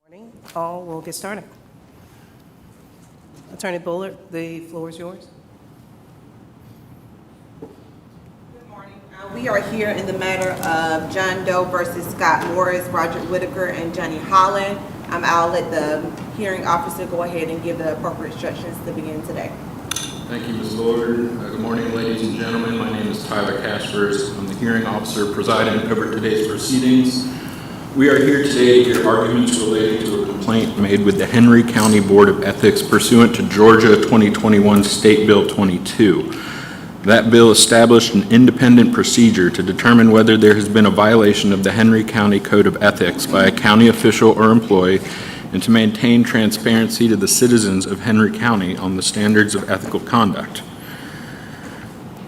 Morning. All will get started. Attorney Bullard, the floor is yours. Good morning. We are here in the matter of John Doe versus Scott Morris, Roger Whitaker, and Johnny Holland. I'll let the hearing officer go ahead and give the appropriate instructions to begin today. Thank you, Ms. Lord. Good morning, ladies and gentlemen. My name is Tyler Caspers. I'm the hearing officer presiding over today's proceedings. We are here today to hear arguments relating to a complaint made with the Henry County Board of Ethics pursuant to Georgia 2021 State Bill 22. That bill established an independent procedure to determine whether there has been a violation of the Henry County Code of Ethics by a county official or employee, and to maintain transparency to the citizens of Henry County on the standards of ethical conduct.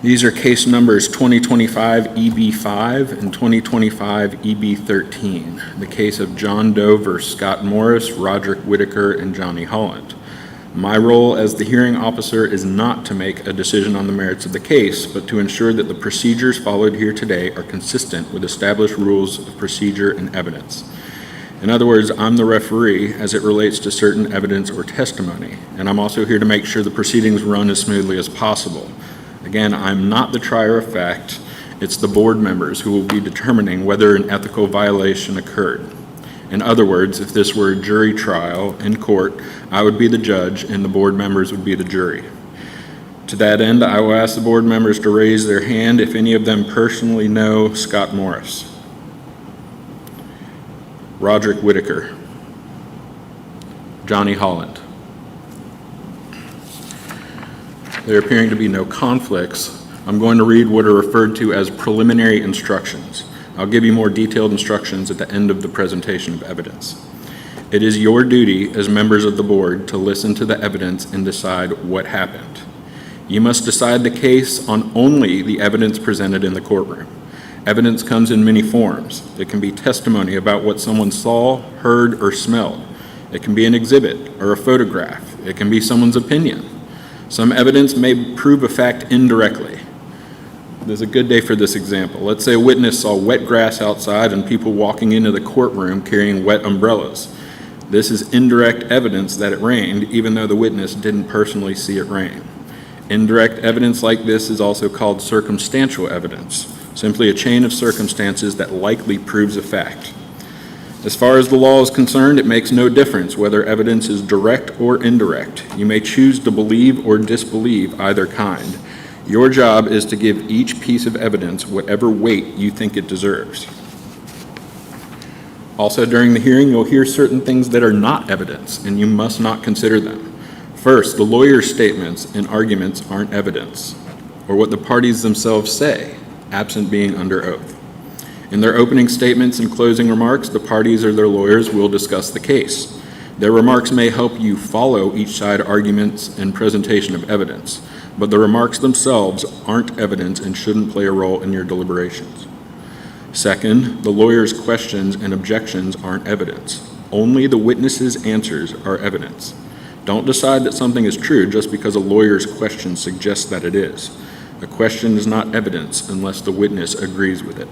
These are case numbers 2025 EB5 and 2025 EB13, the case of John Doe versus Scott Morris, Roderick Whitaker, and Johnny Holland. My role as the hearing officer is not to make a decision on the merits of the case, but to ensure that the procedures followed here today are consistent with established rules of procedure and evidence. In other words, I'm the referee as it relates to certain evidence or testimony, and I'm also here to make sure the proceedings run as smoothly as possible. Again, I'm not the trier of fact. It's the board members who will be determining whether an ethical violation occurred. In other words, if this were a jury trial in court, I would be the judge and the board members would be the jury. To that end, I will ask the board members to raise their hand if any of them personally know Scott Morris. Roderick Whitaker. Johnny Holland. There appearing to be no conflicts, I'm going to read what are referred to as preliminary instructions. I'll give you more detailed instructions at the end of the presentation of evidence. It is your duty as members of the board to listen to the evidence and decide what happened. You must decide the case on only the evidence presented in the courtroom. Evidence comes in many forms. It can be testimony about what someone saw, heard, or smelled. It can be an exhibit or a photograph. It can be someone's opinion. Some evidence may prove a fact indirectly. There's a good day for this example. Let's say a witness saw wet grass outside and people walking into the courtroom carrying wet umbrellas. This is indirect evidence that it rained, even though the witness didn't personally see it rain. Indirect evidence like this is also called circumstantial evidence, simply a chain of circumstances that likely proves a fact. As far as the law is concerned, it makes no difference whether evidence is direct or indirect. You may choose to believe or disbelieve either kind. Your job is to give each piece of evidence whatever weight you think it deserves. Also, during the hearing, you'll hear certain things that are not evidence, and you must not consider them. First, the lawyer's statements and arguments aren't evidence, or what the parties themselves say, absent being under oath. In their opening statements and closing remarks, the parties or their lawyers will discuss the case. Their remarks may help you follow each side arguments and presentation of evidence, but the remarks themselves aren't evidence and shouldn't play a role in your deliberations. Second, the lawyer's questions and objections aren't evidence. Only the witness's answers are evidence. Don't decide that something is true just because a lawyer's question suggests that it is. A question is not evidence unless the witness agrees with it.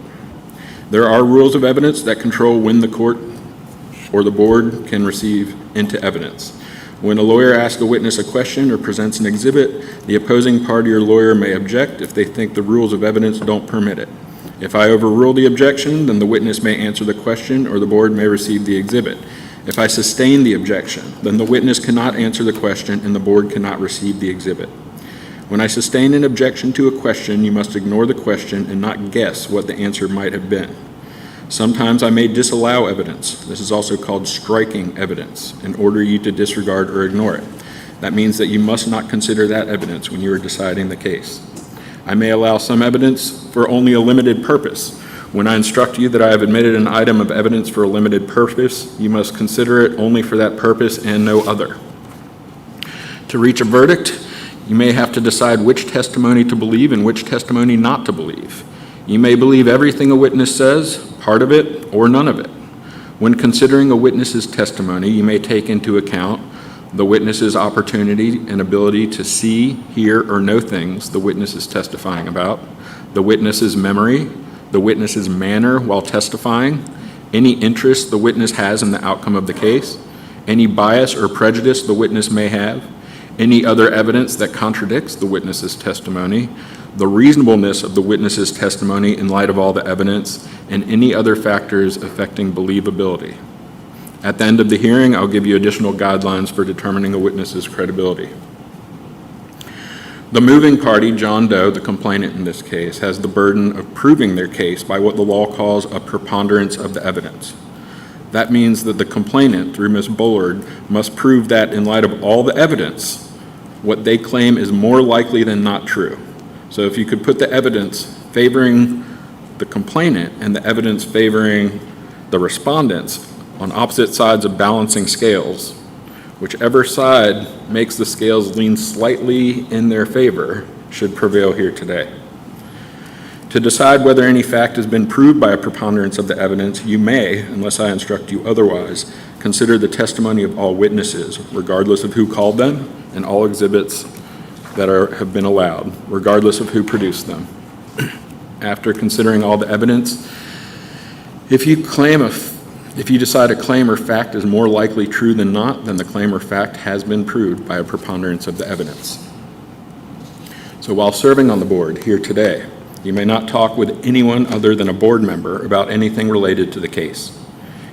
There are rules of evidence that control when the court or the board can receive into evidence. When a lawyer asks a witness a question or presents an exhibit, the opposing party or lawyer may object if they think the rules of evidence don't permit it. If I overrule the objection, then the witness may answer the question or the board may receive the exhibit. If I sustain the objection, then the witness cannot answer the question and the board cannot receive the exhibit. When I sustain an objection to a question, you must ignore the question and not guess what the answer might have been. Sometimes I may disallow evidence. This is also called striking evidence, and order you to disregard or ignore it. That means that you must not consider that evidence when you are deciding the case. I may allow some evidence for only a limited purpose. When I instruct you that I have admitted an item of evidence for a limited purpose, you must consider it only for that purpose and no other. To reach a verdict, you may have to decide which testimony to believe and which testimony not to believe. You may believe everything a witness says, part of it, or none of it. When considering a witness's testimony, you may take into account the witness's opportunity and ability to see, hear, or know things the witness is testifying about, the witness's memory, the witness's manner while testifying, any interest the witness has in the outcome of the case, any bias or prejudice the witness may have, any other evidence that contradicts the witness's testimony, the reasonableness of the witness's testimony in light of all the evidence, and any other factors affecting believability. At the end of the hearing, I'll give you additional guidelines for determining a witness's credibility. The moving party, John Doe, the complainant in this case, has the burden of proving their case by what the law calls a preponderance of the evidence. That means that the complainant, through Ms. Bullard, must prove that in light of all the evidence, what they claim is more likely than not true. So if you could put the evidence favoring the complainant and the evidence favoring the respondents on opposite sides of balancing scales, whichever side makes the scales lean slightly in their favor should prevail here today. To decide whether any fact has been proved by a preponderance of the evidence, you may, unless I instruct you otherwise, consider the testimony of all witnesses, regardless of who called them, and all exhibits that have been allowed, regardless of who produced them. After considering all the evidence, if you decide a claim or fact is more likely true than not, then the claim or fact has been proved by a preponderance of the evidence. So while serving on the board here today, you may not talk with anyone other than a board member about anything related to the case.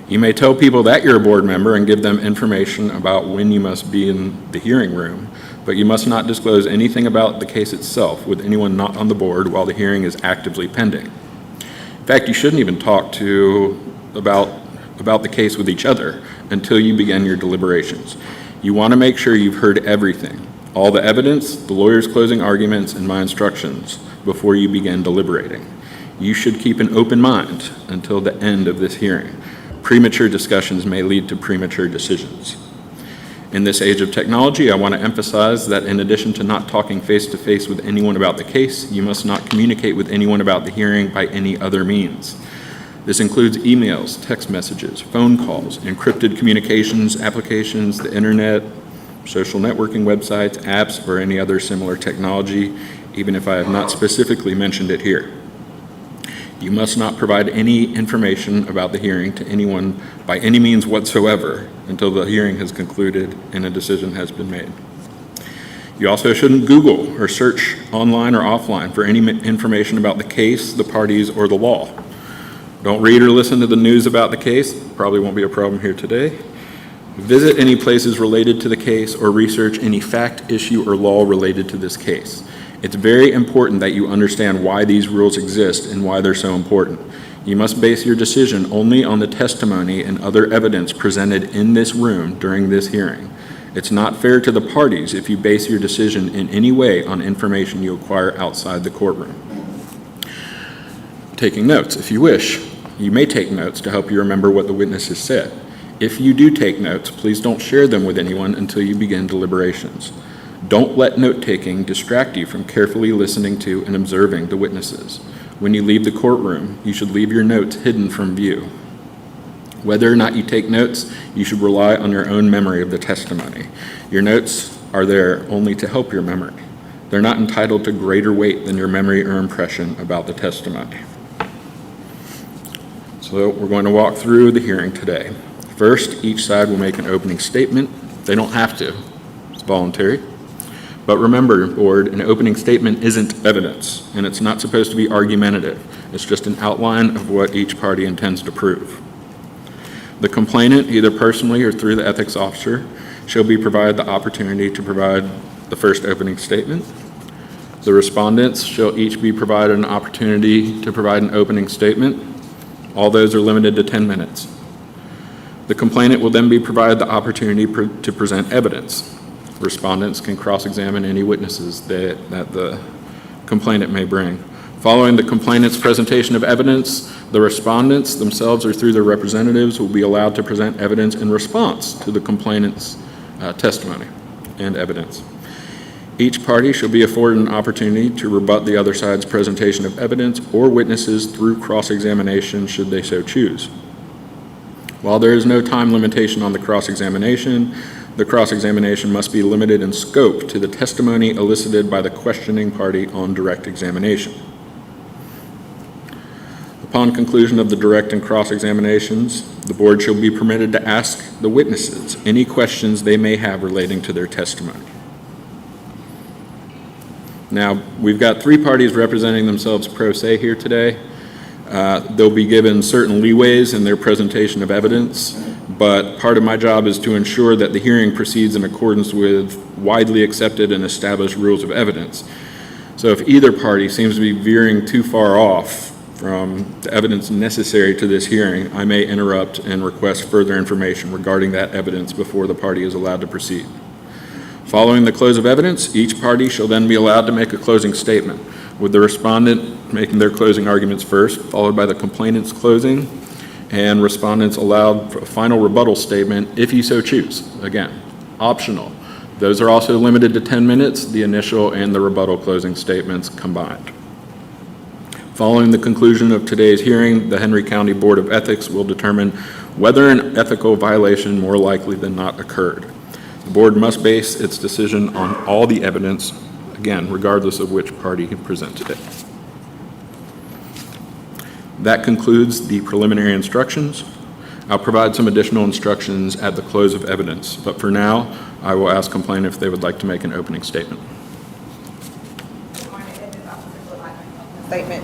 You may tell people that you're a board member and give them information about when you must be in the hearing room, but you must not disclose anything about the case itself with anyone not on the board while the hearing is actively pending. In fact, you shouldn't even talk about the case with each other until you begin your deliberations. You want to make sure you've heard everything, all the evidence, the lawyer's closing arguments, and my instructions before you begin deliberating. You should keep an open mind until the end of this hearing. Premature discussions may lead to premature decisions. In this age of technology, I want to emphasize that in addition to not talking face-to-face with anyone about the case, you must not communicate with anyone about the hearing by any other means. This includes emails, text messages, phone calls, encrypted communications applications, the internet, social networking websites, apps, or any other similar technology, even if I have not specifically mentioned it here. You must not provide any information about the hearing to anyone by any means whatsoever until the hearing has concluded and a decision has been made. You also shouldn't Google or search online or offline for any information about the case, the parties, or the law. Don't read or listen to the news about the case. Probably won't be a problem here today. Visit any places related to the case or research any fact, issue, or law related to this case. It's very important that you understand why these rules exist and why they're so important. You must base your decision only on the testimony and other evidence presented in this room during this hearing. It's not fair to the parties if you base your decision in any way on information you acquire outside the courtroom. Taking notes, if you wish. You may take notes to help you remember what the witness has said. If you do take notes, please don't share them with anyone until you begin deliberations. Don't let note-taking distract you from carefully listening to and observing the witnesses. When you leave the courtroom, you should leave your notes hidden from view. Whether or not you take notes, you should rely on your own memory of the testimony. Your notes are there only to help your memory. They're not entitled to greater weight than your memory or impression about the testimony. So we're going to walk through the hearing today. First, each side will make an opening statement. They don't have to. It's voluntary. But remember, board, an opening statement isn't evidence, and it's not supposed to be argumentative. It's just an outline of what each party intends to prove. The complainant, either personally or through the ethics officer, shall be provided the opportunity to provide the first opening statement. The respondents shall each be provided an opportunity to provide an opening statement. All those are limited to 10 minutes. The complainant will then be provided the opportunity to present evidence. Respondents can cross-examine any witnesses that the complainant may bring. Following the complainant's presentation of evidence, the respondents themselves or through their representatives will be allowed to present evidence in response to the complainant's testimony and evidence. Each party shall be afforded an opportunity to rebut the other side's presentation of evidence or witnesses through cross-examination should they so choose. While there is no time limitation on the cross-examination must be limited in scope to the testimony elicited by the questioning party on direct examination. Upon conclusion of the direct and cross-examinations, the board shall be permitted to ask the witnesses any questions they may have relating to their testimony. Now, we've got three parties representing themselves pro se here today. They'll be given certain leeways in their presentation of evidence, but part of my job is to ensure that the hearing proceeds in accordance with widely accepted and established rules of evidence. So if either party seems to be veering too far off from the evidence necessary to this hearing, I may interrupt and request further information regarding that evidence before the party is allowed to proceed. Following the close of evidence, each party shall then be allowed to make a closing statement, with the respondent making their closing arguments first, followed by the complainant's closing, and respondents allowed for a final rebuttal statement if you so choose. Again, optional. Those are also limited to 10 minutes, the initial and the rebuttal closing statements combined. Following the conclusion of today's hearing, the Henry County Board of Ethics will determine whether an ethical violation more likely than not occurred. The board must base its decision on all the evidence, again, regardless of which party presented it. That concludes the preliminary instructions. I'll provide some additional instructions at the close of evidence, but for now, I will ask complainant if they would like to make an opening statement. Statement.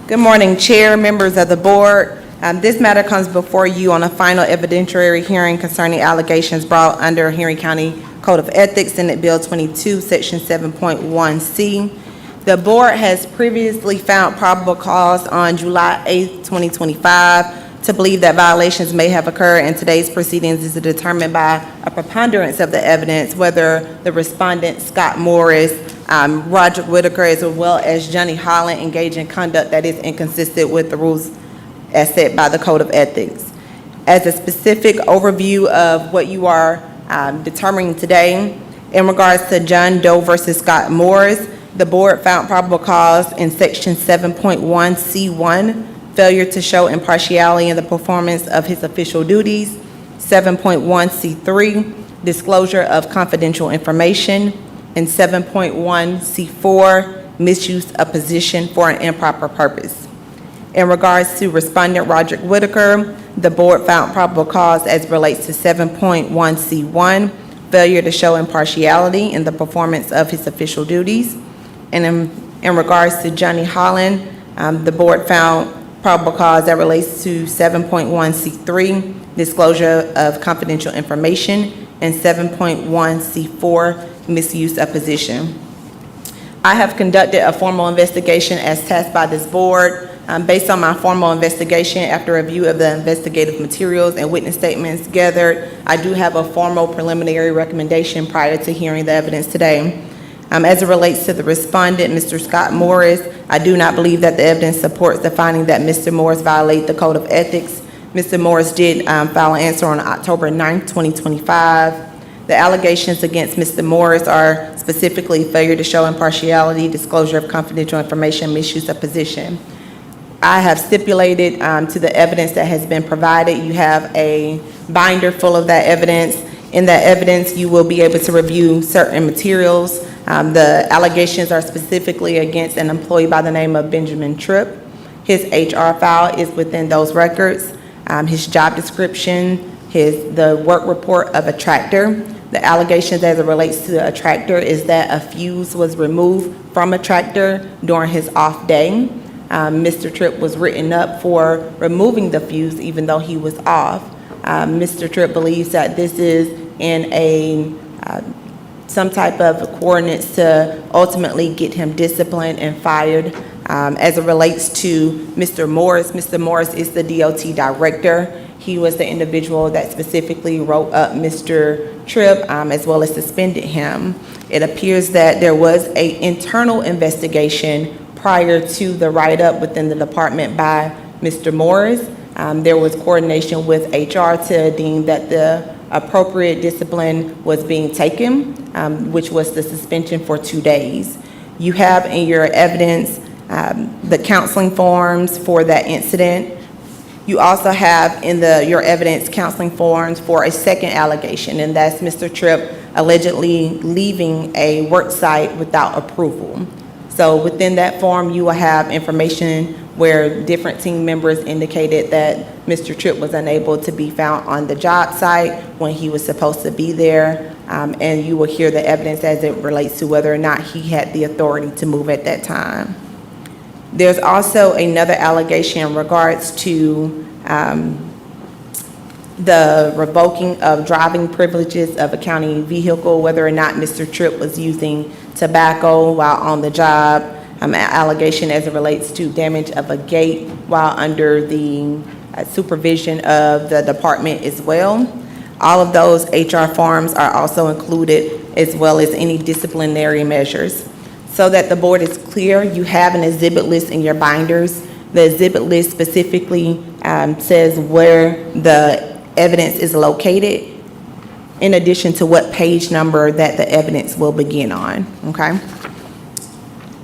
Good morning, Chair, members of the board. This matter comes before you on a final evidentiary hearing concerning allegations brought under Henry County Code of Ethics, Senate Bill 22, Section 7.1C. The board has previously found probable cause on July 8, 2025 to believe that violations may have occurred, and today's proceedings is determined by a preponderance of the evidence whether the respondent, Scott Morris, Roger Whitaker, as well as Johnny Holland engage in conduct that is inconsistent with the rules as set by the Code of Ethics. As a specific overview of what you are determining today, in regards to John Doe versus Scott Morris, the board found probable cause in Section 7.1C1, failure to show impartiality in the performance of his official duties, 7.1C3, disclosure of confidential information, and 7.1C4, misuse of position for an improper purpose. In regards to respondent Roderick Whitaker, the board found probable cause as relates to 7.1C1, failure to show impartiality in the performance of his official duties. And in regards to Johnny Holland, the board found probable cause that relates to 7.1C3, disclosure of confidential information, and 7.1C4, misuse of position. I have conducted a formal investigation as tasked by this board. Based on my formal investigation, after review of the investigative materials and witness statements gathered, I do have a formal preliminary recommendation prior to hearing the evidence today. As it relates to the respondent, Mr. Scott Morris, I do not believe that the evidence supports the finding that Mr. Morris violated the Code of Ethics. Mr. Morris did file an answer on October 9, 2025. The allegations against Mr. Morris are specifically failure to show impartiality, disclosure of confidential information, misuse of position. I have stipulated to the evidence that has been provided. You have a binder full of that evidence. In that evidence, you will be able to review certain materials. The allegations are specifically against an employee by the name of Benjamin Tripp. His HR file is within those records. His job description, the work report of a tractor. The allegations as it relates to a tractor is that a fuse was removed from a tractor during his off day. Mr. Tripp was written up for removing the fuse even though he was off. Mr. Tripp believes that this is in some type of coordinates to ultimately get him disciplined and fired. As it relates to Mr. Morris is the DOT director. He was the individual that specifically wrote up Mr. Tripp as well as suspended him. It appears that there was an internal investigation prior to the write-up within the department by Mr. Morris. There was coordination with HR to deem that the appropriate discipline was being taken, which was the suspension for 2 days. You have in your evidence the counseling forms for that incident. You also have in your evidence counseling forms for a second allegation, and that's Mr. Tripp allegedly leaving a work site without approval. So within that form, you will have information where different team members indicated that Mr. Tripp was unable to be found on the job site when he was supposed to be there, and you will hear the evidence as it relates to whether or not he had the authority to move at that time. There's also another allegation in regards to the revoking of driving privileges of a county vehicle, whether or not Mr. Tripp was using tobacco while on the job, an allegation as it relates to damage of a gate while under the supervision of the department as well. All of those HR forms are also included, as well as any disciplinary measures. So that the board is clear, you have an exhibit list in your binders. The exhibit list specifically says where the evidence is located, in addition to what page number that the evidence will begin on, okay?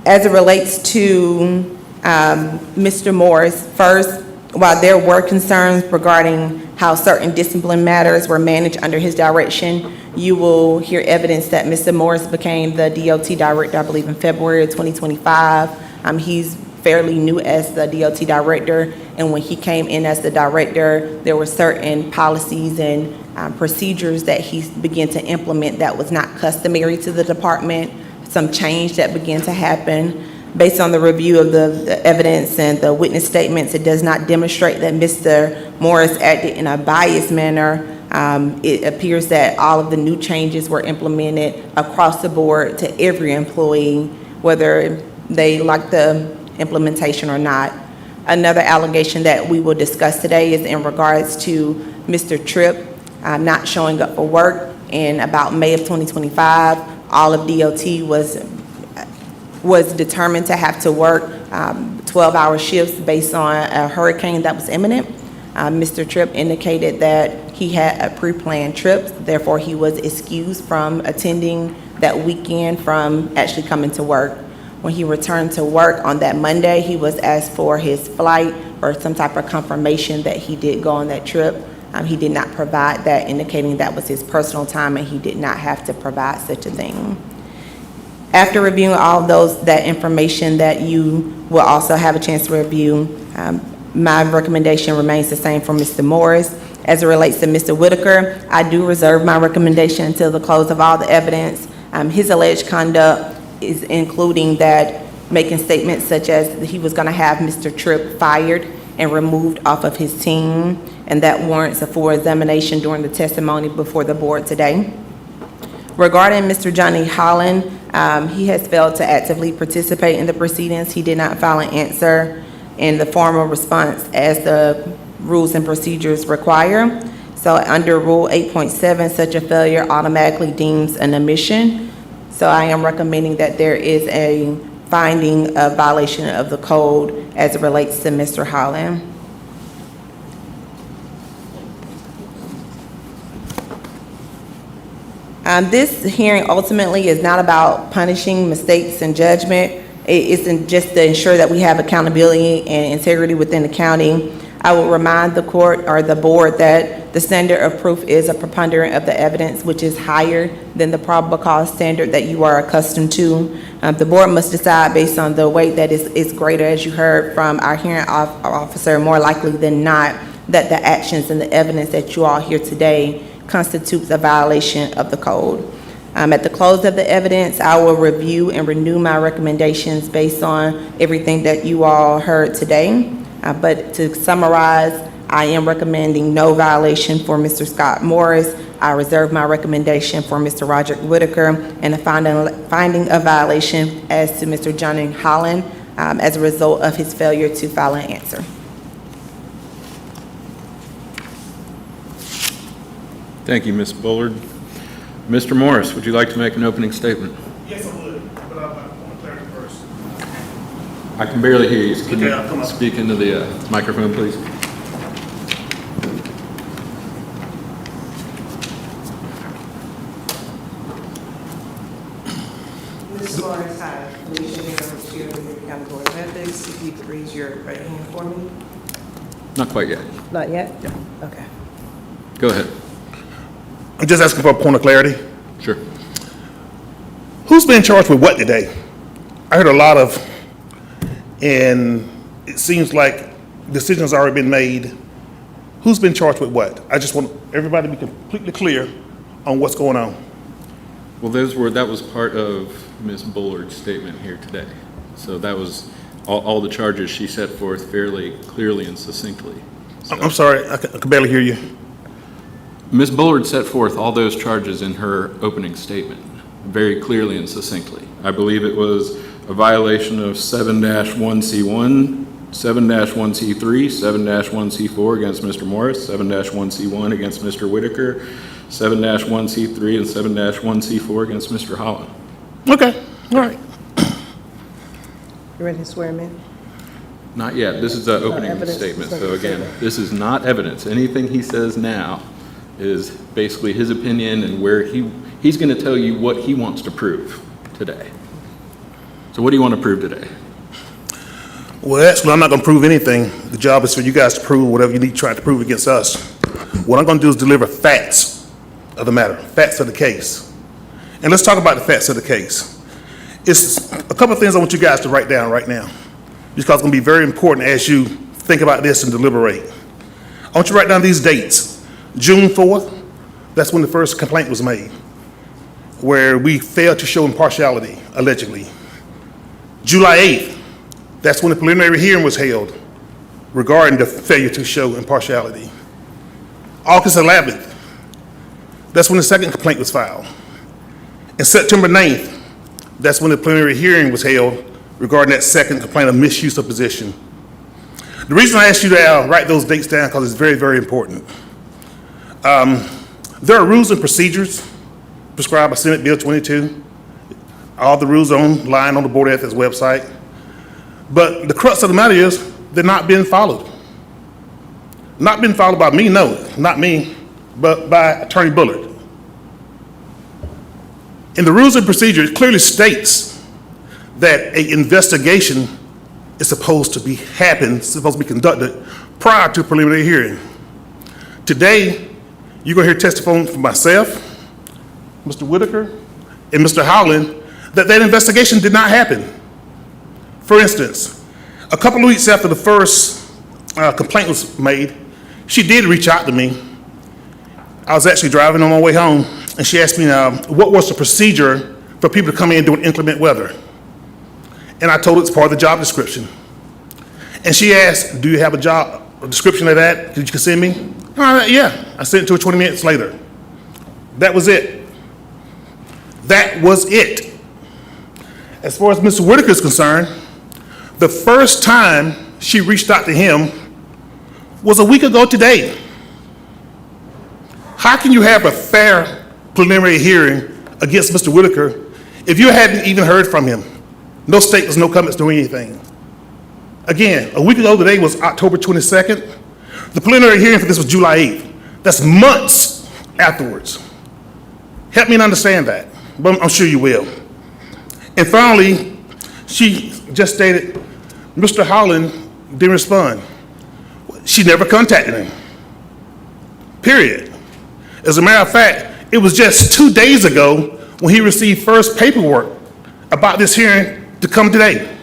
As it relates to Mr. Morris, first, while there were concerns regarding how certain discipline matters were managed under his direction, you will hear evidence that Mr. Morris became the DOT director, I believe, in February of 2025. He's fairly new as the DOT director, and when he came in as the director, there were certain policies and procedures that he began to implement that was not customary to the department, some change that began to happen. Based on the review of the evidence and the witness statements, it does not demonstrate that Mr. Morris acted in a biased manner. It appears that all of the new changes were implemented across the board to every employee, whether they like the implementation or not. Another allegation that we will discuss today is in regards to Mr. Tripp not showing up for work in about May of 2025. All of DOT was determined to have to work 12-hour shifts based on a hurricane that was imminent. Mr. Tripp indicated that he had a pre-planned trip, therefore he was excused from attending that weekend from actually coming to work. When he returned to work on that Monday, he was asked for his flight or some type of confirmation that he did go on that trip. He did not provide that, indicating that was his personal time and he did not have to provide such a thing. After reviewing all of that information that you will also have a chance to review, my recommendation remains the same for Mr. Morris. As it relates to Mr. Whitaker, I do reserve my recommendation until the close of all the evidence. His alleged conduct is including that making statements such as he was going to have Mr. Tripp fired and removed off of his team, and that warrants a full examination during the testimony before the board today. Regarding Mr. Johnny Holland, he has failed to actively participate in the proceedings. He did not file an answer in the formal response as the rules and procedures require. So under Rule 8.7, such a failure automatically deems an omission. So I am recommending that there is a finding of violation of the code as it relates to Mr. Holland. This hearing ultimately is not about punishing mistakes in judgment. It isn't just to ensure that we have accountability and integrity within the county. I will remind the court or the board that the standard of proof is a preponderance of the evidence, which is higher than the probable cause standard that you are accustomed to. The board must decide based on the weight that is greater, as you heard from our hearing officer, more likely than not, that the actions and the evidence that you all hear today constitutes a violation of the code. At the close of the evidence, I will review and renew my recommendations based on everything that you all heard today. But to summarize, I am recommending no violation for Mr. Scott Morris. I reserve my recommendation for Mr. Roderick Whitaker, and a finding of violation as to Mr. Johnny Holland as a result of his failure to file an answer. Thank you, Ms. Bullard. Mr. Morris, would you like to make an opening statement? Yes, I would, but I want clarity first. I can barely hear you. Can Okay, I'll come you up. speak into the microphone, please? Ms. Lawrence, hi. Alicia Hare, Chair of the County Board of Ethics. If you could raise your right hand for me. Not quite yet. Not yet? Yeah. Okay. Go ahead. I'm just asking for a point of clarity. Sure. Who's been charged with what today? I heard a lot of, and it seems like decisions already been made. Who's been charged with what? I just want everybody to be completely clear on what's going on. Well, that was part of Ms. Bullard's statement here today. So that was all the charges she set forth fairly clearly and succinctly. I'm sorry, I can barely hear you. Ms. Bullard set forth all those charges in her opening statement, very clearly and succinctly. I believe it was a violation of 7-1C1, 7-1C3, 7-1C4 against Mr. Morris, 7-1C1 against Mr. Whitaker, 7-1C3, and 7-1C4 against Mr. Holland. Okay, all right. You ready to swear him in? Not yet. This is an opening evidence. statement. It's not So a again, statement. this is not evidence. Anything he says now is basically his opinion and where he's going to tell you what he wants to prove today. So what do you want to prove today? Well, actually, I'm not going to prove anything. The job is for you guys to prove whatever you need to try to prove against us. What I'm going to do is deliver facts of the matter, facts of the case. And let's talk about the facts of the case. It's a couple of things I want you guys to write down right now, because it's going to be very important as you think about this and deliberate. I want you to write down these dates. June 4th, that's when the first complaint was made, where we failed to show impartiality, allegedly. July 8th, that's when the preliminary hearing was held regarding the failure to show impartiality. August 11th, that's when the second complaint was filed. And September 9th, that's when the preliminary hearing was held regarding that second complaint of misuse of position. The reason I asked you to write those dates down because it's very, very important. There are rules and procedures prescribed by Senate Bill 22. All the rules are online on the Board of Ethics website. But the crux of the matter is they're not being followed. Not being followed by me, no, not me, but by Attorney Bullard. In the rules and procedures, it clearly states that an investigation is supposed to be conducted prior to a preliminary hearing. Today, you're going to hear testimony from myself, Mr. Whitaker, and Mr. Howland that investigation did not happen. For instance, a couple of weeks after the first complaint was made, she did reach out to me. I was actually driving on my way home, and she asked me what was the procedure for people to come in during inclement weather. And I told her it's part of the job description. And she asked, do you have a description of that that you can send me? Yeah, I sent it to her 20 minutes later. That was it. That was it. As far as Mr. Whitaker is concerned, the first time she reached out to him was a week ago today. How can you have a fair preliminary hearing against Mr. Whitaker if you hadn't even heard from him? No statements, no comments, no anything. Again, a week ago today was October 22nd. The preliminary hearing for this was July 8th. That's months afterwards. Help me to understand that, but I'm sure you will. And finally, she just stated, Mr. Holland didn't respond. She never contacted him, period. As a matter of fact, it was just 2 days ago when he received first paperwork about this hearing to come today.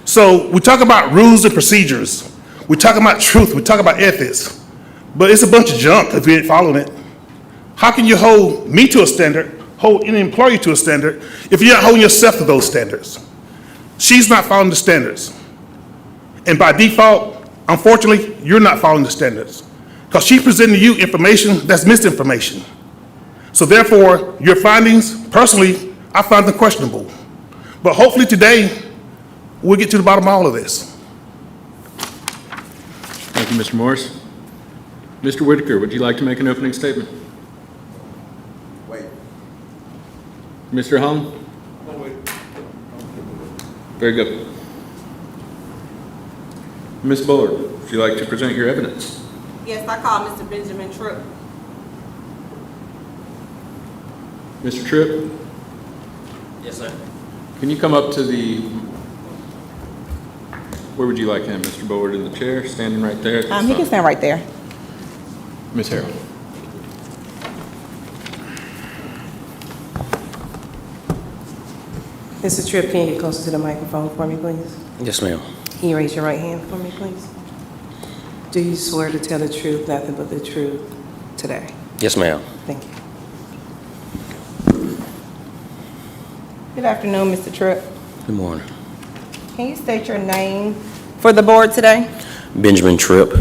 So we talk about rules and procedures. We talk about truth. We talk about ethics. But it's a bunch of junk if you ain't following it. How can you hold me to a standard, hold any employee to a standard, if you're not holding yourself to those standards? She's not following the standards. And by default, unfortunately, you're not following the standards, because she's presenting you information that's misinformation. So therefore, your findings, personally, I find them questionable. But hopefully today, we'll get to the bottom of all of this. Thank you, Mr. Morris. Mr. Whitaker, would you like to make an opening statement? Wait. Mr. Holland? No, wait. Very good. Ms. Bullard, would you like to present your evidence? Yes, I call Mr. Benjamin Tripp. Mr. Tripp, Yes, sir. can you come up to the Where would you like him, Mr. Bullard, in the chair, standing right there? He can stand right there. Ms. Harrell. Mr. Tripp, can you get closer to the microphone for me, please? Yes, ma'am. Can you raise your right hand for me, please? Do you swear to tell the truth, nothing but the truth today? Yes, ma'am. Thank you. Good afternoon, Mr. Tripp. Good morning. Can you state your name for the board today? Benjamin Tripp.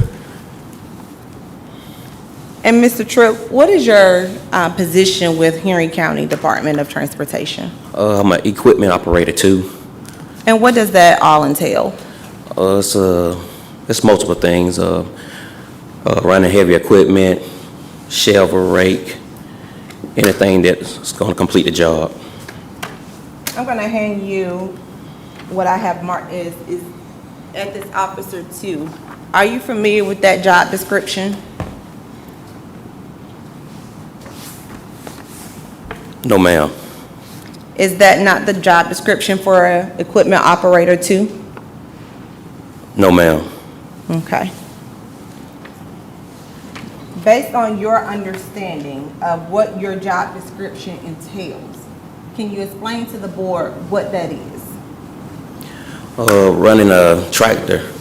And Mr. Tripp, what is your position with Henry County Department of Transportation? I'm an equipment operator too. And what does that all entail? It's multiple things. Running heavy equipment, shovel, rake, anything that's going to complete the job. I'm going to hand you what I have marked is at this officer 2. Are you familiar with that job description? No, ma'am. Is that not the job description for a equipment operator 2? No, ma'am. Okay. Based on your understanding of what your job description entails, can you explain to the board what that is? Running a tractor.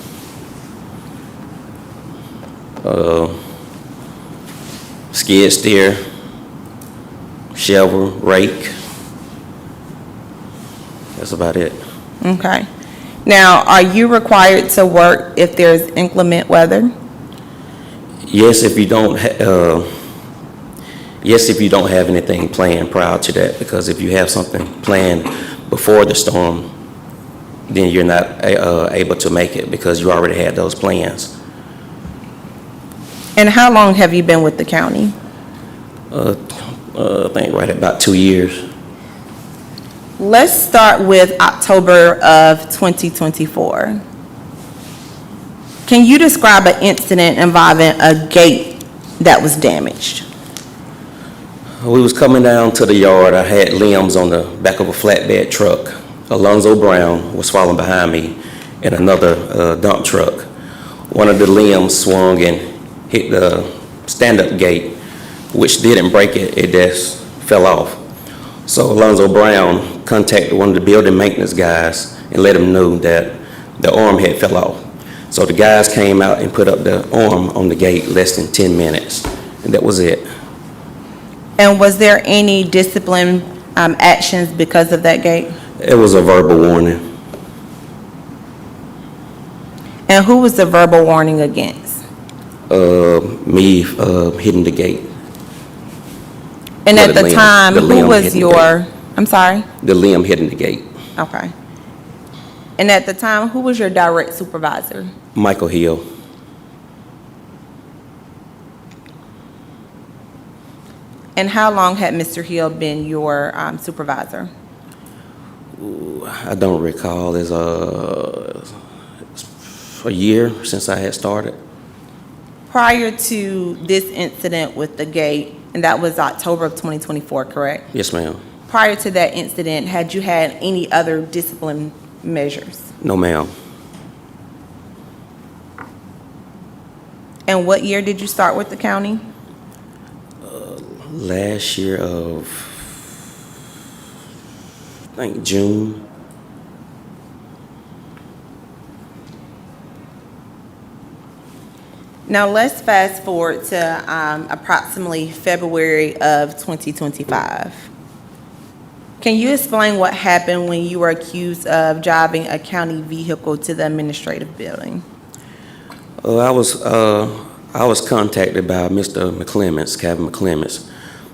Skid steer, shovel, rake. That's about it. Okay. Now, are you required to work if there's inclement weather? Yes, if you don't have anything planned prior to that, because if you have something planned before the storm, then you're not able to make it because you already had those plans. And how long have you been with the county? I think right at about 2 years. Let's start with October of 2024. Can you describe an incident involving a gate that was damaged? We was coming down to the yard. I had limbs on the back of a flatbed truck. Alonzo Brown was following behind me in another dump truck. One of the limbs swung and hit the stand-up gate, which didn't break it, it just fell off. So Alonzo Brown contacted one of the building maintenance guys and let him know that the arm had fell off. So the guys came out and put up the arm on the gate less than 10 minutes, and that was it. And was there any discipline actions because of that gate? It was a verbal warning. And who was the verbal warning against? Me hitting the gate. And Well, at the the limb- time, the who limb was hitting the your, I'm sorry? The limb hitting the gate. Okay. And at the time, who was your direct supervisor? Michael Hill. And how long had Mr. Hill been your supervisor? I don't recall. It's a year since I had started. Prior to this incident with the gate, and that was October of 2024, correct? Yes, ma'am. Prior to that incident, had you had any other discipline measures? No, ma'am. And what year did you start with the county? Last year of, I think, June. Now, let's fast forward to approximately February of 2025. Can you explain what happened when you were accused of driving a county vehicle to the administrative building? I was contacted by Mr. McClements, Kevin McClements,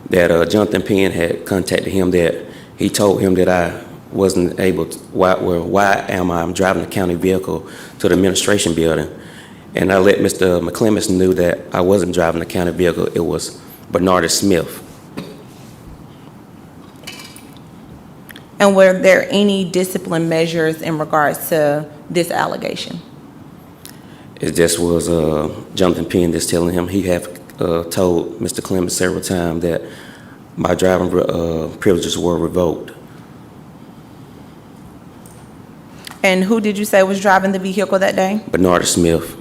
that Jonathan Penn had contacted him, that he told him that I wasn't able to, why am I driving a county vehicle to the administration building? And I let Mr. McClements know that I wasn't driving a county vehicle, it was Bernardo Smith. And were there any discipline measures in regards to this allegation? It just was Jonathan Penn just telling him he had told Mr. Clemens several times that my driving privileges were revoked. And who did you say was driving the vehicle that day? Bernard Smith.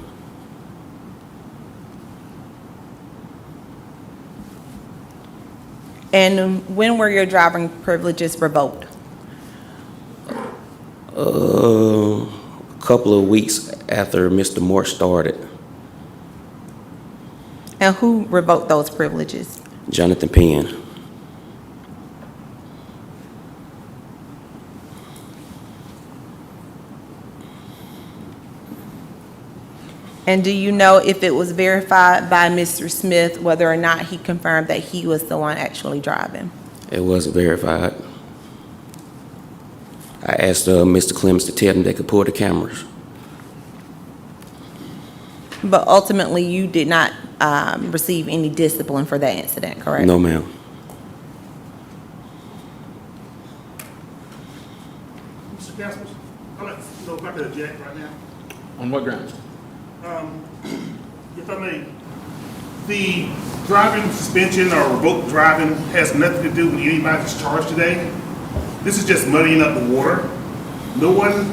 And when were your driving privileges revoked? A couple of weeks after Mr. Moore started. And who revoked those privileges? Jonathan Penn. And do you know if it was verified by Mr. Smith whether or not he confirmed that he was the one actually driving? It wasn't verified. I asked Mr. Clemens to tell them they could pull the cameras. But ultimately, you did not receive any discipline for that incident, correct? No, ma'am. Mr. Castles, I'd like to know if I could object right now. On what grounds? If I may, the driving suspension or revoked driving has nothing to do with anybody's charge today. This is just muddying up the water. No one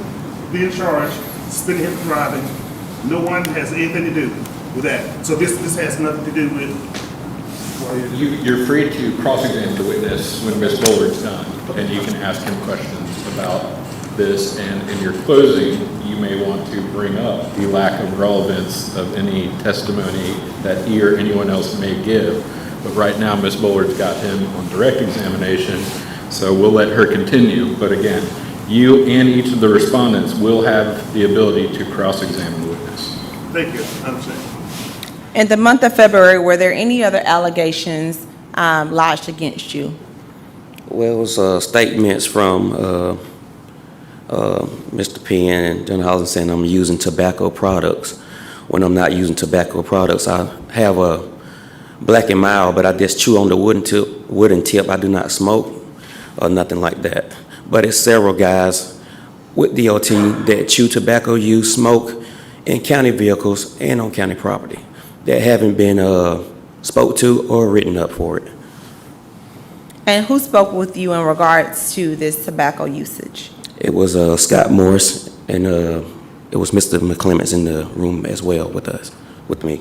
being charged, suspended him from driving. No one has anything to do with that. So this has nothing to do with, You're free to cross-examine the witness when Ms. Bullard's done, and you can ask him questions about this, and in your closing, you may want to bring up the lack of relevance of any testimony that he or anyone else may give. But right now, Ms. Bullard's got him on direct examination, so we'll let her continue. But again, you and each of the respondents will have the ability to cross-examine the witness. thank you, I understand. In the month of February, were there any other allegations lodged against you? Well, it was statements from Mr. Penn and John Holland saying I'm using tobacco products. When I'm not using tobacco products, I have a Black and Mild, but I just chew on the wooden tip. I do not smoke or nothing like that. But it's several guys with DOT that chew tobacco, use smoke in county vehicles and on county property that haven't been spoke to or written up for it. And who spoke with you in regards to this tobacco usage? It was Scott Morris, and it was Mr. McClements in the room as well with me.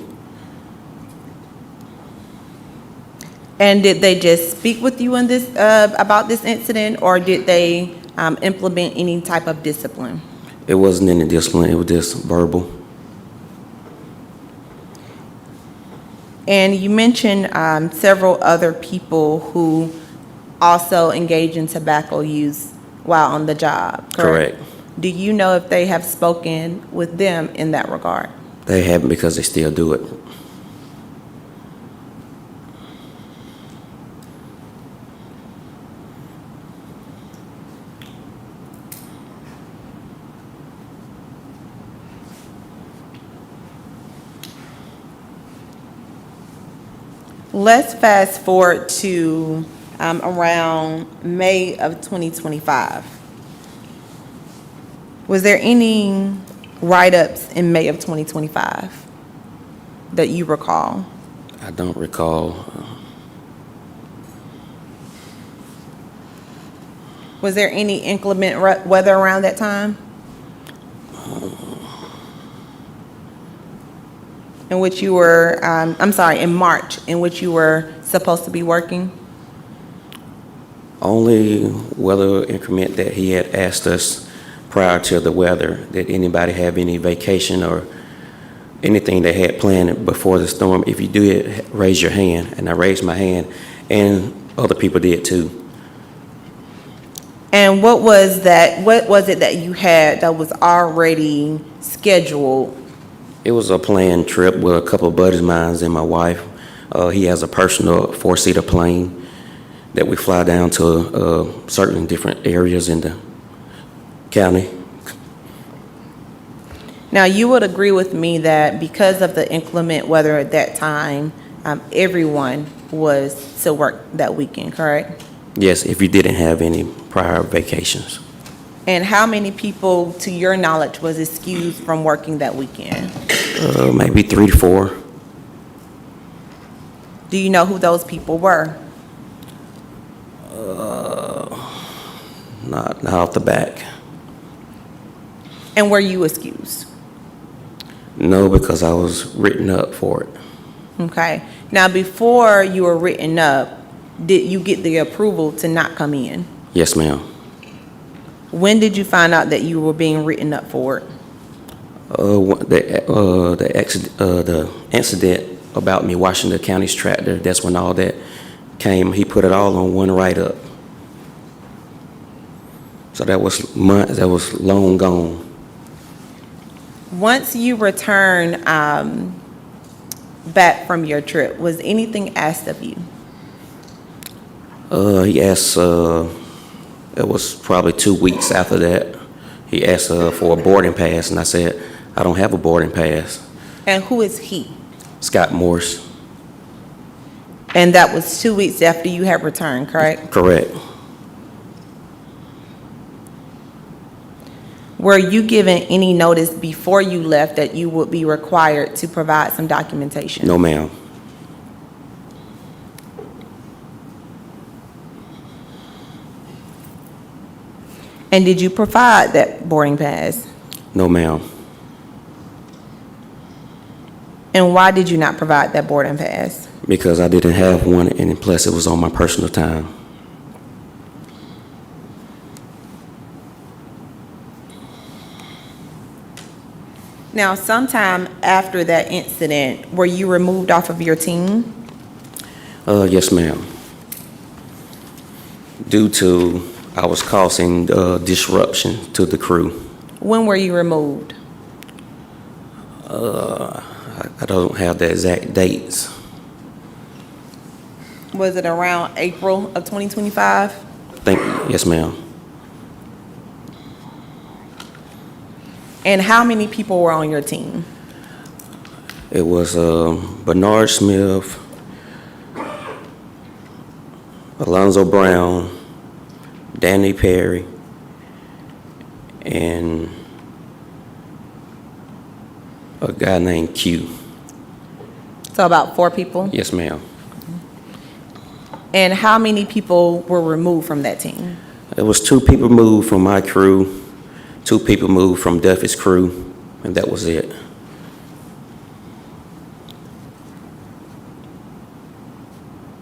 And did they just speak with you in this about this incident, or did they implement any type of discipline? It wasn't any discipline, it was just verbal. And you mentioned several other people who also engage in tobacco use while on the job, correct? Correct. Do you know if they have spoken with them in that regard? They haven't because they still do it. Let's fast forward to around May of 2025. Was there any write-ups in May of 2025 that you recall? I don't recall. Was there any inclement weather around that time? In which you were, in March, in which you were supposed to be working? Only weather increment that he had asked us prior to the weather, did anybody have any vacation or anything they had planned before the storm? If you did, raise your hand. And I raised my hand, and other people did too. And what was it that you had that was already scheduled? It was a planned trip with a couple of buddies of mine and my wife. He has a personal four-seater plane that we fly down to certain different areas in the county. Now, you would agree with me that because of the inclement weather at that time, everyone was to work that weekend, correct? Yes, if you didn't have any prior vacations. And how many people, to your knowledge, was excused from working that weekend? Maybe 3 to 4. Do you know who those people were? Not off the back. And were you excused? No, because I was written up for it. Okay. Now, before you were written up, did you get the approval to not come in? Yes, ma'am. When did you find out that you were being written up for it? The incident about me washing the county's tractor, that's when all that came. He put it all on one write-up. So that was months, that was long gone. Once you returned back from your trip, was anything asked of you? He asked, it was probably 2 weeks after that, he asked for a boarding pass, and I said, I don't have a boarding pass. And who is he? Scott Morris. And that was 2 weeks after you had returned, correct? Correct. Were you given any notice before you left that you would be required to provide some documentation? No, ma'am. And did you provide that boarding pass? No, ma'am. And why did you not provide that boarding pass? Because I didn't have one, and plus it was on my personal time. Now, sometime after that incident, were you removed off of your team? Yes, ma'am. Due to I was causing disruption to the crew. When were you removed? I don't have the exact dates. Was it around April of 2025? Yes, ma'am. And how many people were on your team? It was Bernard Smith, Alonzo Brown, Danny Perry, and a guy named Q. So about 4 people? Yes, ma'am. And how many people were removed from that team? It was 2 people moved from my crew, 2 people moved from Duffy's crew, and that was it.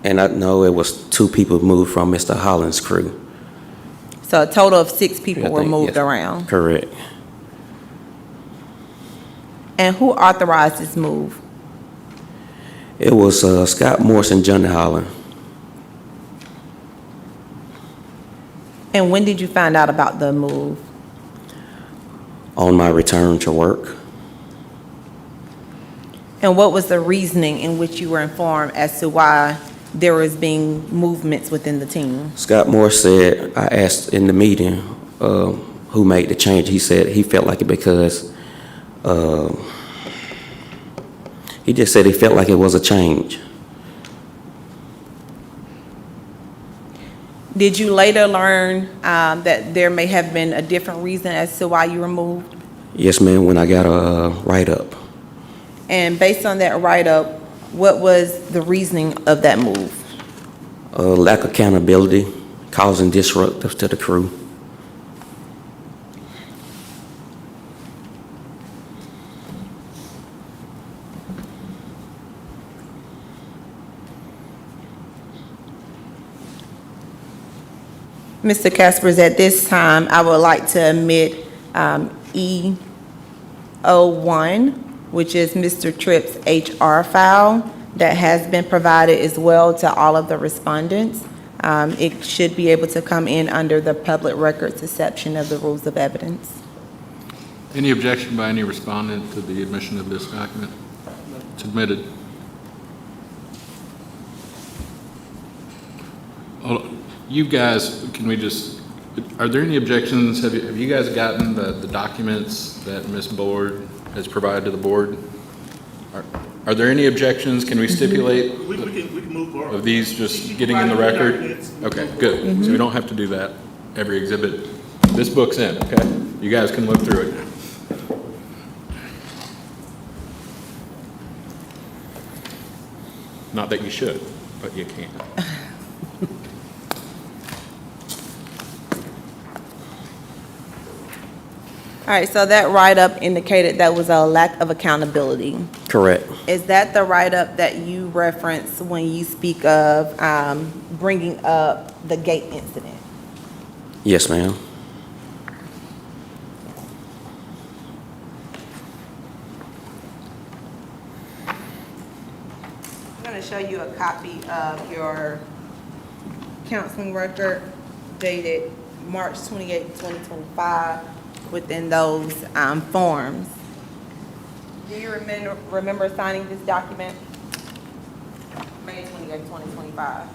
And I know it was 2 people moved from Mr. Holland's crew. So a total of 6 people I were think, moved yes. around. Correct. And who authorized this move? It was Scott Morris and Johnny Holland. And when did you find out about the move? On my return to work. And what was the reasoning in which you were informed as to why there was being movements within the team? Scott Morris said, I asked in the meeting who made the change. He said he felt like it because he just said he felt like it was a change. Did you later learn that there may have been a different reason as to why you were moved? Yes, ma'am, when I got a write-up. And based on that write-up, what was the reasoning of that move? Lack of accountability, causing disruptive to the crew. Mr. Caspers, at this time, I would like to admit E01, which is Mr. Tripp's HR file that has been provided as well to all of the respondents. It should be able to come in under the public records exception of the rules of evidence. Any objection by any respondent to the admission of this document? It's admitted. You guys, can we just, are there any objections? Have you guys gotten the documents that Ms. Board has provided to the board? Are there any objections? Can we stipulate We can move forward. of these just getting in the record? Okay, good. So we don't have to do that every exhibit. This book's in, okay? You guys can look through it. Not that you should, but you can. All right, so that write-up indicated that was a lack of accountability. Correct. Is that the write-up that you reference when you speak of bringing up the gate incident? Yes, ma'am. I'm going to show you a copy of your counseling record dated March 28, 2025, within those forms. Do you remember signing this document? May 28, 2025.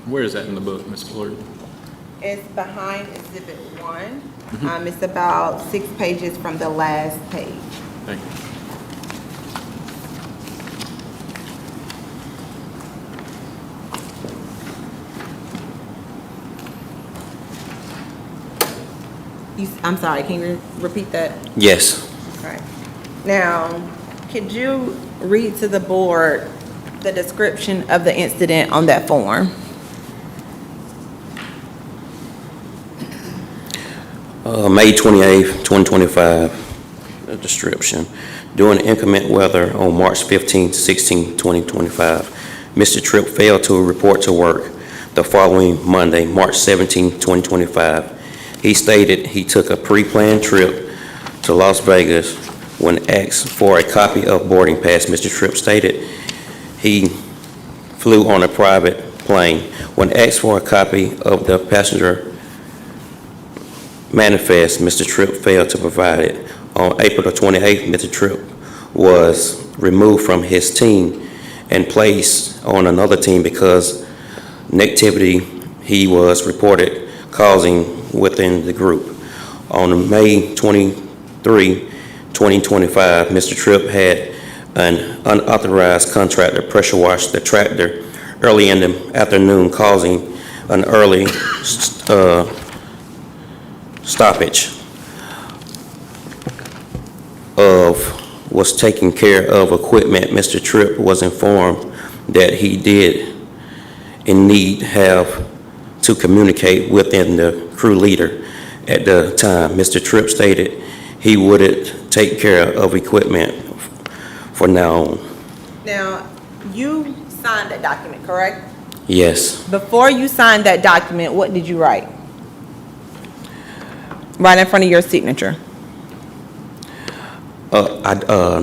Where is that in the book, Ms. Fuller? It's behind Exhibit 1. It's about 6 pages from the last page. Thank you. I'm sorry, can you repeat that? Yes. Okay. Now, could you read to the board the description of the incident on that form? May 28th, 2025, a description. During inclement weather on March 15th, 16th, 2025, Mr. Tripp failed to report to work the following Monday, March 17th, 2025. He stated he took a pre-planned trip to Las Vegas. When asked for a copy of boarding pass, Mr. Tripp stated he flew on a private plane. When asked for a copy of the passenger manifest, Mr. Tripp failed to provide it. On April the 28th, Mr. Tripp was removed from his team and placed on another team because negativity he was reported causing within the group. On May 23, 2025, Mr. Tripp had an unauthorized contractor pressure wash the tractor early in the afternoon, causing an early stoppage was taking care of equipment. Mr. Tripp was informed that he did indeed have to communicate within the crew leader at the time. Mr. Tripp stated he wouldn't take care of equipment for now on. Now, you signed that document, correct? Yes. Before you signed that document, what did you write? Right in front of your signature. I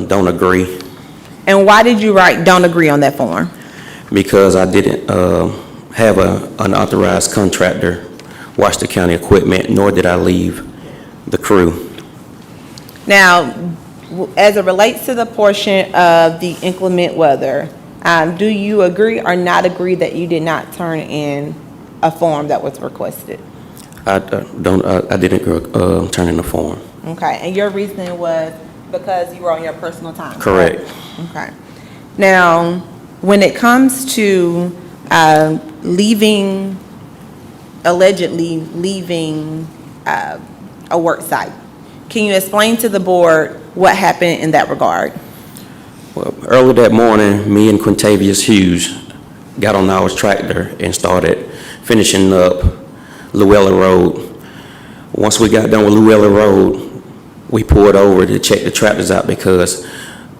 don't agree And why did you write "don't agree" on that form? because I didn't have an unauthorized contractor wash the county equipment, nor did I leave the crew. Now, as it relates to the portion of the inclement weather, do you agree or not agree that you did not turn in a form that was requested? I didn't turn in the form. Okay, and your reasoning was because you were on your personal time? Correct. Okay. Now, when it comes to allegedly leaving a work site, can you explain to the board what happened in that regard? Well, early that morning, me and Quintavious Hughes got on our tractor and started finishing up Luella Road. Once we got done with Luella Road, we pulled over to check the tractors out because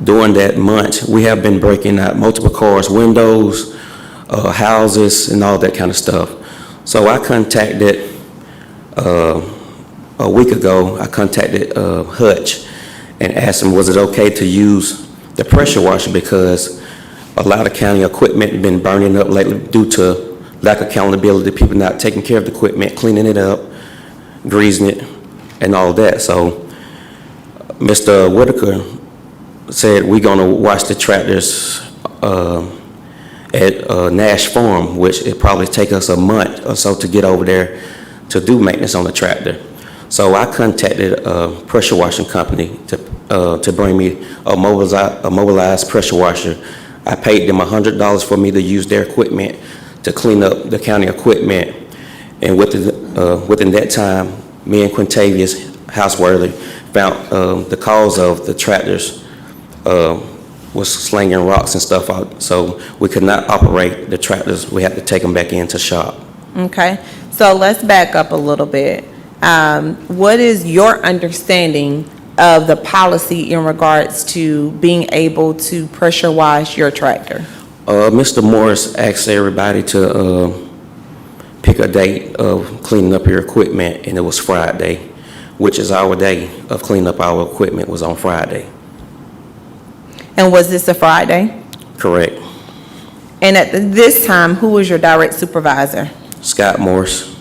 during that month, we have been breaking out multiple cars' windows, houses, and all that kind of stuff. So I contacted, a week ago, I contacted Hutch and asked him, was it okay to use the pressure washer because a lot of county equipment has been burning up lately due to lack of accountability, people not taking care of the equipment, cleaning it up, greasing it, and all that. So Mr. Whitaker said we're gonna wash the tractors at Nash Farm, which it probably take us a month or so to get over there to do maintenance on the tractor. So I contacted a pressure washing company to bring me a mobilized pressure washer. I paid them $100 for me to use their equipment to clean up the county equipment. And within that time, me and Quintavious Houseworthy found the cause of the tractors was slinging rocks and stuff out, so we could not operate the tractors. We had to take them back into shop. Okay, so let's back up a little bit. What is your understanding of the policy in regards to being able to pressure wash your tractor? Mr. Morris asked everybody to pick a date of cleaning up your equipment, and it was Friday, which is our day of cleaning up our equipment, was on Friday. And was this a Friday? Correct. And at this time, who was your direct supervisor? Scott Morris,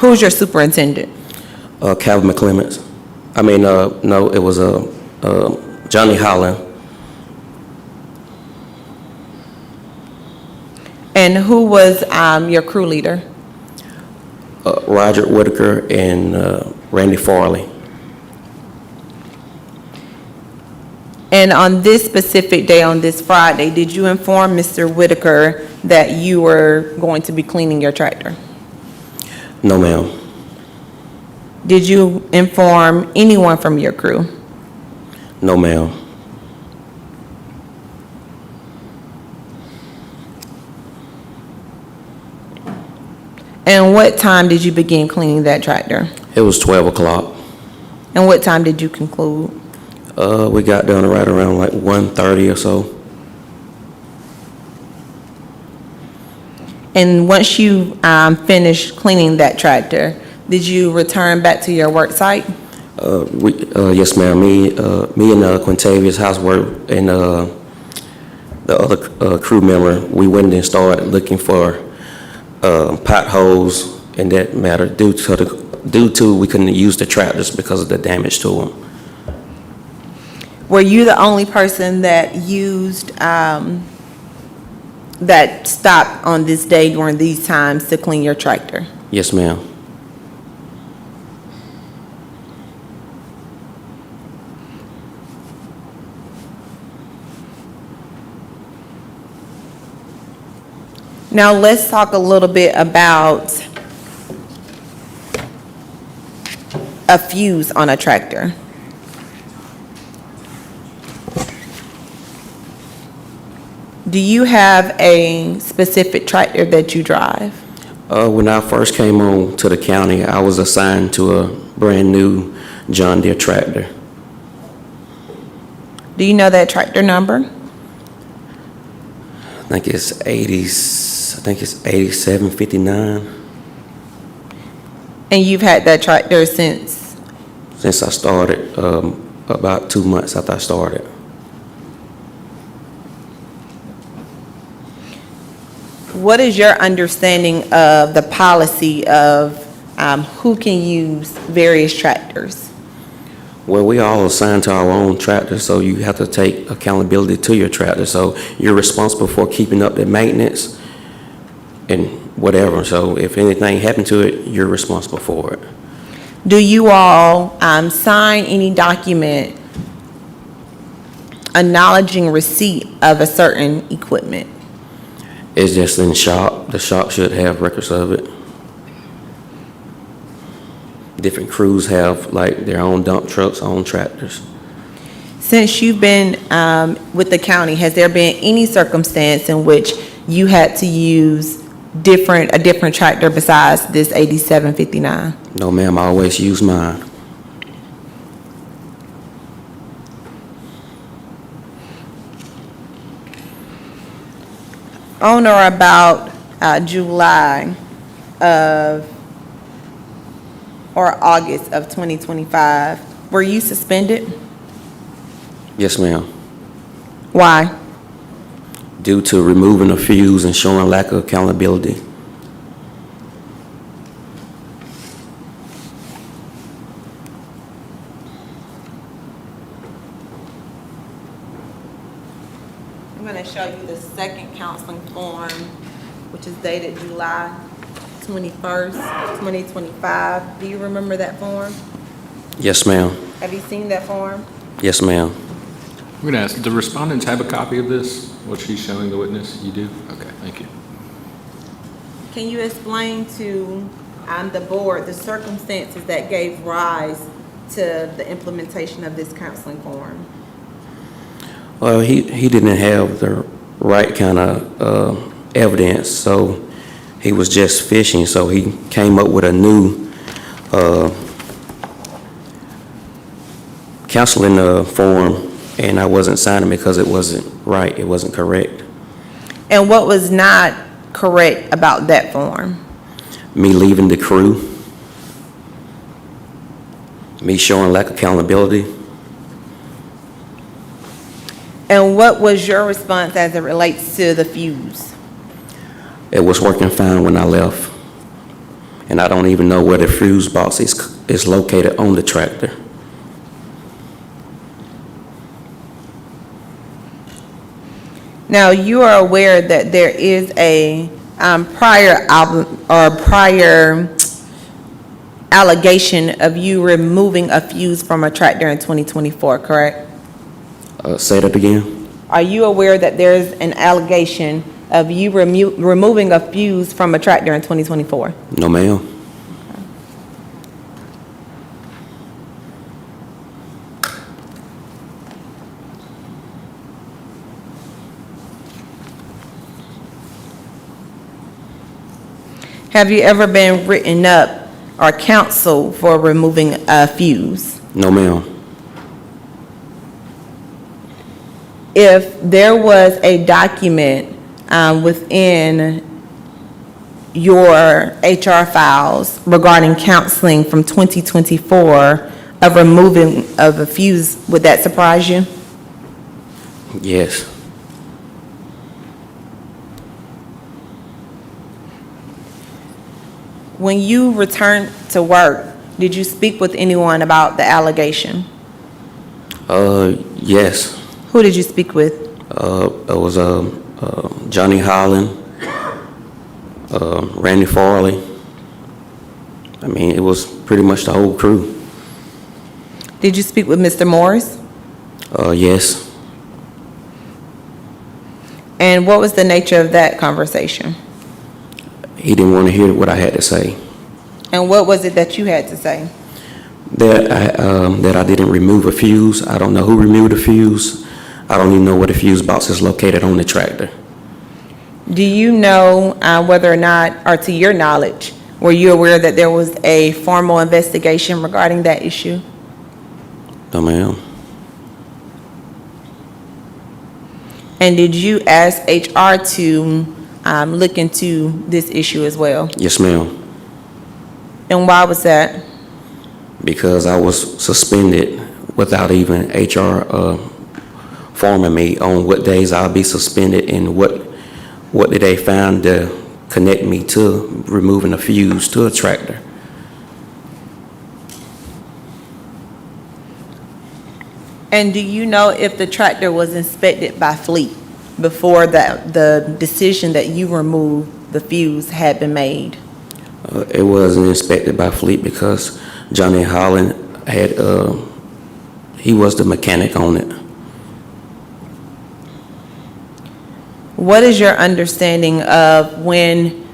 Who's your superintendent? Calvin McClements. I mean, no, it was Johnny Holland. And who was your crew leader? Roger Whitaker and Randy Farley. And on this specific day, on this Friday, did you inform Mr. Whitaker that you were going to be cleaning your tractor? No, ma'am. Did you inform anyone from your crew? No, ma'am. And what time did you begin cleaning that tractor? It was 12 o'clock. And what time did you conclude? We got done right around like 1:30 or so. And once you finished cleaning that tractor, did you return back to your work site? Yes, ma'am. Me and Quintavious Housework and the other crew member, we went and started looking for potholes in that matter due to we couldn't use the tractors because of the damage to them. Were you the only person that used, that stopped on this day during these times to clean your tractor? Yes, ma'am. Now, let's talk a little bit about a fuse on a tractor. Do you have a specific tractor that you drive? When I first came on to the county, I was assigned to a brand-new John Deere tractor. Do you know that tractor number? I think it's 8759. And you've had that tractor since? Since I started, about 2 months after I started. What is your understanding of the policy of who can use various tractors? Well, we all assigned to our own tractor, so you have to take accountability to your tractor. So you're responsible for keeping up the maintenance and whatever. So if anything happened to it, you're responsible for it. Do you all sign any document acknowledging receipt of a certain equipment? It's just in the shop. The shop should have records of it. Different crews have like their own dump trucks, own tractors. Since you've been with the county, has there been any circumstance in which you had to use a different tractor besides this 8759? No, ma'am, I always use mine. On or about July or August of 2025, were you suspended? Yes, ma'am. Why? Due to removing a fuse and showing lack of accountability. I'm going to show you the second counseling form, which is dated July 21st, 2025. Do you remember that form? Yes, ma'am. Have you seen that form? Yes, ma'am. I'm going to ask, do respondents have a copy of this, what she's showing the witness? You do? Okay, thank you. Can you explain to the board the circumstances that gave rise to the implementation of this counseling form? Well, he didn't have the right kind of evidence, so he was just fishing, so he came up with a new counseling form, and I wasn't signing because it wasn't right, it wasn't correct. And what was not correct about that form? Me leaving the crew, me showing lack of accountability. And what was your response as it relates to the fuse? It was working fine when I left, and I don't even know where the fuse box is located on the tractor. Now, you are aware that there is a prior allegation of you removing a fuse from a tractor in 2024, correct? Say that again? Are you aware that there's an allegation of you removing a fuse from a tractor in 2024? No, ma'am. Have you ever been written up or counseled for removing a fuse? No, ma'am. If there was a document within your HR files regarding counseling from 2024 of removing of a fuse, would that surprise you? Yes. When you returned to work, did you speak with anyone about the allegation? Yes. Who did you speak with? It was Johnny Holland, Randy Farley. I mean, it was pretty much the whole crew. Did you speak with Mr. Morris? Yes. And what was the nature of that conversation? He didn't want to hear what I had to say. And what was it that you had to say? That I didn't remove a fuse. I don't know who removed the fuse. I don't even know where the fuse box is located on the tractor. Do you know whether or not, or to your knowledge, were you aware that there was a formal investigation regarding that issue? No, ma'am. And did you ask HR to look into this issue as well? Yes, ma'am. And why was that? Because I was suspended without even HR informing me on what days I'll be suspended and what did they find to connect me to removing a fuse to a tractor. And do you know if the tractor was inspected by Fleet before the decision that you remove the fuse had been made? It wasn't inspected by Fleet because Johnny Holland had, he was the mechanic on it. What is your understanding of when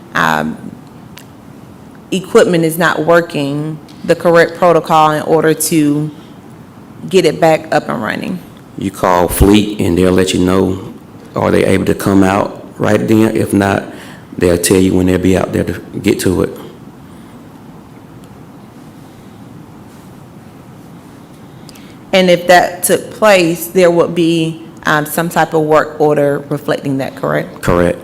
equipment is not working, the correct protocol in order to get it back up and running? You call Fleet and they'll let you know, are they able to come out right then? If not, they'll tell you when they'll be out there to get to it. And if that took place, there would be some type of work order reflecting that, correct? Correct.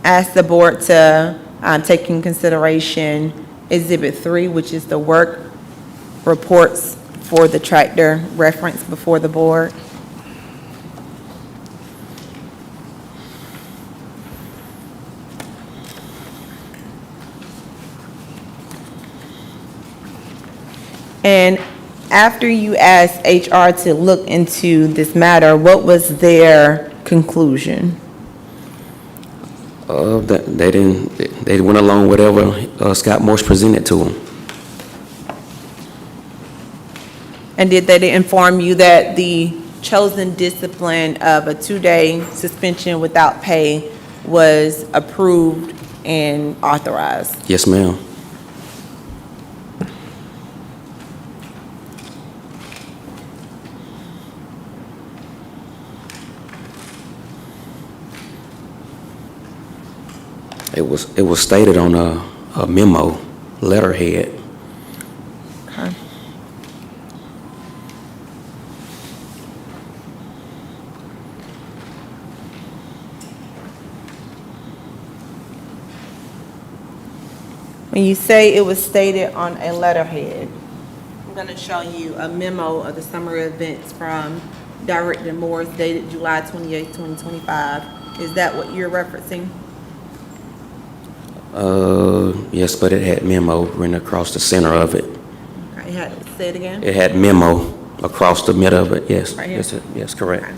Ask the board to take in consideration Exhibit 3, which is the work reports for the tractor reference before the board. And after you asked HR to look into this matter, what was their conclusion? They went along with whatever Scott Morse presented to them. And did they inform you that the chosen discipline of a 2-day suspension without pay was approved and authorized? Yes, ma'am. It was stated on a memo letterhead. Okay. When you say it was stated on a letterhead, I'm going to show you a memo of the summer events from Director Morris dated July 28, 2025. Is that what you're referencing? Yes, but it had memo written across the center of it. Okay, say it again. It had memo across the middle of it, yes. Right here? Yes, correct. Okay.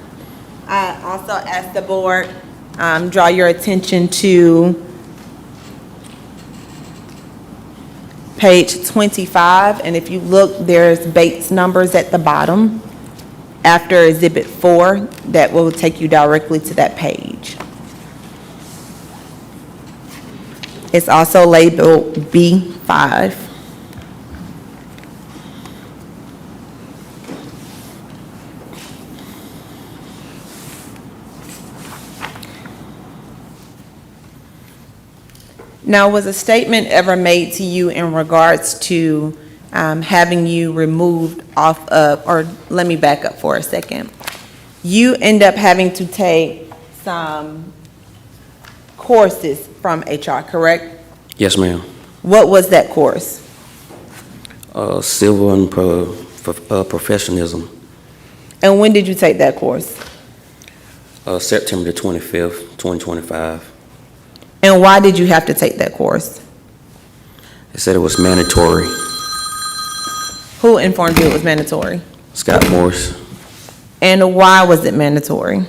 I also asked the board, draw your attention to page 25, and if you look, there's Bates numbers at the bottom after Exhibit 4, that will take you directly to that page. It's also labeled B5. Now, was a statement ever made to you in regards to having you removed off of, or let me back up for a second. You end up having to take some courses from HR, correct? Yes, ma'am. What was that course? Civil and professionalism, And when did you take that course? September the 25th, 2025. And why did you have to take that course? They said it was mandatory. Who informed you it was mandatory? Scott Morris. And why was it mandatory?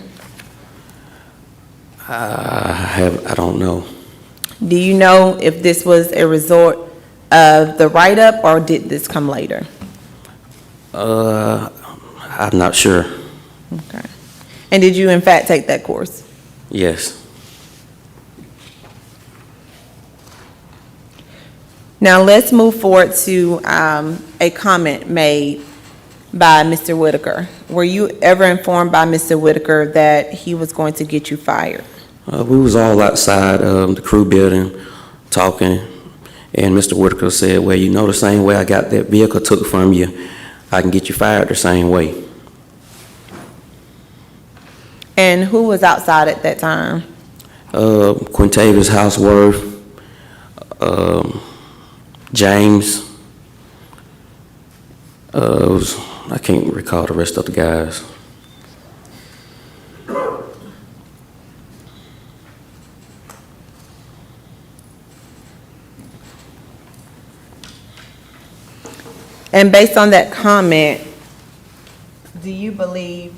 I don't know. Do you know if this was a result of the write-up, or did this come later? I'm not sure. Okay. And did you in fact take that course? Yes. Now, let's move forward to a comment made by Mr. Whitaker. Were you ever informed by Mr. Whitaker that he was going to get you fired? We was all outside the crew building talking, and Mr. Whitaker said, well, you know, the same way I got that vehicle took from you, I can get you fired the same way. And who was outside at that time? Quintavious Houseworth, James, I can't recall the rest of the guys. And based on that comment, do you believe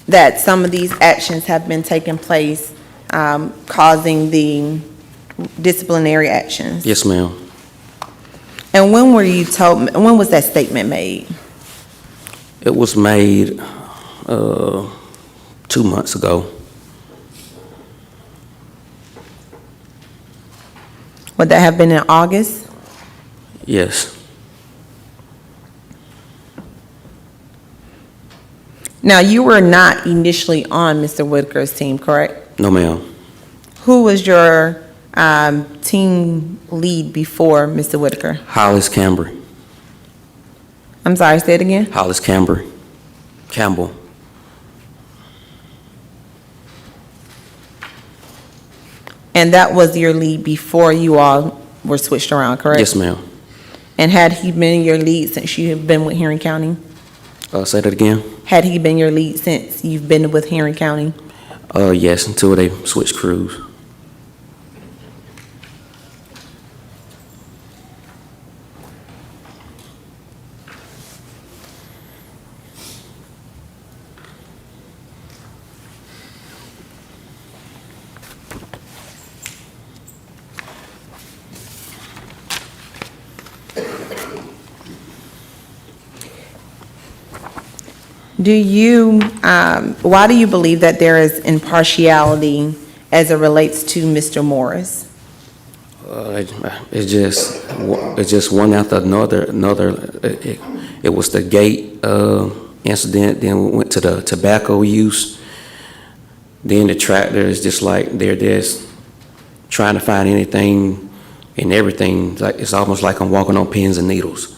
that some of these actions have been taking place, causing the disciplinary actions? Yes, ma'am. And when were you told, when was that statement made? It was made 2 months ago. Would that have been in August? Yes. Now, you were not initially on Mr. Whitaker's team, correct? No, ma'am. Who was your team lead before Mr. Whitaker? Hollis Campbell. I'm sorry, say it again? Hollis Campbell. Campbell. And that was your lead before you all were switched around, correct? Yes, ma'am. And had he been your lead since you have been with Henry County? Say that again? Had he been your lead since you've been with Henry County? Yes, until they switched crews. Do you, why do you believe that there is impartiality as it relates to Mr. Morris? It's just one after another. It was the gate incident, then we went to the tobacco use, Then the tractor is just like, they're just trying to find anything and everything. Like, it's almost like I'm walking on pins and needles.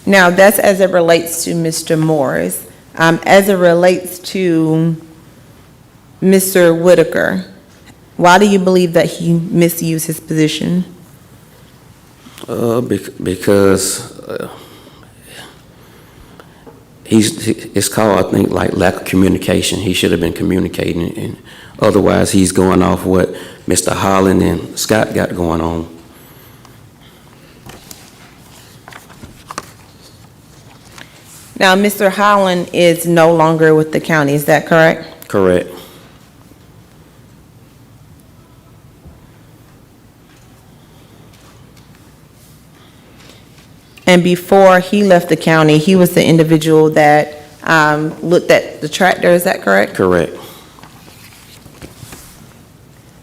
Now, that's as it relates to Mr. Morris. As it relates to Mr. Whitaker, why do you believe that he misused his position? Because it's called, I think, like lack of communication. He should have been communicating, and otherwise he's going off what Mr. Holland and Scott got going on. Now, Mr. Holland is no longer with the county, is that correct? Correct. And before he left the county, he was the individual that looked at the tractor, is that correct? Correct.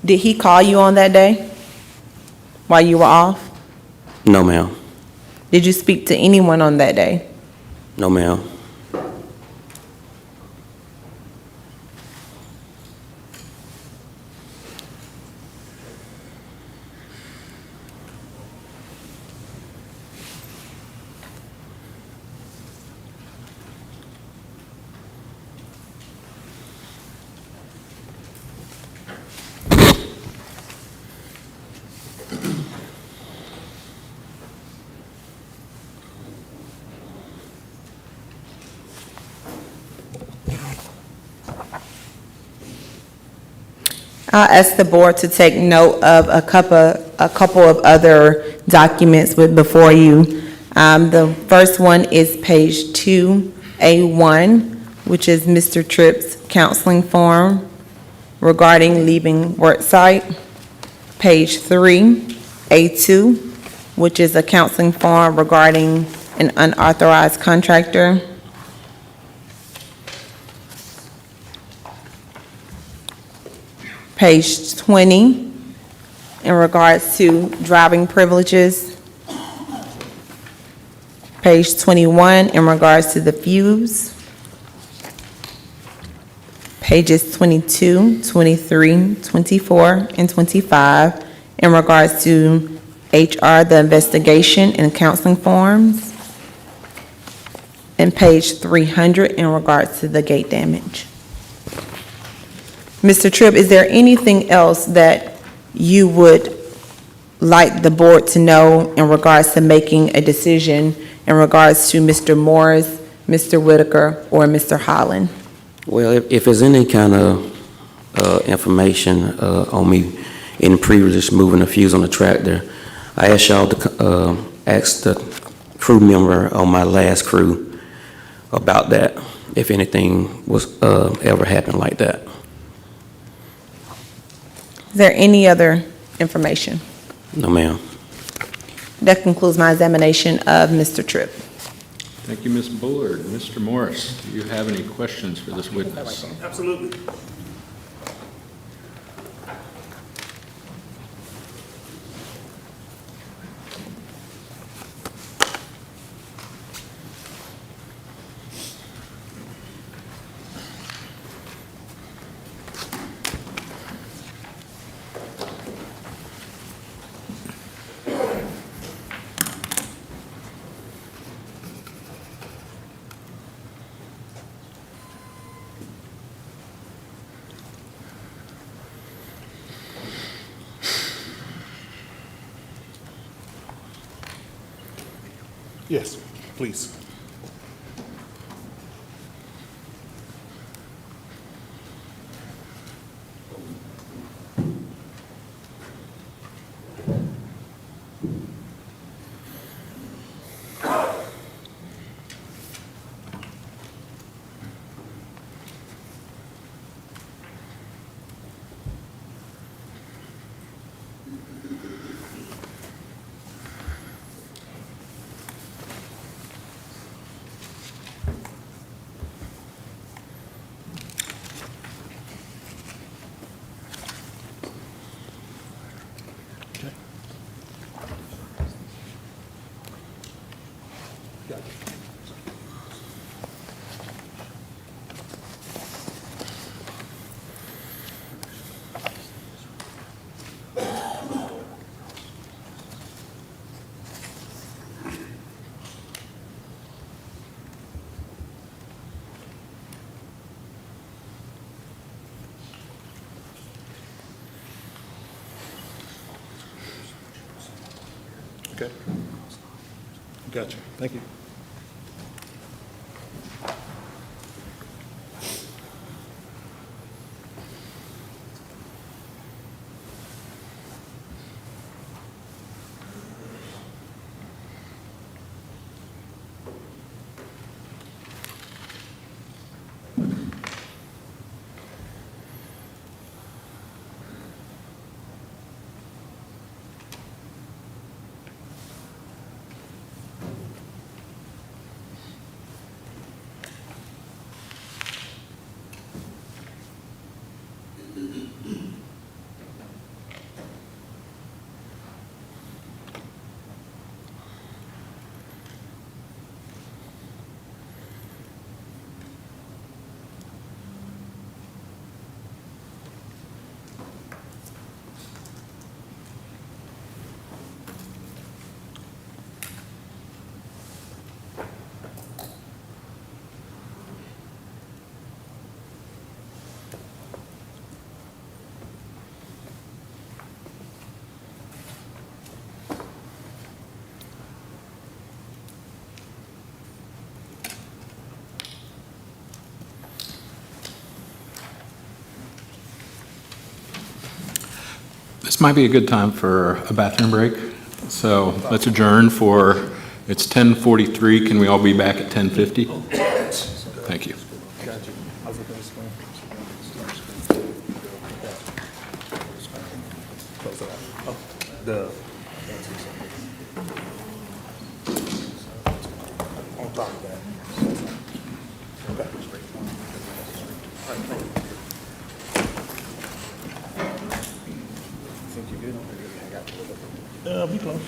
Did he call you on that day while you were off? No, ma'am. Did you speak to anyone on that day? No, ma'am. I'll ask the board to take note of a couple of other documents before you. The first one is page 2A1, which is Mr. Tripp's counseling form regarding leaving work site. Page 3A2, which is a counseling form regarding an unauthorized contractor. Page 20, in regards to driving privileges. Page 21, in regards to the fuse. Pages 22, 23, 24, and 25, in regards to HR, the investigation and counseling forms. And page 300, in regards to the gate damage. Mr. Tripp, is there anything else that you would like the board to know in regards to making a decision in regards to Mr. Morris, Mr. Whitaker, or Mr. Holland? Well, if there's any kind of information on me in previous moving a fuse on the tractor, I asked y'all to ask the crew member on my last crew about that, if anything was ever happened like that. Is there any other information? No, ma'am. That concludes my examination of Mr. Tripp. Thank you, Ms. Bullard. Mr. Morris, do you have any questions for this witness? Absolutely. Yes, please. Okay. Gotcha. Thank you. This might be a good time for a bathroom break, so let's adjourn it's 10:43, can we all be back at 10:50? Thank you. Be close.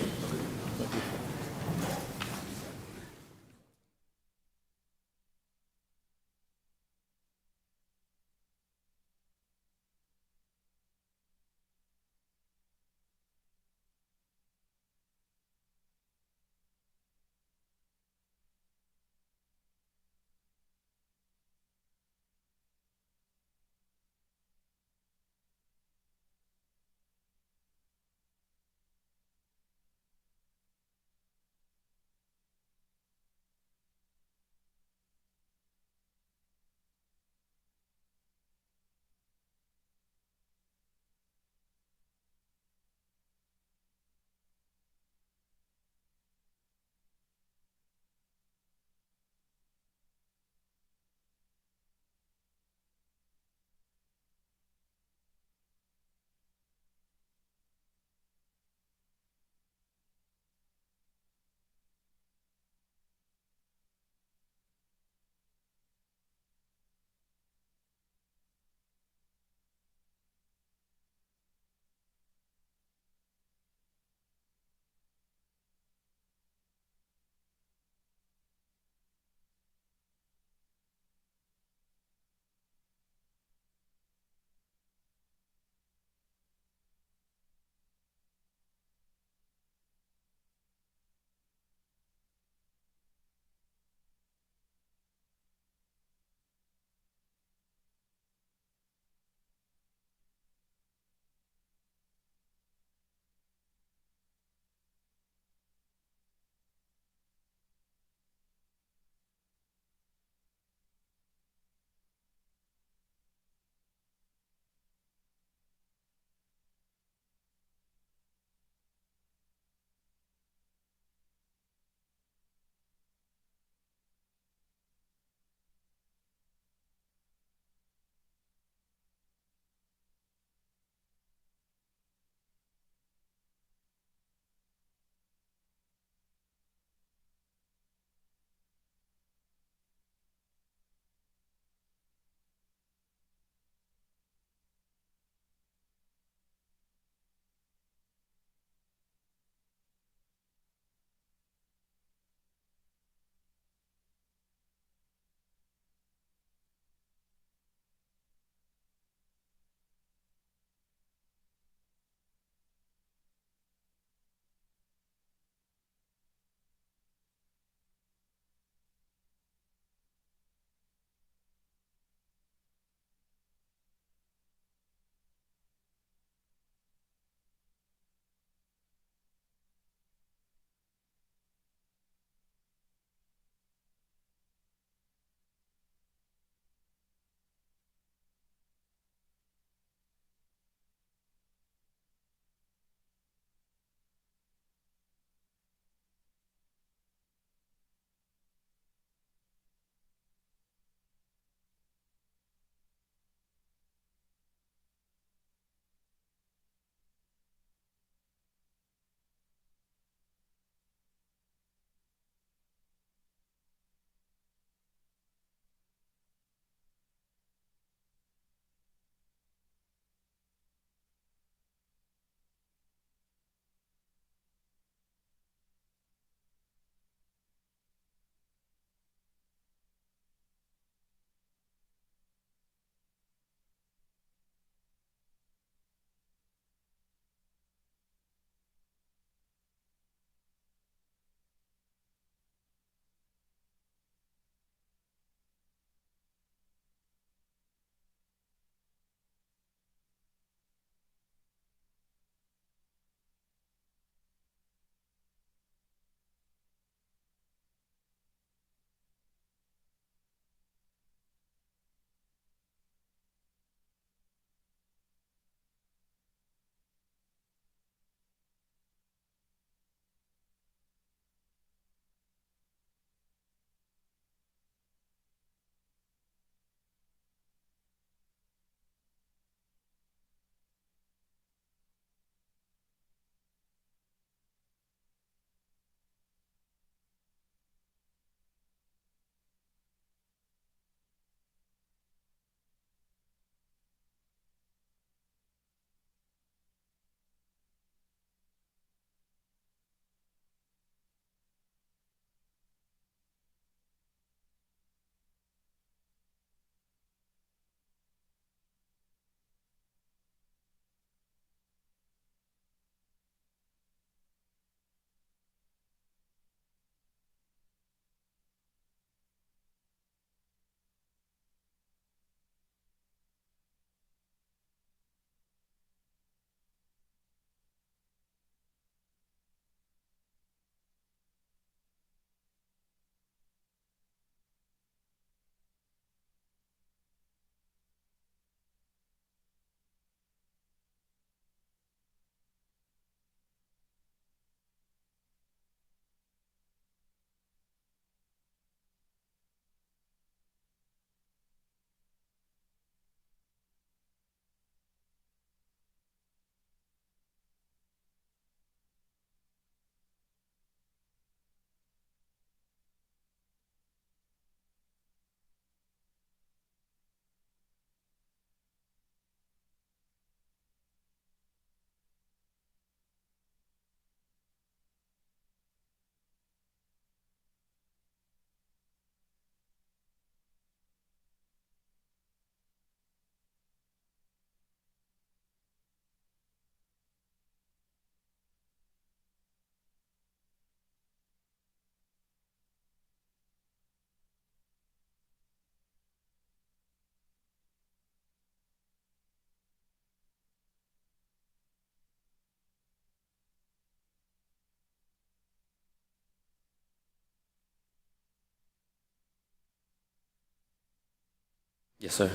Yes, sir.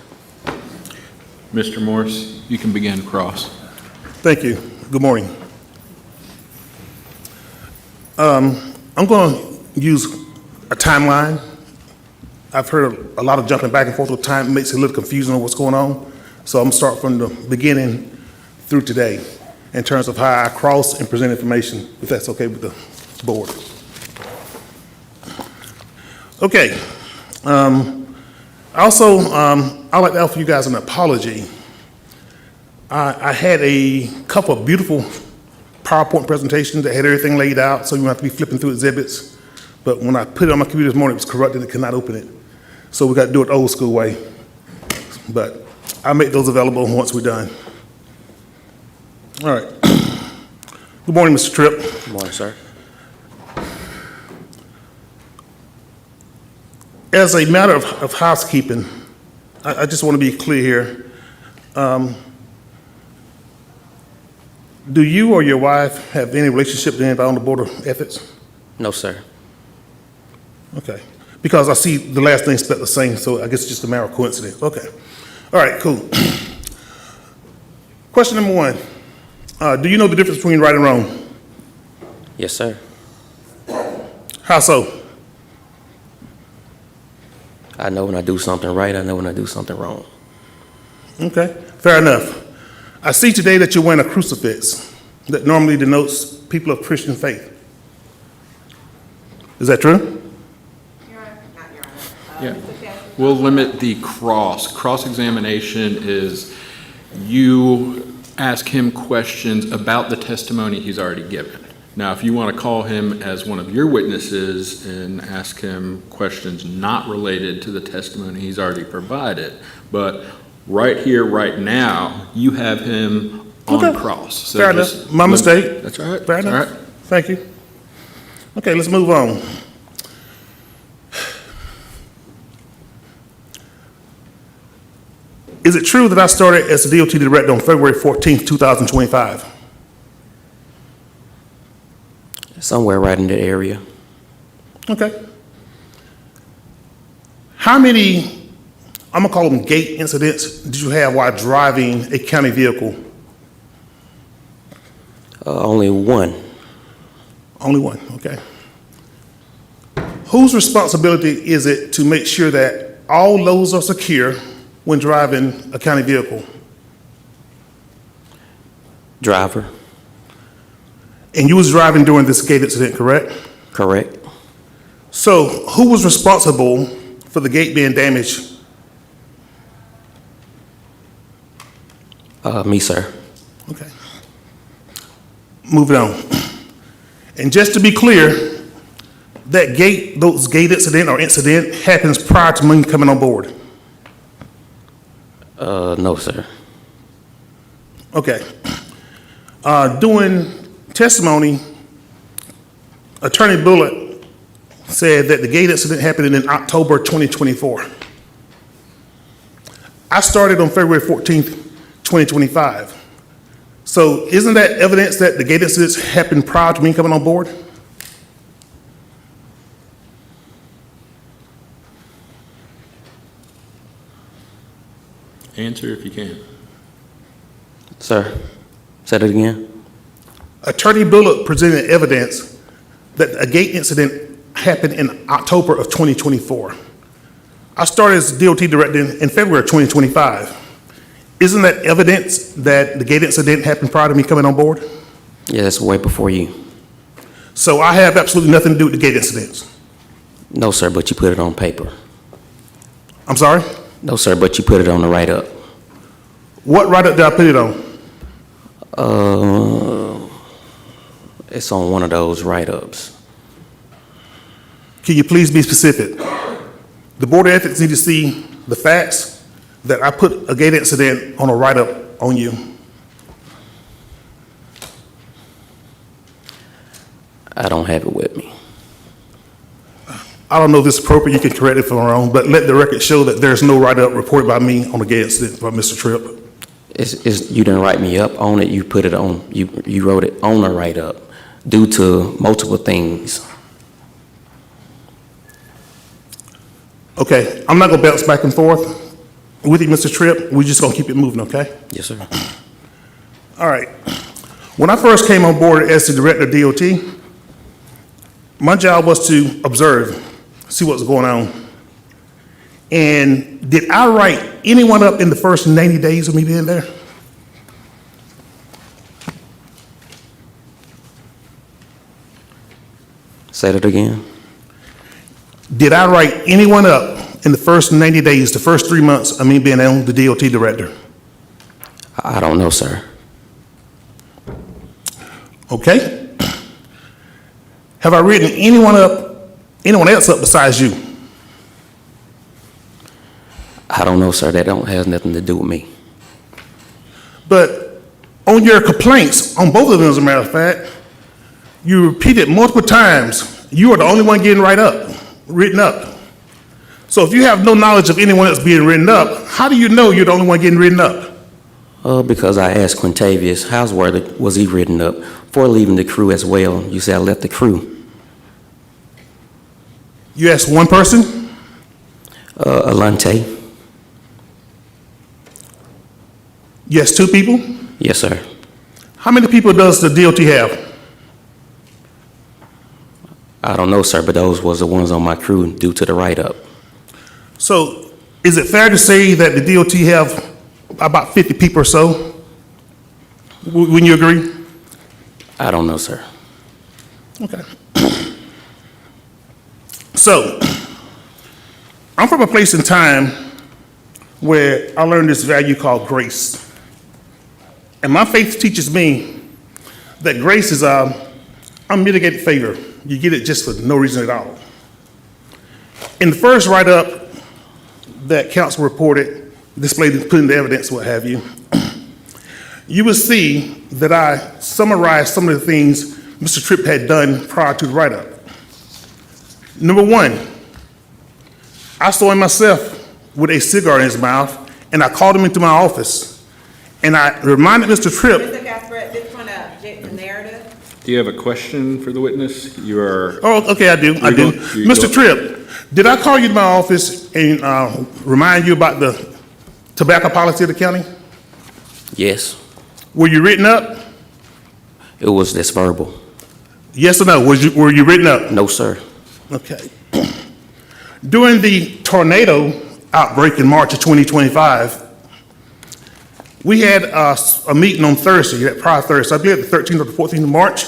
Mr. Morris, you can begin cross. Thank you. Good morning. I'm going to use a timeline. I've heard a lot of jumping back and forth with time. It makes it a little confusing on what's going on. So I'm going to start from the beginning through today in terms of how I cross and present information, if that's okay with the board. Okay. Also, I'd like to offer you guys an apology. I had a couple of beautiful PowerPoint presentations that had everything laid out, so you don't have to be flipping through exhibits. But when I put it on my computer this morning, it was corrupted and could not open it. So we got to do it the old school way. But I'll make those available once we're done. All right. Good morning, Mr. Tripp. Good morning, sir. As a matter of housekeeping, I just want to be clear here. Do you or your wife have any relationship to anybody on the Board of Ethics? No, sir. Okay. Because I see the last name spelled the same, so I guess it's just a matter of coincidence. Okay. All right, cool. Question number one. Do you know the difference between right and wrong? Yes, sir. How so? I know when I do something right, I know when I do something wrong. Okay, fair enough. I see today that you're wearing a crucifix that normally denotes people of Christian faith. Is that true? Your Honor, not Your Honor. Yeah. Mr. Cassidy? We'll limit the cross. Cross-examination is you ask him questions about the testimony he's already given. Now, if you want to call him as one of your witnesses and ask him questions not related to the testimony he's already provided, but right here, right now, you have him on Okay. cross. So Fair just enough. My mistake. That's all right. Fair That's all enough. right. Thank you. Okay, let's move on. Is it true that I started as the DOT director on February 14th, 2025? Somewhere right in that area. Okay. How many, I'm gonna call them gate incidents, did you have while driving a county vehicle? Only one. Only one, okay. Whose responsibility is it to make sure that all loads are secure when driving a county vehicle? Driver. And you was driving during this gate incident, correct? Correct. So who was responsible for the gate being damaged? Me, sir. Okay. Moving on. And just to be clear, that gate, those gate incident or incident happens prior to me coming on board? No, sir. Okay. During testimony, Attorney Bullitt said that the gate incident happened in October 2024. I started on February 14th, 2025. So isn't that evidence that the gate incidents happened prior to me coming on board? Answer if you can. Sir, say that again. Attorney Bullitt presented evidence that a gate incident happened in October of 2024. I started as DOT director in February of 2025. Isn't that evidence that the gate incident happened prior to me coming on board? Yeah, that's way before you. So I have absolutely nothing to do with the gate incidents. No, sir, but you put it on paper. I'm sorry? No, sir, but you put it on the write-up. What write-up did I put it on? It's on one of those write-ups. Can you please be specific? The Board of Ethics need to see the facts that I put a gate incident on a write-up on you. I don't have it with me. I don't know if this is appropriate, you can correct it if I'm wrong, but let the record show that there's no write-up reported by me on a gate incident by Mr. Tripp. You didn't write me up on it, you put it on, you wrote it on a write-up due to multiple things. Okay, I'm not gonna bounce back and forth. with you, Mr. Tripp. We're just gonna keep it moving, okay? Yes, sir. All right. When I first came on board as the director of DOT, my job was to observe, see what's going on. And did I write anyone up in the first 90 days of me being there? Say that again. Did I write anyone up in the first 90 days, the first 3 months of me being on the DOT director? I don't know, sir. Okay? Have I written anyone else up besides you? I don't know, sir. That don't has nothing to do with me. But on your complaints, on both of them, as a matter of fact, you repeated multiple times, you are the only one getting written up. So if you have no knowledge of anyone else being written up, how do you know you're the only one getting written up? Because I asked Quintavious, how's word was he written up for leaving the crew as well? You said I left the crew. You asked one person? Alante. You asked two people? Yes, sir. How many people does the DOT have? I don't know, sir, but those was the ones on my crew due to the write-up. So is it fair to say that the DOT have about 50 people or so? Wouldn't you agree? I don't know, sir. Okay. So, I'm from a place in time where I learned this value called grace. And my faith teaches me that grace is unmitigated favor. You get it just for no reason at all. In the first write-up that council reported, displayed, put into evidence, what have you, you will see that I summarized some of the things Mr. Tripp had done prior to the write-up. Number one, I saw him myself with a cigar in his mouth, and I called him into my office, and I reminded Mr. Tripp. Mr. Gasper, at this point, object the narrative. Do you have a question for the witness? You are, Oh, okay, I do. Mr. Tripp, did I call you to my office and remind you about the tobacco policy of the county? Yes, Were you written up? it was this verbal. Yes or no? Were you written up? No, sir. Okay. During the tornado outbreak in March of 2025, we had a meeting on Thursday, that prior Thursday, I believe the 13th or the 14th of March.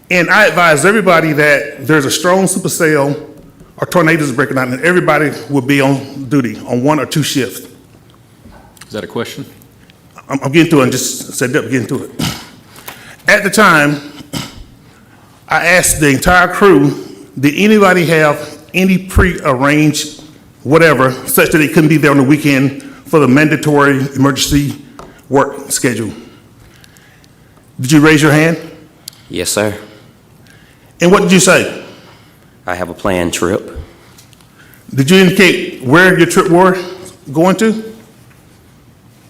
And I advised everybody that there's a strong supercell or tornadoes breaking out, and everybody will be on duty on 1 or 2 shifts. is that a question? I'm getting to it, and just said that, getting to it. At the time, I asked the entire crew, did anybody have any pre-arranged whatever, such that they couldn't be there on the weekend for the mandatory emergency work schedule? Did you raise your hand? Yes, sir. And what did you say? I have a planned trip. Did you indicate where your trip were going to?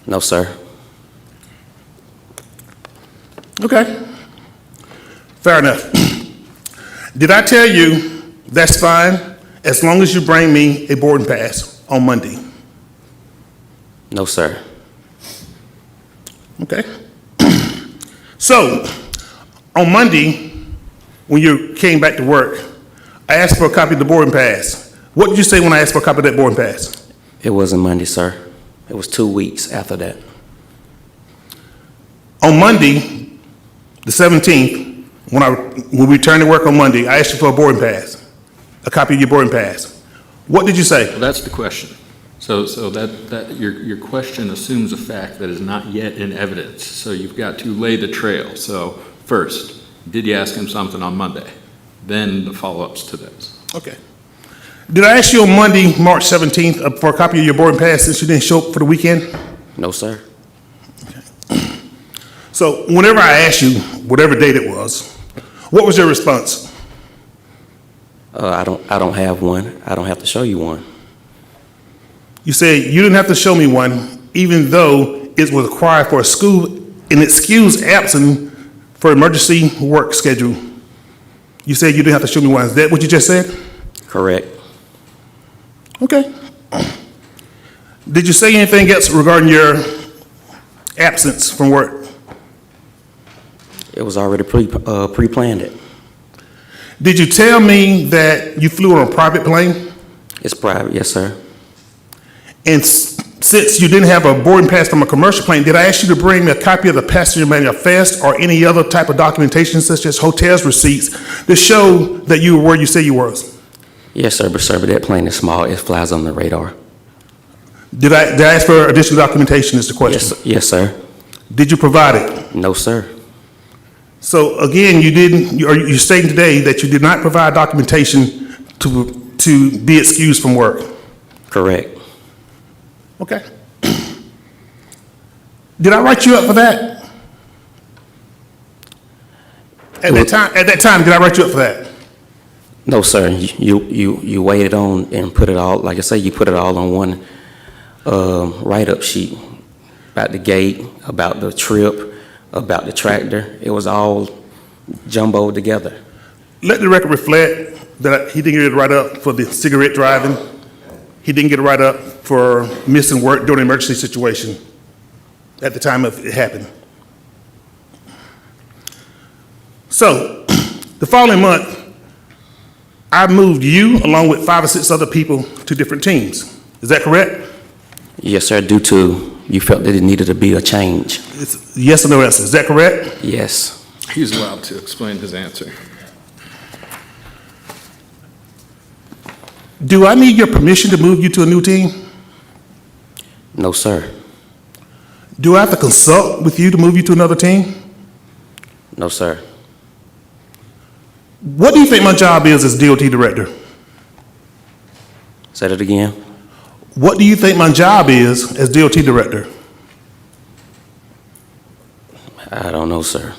No, sir. Okay. Fair enough. Did I tell you that's fine as long as you bring me a boarding pass on Monday? No, sir. Okay. So, on Monday, when you came back to work, I asked for a copy of the boarding pass. What did you say when I asked for a copy of that boarding pass? It wasn't Monday, sir. It was 2 weeks after that. On Monday, the 17th, when we returned to work on Monday, I asked you for a boarding pass, a copy of your boarding pass. What did you say? Well, that's the question. So your question assumes a fact that is not yet in evidence. So you've got to lay the trail. So first, did you ask him something on Monday? Then the follow-ups to this. Okay. Did I ask you on Monday, March 17th, for a copy of your boarding pass since you didn't show up for the weekend? No, sir. So whenever I asked you, whatever date it was, what was your response? I don't have one. I don't have to show you one. You said you didn't have to show me one, even though it was required for a school, an excuse absent for emergency work schedule. You said you didn't have to show me one. Is that what you just said? Correct. Okay. Did you say anything else regarding your absence from work? It was already pre-planned it. Did you tell me that you flew on a private plane? It's private, yes, sir. And since you didn't have a boarding pass from a commercial plane, did I ask you to bring me a copy of the passenger manifest or any other type of documentation such as hotels receipts to show that you were where you say you were? Yes, sir, but that plane is small. It flies on the radar. Did I ask for additional documentation is the question? Yes, sir. Did you provide it? No, sir. So again, you're stating today that you did not provide documentation to be excused from work. Correct. Okay. Did I write you up for that? At that time, did I write you up for that? No, sir. You waited on and put it all, like I say, you put it all on one write-up sheet about the gate, about the trip, about the tractor. It was all jumbled together. Let the record reflect that he didn't get a write-up for the cigarette driving. He didn't get a write-up for missing work during an emergency situation at the time of it happened. So, the following month, I moved you along with 5 or 6 other people to different teams. Is that correct? Yes, sir, due to you felt that it needed to be a change. It's yes or no answer. Is that correct? Yes. He's allowed to explain his answer. Do I need your permission to move you to a new team? No, sir. Do I have to consult with you to move you to another team? No, sir. What do you think my job is as DOT director? Say that again. What do you think my job is as DOT director? I don't know, sir.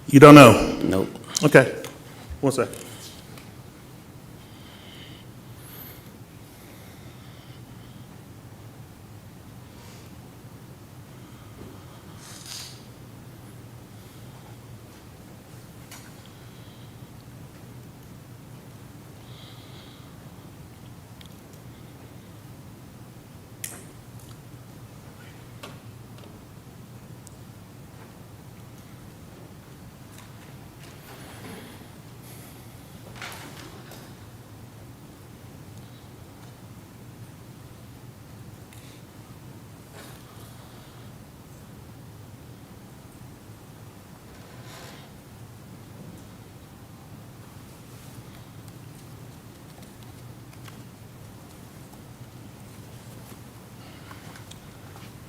You don't know? Nope. Okay. One sec.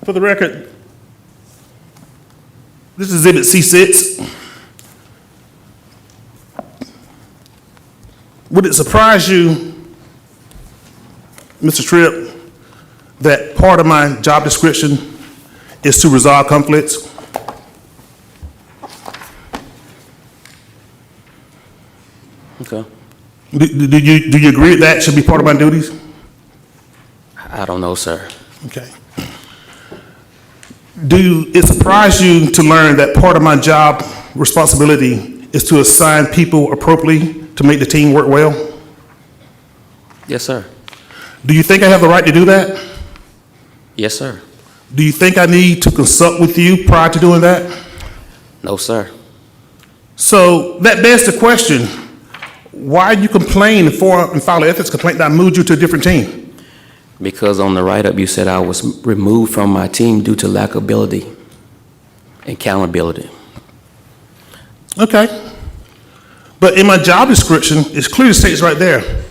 For the record, this is Exhibit C6. Would it surprise you, Mr. Tripp, that part of my job description is to resolve conflicts? Okay. Do you agree that that should be part of my duties? I don't know, sir. Okay. Do it surprise you to learn that part of my job responsibility is to assign people appropriately to make the team work well? Yes, sir. Do you think I have the right to do that? Yes, sir. Do you think I need to consult with you prior to doing that? No, sir. So that begs the question, why did you complain and file an ethics complaint that I moved you to a different team? Because on the write-up, you said I was removed from my team due to lack of ability and accountability. Okay. But in my job description, it clearly states right there,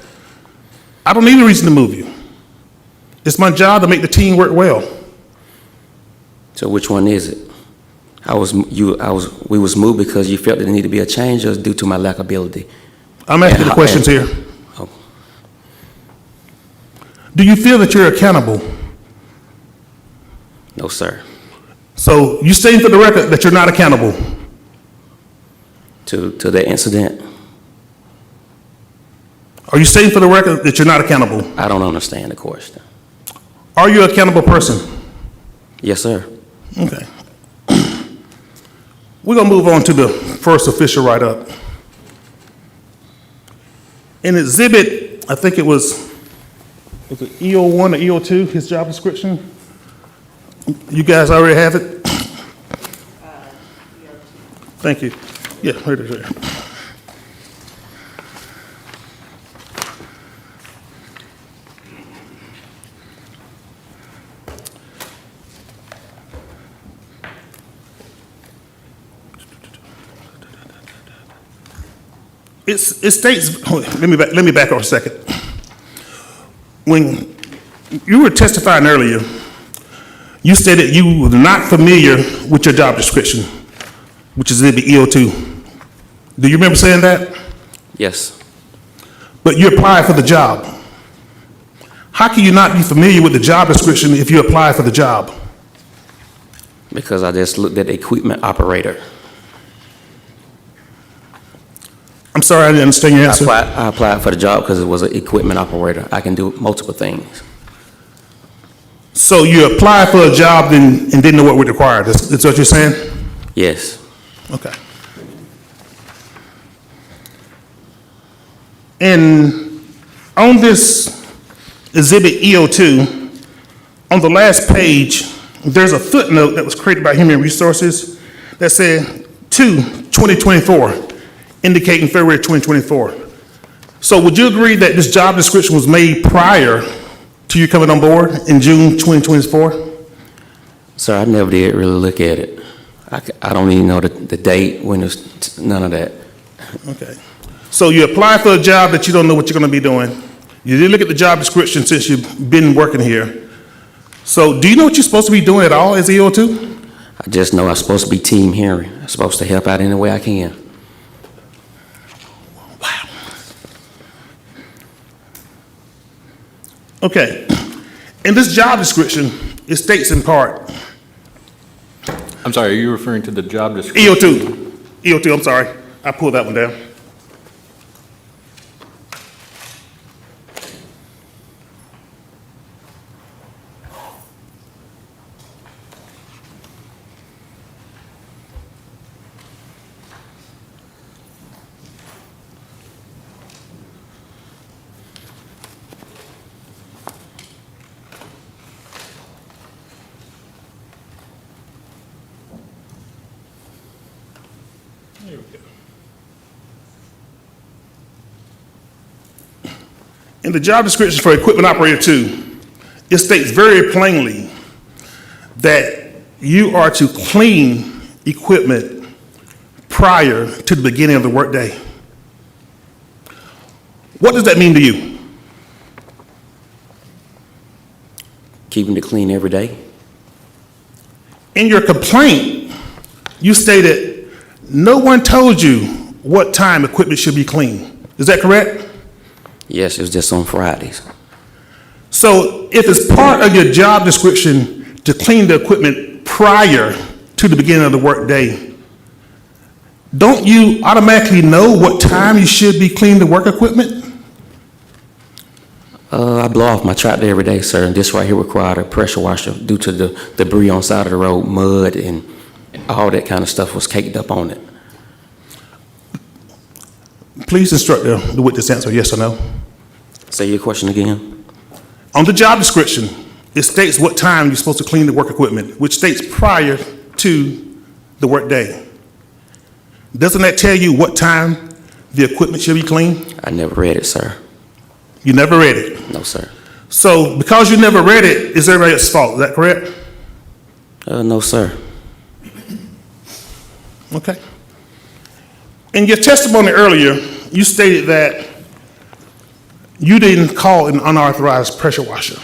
I don't need a reason to move you. It's my job to make the team work well. So which one is it? We was moved because you felt that there needed to be a change, or due to my lack of ability? I'm asking the questions here. Oh. Do you feel that you're accountable? No, sir. So you stating for the record that you're not accountable? To the incident? Are you stating for the record that you're not accountable? I don't understand the question. Are you an accountable person? Yes, sir. Okay. We're going to move on to the first official write-up. In exhibit, I think it was Was it EO1 or EO2, his job description? You guys already have it? Thank you. Yeah, right there. It states, let me back up a second. When you were testifying earlier, you stated you were not familiar with your job description, which is Exhibit EO2. Do you remember saying that? Yes, But you applied for the job. How can you not be familiar with the job description if you applied for the job? because I just looked at equipment operator. I'm sorry, I didn't understand your answer. I applied for the job because it was an equipment operator. I can do multiple things. So you applied for a job and didn't know what was required. That's what you're saying? Yes, Okay. And on this Exhibit EO2, on the last page, there's a footnote that was created by Human Resources that said to 2024, indicating February 2024. So would you agree that this job description was made prior to you coming on board in June 2024? sir, I never did really look at it. I don't even know the date, when it's, none of that. Okay. So you applied for a job that you don't know what you're going to be doing. You didn't look at the job description since you've been working here. So do you know what you're supposed to be doing at all as EO2? I just know I'm supposed to be team hearing. I'm supposed to help out any way I can. Okay. In this job description, it states in part, I'm sorry, are you referring to the job description? EO2, I'm sorry. I pulled that one down. There we go. In the job description for Equipment Operator 2, it states very plainly that you are to clean equipment prior to the beginning of the workday. What does that mean to you? Keeping it clean every day. In your complaint, you stated no one told you what time equipment should be cleaned. Is that correct? Yes, it was just on Fridays. So if it's part of your job description to clean the equipment prior to the beginning of the workday, don't you automatically know what time you should be cleaning the work equipment? I blow off my tractor every day, sir, and this right here required a pressure washer due to the debris on the side of the road, mud, and all that kind of stuff was caked up on it. Please instruct the witness to answer yes or no. Say your question again. On the job description, it states what time you're supposed to clean the work equipment, which states prior to the workday. Doesn't that tell you what time the equipment should be cleaned? I never read it, sir. You never read it. No, sir. So because you never read it, it's everybody else's fault. Is that correct? No, sir. Okay. In your testimony earlier, you stated that you didn't call an unauthorized pressure washer.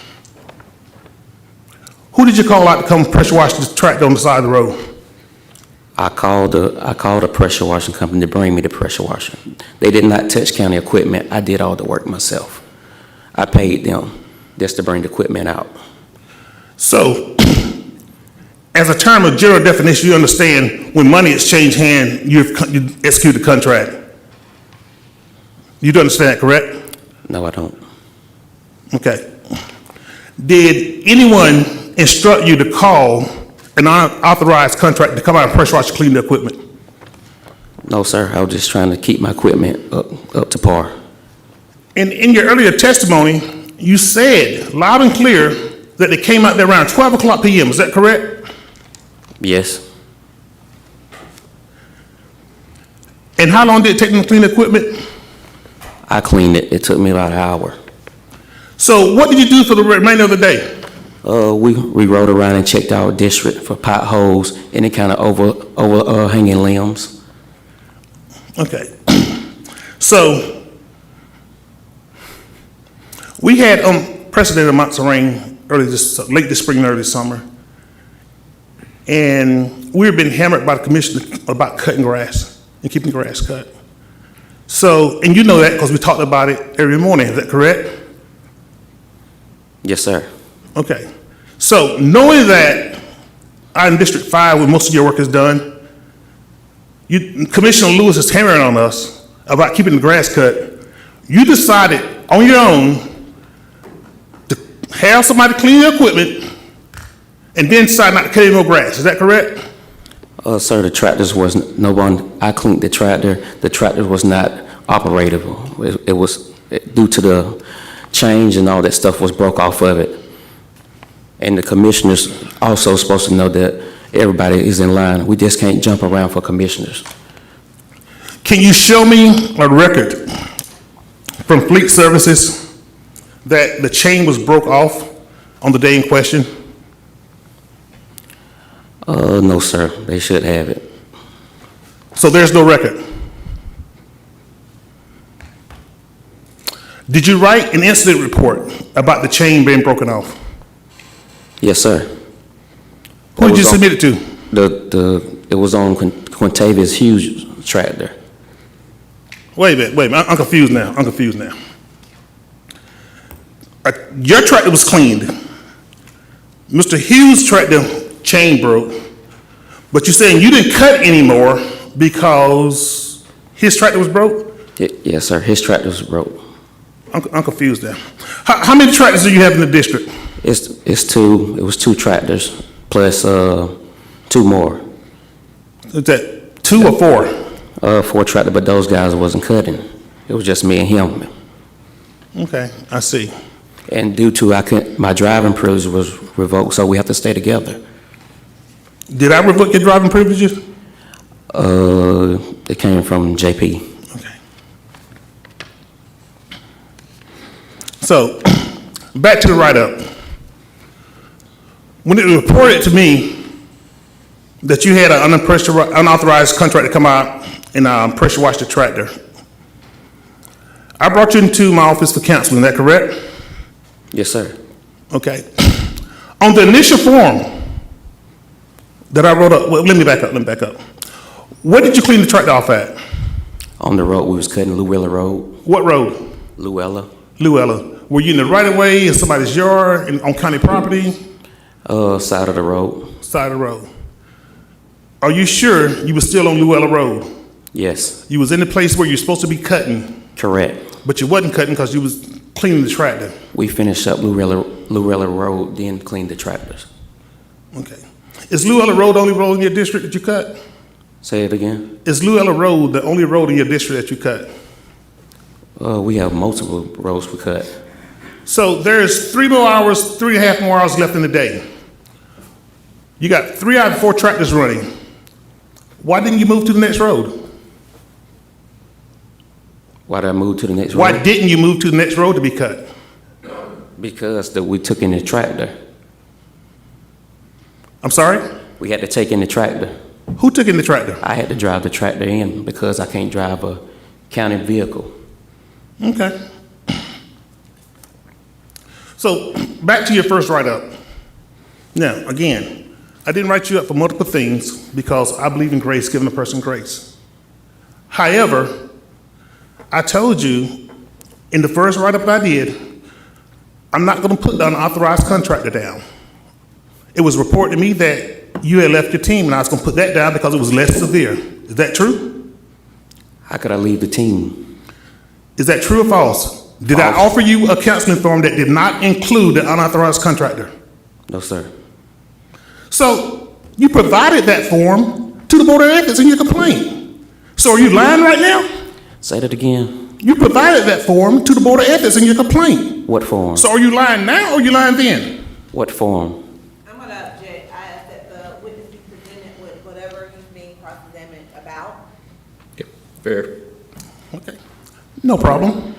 Who did you call out to come pressure wash the tractor on the side of the road? I called a pressure washing company to bring me the pressure washer. They did not touch county equipment. I did all the work myself. I paid them just to bring the equipment out. So, as a term of general definition, you understand when money is changed hand, you execute the contract. You do understand that, correct? No, I don't. Okay. Did anyone instruct you to call an unauthorized contract to come out and pressure wash to clean the equipment? No, sir. I was just trying to keep my equipment up to par. In your earlier testimony, you said loud and clear that they came out there around 12 o'clock PM, is that correct? Yes. And how long did it take them to clean the equipment? I cleaned it. It took me about an hour. So what did you do for the remainder of the day? We rode around and checked our district for potholes, any kind of overhanging limbs. Okay. So we had unprecedented amounts of rain late this spring and early summer. And we've been hammered by the commissioner about cutting grass and keeping grass cut. So, and you know that because we talked about it every morning, is that correct? Yes, sir. Okay. So knowing that I'm in District 5 where most of your work is done, Commissioner Lewis is hammering on us about keeping the grass cut. You decided on your own to have somebody clean your equipment and then decide not to cut any more grass. Is that correct? Sir, the tractors was, no one, I cleaned the tractor. The tractor was not operatable. It was, due to the change and all that stuff was broke off of it. And the commissioners also supposed to know that everybody is in line. We just can't jump around for commissioners. Can you show me a record from Fleet Services that the chain was broke off on the day in question? No, sir. They should have it. So there's no record. Did you write an incident report about the chain being broken off? Yes, sir. Who did you submit it to? It was on Quintavious Hughes' tractor. Wait a minute, I'm confused now, Your tractor was cleaned. Mr. Hughes' tractor chain broke, but you're saying you didn't cut anymore because his tractor was broke? Yes, sir. His tractor was broke. I'm confused now. How many tractors do you have in the district? It's two. It was two tractors plus 2 more. Is that 2 or 4? 4 tractor, but those guys wasn't cutting. It was just me and him. Okay, I see. And due to my driving privilege was revoked, so we have to stay together. Did I revoke your driving privileges? It came from JP. Okay. So, back to the write-up. When it was reported to me that you had an unauthorized contractor come out and pressure wash the tractor, I brought you into my office for counseling, is that correct? Yes, sir. Okay. On the initial form that I wrote up, well, let me back up. Where did you clean the tractor off at? On the road, we was cutting Luella Road. What road? Luella. Were you in the right of way in somebody's yard on county property? Side of the road. Side of the road. Are you sure you were still on Luella Road? Yes. You was in the place where you're supposed to be cutting, Correct. but you wasn't cutting because you was cleaning the tractor. We finished up Luella Road, then cleaned the tractors. Okay. Is Luella Road the only road in your district that you cut? Say it again. Is Luella Road the only road in your district that you cut? We have multiple roads we cut. So there's 3.5 more hours left in the day. You got 3 out of 4 tractors running. Why didn't you move to the next road? Why did I move to the next road? Why didn't you move to the next road to be cut? Because we took in the tractor. I'm sorry? We had to take in the tractor. Who took in the tractor? I had to drive the tractor in because I can't drive a county vehicle. Okay. So back to your first write-up. Now, again, I didn't write you up for multiple things because I believe in grace, giving a person grace. However, I told you in the first write-up that I did, I'm not going to put the unauthorized contractor down. It was reported to me that you had left your team, and I was going to put that down because it was less severe. Is that true? How could I leave the team? Is that true or false? Did I offer you a counseling form that did not include the unauthorized contractor? No, sir. So you provided that form to the Board of Ethics in your complaint. So are you lying right now? Say that again. You provided that form to the Board of Ethics in your complaint. What form? So are you lying now or are you lying then? What form? I'm gonna object. I ask that the witness be presented with whatever he's being cross-examined about. Okay, fair. Okay. No problem.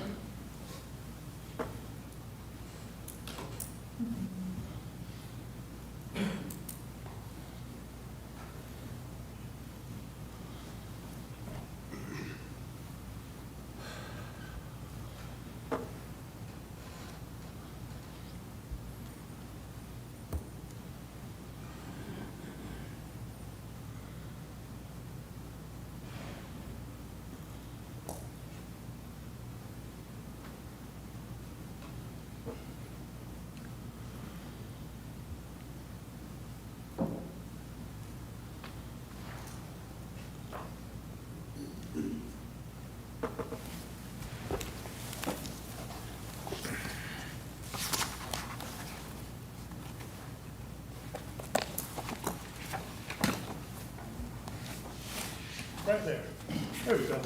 Right there. There we go.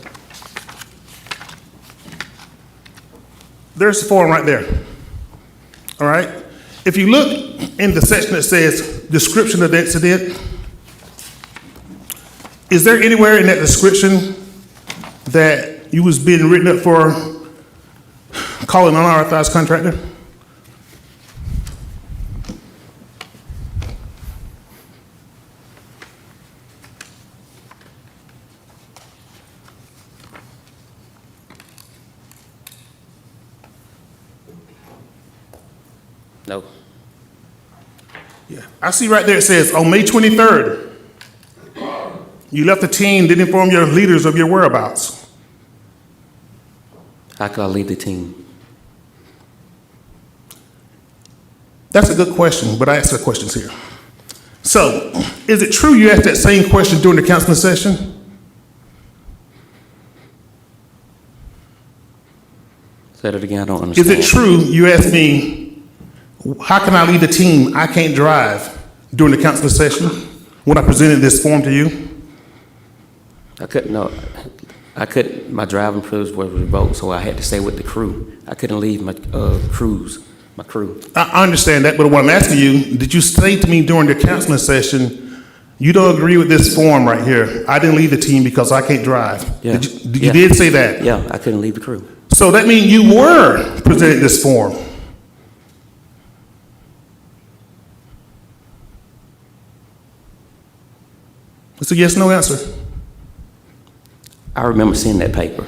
There's the form right there. All right? If you look in the section that says description of the incident, is there anywhere in that description that you was being written up for calling an unauthorized contractor? No. Yeah. I see right there it says, on May 23rd, you left the team, didn't inform your leaders of your whereabouts. How could I leave the team? That's a good question, but I ask the questions here. So, is it true you asked that same question during the counseling session? Say that again, I don't Is understand. it true you asked me, how can I lead the team? I can't drive during the counseling session when I presented this form to you? I couldn't, no, I couldn't, my driving privilege was revoked, so I had to stay with the crew. I couldn't leave my my crew. I understand that, but what I'm asking you, did you say to me during the counseling session, you don't agree with this form right here? I didn't lead the team because I can't drive. Yeah. You did say that? Yeah, I couldn't leave the crew. So that means you were presented this form. It's a yes, no answer. I remember seeing that paper.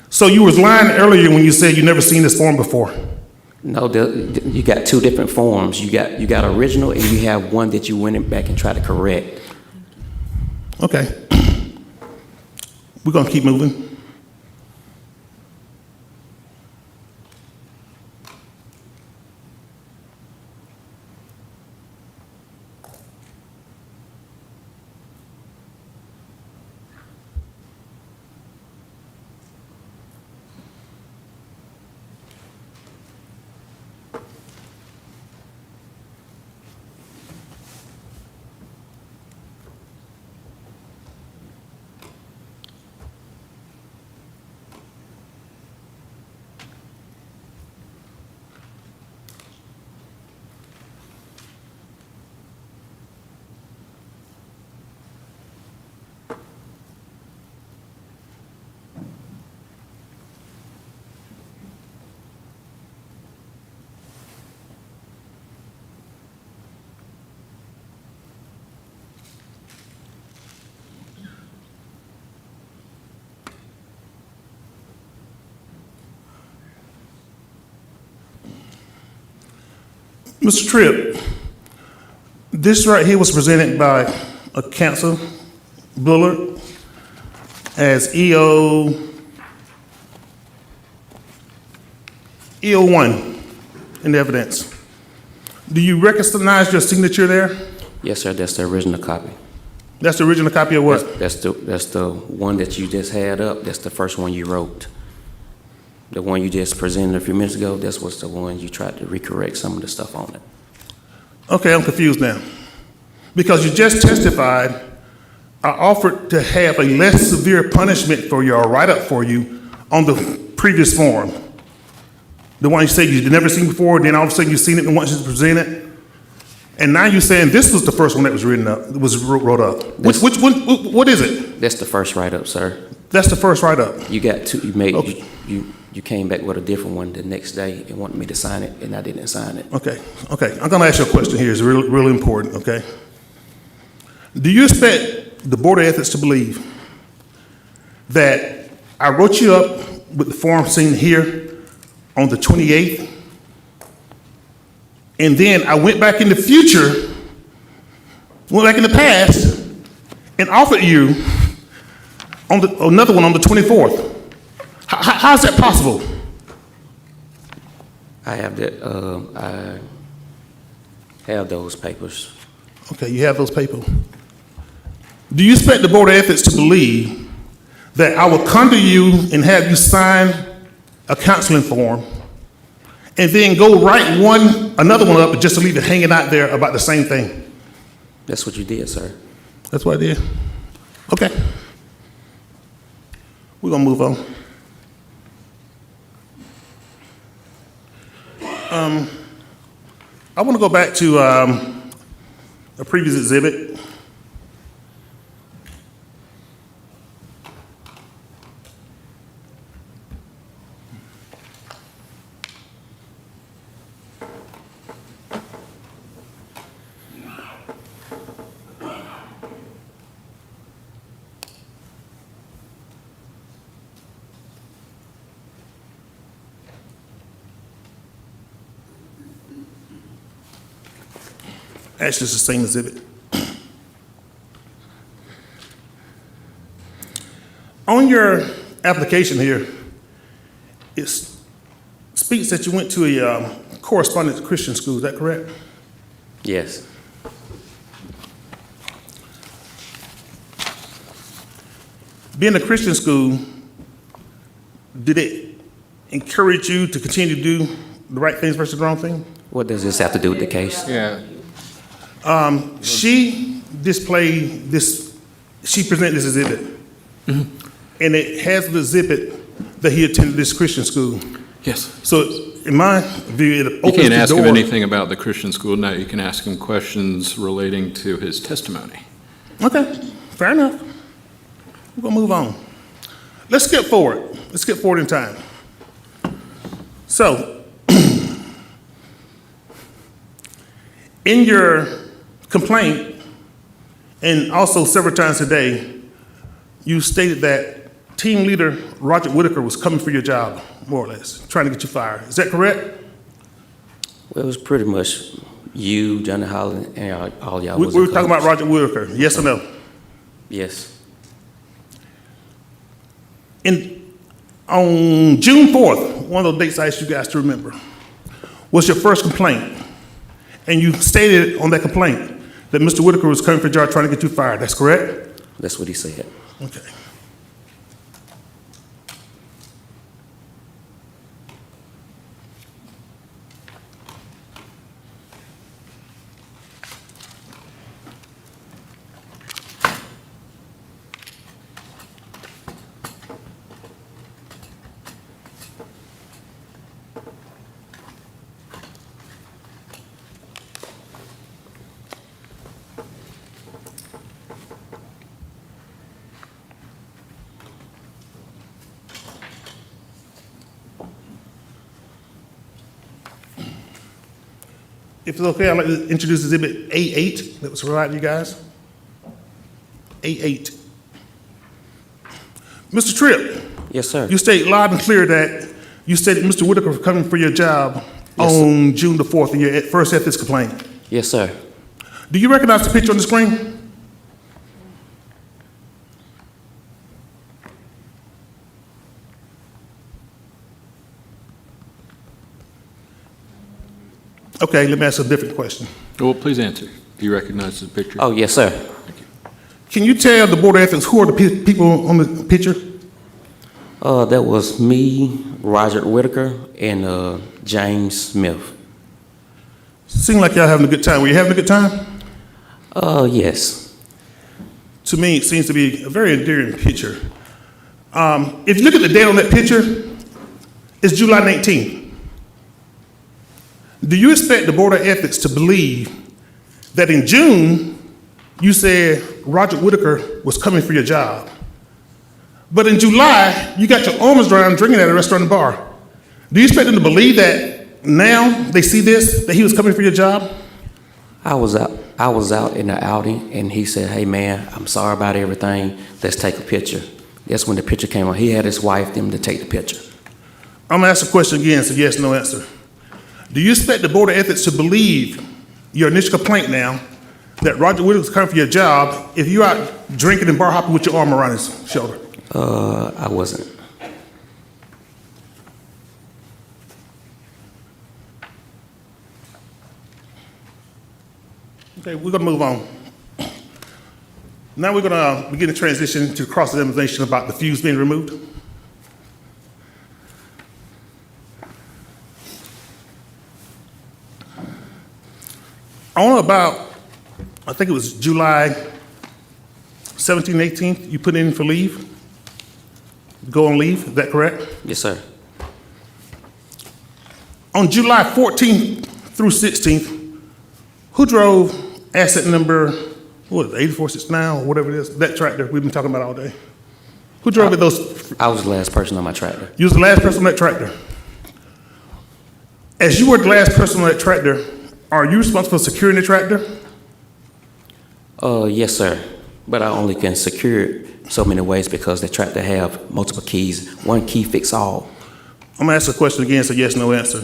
So you was lying earlier when you said you never seen this form before. No, you got two different forms. You got original, and you have one that you went back and tried to correct. Okay. We're gonna keep moving. Mr. Tripp, this right here was presented by a counsel, Bullard, as EO1 in the evidence. Do you recognize your signature there? Yes, sir, that's the original copy. That's the original copy of what? That's the one that you just had up. That's the first one you wrote. The one you just presented a few minutes ago, that's what's the one you tried to recorrect some of the stuff on it. Okay, I'm confused now. Because you just testified, I offered to have a less severe punishment for your write-up for you on the previous form. The one you said you'd never seen before, then all of a sudden you've seen it and once it's presented? And now you're saying this was the first one that was written up, wrote up. Which one, what is it? That's the first write-up, sir. That's the first write-up. You got two, you made, Okay. you came back with a different one the next day and wanted me to sign it, and I didn't sign it. Okay. I'm gonna ask you a question here, it's really important, okay? Do you expect the Board of Ethics to believe that I wrote you up with the form seen here on the 28th, and then I went back in the future, went back in the past, and offered you another one on the 24th? How's that possible? I have that, I have those papers. Okay, you have those papers. Do you expect the Board of Ethics to believe that I will come to you and have you sign a counseling form and then go write another one up just to leave it hanging out there about the same thing? That's what you did, sir. That's what I did? Okay. We're gonna move on. I want to go back to a previous exhibit. Actually, it's the same exhibit. On your application here, it speaks that you went to a correspondence Christian school, is that correct? Yes. Being a Christian school, did it encourage you to continue to do the right things versus the wrong thing? What does this have to do with the case? Yeah. She displayed this, she presented this exhibit. And it has the exhibit that he attended this Christian school. Yes. So in my view, it opens the door. You can't ask him anything about the Christian school. No, you can ask him questions relating to his testimony. Okay, fair enough. We're gonna move on. Let's skip forward. Let's skip forward in time. So, in your complaint, and also several times today, you stated that team leader Roger Whitaker was coming for your job, more or less, trying to get you fired. Is that correct? Well, it was pretty much you, Johnny Holland, and all y'all We was were talking about encouraged. Roger Whitaker, yes or no? Yes. On June 4th, one of those dates I asked you guys to remember, was your first complaint. And you stated on that complaint that Mr. Whitaker was coming for your job trying to get you fired. That's correct? That's what he said. Okay. If it's okay, I'd like to introduce exhibit A8 that was provided to you guys. A8. Mr. Tripp, Yes, sir. you state loud and clear that you stated Mr. Whitaker was coming for your job Yes, sir. on June the 4th in your first ethics complaint. Yes, sir. Do you recognize the picture on the screen? Okay, let me ask a different question. Well, please answer. Do you recognize the picture? Oh, yes, sir. Can you tell the Board of Ethics who are the people on the picture? That was me, Roger Whitaker, and James Smith. Seems like y'all having a good time. Were you having a good time? Yes. To me, it seems to be a very endearing picture. If you look at the date on that picture, it's July 19th. Do you expect the Board of Ethics to believe that in June, you said Roger Whittaker was coming for your job, but in July, you got your arms around drinking at a restaurant and bar? Do you expect them to believe that now they see this, that he was coming for your job? I was out in the outing, and he said, "Hey, man, I'm sorry about everything. Let's take a picture." That's when the picture came on. He had his wife, them, to take the picture. I'm gonna ask the question again, so yes, no answer. Do you expect the Board of Ethics to believe your initial complaint now that Roger Whittaker was coming for your job if you're out drinking and bar hopping with your arm around his shoulder? I wasn't. Okay, we're gonna move on. Now we're gonna begin the transition to cross-examination about the fuse being removed. On about, I think it was July 17th, 18th, you put in for leave? Go on leave, is that correct? Yes, sir. On July 14th through 16th, who drove asset number, what is it, 8469 or whatever it is, that tractor we've been talking about all day? Who drove it those? I was the last person on my tractor. You was the last person on that tractor. As you were the last person on that tractor, are you responsible for securing the tractor? Yes, sir. But I only can secure it so many ways because the tractor have multiple keys. One key fits all. I'm gonna ask the question again, so yes, no answer.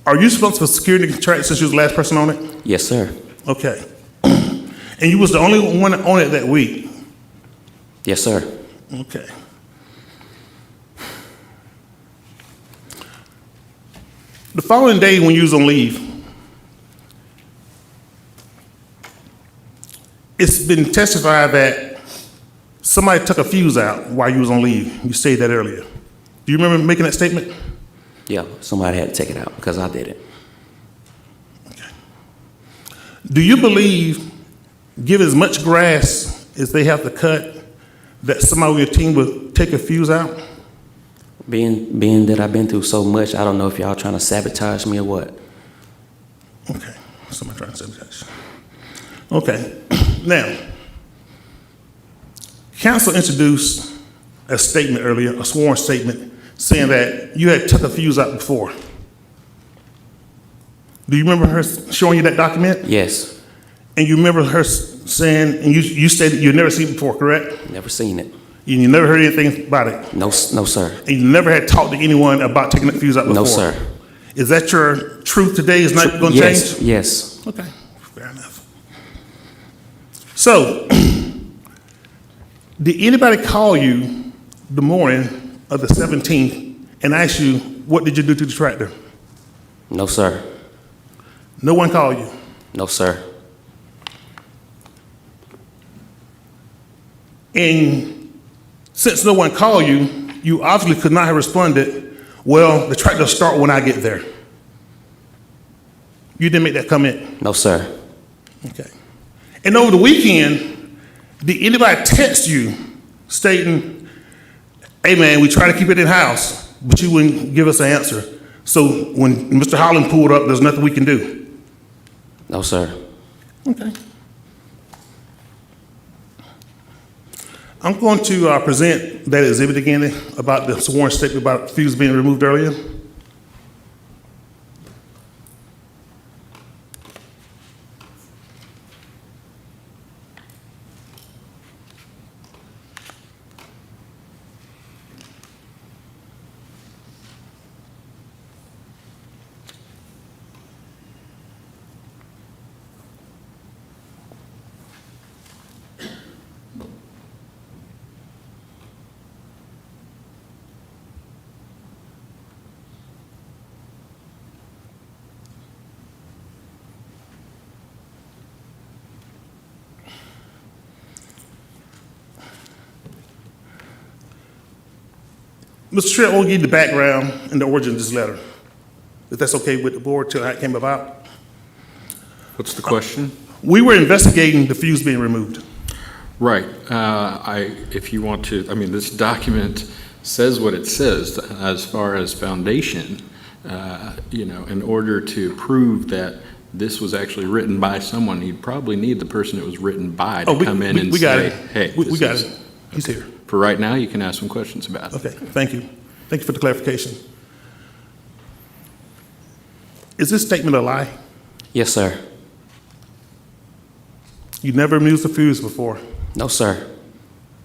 Are you responsible for securing the tractor since you was the last person on it? Yes, sir. Okay. And you was the only one on it that week? Yes, sir. Okay. The following day when you was on leave, it's been testified that somebody took a fuse out while you was on leave. You said that earlier. Do you remember making that statement? Yeah, somebody had to take it out because I did it. Do you believe, given as much grass as they have to cut, that somebody on your team would take a fuse out? Being that I've been through so much, I don't know if y'all trying to sabotage me or what. Okay, somebody trying to sabotage. Okay, now, council introduced a statement earlier, a sworn statement, saying that you had took a fuse out before. Do you remember her showing you that document? Yes, And you remember her saying, and you stated you'd never seen it before, correct? never seen it. And you never heard anything about it? No, no, sir. And you never had talked to anyone about taking that fuse out before? No, sir. Is that your truth today? Is not going to Yes, change? yes. Okay, fair enough. So, did anybody call you the morning of the 17th and ask you, what did you do to the tractor? No, sir. No one called you? No, sir. And since no one called you, you obviously could not have responded, well, the tractor will start when I get there. You didn't make that comment? No, sir. Okay. And over the weekend, did anybody text you stating, hey man, we try to keep it in-house, but you wouldn't give us an answer. So when Mr. Holland pulled up, there's nothing we can do? No, sir. Okay. I'm going to present that exhibit again about the sworn statement about the fuse being removed earlier. Mr. Tripp, we'll give you the background and the origin of this letter, if that's okay with the board, till how it came about. What's the question? We were investigating the fuse being removed. Right. If you want to, I mean, this document says what it says as far as foundation. in order to prove that this was actually written by someone, you'd probably need the person it was written by Oh, to come in and we got say, it. hey. We this got is- it. He's here. For right now, you can ask some questions about it. Okay, thank you. Thank you for the clarification. Is this statement a lie? Yes, sir. You never amused the fuse before. No, sir.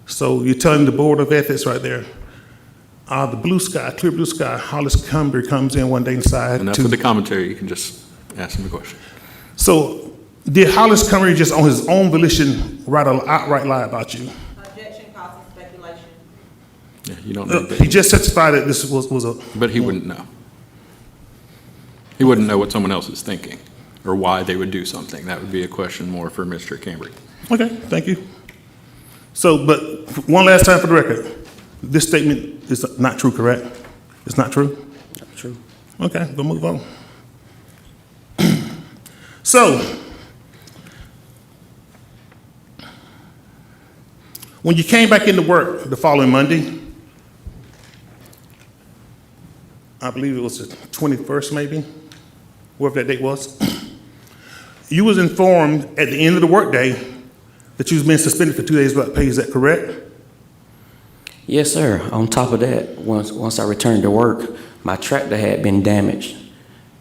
So you're telling the Board of Ethics right there, the blue sky, clear blue sky, Hollis Cumbria comes in one day and decides Enough to. of the commentary, you can just ask him a question. So did Hollis Cumbria just on his own volition write an outright lie about you? Objection causes speculation. Yeah, you don't know, He just testified that this was a. but he wouldn't know. He wouldn't know what someone else is thinking or why they would do something. That would be a question more for Mr. Cambry. Okay, thank you. So, but one last time for the record, this statement is not true, correct? It's not true? True. Okay, we'll move on. So, when you came back into work the following Monday, I believe it was the 21st maybe, whatever that date was, you was informed at the end of the workday that you was being suspended for 2 days without pay, is that correct? Yes, sir. On top of that, once I returned to work, my tractor had been damaged.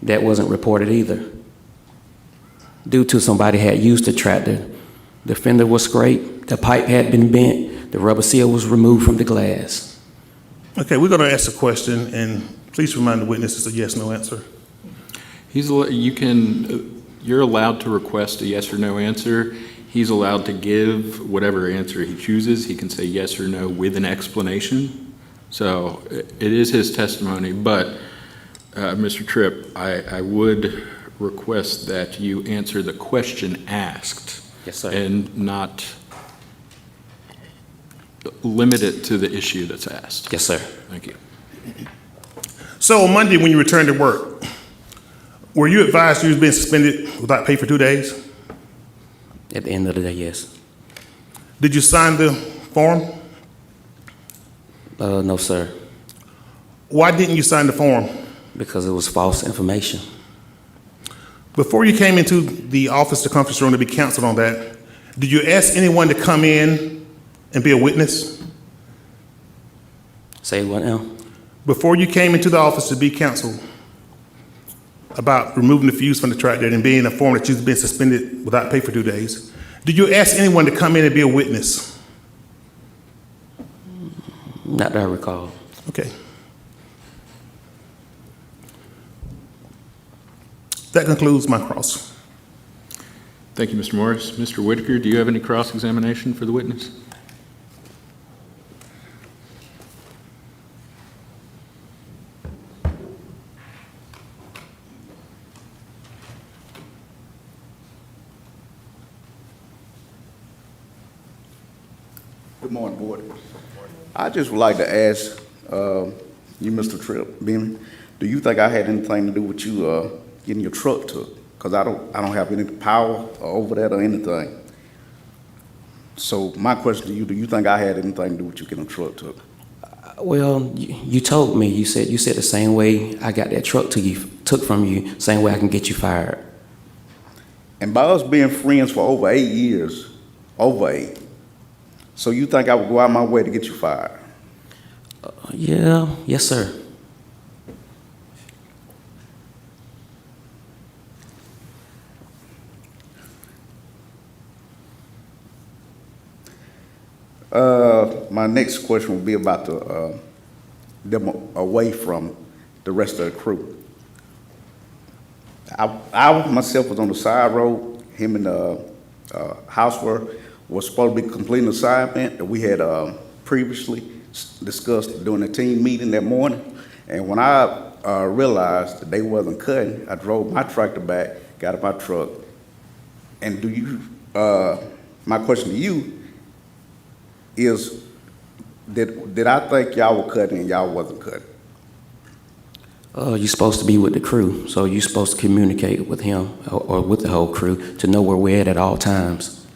That wasn't reported either. Due to somebody had used the tractor, the fender was scraped, the pipe had been bent, the rubber seal was removed from the glass. Okay, we're gonna ask a question, and please remind the witness it's a yes, no answer. You're allowed to request a yes or no answer. He's allowed to give whatever answer he chooses. He can say yes or no with an explanation. So it is his testimony, but Mr. Tripp, I would request that you answer the question asked. Yes, sir. And not limit it to the issue that's asked. Yes, sir. Thank you. So on Monday, when you returned to work, were you advised you was being suspended without pay for 2 days? At the end of the day, yes. Did you sign the form? No, sir, Why didn't you sign the form? because it was false information. Before you came into the office, the conference room to be counseled on that, did you ask anyone to come in and be a witness? Say what now? Before you came into the office to be counseled about removing the fuse from the tractor and being informed that you've been suspended without pay for 2 days, did you ask anyone to come in and be a witness? Not that I recall. Okay. That concludes my cross. Thank you, Mr. Morris. Mr. Whitaker, do you have any cross-examination for the witness? Good morning, Board. I just would like to ask you, Mr. Tripp Beaman, do you think I had anything to do with you getting your truck took? Because I don't have any power over that or anything. So my question to you, do you think I had anything to do with you getting a truck took? Well, you told me, you said the same way I got that truck took from you, same way I can get you fired. And by us being friends for over 8 years, over 8, so you think I would go out my way to get you fired? Yeah, yes, sir. My next question will be about them away from the rest of the crew. I myself was on the side road. Him and Housework was supposed to be completing an assignment that we had previously discussed during the team meeting that morning. And when I realized that they wasn't cutting, I drove my tractor back, got in my truck. And do you? My question to you is, did I think y'all were cutting and y'all wasn't cutting? You're supposed to be with the crew, so you're supposed to communicate with him or with the whole crew to know where we're at all times.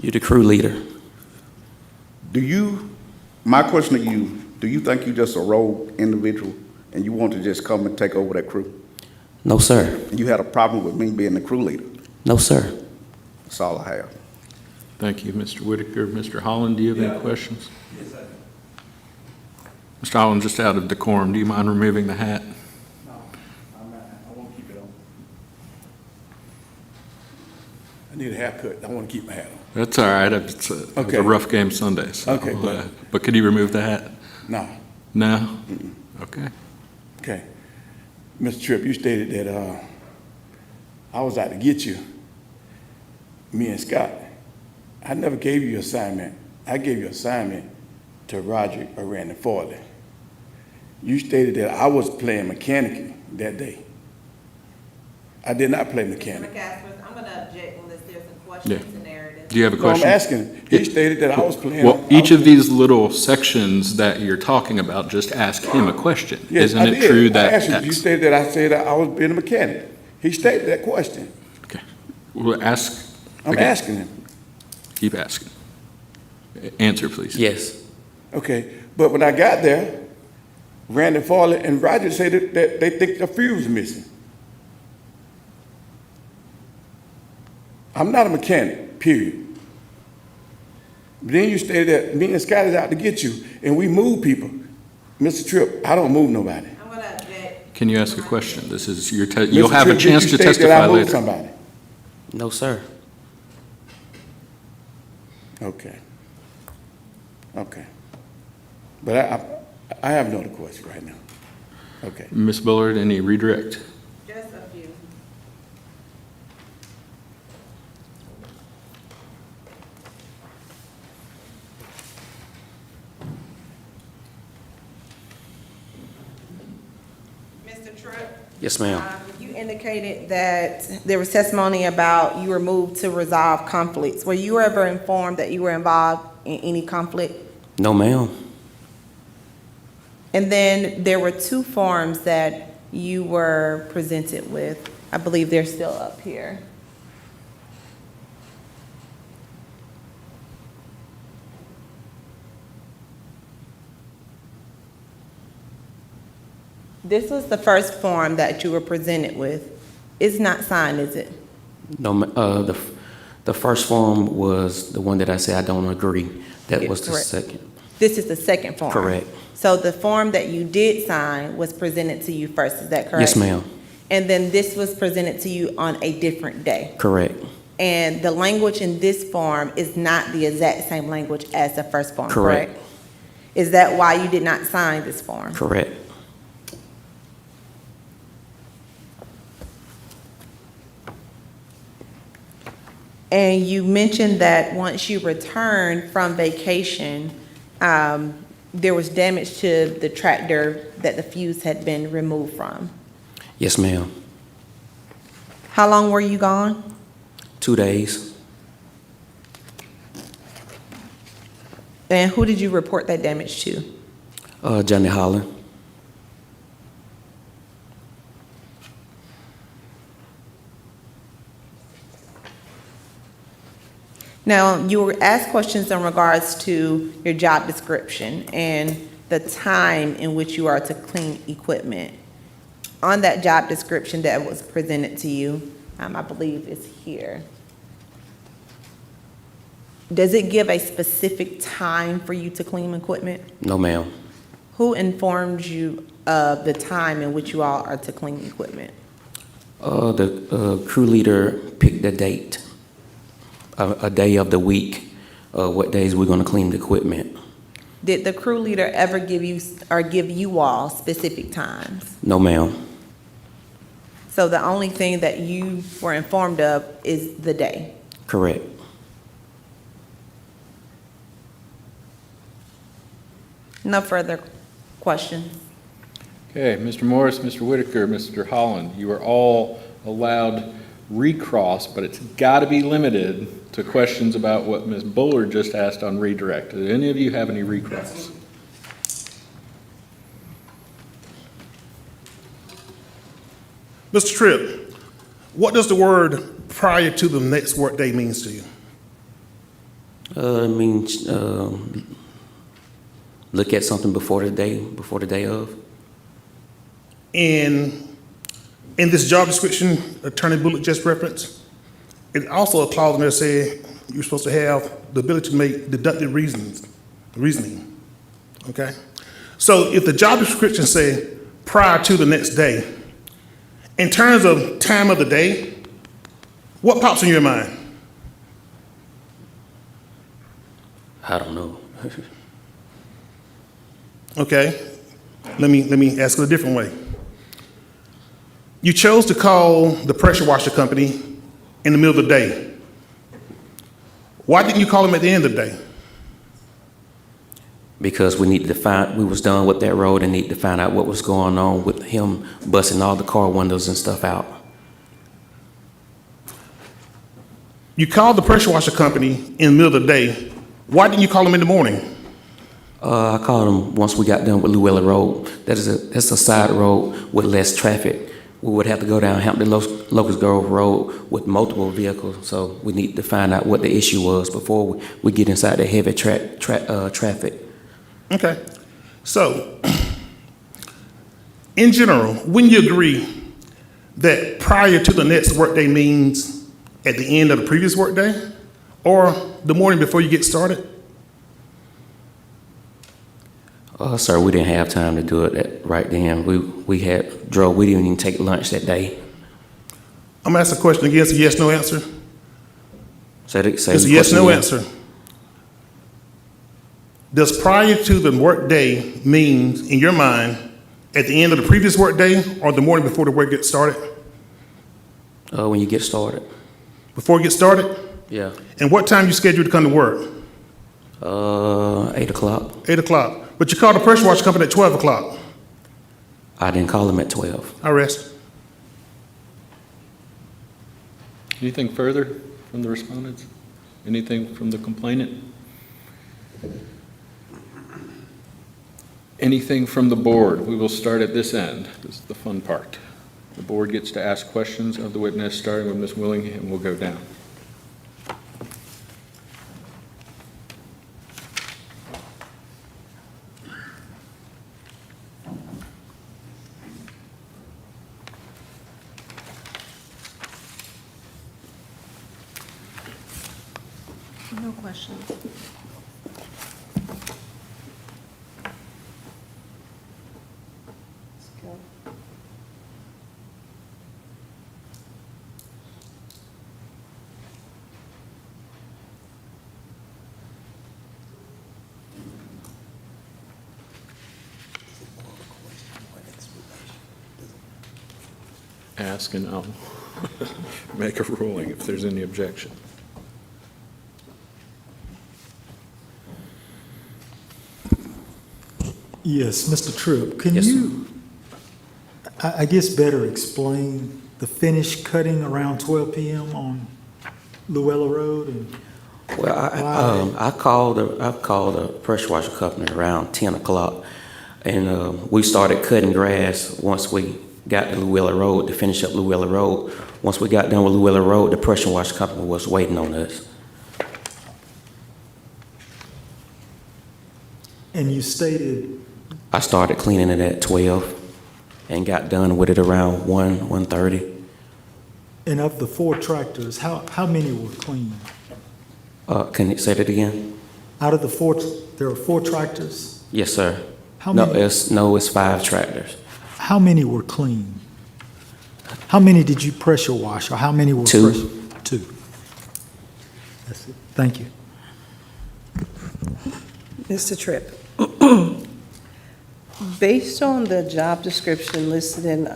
You're the crew leader. My question to you, do you think you're just a rogue individual and you want to just come and take over that crew? No, sir. And you had a problem with me being the crew leader? No, sir. That's all I have. Thank you, Mr. Whitaker. Mr. Holland, do you have any questions? Mr. Holland, just out of decorum, do you mind removing the hat? No, I want to keep it on. I need a haircut. I want to keep my hat on. That's all right. It's Okay. a rough game Sunday. So, Okay, but could you remove the hat? No. No? Okay. Okay. Mr. Tripp, you stated that I was out to get you, me and Scott. I never gave you an assignment. I gave you an assignment to Roger or Randy Farley. You stated that I was playing mechanic that day. I did not play Mr. mechanic. McCaskey, I'm gonna object unless there's some questions and narrative. Do you have a So I'm question? asking, he stated that I was playing. Well, each of these little sections that you're talking about, just ask him a question. Yes, Isn't I it did. true I that asked you, X? you stated that I said that I was being a mechanic. He stated that question. Okay. Well, ask. I'm again. asking him. Keep asking. Answer, please. Yes. Okay, but when I got there, Randy Farley and Roger said that they think the fuse is missing. I'm not a mechanic, period. But then you stated that me and Scott is out to get you, and we move people. Mr. Tripp, I don't move nobody. I'm gonna object. Can you ask a question? This is your, Mr. you'll have a Tripp, did chance you to state that I testify moved later. somebody? No, sir. Okay. Okay. But I have no other question right now. Okay. Ms. Bullard, any redirect? Just a few. Mr. Tripp? Yes, ma'am. You indicated that there was testimony about you were moved to resolve conflicts. Were you ever informed that you were involved in any conflict? No, ma'am. And then there were two forms that you were presented with. I believe they're still up here. This was the first form that you were presented with. It's not signed, is it? No, the first form was the one that I said I don't agree. That Yeah, was the correct. second. This is the second form? Correct. So the form that you did sign was presented to you first, is that correct? Yes, ma'am. And then this was presented to you on a different day? Correct. And the language in this form is not the exact same language as the first form, correct? Correct. Is that why you did not sign this form? Correct. And you mentioned that once you returned from vacation, there was damage to the tractor that the fuse had been removed from. Yes, ma'am. How long were you gone? 2 days. And who did you report that damage to? Johnny Holland. Now, you were asked questions in regards to your job description and the time in which you are to clean equipment. On that job description that was presented to you, I believe it's here. Does it give a specific time for you to clean equipment? No, ma'am. Who informed you of the time in which you all are to clean equipment? The crew leader picked the date, a day of the week, what days we're gonna clean the equipment. Did the crew leader ever give you all specific times? No, ma'am. So the only thing that you were informed of is the day? Correct. No further questions? Okay, Mr. Morris, Mr. Whitaker, Mr. Holland, you are all allowed recross, but it's got to be limited to questions about what Ms. Bullard just asked on redirect. Do any of you have any recross? Mr. Tripp, what does the word prior to the next workday means to you? It means, look at something before the day of. in this job description, Attorney Bullock just referenced, it also a clause in there saying you're supposed to have the ability to make deductive reasoning, okay? So if the job description say prior to the next day, in terms of time of the day, what pops in your mind? I don't know. Okay, let me ask it a different way. You chose to call the pressure washer company in the middle of the day. Why didn't you call them at the end of the day? Because we was done with that road and need to find out what was going on with him busting all the car windows and stuff out. You called the pressure washer company in the middle of the day. Why didn't you call them in the morning? I called him once we got done with Llewellyn Road. That's a side road with less traffic. We would have to go down Hampton Locust Grove Road with multiple vehicles, so we need to find out what the issue was before we get inside the heavy traffic. Okay, so in general, wouldn't you agree that prior to the next workday means at the end of the previous workday or the morning before you get started? Sir, we didn't have time to do it right then. We didn't even take lunch that day. I'm gonna ask a question again, it's a yes, no answer. Say It's a yes, no answer. Does prior to the workday means, in your mind, at the end of the previous workday or the morning before the work gets started? When you get started. Before it gets started? Yeah. And what time you scheduled to come to work? 8 o'clock. 8 o'clock. But you called the pressure washer company at 12 o'clock. I didn't call him at 12. I rest. Anything further from the respondents? Anything from the complainant? Anything from the board? We will start at this end. This is the fun part. The board gets to ask questions of the witness, starting with Ms. Willingham, and we'll go down. No questions. Let's go. Ask and I'll make a ruling if there's any objection. Yes, Mr. Tripp, can Yes, sir. you, I guess, better explain the finish cutting around 12 p.m. on Llewellyn Road? And Well, I called the pressure washer company around 10 o'clock, and we started cutting grass once we got to Llewellyn Road to finish up Llewellyn Road. Once we got done with Llewellyn Road, the pressure washer company was waiting on us. And you stated, I started cleaning it at 12 and got done with it around 1:30. and of the 4 tractors, how many were clean? Can you say that again? Out of the 4, there are 4 tractors? Yes, sir. How No, many? it's 5 tractors. How many were clean? How many did you pressure wash, or how many were 2. pressure? 2. That's it. Thank you. Mr. Tripp, based on the job description listed in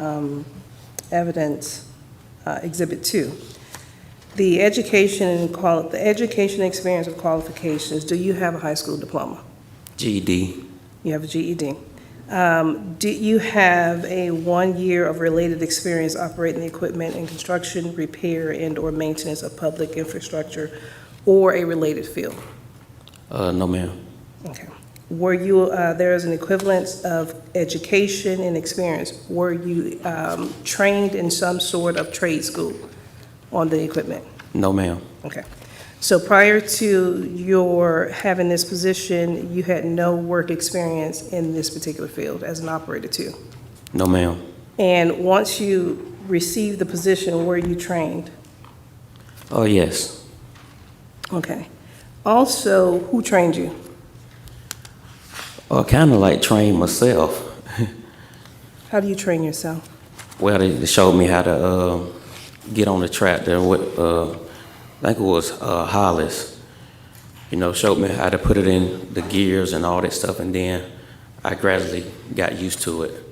evidence, Exhibit 2, the education experience of qualifications, do you have a high school diploma? GED. You have a GED. Do you have a 1 year of related experience operating the equipment in construction, repair, and/or maintenance of public infrastructure or a related field? No, ma'am. Okay. Were you, there is an equivalence of education and experience. Were you trained in some sort of trade school on the equipment? No, ma'am. Okay. So prior to your having this position, you had no work experience in this particular field as an operator too? No, ma'am. And once you received the position, were you trained? Oh, yes. Okay. Also, who trained you? Kind of like train myself. How do you train yourself? Well, they showed me how to get on the tractor with, I think it was Hollis. You know, showed me how to put it in the gears and all that stuff, and then I gradually got used to it.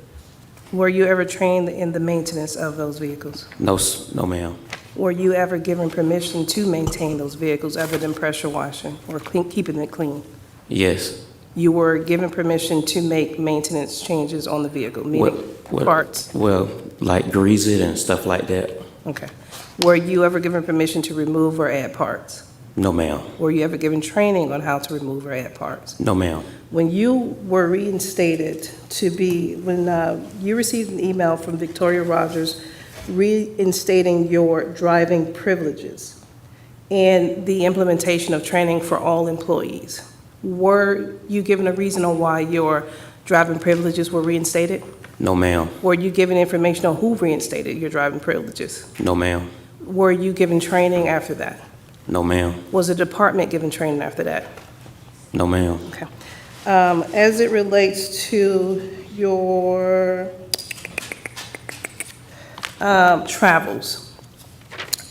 Were you ever trained in the maintenance of those vehicles? No, no, ma'am. Were you ever given permission to maintain those vehicles other than pressure washing or keeping it clean? Yes. You were given permission to make maintenance changes on the vehicle, meaning parts? Well, like grease it and stuff like that. Okay. Were you ever given permission to remove or add parts? No, ma'am. Were you ever given training on how to remove or add parts? No, ma'am. When you were reinstated when you received an email from Victoria Rogers reinstating your driving privileges and the implementation of training for all employees, were you given a reason on why your driving privileges were reinstated? No, ma'am. Were you given information on who reinstated your driving privileges? No, ma'am. Were you given training after that? No, ma'am. Was the department given training after that? No, ma'am. Okay. As it relates to your travels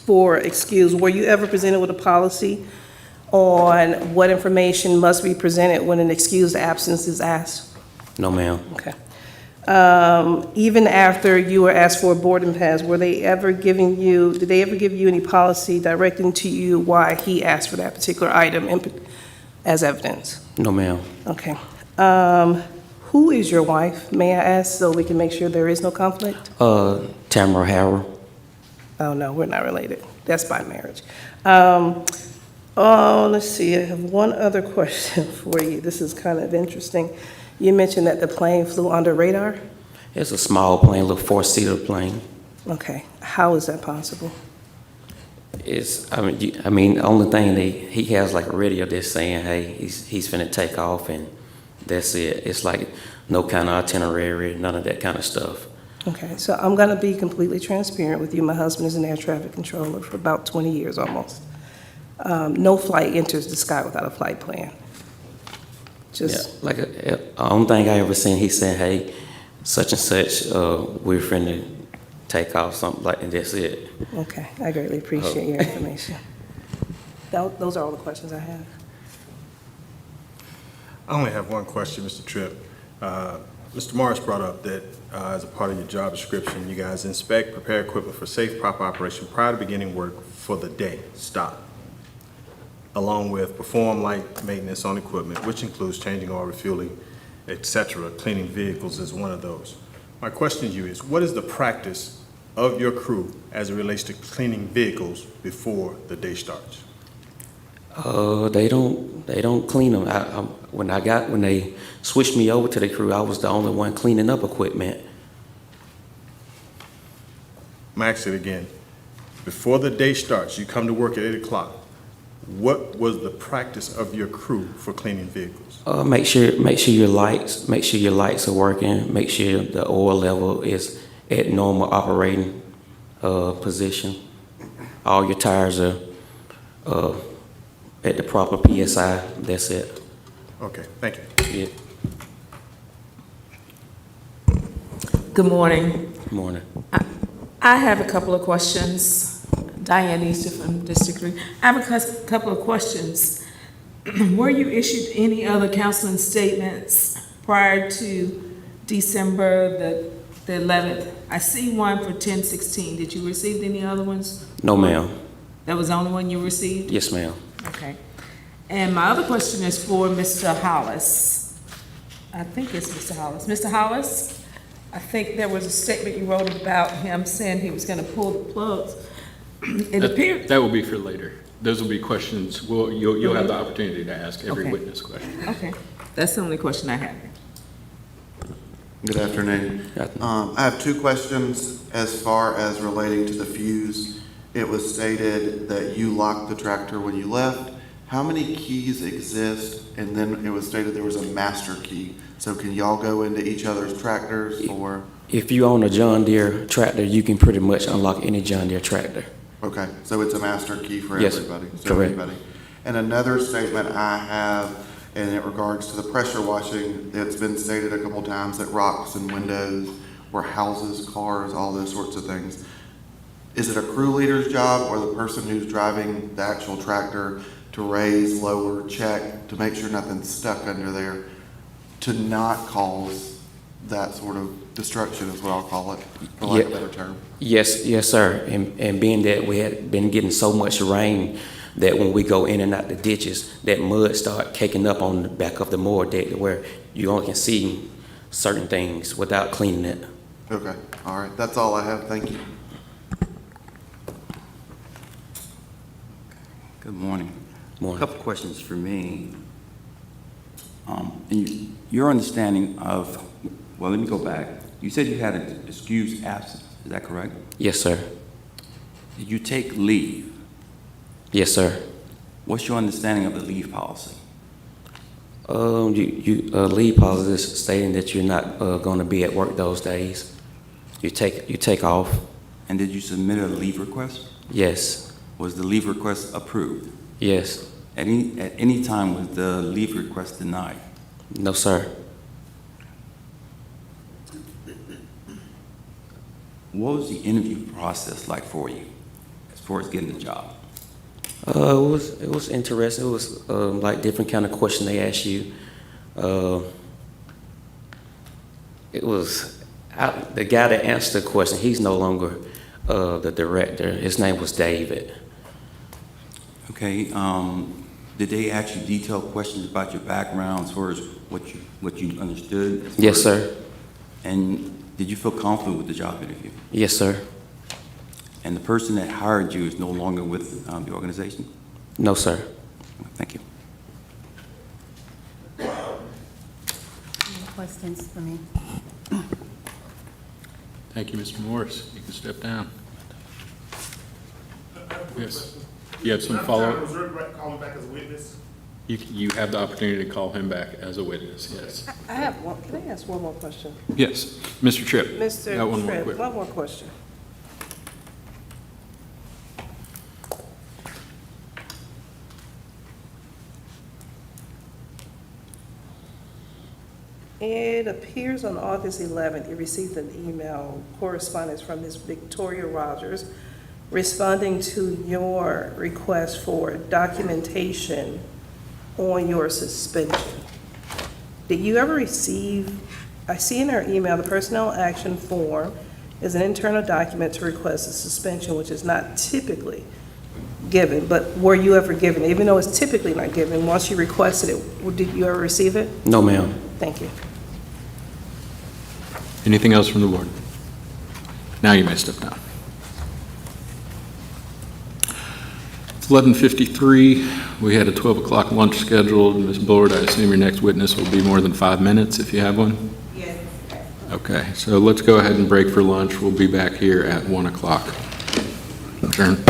for excuse, were you ever presented with a policy on what information must be presented when an excused absence is asked? No, ma'am. Okay. Even after you were asked for a boarding pass, did they ever give you any policy directing to you why he asked for that particular item as evidence? No, ma'am. Okay. Who is your wife, may I ask, so we can make sure there is no conflict? Tamara Harrell. Oh, no, we're not related. That's by marriage. Let's see, I have one other question for you. This is kind of interesting. You mentioned that the plane flew under radar? It's a small plane, a little four-seater plane. Okay. How is that possible? I mean, the only thing he has like a radio that's saying, hey, he's finna take off, and that's it. It's like no kind of itinerary, none of that kind of stuff. Okay, so I'm going to be completely transparent with you. My husband is an air traffic controller for about 20 years almost. No flight enters the sky without a flight plan. Just, Yeah, like the only thing I ever seen, he said, hey, such and such, we're finna take off, something like that, and that's it. okay, I greatly appreciate your information. Those are all the questions I have. I only have one question, Mr. Tripp. Mr. Morris brought up that as a part of your job description, you guys inspect, prepare equipment for safe, proper operation prior to beginning work for the day, stop, along with perform light maintenance on equipment, which includes changing oil, refueling, etc. Cleaning vehicles is one of those. My question to you is, what is the practice of your crew as it relates to cleaning vehicles before the day starts? They don't clean them. When they switched me over to the crew, I was the only one cleaning up equipment. I'm asking it again. Before the day starts, you come to work at 8 o'clock. What was the practice of your crew for cleaning vehicles? Make sure your lights are working. Make sure the oil level is at normal operating position. All your tires are at the proper PSI. That's it. Okay, thank you. Yeah. Good morning. Good morning. I have a couple of questions. Diane Easter from District 3. I have a couple of questions. Were you issued any other counseling statements prior to December the 11th? I see one for 10/16. Did you receive any other ones? No, ma'am. That was the only one you received? Yes, ma'am. Okay. And my other question is for Mr. Hollis. I think it's Mr. Hollis. Mr. Hollis, I think there was a statement you wrote about him saying he was going to pull the plugs. It appeared. That will be for later. Those will be questions, you'll have the opportunity to ask every Okay. witness question. Okay, that's the only question I have. Good afternoon. I have two questions as far as relating to the fuse. It was stated that you locked the tractor when you left. How many keys exist? And then it was stated there was a master key. So can y'all go into each other's tractors, or If you own a John Deere tractor, you can pretty much unlock any John Deere tractor. Okay, so it's a master key for Yes, everybody? So correct. everybody. And another statement I have, and in regards to the pressure washing, it's been stated a couple times that rocks and windows were houses, cars, all those sorts of things. Is it a crew leader's job or the person who's driving the actual tractor to raise, lower, check, to make sure nothing's stuck under there, to not cause that sort of destruction is what I'll call it, for lack of a better term? Yes, yes, sir. And being that we had been getting so much rain that when we go in and out the ditches, that mud start caking up on the back of the mower deck to where you only can see certain things without cleaning it. Okay, all right, that's all I have, thank you. Good morning. Morning. A couple questions for me. Your understanding of, well, let me go back. You said you had an excused absence, is that correct? Yes, sir. Did you take leave? Yes, sir. What's your understanding of the leave policy? Leave policy is stating that you're not going to be at work those days. You take off. And did you submit a leave request? Yes. Was the leave request approved? Yes. At any time was the leave request denied? No, sir. What was the interview process like for you as far as getting the job? It was interesting. It was like different kind of question they asked you. It was the guy that answered the question. He's no longer the director. His name was David. Okay. Did they ask you detailed questions about your background as far as what you understood? Yes, sir. And did you feel confident with the job interview? Yes, sir. And the person that hired you is no longer with the organization? No, sir. Thank you. Questions for me? Thank you, Mr. Morris. You can step down. Yes. You have some follow-up? Reserve the right to call him back as a witness. You have the opportunity to call him back as a witness, yes. I have one, can I ask one more question? Yes, Mr. Tripp. Mr. Got one more Tripp, quick. one more question. It appears on August 11th, you received an email correspondence from Ms. Victoria Rogers responding to your request for documentation on your suspension. Did you ever receive, I see in her email, the personnel action form is an internal document to request a suspension, which is not typically given, but were you ever given, even though it's typically not given, once you requested it, did you ever receive it? No, ma'am. Thank you. Anything else from the board? Now you may step down. It's 11:53. We had a 12 o'clock lunch scheduled. Ms. Bullard, I assume your next witness will be more than 5 minutes if you have one? Yes. Okay, so let's go ahead and break for lunch. We'll be back here at 1 o'clock. Adjourn.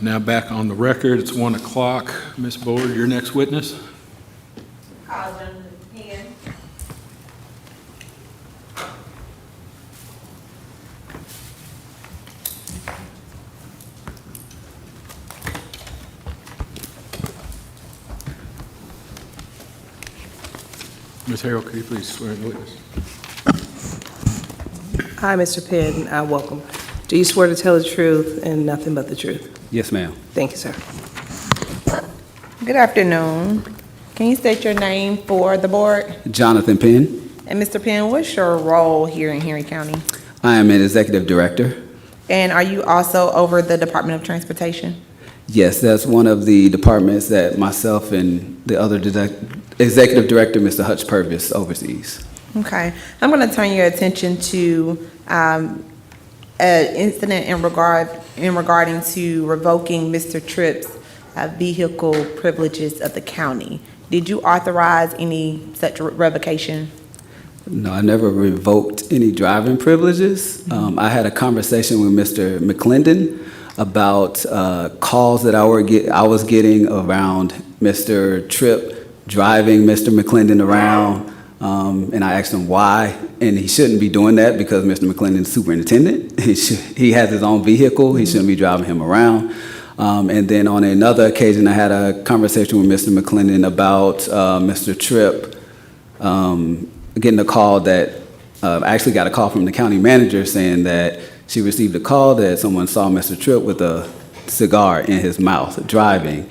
Now back on the record, it's 1 o'clock. Ms. Board, your next witness? Ms. Harrell, could you please swear in the witness? Hi, Mr. Penn, welcome. Do you swear to tell the truth and nothing but the truth? Yes, ma'am. Thank you, sir. Good afternoon. Can you state your name for the board? Jonathan Penn. And Mr. Penn, what's your role here in Henry County? I am an executive director. And are you also over the Department of Transportation? Yes, that's one of the departments that myself and the other executive director, Mr. Hutch Purvis, oversees. Okay. I'm going to turn your attention to an incident in regarding to revoking Mr. Tripp's vehicle privileges of the county. Did you authorize any such revocation? No, I never revoked any driving privileges. I had a conversation with Mr. McClendon about calls that I was getting around Mr. Tripp driving Mr. McClendon around, and I asked him why, and he shouldn't be doing that because Mr. McClendon's superintendent. He has his own vehicle. He shouldn't be driving him around. And then on another occasion, I had a conversation with Mr. McClendon about Mr. Tripp getting a call that I actually got a call from the county manager saying that she received a call that someone saw Mr. Tripp with a cigar in his mouth driving.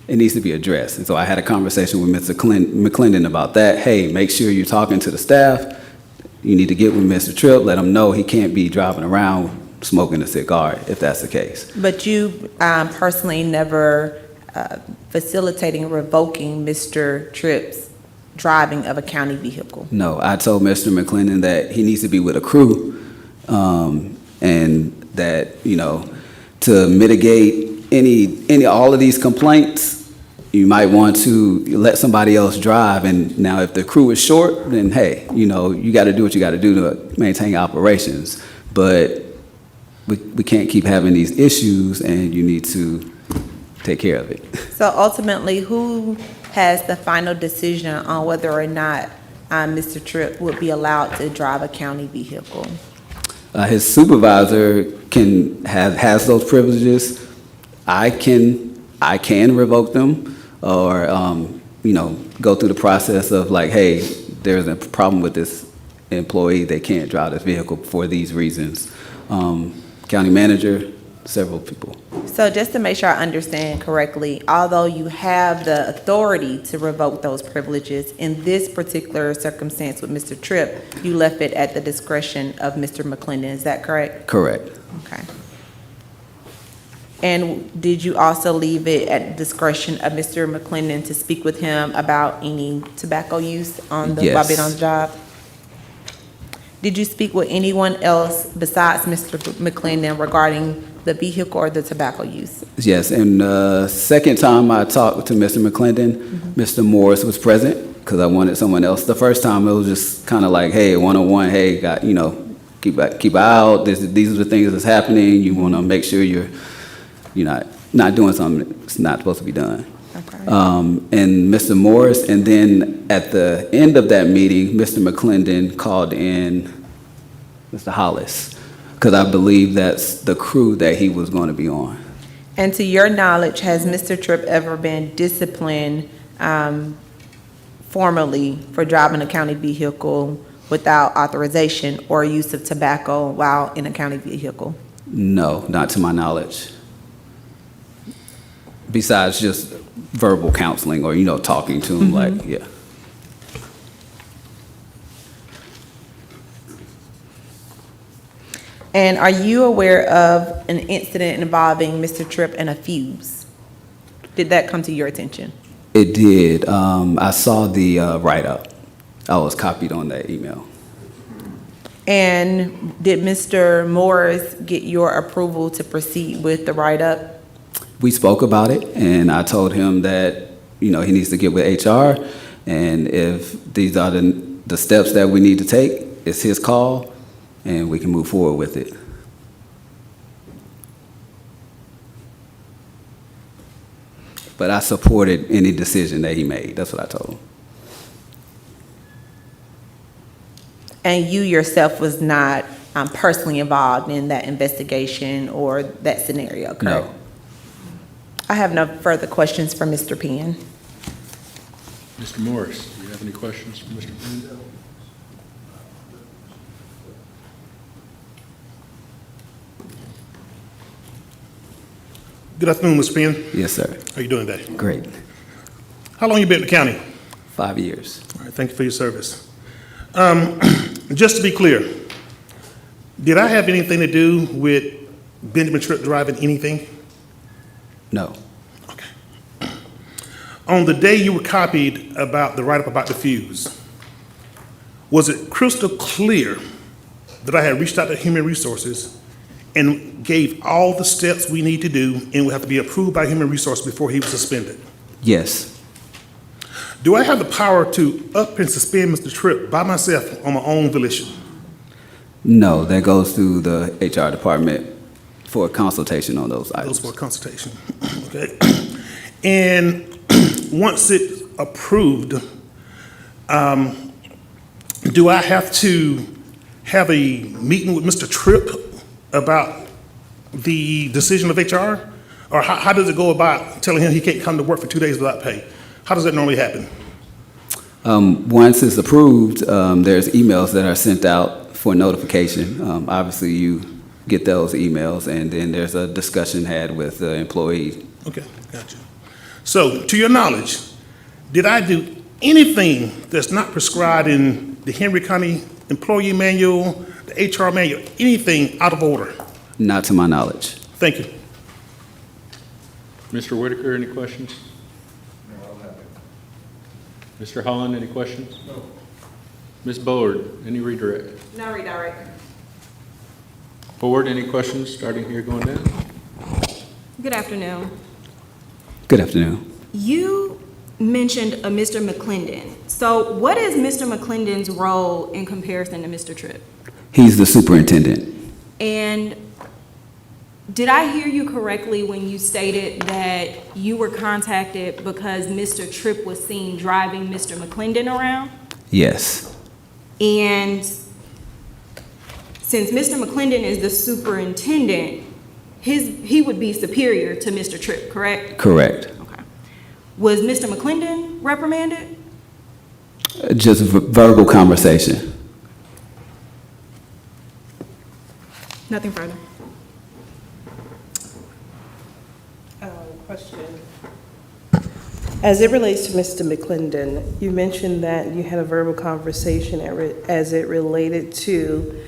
It needs to be addressed. And so I had a conversation with Mr. McClendon about that. Hey, make sure you're talking to the staff. You need to get with Mr. Tripp, let him know he can't be driving around smoking a cigar if that's the case. But you personally never facilitating revoking Mr. Tripp's driving of a county vehicle? No, I told Mr. McClendon that he needs to be with a crew, and that, you know, to mitigate all of these complaints, you might want to let somebody else drive. And now if the crew is short, then hey, you know, you got to do what you got to do to maintain operations. But we can't keep having these issues, and you need to take care of it. So ultimately, who has the final decision on whether or not Mr. Tripp would be allowed to drive a county vehicle? His supervisor has those privileges. I can revoke them, or you know, go through the process of like, hey, there's a problem with this employee. They can't drive this vehicle for these reasons. County manager, several people. So just to make sure I understand correctly, although you have the authority to revoke those privileges, in this particular circumstance with Mr. Tripp, you left it at the discretion of Mr. McClendon, is that correct? Correct. Okay. And did you also leave it at the discretion of Mr. McClendon to speak with him about any tobacco use while being on the job? Did you speak with anyone else besides Mr. McClendon regarding the vehicle or the tobacco use? Yes, and the second time I talked to Mr. McClendon, Mr. Morris was present because I wanted someone else. The first time it was just kind of like, hey, one-on-one, hey, got, you know, keep out. These are the things that's happening. You want to make sure you're not doing something that's not supposed to be done. Okay. And Mr. Morris, and then at the end of that meeting, Mr. McClendon called in Mr. Hollis, because I believe that's the crew that he was going to be on. And to your knowledge, has Mr. Tripp ever been disciplined formally for driving a county vehicle without authorization or use of tobacco while in a county vehicle? No, not to my knowledge. Besides just verbal counseling or, you know, talking to him, like, yeah. And are you aware of an incident involving Mr. Tripp and a fuse? Did that come to your attention? It did. I saw the write-up. I was copied on that email. And did Mr. Morris get your approval to proceed with the write-up? We spoke about it, and I told him that, you know, he needs to get with HR, and if these are the steps that we need to take, it's his call, and we can move forward with it. but I supported any decision that he made. That's what I told him. And you yourself was not personally involved in that investigation or that scenario, correct? No. I have no further questions for Mr. Penn. Mr. Morris, do you have any questions for Mr. Penn? Good afternoon, Mr. Penn. Yes, sir. How you doing today? Great. How long you been in the county? 5 years. All right, thank you for your service. Just to be clear, did I have anything to do with Benjamin Tripp driving anything? No. Okay. On the day you were copied about the write-up about the fuse, was it crystal clear that I had reached out to Human Resources and gave all the steps we need to do and would have to be approved by Human Resources before he was suspended? Yes. Do I have the power to up and suspend Mr. Tripp by myself on my own volition? No, that goes through the HR department for a consultation on those items. Those for consultation, okay? And once it's approved, do I have to have a meeting with Mr. Tripp about the decision of HR? Or how does it go about telling him he can't come to work for 2 days without pay? How does that normally happen? Once it's approved, there's emails that are sent out for notification. Obviously, you get those emails, and then there's a discussion had with the employee. Okay, gotcha. So, to your knowledge, did I do anything that's not prescribed in the Henry County Employee Manual, the HR Manual, anything out of order? Not to my knowledge. Thank you. Mr. Whitaker, any questions? No, I don't have any. Mr. Holland, any questions? No. Ms. Bullard, any redirect? No redirect. Board, any questions, starting here, going down? Good afternoon. Good afternoon. You mentioned a Mr. McClendon. So what is Mr. McClendon's role in comparison to Mr. Tripp? He's the superintendent. And did I hear you correctly when you stated that you were contacted because Mr. Tripp was seen driving Mr. McClendon around? Yes. And since Mr. McClendon is the superintendent, he would be superior to Mr. Tripp, correct? Correct. Okay. Was Mr. McClendon reprimanded? Just verbal conversation. Nothing further. Question. As it relates to Mr. McClendon, you mentioned that you had a verbal conversation as it related to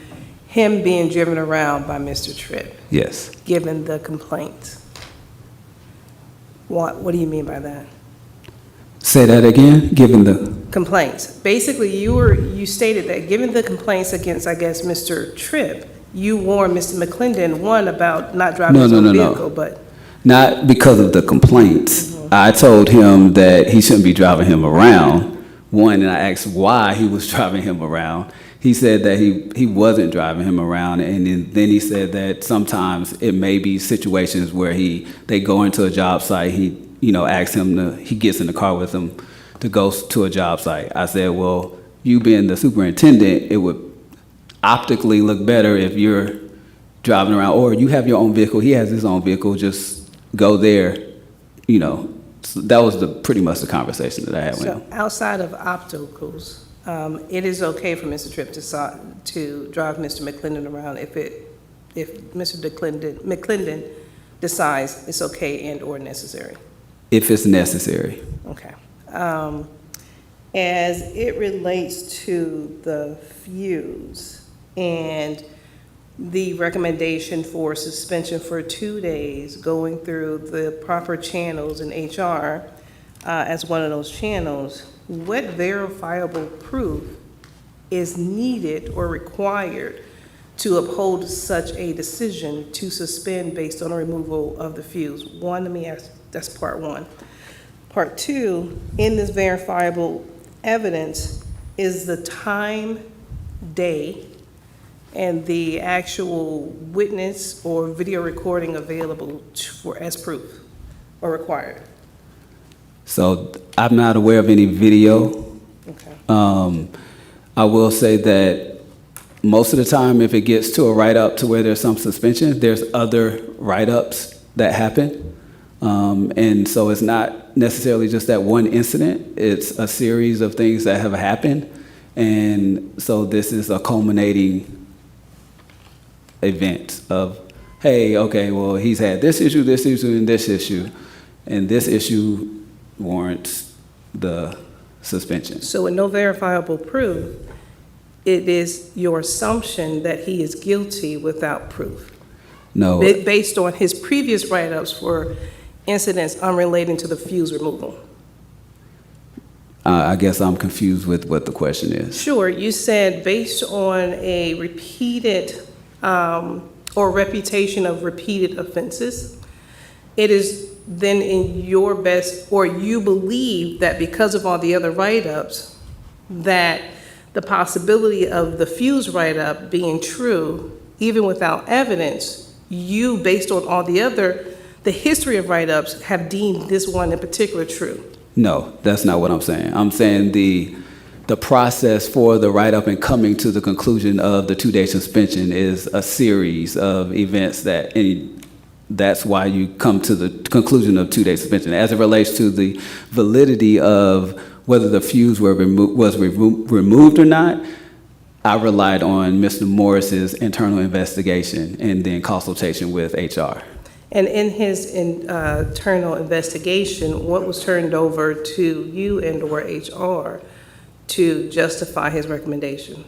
him being driven around by Mr. Tripp, Yes. given the complaints. What do you mean by that? Say that again, given the, Complaints. Basically, you stated that given the complaints against, I guess, Mr. Tripp, you warned Mr. McClendon, one, about not driving his own vehicle, but not because of the complaints. I told him that he shouldn't be driving him around. One, and I asked why he was driving him around. He said that he wasn't driving him around, and then he said that sometimes it may be situations where they go into a job site, asks him he gets in the car with him to go to a job site. I said, well, you being the superintendent, it would optically look better if you're driving around, or you have your own vehicle, he has his own vehicle, just go there, So that was pretty much the conversation that I had with him. so outside of obstacles, it is okay for Mr. Tripp to drive Mr. McClendon around if Mr. McClendon decides it's okay and/or necessary. If it's necessary. Okay. As it relates to the fuse and the recommendation for suspension for 2 days, going through the proper channels in HR as one of those channels, what verifiable proof is needed or required to uphold such a decision to suspend based on a removal of the fuse? One, let me ask, that's part one. Part two, in this verifiable evidence, is the time, day, and the actual witness or video recording available as proof or required? So I'm not aware of any video. Okay. I will say that most of the time, if it gets to a write-up to where there's some suspension, there's other write-ups that happen. And so it's not necessarily just that one incident, it's a series of things that have happened. And so this is a culminating event of, hey, okay, well, he's had this issue, and this issue, and this issue warrants the suspension. So with no verifiable proof, it is your assumption that he is guilty without proof? No. Based on his previous write-ups for incidents unrelated to the fuse removal? I guess I'm confused with what the question is. Sure, you said based on a repeated or reputation of repeated offenses, it is then in your best, or you believe that because of all the other write-ups, that the possibility of the fuse write-up being true, even without evidence, you, based on all the history of write-ups, have deemed this one in particular true? No, that's not what I'm saying. I'm saying the process for the write-up and coming to the conclusion of the 2-day suspension is a series of events that's why you come to the conclusion of 2-day suspension. As it relates to the validity of whether the fuse was removed or not, I relied on Mr. Morris's internal investigation and then consultation with HR. And in his internal investigation, what was turned over to you and/or HR to justify his recommendation?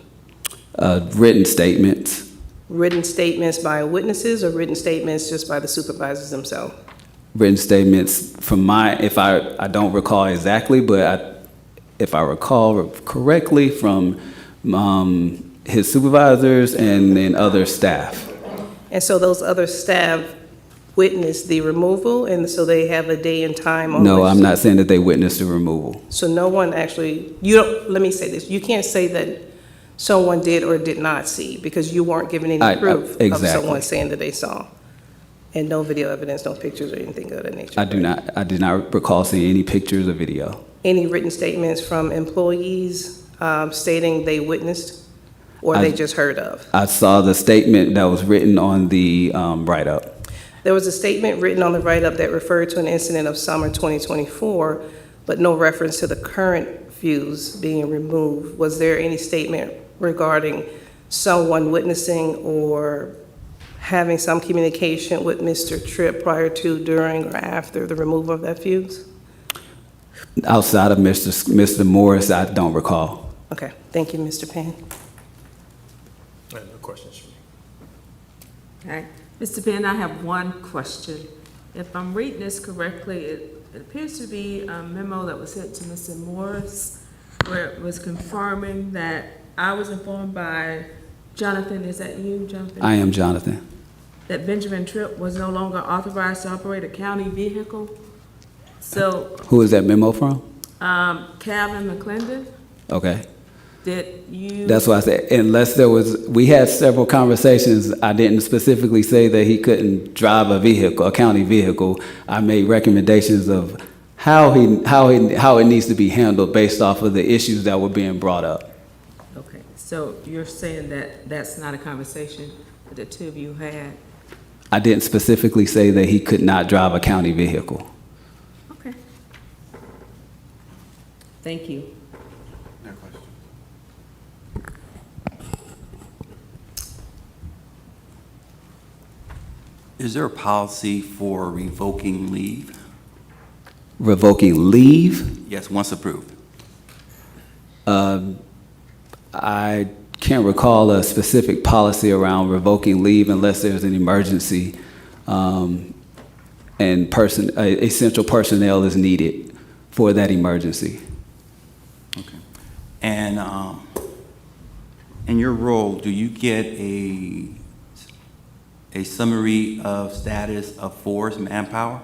Written statements. Written statements by witnesses or written statements just by the supervisors themselves? Written statements from I don't recall exactly, but if I recall correctly, from his supervisors and then other staff. And so those other staff witnessed the removal, and so they have a day and time on No, which- I'm not saying that they witnessed the removal. So no one actually, let me say this, you can't say that someone did or did not see, because you weren't given any proof of exactly. someone saying that they saw. And no video evidence, no pictures or anything of that nature. I did not recall seeing any pictures or video. Any written statements from employees stating they witnessed, or they just heard of? I saw the statement that was written on the write-up. There was a statement written on the write-up that referred to an incident of summer 2024, but no reference to the current fuse being removed. Was there any statement regarding someone witnessing or having some communication with Mr. Tripp prior to, during, or after the removal of that fuse? Outside of Mr. Morris, I don't recall. Okay, thank you, Mr. Penn. No questions for me. All right. Mr. Penn, I have one question. If I'm reading this correctly, it appears to be a memo that was sent to Mr. Morris where it was confirming that I was informed by Jonathan, is that you, Jonathan? I am Jonathan. That Benjamin Tripp was no longer authorized to operate a county vehicle. So, Who is that memo from? Calvin McClendon, Okay. did you? That's why I said, we had several conversations. I didn't specifically say that he couldn't drive a county vehicle. I made recommendations of how it needs to be handled based off of the issues that were being brought up. Okay, so you're saying that that's not a conversation that the two of you had? I didn't specifically say that he could not drive a county vehicle. Okay. Thank you. No question. Is there a policy for revoking leave? Revoking leave? Yes, once approved. I can't recall a specific policy around revoking leave unless there's an emergency and essential personnel is needed for that emergency. Okay. And in your role, do you get a summary of status of force manpower?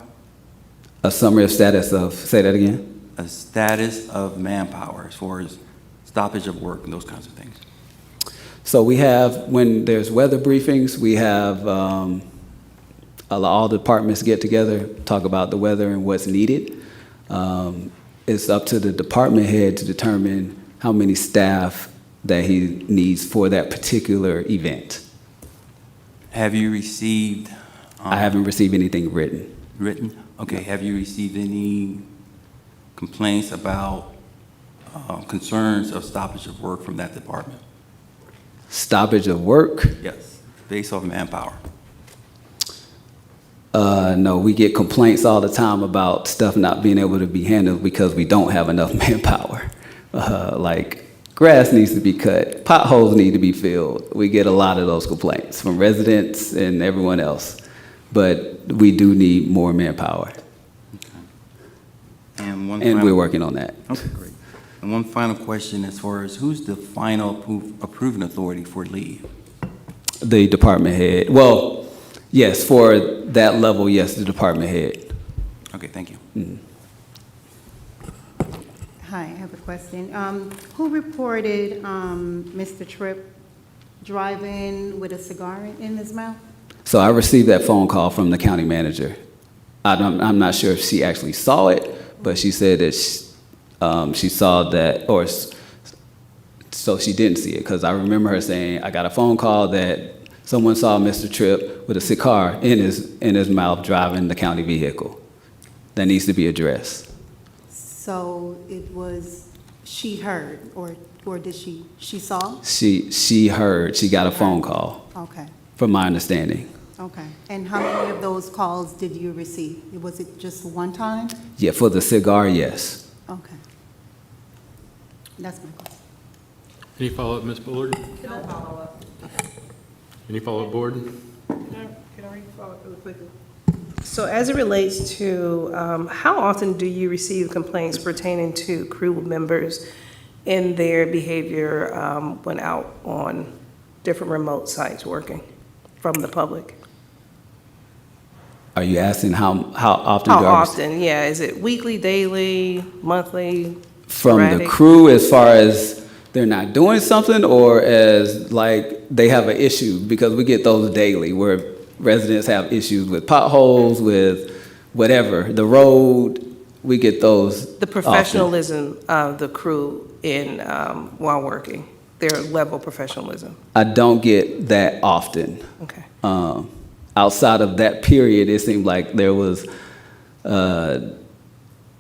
A summary of status of, say that again? A status of manpower as far as stoppage of work and those kinds of things. So we have, when there's weather briefings, we have all the departments get together, talk about the weather and what's needed. It's up to the department head to determine how many staff that he needs for that particular event. Have you received? I haven't received anything written. Written? Okay, have you received any complaints about concerns of stoppage of work from that department? Stoppage of work? Yes, based off manpower. No, we get complaints all the time about stuff not being able to be handled because we don't have enough manpower. Like grass needs to be cut, potholes need to be filled. We get a lot of those complaints from residents and everyone else. But we do need more manpower. And And we're working on that. Okay, great. And one final question as far as who's the final approving authority for leave? The department head. Well, yes, for that level, yes, the department head. Okay, thank you. Hi, I have a question. Who reported Mr. Tripp driving with a cigar in his mouth? So I received that phone call from the county manager. I'm not sure if she actually saw it, but she said that she saw that, or so she didn't see it, because I remember her saying, I got a phone call that someone saw Mr. Tripp with a cigar in his mouth driving the county vehicle. That needs to be addressed. So it was, she heard, or did she saw? She heard, she got a phone call, Okay, from my understanding. okay. And how many of those calls did you receive? Was it just one time? Yeah, for the cigar, yes. Okay. That's my question. Any follow-up, Ms. Bullard? No follow-up. Any follow-up, board? Can I read follow up really quickly? So as it relates to, how often do you receive complaints pertaining to crew members in their behavior when out on different remote sites working from the public? Are you asking how often? How do I receive- often, yeah, is it weekly, daily, monthly? From the sporadic? crew, as far as they're not doing something, or as like they have an issue? Because we get those daily where residents have issues with potholes, with whatever, the road, we get those. The professionalism of the crew in, while working, their level of professionalism. I don't get that often. Okay. Outside of that period, it seemed like there was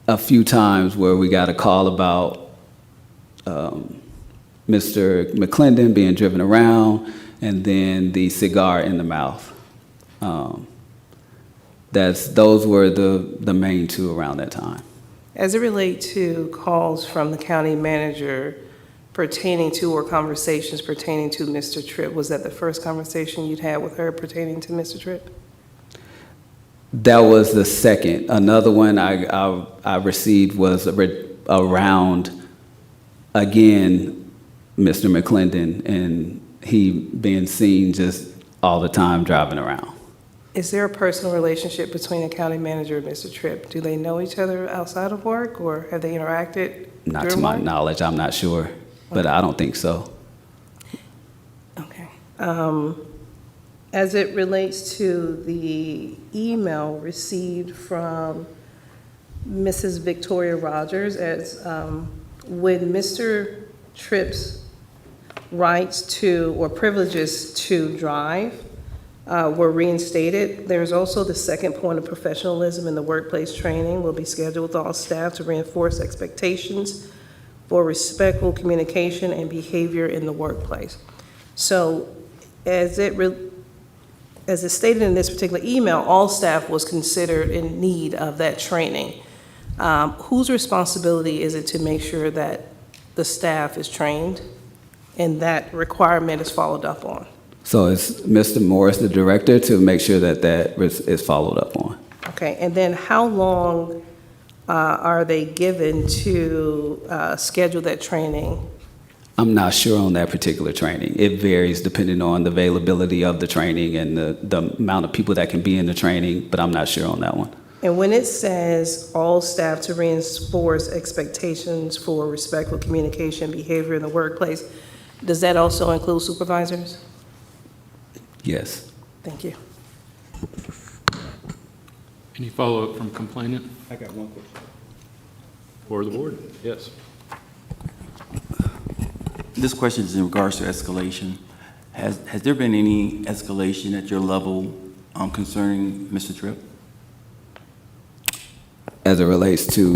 a few times where we got a call about Mr. McClendon being driven around, and then the cigar in the mouth. Those were the main two around that time. As it relates to calls from the county manager pertaining to, or conversations pertaining to Mr. Tripp, was that the first conversation you'd had with her pertaining to Mr. Tripp? That was the second. Another one I received was around, again, Mr. McClendon, and he being seen just all the time driving around. Is there a personal relationship between a county manager and Mr. Tripp? Do they know each other outside of work, or have they interacted? Not to during my work? knowledge, I'm not sure, but I don't think so. Okay. As it relates to the email received from Mrs. Victoria Rogers, as when Mr. Tripp's rights to, or privileges to drive were reinstated, there's also the second point of professionalism in the workplace training will be scheduled with all staff to reinforce expectations for respectful communication and behavior in the workplace. So as it's stated in this particular email, all staff was considered in need of that training. Whose responsibility is it to make sure that the staff is trained and that requirement is followed up on? So it's Mr. Morris, the director, to make sure that is followed up on. Okay, and then how long are they given to schedule that training? I'm not sure on that particular training. It varies depending on the availability of the training and the amount of people that can be in the training, but I'm not sure on that one. And when it says all staff to reinforce expectations for respectful communication behavior in the workplace, does that also include supervisors? Yes. Thank you. Any follow-up from complainant? I got one question. Or the board? Yes. This question is in regards to escalation. Has there been any escalation at your level concerning Mr. Tripp? As it relates to,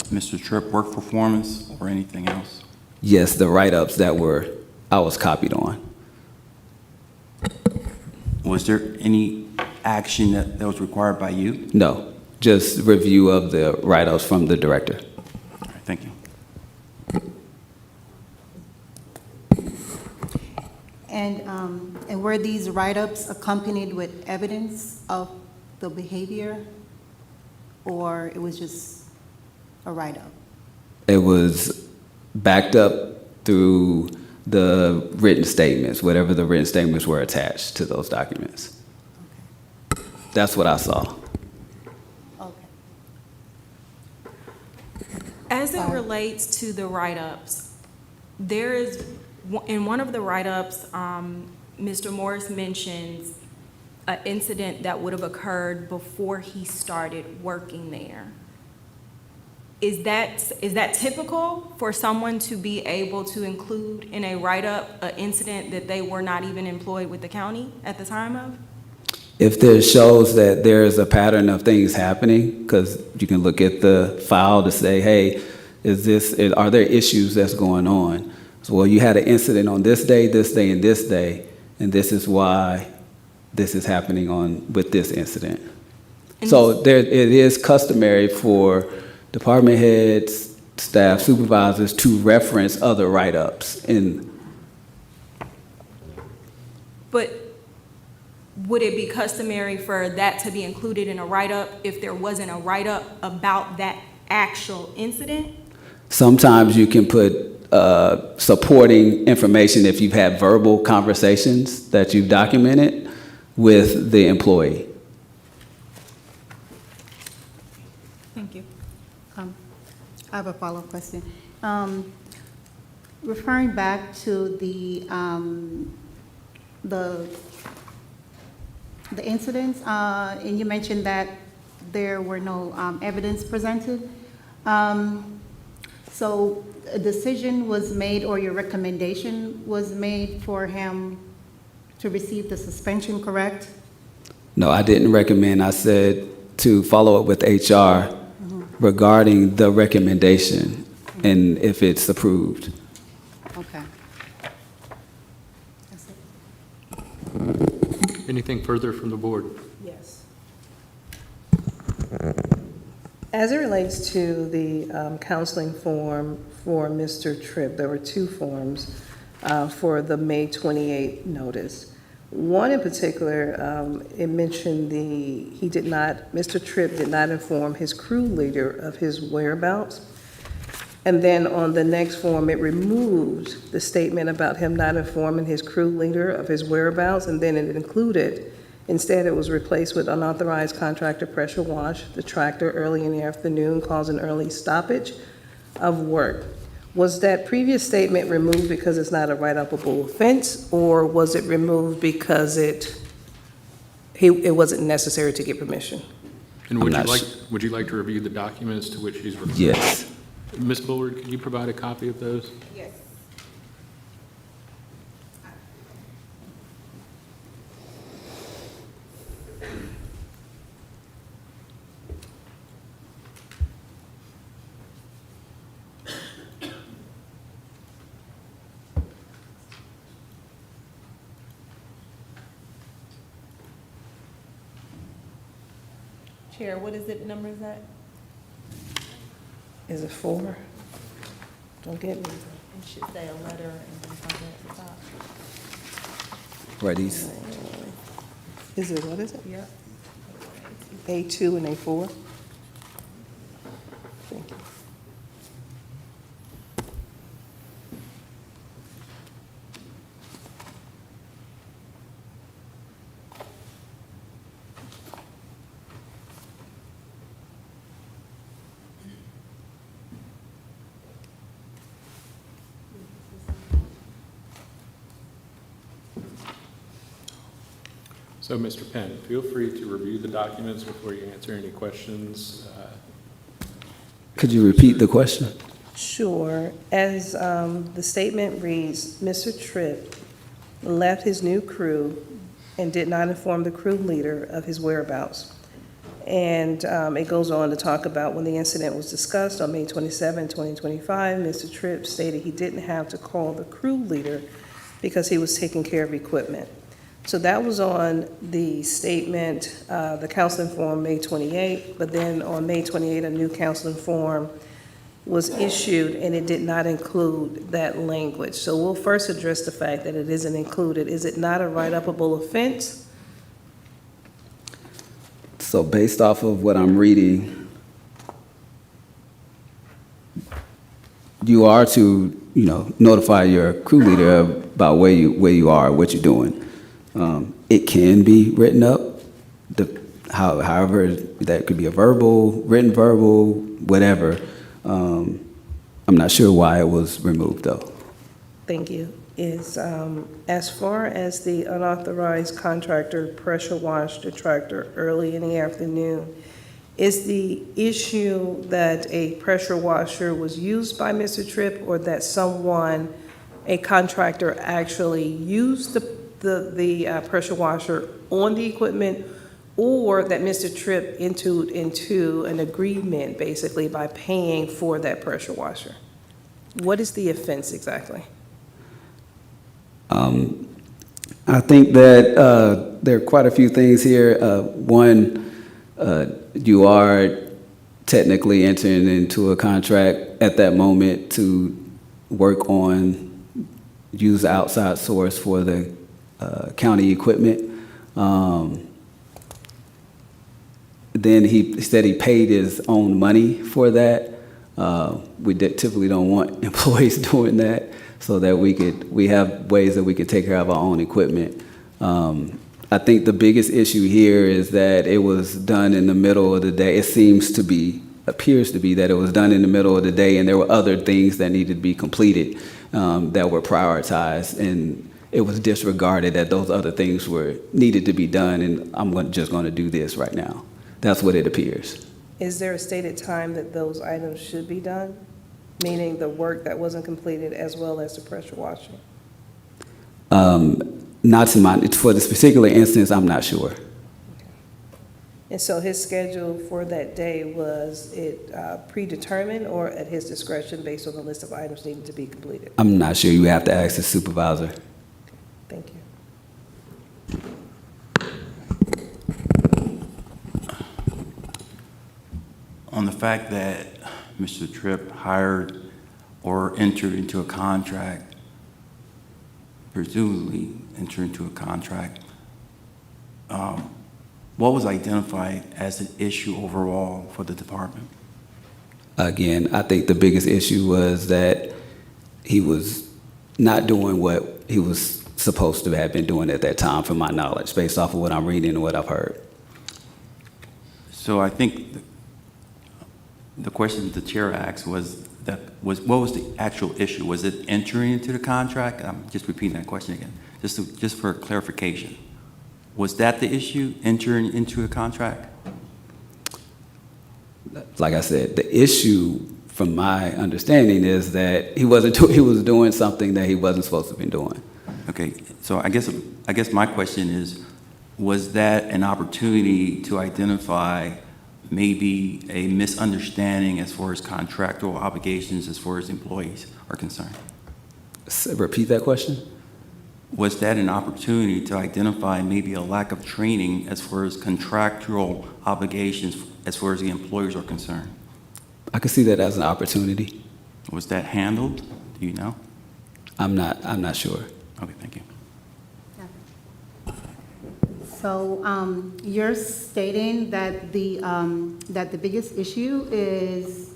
Mr. Tripp work performance or anything else? yes, the write-ups that I was copied on. Was there any action that was required by you? No, just review of the write-ups from the director. All right, thank you. And were these write-ups accompanied with evidence of the behavior? Or it was just a write-up? It was backed up through the written statements, whatever the written statements were attached to those documents. That's what I saw. Okay. As it relates to the write-ups, there is, in one of the write-ups, Mr. Morris mentions an incident that would have occurred before he started working there. Is that typical for someone to be able to include in a write-up an incident that they were not even employed with the county at the time of? If there shows that there is a pattern of things happening, because you can look at the file to say, hey, are there issues that's going on? So, well, you had an incident on this day, and this day, and this is why this is happening with this incident. So it is customary for department heads, staff, supervisors to reference other write-ups But would it be customary for that to be included in a write-up if there wasn't a write-up about that actual incident? Sometimes you can put supporting information if you've had verbal conversations that you've documented with the employee. Thank you. I have a follow-up question. Referring back to the incidents, and you mentioned that there were no evidence presented. So a decision was made, or your recommendation was made for him to receive the suspension, correct? No, I didn't recommend. I said to follow up with HR regarding the recommendation and if it's approved. Okay. Anything further from the board? Yes. As it relates to the counseling form for Mr. Tripp, there were two forms for the May 28 notice. One in particular, it mentioned Mr. Tripp did not inform his crew leader of his whereabouts. And then on the next form, it removed the statement about him not informing his crew leader of his whereabouts, and then it included, instead it was replaced with unauthorized contractor pressure wash the tractor early in the afternoon, causing early stoppage of work. Was that previous statement removed because it's not a write-upable offense, or was it removed because it wasn't necessary to get permission? And would you like to review the documents to which he's referring? Yes. Ms. Bullard, can you provide a copy of those? Yes. Chair, what is it, number is that? Is it 4? Don't get me. It should say a letter and then something at the top. Where these? Is it, what is it? Yep. A2 and A4? Thank you. So, Mr. Penn, feel free to review the documents before you answer any questions. Could you repeat the question? Sure. As the statement reads, Mr. Tripp left his new crew and did not inform the crew leader of his whereabouts. And it goes on to talk about when the incident was discussed on May 27, 2025, Mr. Tripp stated he didn't have to call the crew leader because he was taking care of equipment. So that was on the statement, the counseling form, May 28, but then on May 28, a new counseling form was issued, and it did not include that language. So we'll first address the fact that it isn't included. Is it not a write-upable offense? So based off of what I'm reading, you are to, notify your crew leader about where you are, what you're doing. It can be written up, however, that could be a written verbal, whatever. I'm not sure why it was removed, though. Thank you. Is, as far as the unauthorized contractor pressure washed the tractor early in the afternoon, is the issue that a pressure washer was used by Mr. Tripp, or that someone, a contractor, actually used the pressure washer on the equipment, or that Mr. Tripp entered into an agreement basically by paying for that pressure washer? What is the offense exactly? I think that there are quite a few things here. One, you are technically entering into a contract at that moment to work on, use outside source for the county equipment. Then he said he paid his own money for that. We typically don't want employees doing that, so that we have ways that we could take care of our own equipment. I think the biggest issue here is that it was done in the middle of the day. It appears to be that it was done in the middle of the day, and there were other things that needed to be completed that were prioritized, and it was disregarded that those other things needed to be done, and I'm just going to do this right now. That's what it appears. Is there a stated time that those items should be done? Meaning the work that wasn't completed as well as the pressure washing? Not to my, for this particular instance, I'm not sure. And so his schedule for that day, was it predetermined or at his discretion based on the list of items needed to be completed? I'm not sure. You have to ask the supervisor. Thank you. On the fact that Mr. Tripp hired or entered into a contract, presumably entered into a contract, what was identified as an issue overall for the department? Again, I think the biggest issue was that he was not doing what he was supposed to have been doing at that time, from my knowledge, based off of what I'm reading and what I've heard. So I think the question the chair asked was what was the actual issue? Was it entering into the contract? I'm just repeating that question again, just for clarification. Was that the issue, entering into a contract? Like I said, the issue, from my understanding, is that he was doing something that he wasn't supposed to be doing. Okay, so I guess my question is, was that an opportunity to identify maybe a misunderstanding as far as contractual obligations as far as employees are concerned? Repeat that question? Was that an opportunity to identify maybe a lack of training as far as contractual obligations as far as the employers are concerned? I could see that as an opportunity. Was that handled? Do you know? I'm not sure. Okay, thank you. So you're stating that the biggest issue is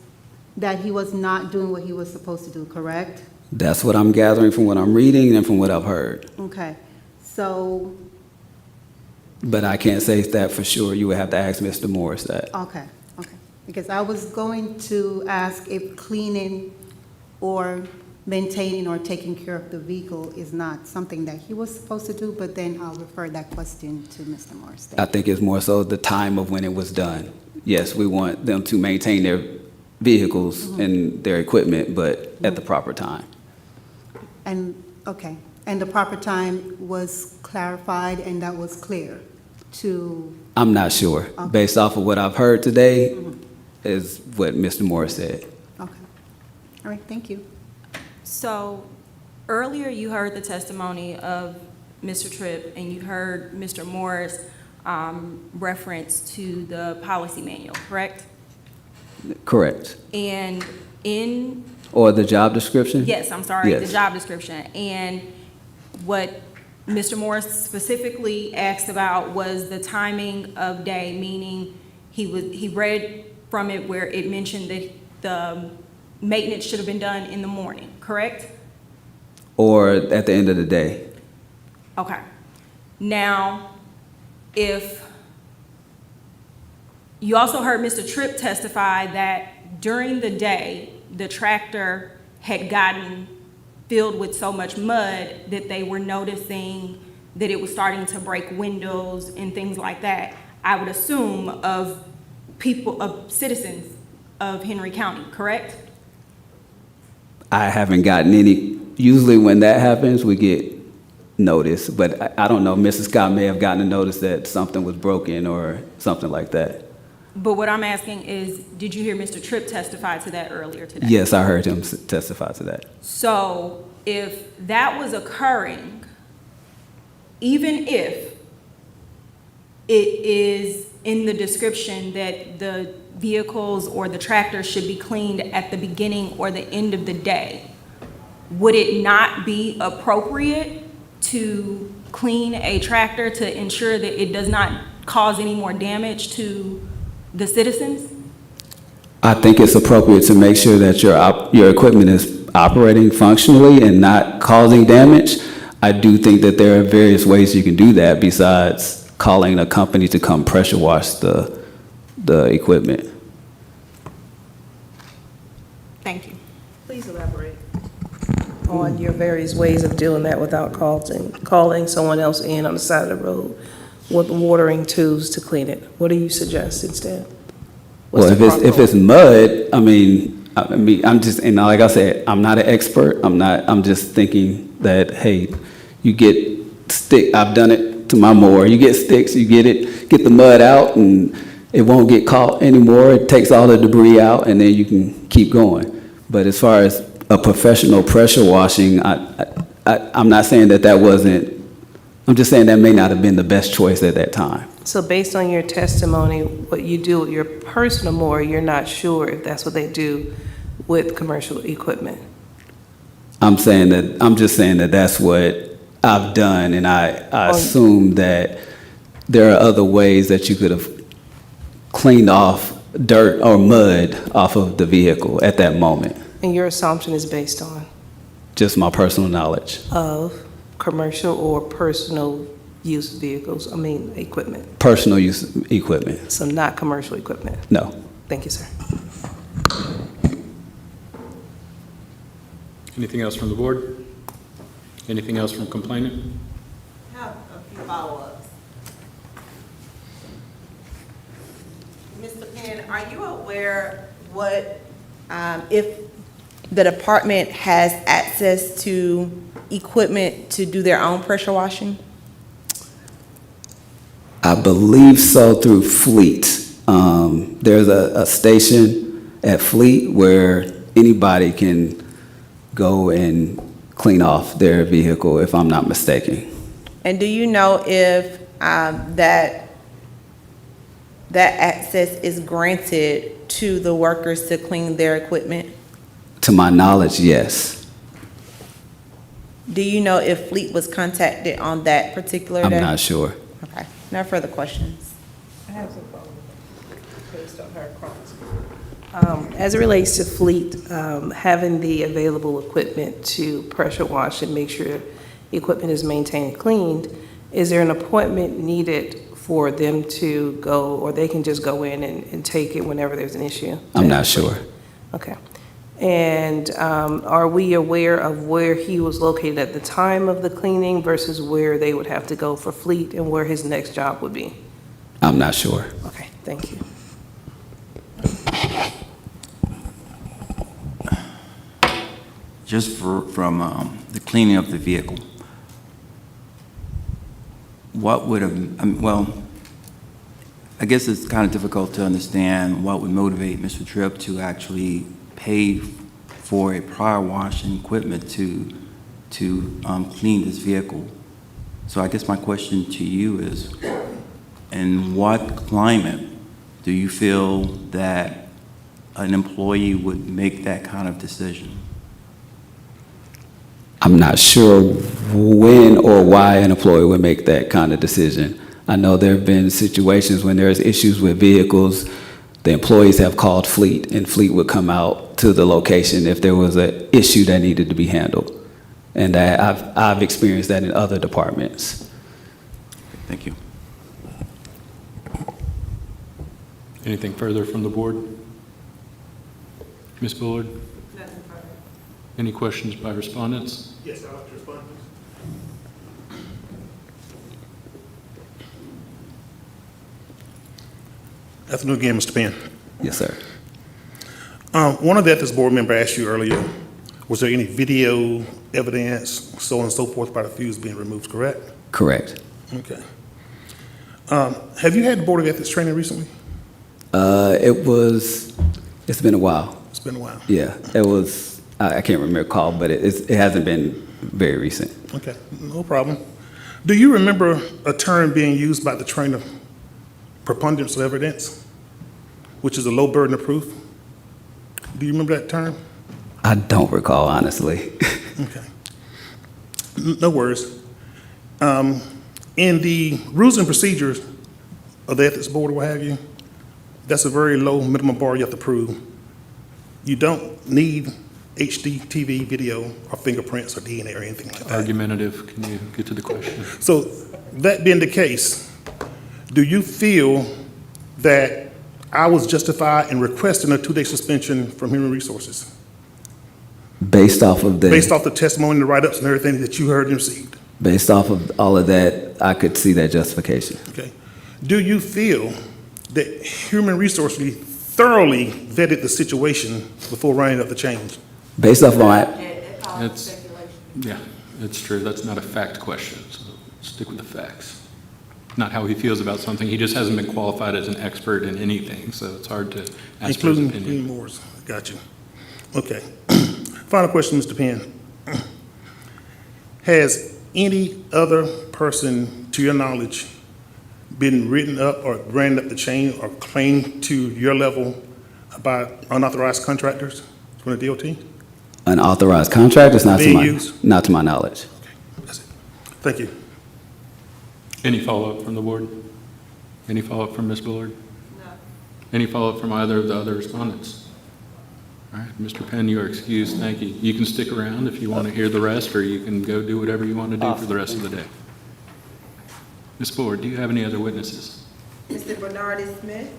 that he was not doing what he was supposed to do, correct? That's what I'm gathering from what I'm reading and from what I've heard. Okay, so, But I can't say that for sure. You would have to ask Mr. Morris that. okay. Because I was going to ask if cleaning or maintaining or taking care of the vehicle is not something that he was supposed to do, but then I'll refer that question to Mr. Morris. I think it's more so the time of when it was done. Yes, we want them to maintain vehicles and their equipment, but at the proper time. And, okay, and the proper time was clarified and that was clear to, I'm not sure. Based off of what I've heard today is what Mr. Morris said. okay. All right, thank you. So earlier you heard the testimony of Mr. Tripp and you heard Mr. Morris reference to the policy manual, correct? Correct. And in, Or the job description? yes, I'm sorry, the Yes. job description. And what Mr. Morris specifically asked about was the timing of day, meaning he read from it where it mentioned that the maintenance should have been done in the morning, correct? Or at the end of the day? Okay. Now, if, you also heard Mr. Tripp testify that during the day, the tractor had gotten filled with so much mud that they were noticing that it was starting to break windows and things like that. I would assume of people, of citizens of Henry County, correct? I haven't gotten any, usually when that happens, we get notice, but I don't know, Mrs. Scott may have gotten a notice that something was broken or something like that. But what I'm asking is, did you hear Mr. Tripp testify to that earlier today? Yes, I heard him testify to that. So if that was occurring, even if it is in the description that the vehicles or the tractor should be cleaned at the beginning or the end of the day, would it not be appropriate to clean a tractor to ensure that it does not cause any more damage to the citizens? I think it's appropriate to make sure that your equipment is operating functionally and not causing damage. I do think that there are various ways you can do that besides calling a company to come pressure wash the equipment. Thank you. Please elaborate on your various ways of doing that without calling someone else in on the side of the road with watering tools to clean it. What do you suggest instead? What's Well, the if proper- it's mud, I'm just, and like I said, I'm not an expert. I'm just thinking that, hey, you get I've done it to my mower. You get sticks, you get the mud out and it won't get caught anymore. It takes all the debris out and then you can keep going. But as far as a professional pressure washing, I'm not saying that wasn't, I'm just saying that may not have been the best choice at that time. So based on your testimony, what you do with your personal mower, you're not sure if that's what they do with commercial equipment? I'm just saying that that's what I've done, and I assume that there are other ways that you could have cleaned off dirt or mud off of the vehicle at that moment. And your assumption is based on Just my personal knowledge. of commercial or personal use vehicles, equipment, Personal use equipment. so not commercial equipment. No. Thank you, sir. Anything else from the board? Anything else from complainant? I have a few follow-ups. Mr. Penn, are you aware what, if the department has access to equipment to do their own pressure washing? I believe so through Fleet. There's a station at Fleet where anybody can go and clean off their vehicle, if I'm not mistaken. And do you know if that access is granted to the workers to clean their equipment? To my knowledge, yes. Do you know if Fleet was contacted on that particular day? I'm not sure. Okay, no further questions. I have some follow-up based on her comments. As it relates to Fleet, having the available equipment to pressure wash and make sure equipment is maintained and cleaned, is there an appointment needed for them to go, or they can just go in and take it whenever there's an issue? I'm not sure. Okay. And are we aware of where he was located at the time of the cleaning versus where they would have to go for Fleet and where his next job would be? I'm not sure. Okay, thank you. from the cleaning of the vehicle, what would have, well, I guess it's kind of difficult to understand what would motivate Mr. Tripp to actually pay for a prior washing equipment to clean this vehicle. So I guess my question to you is, in what climate do you feel that an employee would make that kind of decision? I'm not sure when or why an employee would make that kind of decision. I know there have been situations when there's issues with vehicles, the employees have called Fleet, and Fleet would come out to the location if there was an issue that needed to be handled. And I've experienced that in other departments. Thank you. Anything further from the board? Ms. Bullard? Any questions by respondents? Yes, I'd like to respond, please. Afternoon again, Mr. Penn. Yes, sir. One of the ethics board member asked you earlier, was there any video evidence, so on and so forth, about the fuse being removed, correct? Correct. Okay. Have you had the Board of Ethics training recently? It's been a while. It's been a while. Yeah, it was, I can't recall, but it hasn't been very recent. Okay, no problem. Do you remember a term being used by the trainer, preponderance of evidence, which is a low burden of proof? Do you remember that term? I don't recall, honestly. Okay. No worries. In the rules and procedures of the ethics board or what have you, that's a very low minimum bar you have to prove. You don't need HD TV video or fingerprints or DNA or anything like that. Argumentative, can you get to the question? So that being the case, do you feel that I was justified in requesting a 2-day suspension from Human Resources? Based off of Based off the testimony, the write-ups and everything that you heard and received? Based off of all of that, I could see that justification. Okay. Do you feel that Human Resources thoroughly vetted the situation before running up the change? Based off my, Yeah, it's true. That's not a fact question, so stick with the facts. Not how he feels about something. He just hasn't been qualified as an expert in anything, so it's hard to ask for his opinion. Including Moore's. Got you. Okay. Final question, Mr. Penn. Has any other person, to your knowledge, been written up or ran up the chain or claimed to your level about unauthorized contractors from the DOT? unauthorized contract is not to Being my, used? not to my knowledge. That's it. Thank you. Any follow-up from the board? Any follow-up from Ms. Bullard? No. Any follow-up from either of the other respondents? All right, Mr. Penn, you are excused. Thank you. You can stick around if you want to hear the rest, or you can go do whatever you want to do for the rest of the day. Ms. Bullard, do you have any other witnesses? Mr. Bernard Smith?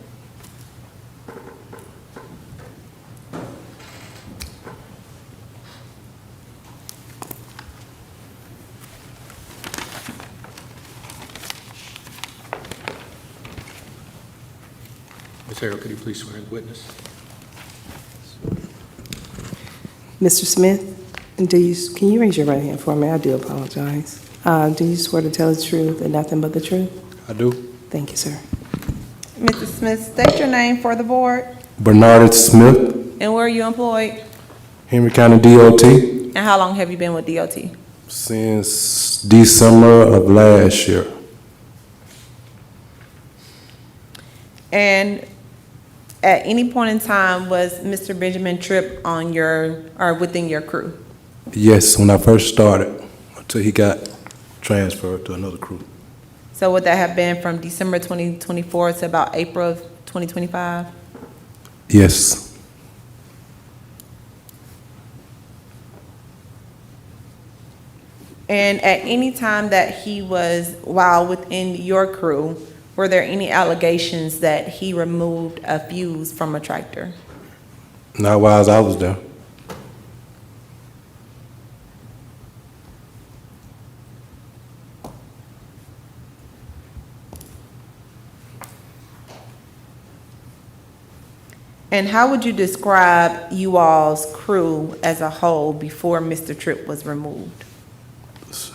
Ms. Harrell, could you please swear in the witness? Mr. Smith, can you raise your right hand for me? I do apologize. Do you swear to tell the truth and nothing but the truth? I do. Thank you, sir. Mr. Smith, state your name for the board. Bernard Smith, And where are you employed? Henry County DOT, And how long have you been with DOT? since December of last year. And at any point in time, was Mr. Benjamin Tripp on your, or within your crew? Yes, when I first started, until he got transferred to another crew. So would that have been from December 2024 to about April of 2025? Yes, And at any time that he was, while within your crew, were there any allegations that he removed a fuse from a tractor? not while I was there. And how would you describe you all's crew as a whole before Mr. Tripp was removed?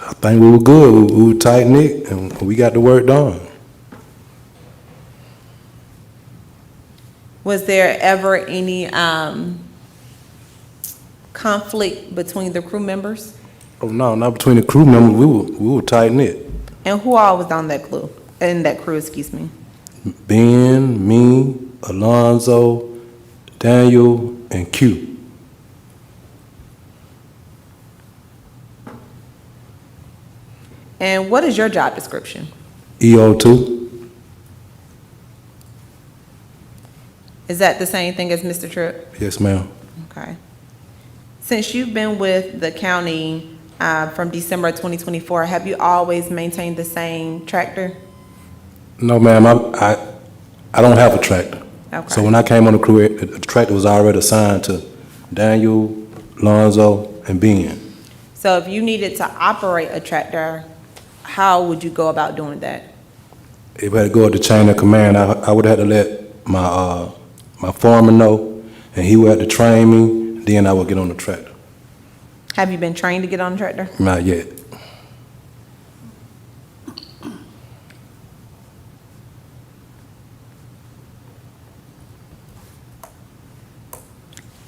I think we were good. We were tight-knit, and we got the work done. Was there ever any conflict between the crew members? Oh, no, not between the crew members. We were tight-knit. And who all was on that crew, excuse me? Ben, me, Alonzo, Daniel, and Q. And what is your job description? EO2. Is that the same thing as Mr. Tripp? Yes, ma'am. Okay. Since you've been with the county from December 2024, have you always maintained the same tractor? No, ma'am, I don't have a tractor. Okay. So when I came on the crew, the tractor was already assigned to Daniel, Lonzo, and Ben. So if you needed to operate a tractor, how would you go about doing that? If I had to go up the chain of command, I would have to let my foreman know, and he would have to train me, then I would get on the tractor. Have you been trained to get on a tractor? Not yet.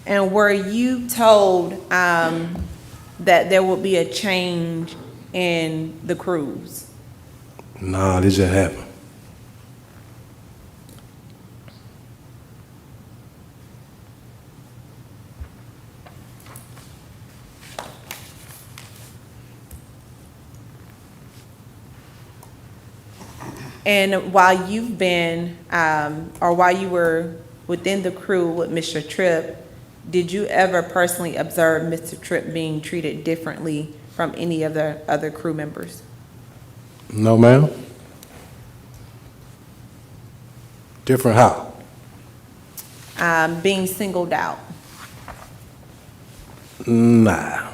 And were you told that there would be a change in the crews? Nah, this just happened. And while you've been, or while you were within the crew with Mr. Tripp, did you ever personally observe Mr. Tripp being treated differently from any of the other crew members? No, ma'am. Different how? Being singled out? Nah.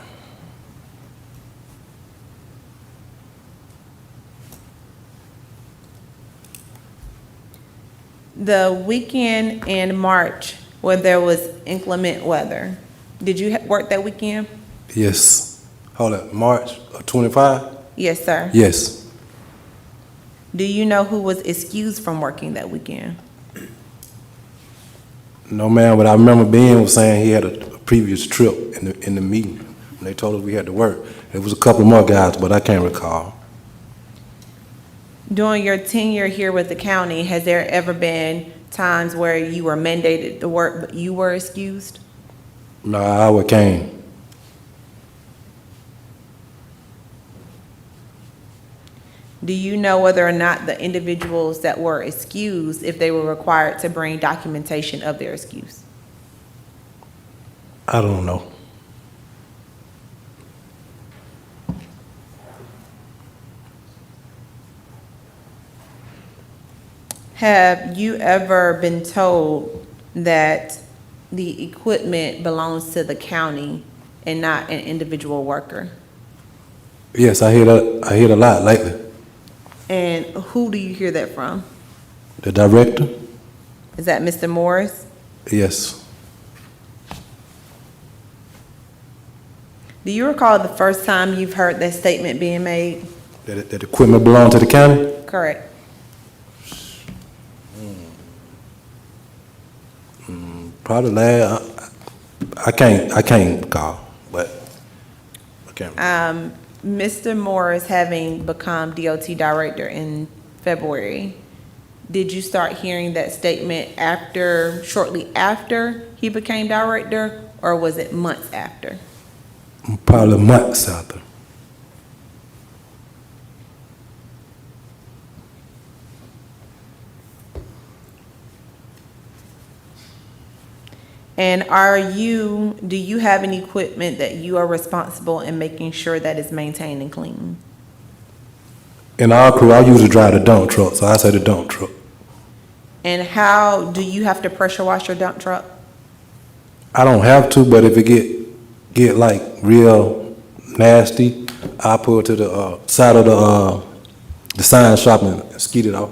The weekend in March where there was inclement weather, did you work that weekend? Yes. Hold up, March of 25? Yes, sir. Yes. Do you know who was excused from working that weekend? No, ma'am, but I remember Ben was saying he had a previous trip in the meeting. When they told us we had to work. There was a couple more guys, but I can't recall. During your tenure here with the county, has there ever been times where you were mandated to work, but you were excused? No, I came. Do you know whether or not the individuals that were excused, if they were required to bring documentation of their excuse? I don't know. Have you ever been told that the equipment belongs to the county and not an individual worker? Yes, I hear that. I hear it a lot lately. And who do you hear that from? The director? Is that Mr. Morris? Yes. Do you recall the first time you've heard that statement being made? That equipment belong to the county? Correct. Probably last. I can't recall, but I can't. Mr. Morris having become DOT director in February, did you start hearing that statement shortly after he became director, or was it months after? Probably months after. And do you have any equipment that you are responsible in making sure that is maintained and clean? In our crew, I usually drive the dump truck, so I say the dump truck. And how do you have to pressure wash your dump truck? I don't have to, but if it get like real nasty, I pull it to the side of the sign shop and skeet it off.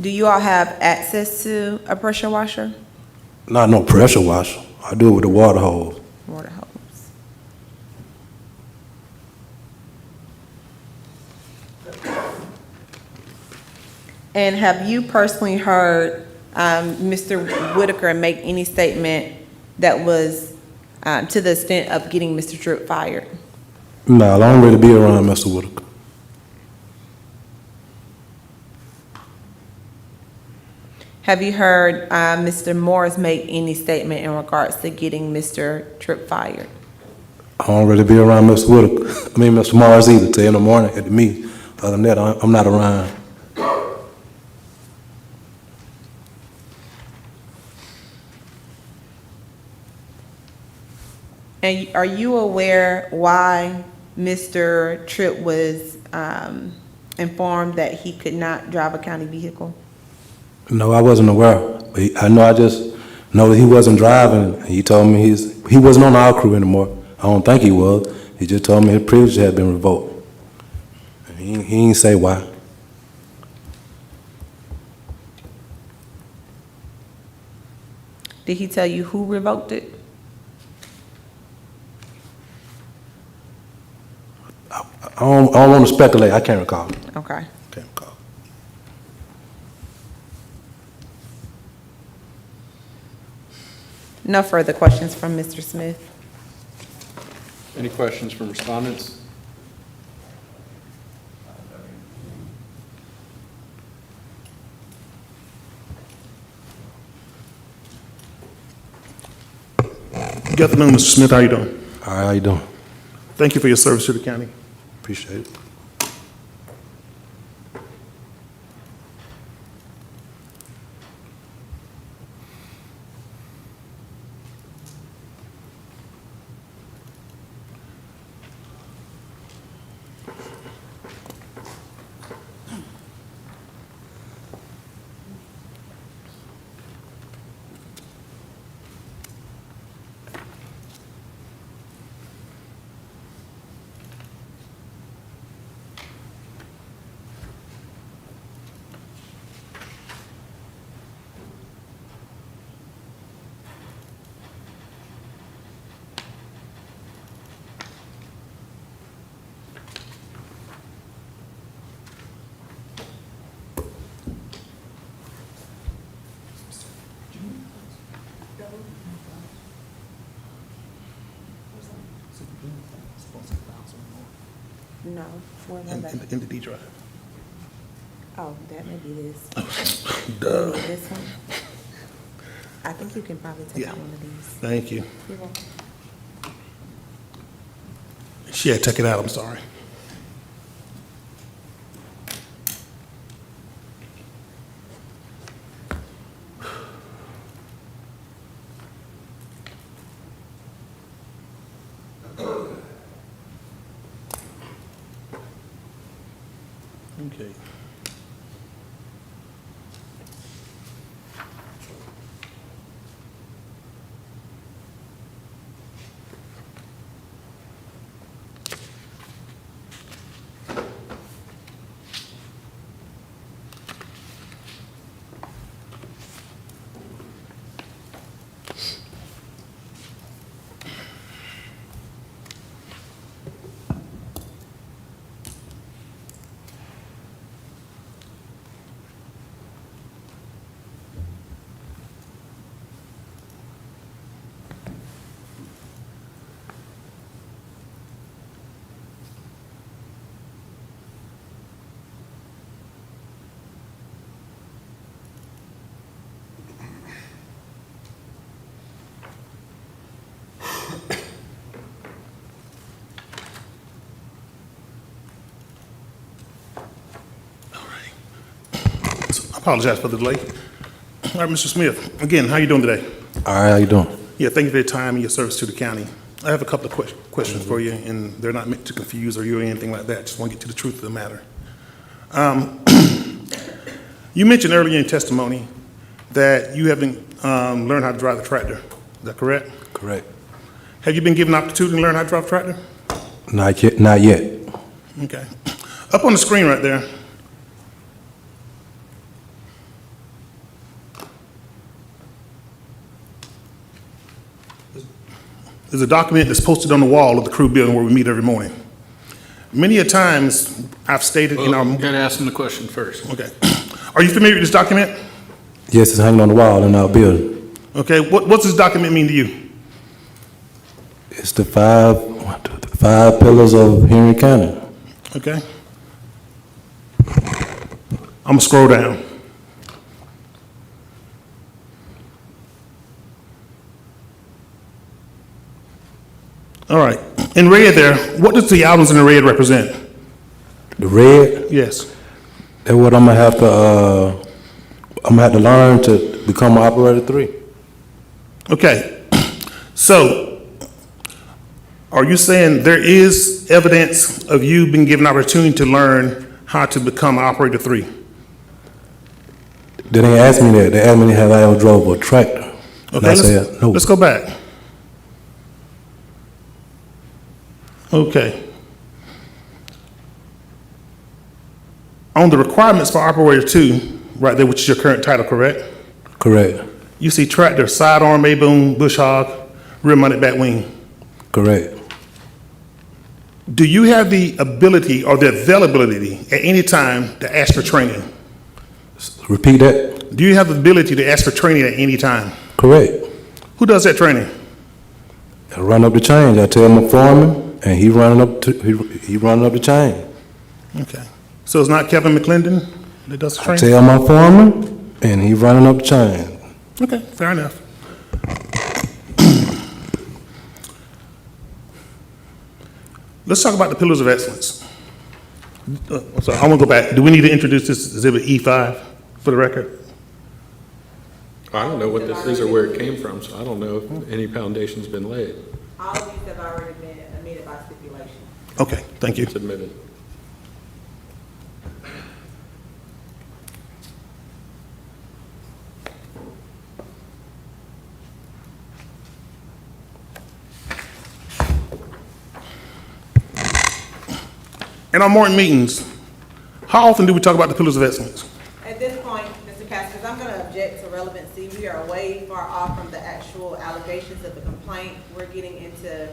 Do you all have access to a pressure washer? Not no pressure washer. I do it with a water hose. Water hose. And have you personally heard Mr. Whitaker make any statement that was to the extent of getting Mr. Tripp fired? No, I don't really be around Mr. Whitaker. Have you heard Mr. Morris make any statement in regards to getting Mr. Tripp fired? I don't really be around Mr. Whitaker. Mr. Morris either, till in the morning at the meeting. Other than that, I'm not around. And are you aware why Mr. Tripp was informed that he could not drive a county vehicle? No, I wasn't aware. But I just know that he wasn't driving. And he told me he wasn't on our crew anymore. I don't think he was. He just told me his privilege had been revoked. And he didn't say why. Did he tell you who revoked it? I don't want to speculate. I can't recall. Okay. Can't recall. No further questions from Mr. Smith. Any questions from respondents? Good afternoon, Mr. Smith. How you doing? All right, how you doing? Thank you for your service to the county. Appreciate it. No. Where was that? In the D drive. Oh, that may be this. Duh. This one? I think you can probably take Yeah. out one of these. Thank you. You're welcome. She had to take it out, I'm sorry. Okay. I apologize for the delay. All right, Mr. Smith, again, how you doing today? All right, how you doing? Yeah, thank you for your time and your service to the county. I have a couple of questions for you, and they're not meant to confuse or you or anything like that. Just want to get to the truth of the matter. You mentioned earlier in your testimony that you haven't learned how to drive the tractor. Is that correct? Correct. Have you been given an opportunity to learn how to drive a tractor? Not yet. Not yet. Okay. Up on the screen right there, There's a document that's posted on the wall of the crew building where we meet every morning. Many a times, I've stated in our... You gotta ask him the question first. Okay. Are you familiar with this document? Yes, it's hanging on the wall in our building. Okay, what's this document mean to you? It's the five pillars of Henry County. Okay. I'm gonna scroll down. All right, in red there, what does the items in the red represent? The red, Yes. that's what I'm gonna have to learn to become an operator 3. Okay, so are you saying there is evidence of you being given opportunity to learn how to become operator 3? They didn't ask me that. They asked me have I ever drove a tractor. And I Okay, said, no. let's go back. Okay. On the requirements for operator 2, right there, which is your current title, correct? Correct, You see tractor, sidearm, A-boom, bush hog, rear-mounted back wing. correct. Do you have the ability or the availability at any time to ask for training? Repeat that. Do you have the ability to ask for training at any time? Correct. Who does that training? I run up the chain. I tell my foreman, and he running up the chain. Okay. So it's not Kevin McClendon that does the I training? tell my foreman, and he running up the chain. Okay, fair enough. Let's talk about the pillars of excellence. So I want to go back. Do we need to introduce this exhibit E5 for the record? I don't know what this is or where it came from, so I don't know if any foundation's been laid. All of these have already been admitted by stipulation. Okay, thank you. It's admitted. In our morning meetings, how often do we talk about the pillars of excellence? At this point, Mr. Pastor, I'm going to object to relevancy. We are way far off from the actual allegations of the complaint. We're getting into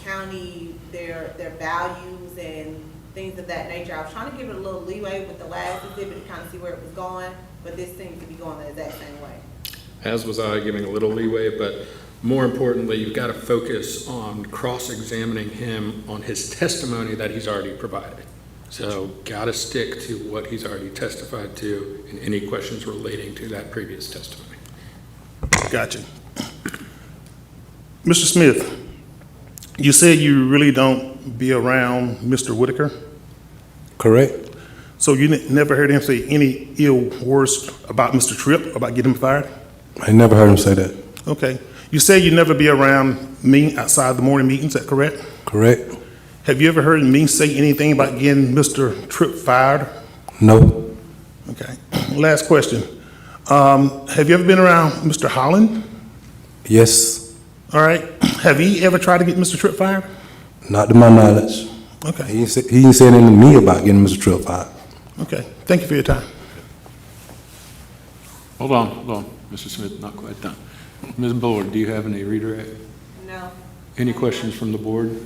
county, their values and things of that nature. I was trying to give it a little leeway with the last exhibit to kind of see where it was going, but this seems to be going the exact same way. As was I, giving a little leeway, but more importantly, you've got to focus on cross-examining him on his testimony that he's already provided. So got to stick to what he's already testified to and any questions relating to that previous testimony. Gotcha. Mr. Smith, you said you really don't be around Mr. Whitaker? Correct. So you never heard him say any ill words about Mr. Tripp, about getting him fired? I never heard him say that. Okay. You say you never be around me outside the morning meetings, is that correct? Correct. Have you ever heard me say anything about getting Mr. Tripp fired? No. Okay. Last question. Have you ever been around Mr. Holland? Yes. All right. Have he ever tried to get Mr. Tripp fired? Not to my knowledge. Okay. He ain't said anything to me about getting Mr. Tripp fired. Okay. Thank you for your time. Hold on, Mr. Smith, not quite done. Ms. Bullard, do you have any redirect? No. Any questions from the board?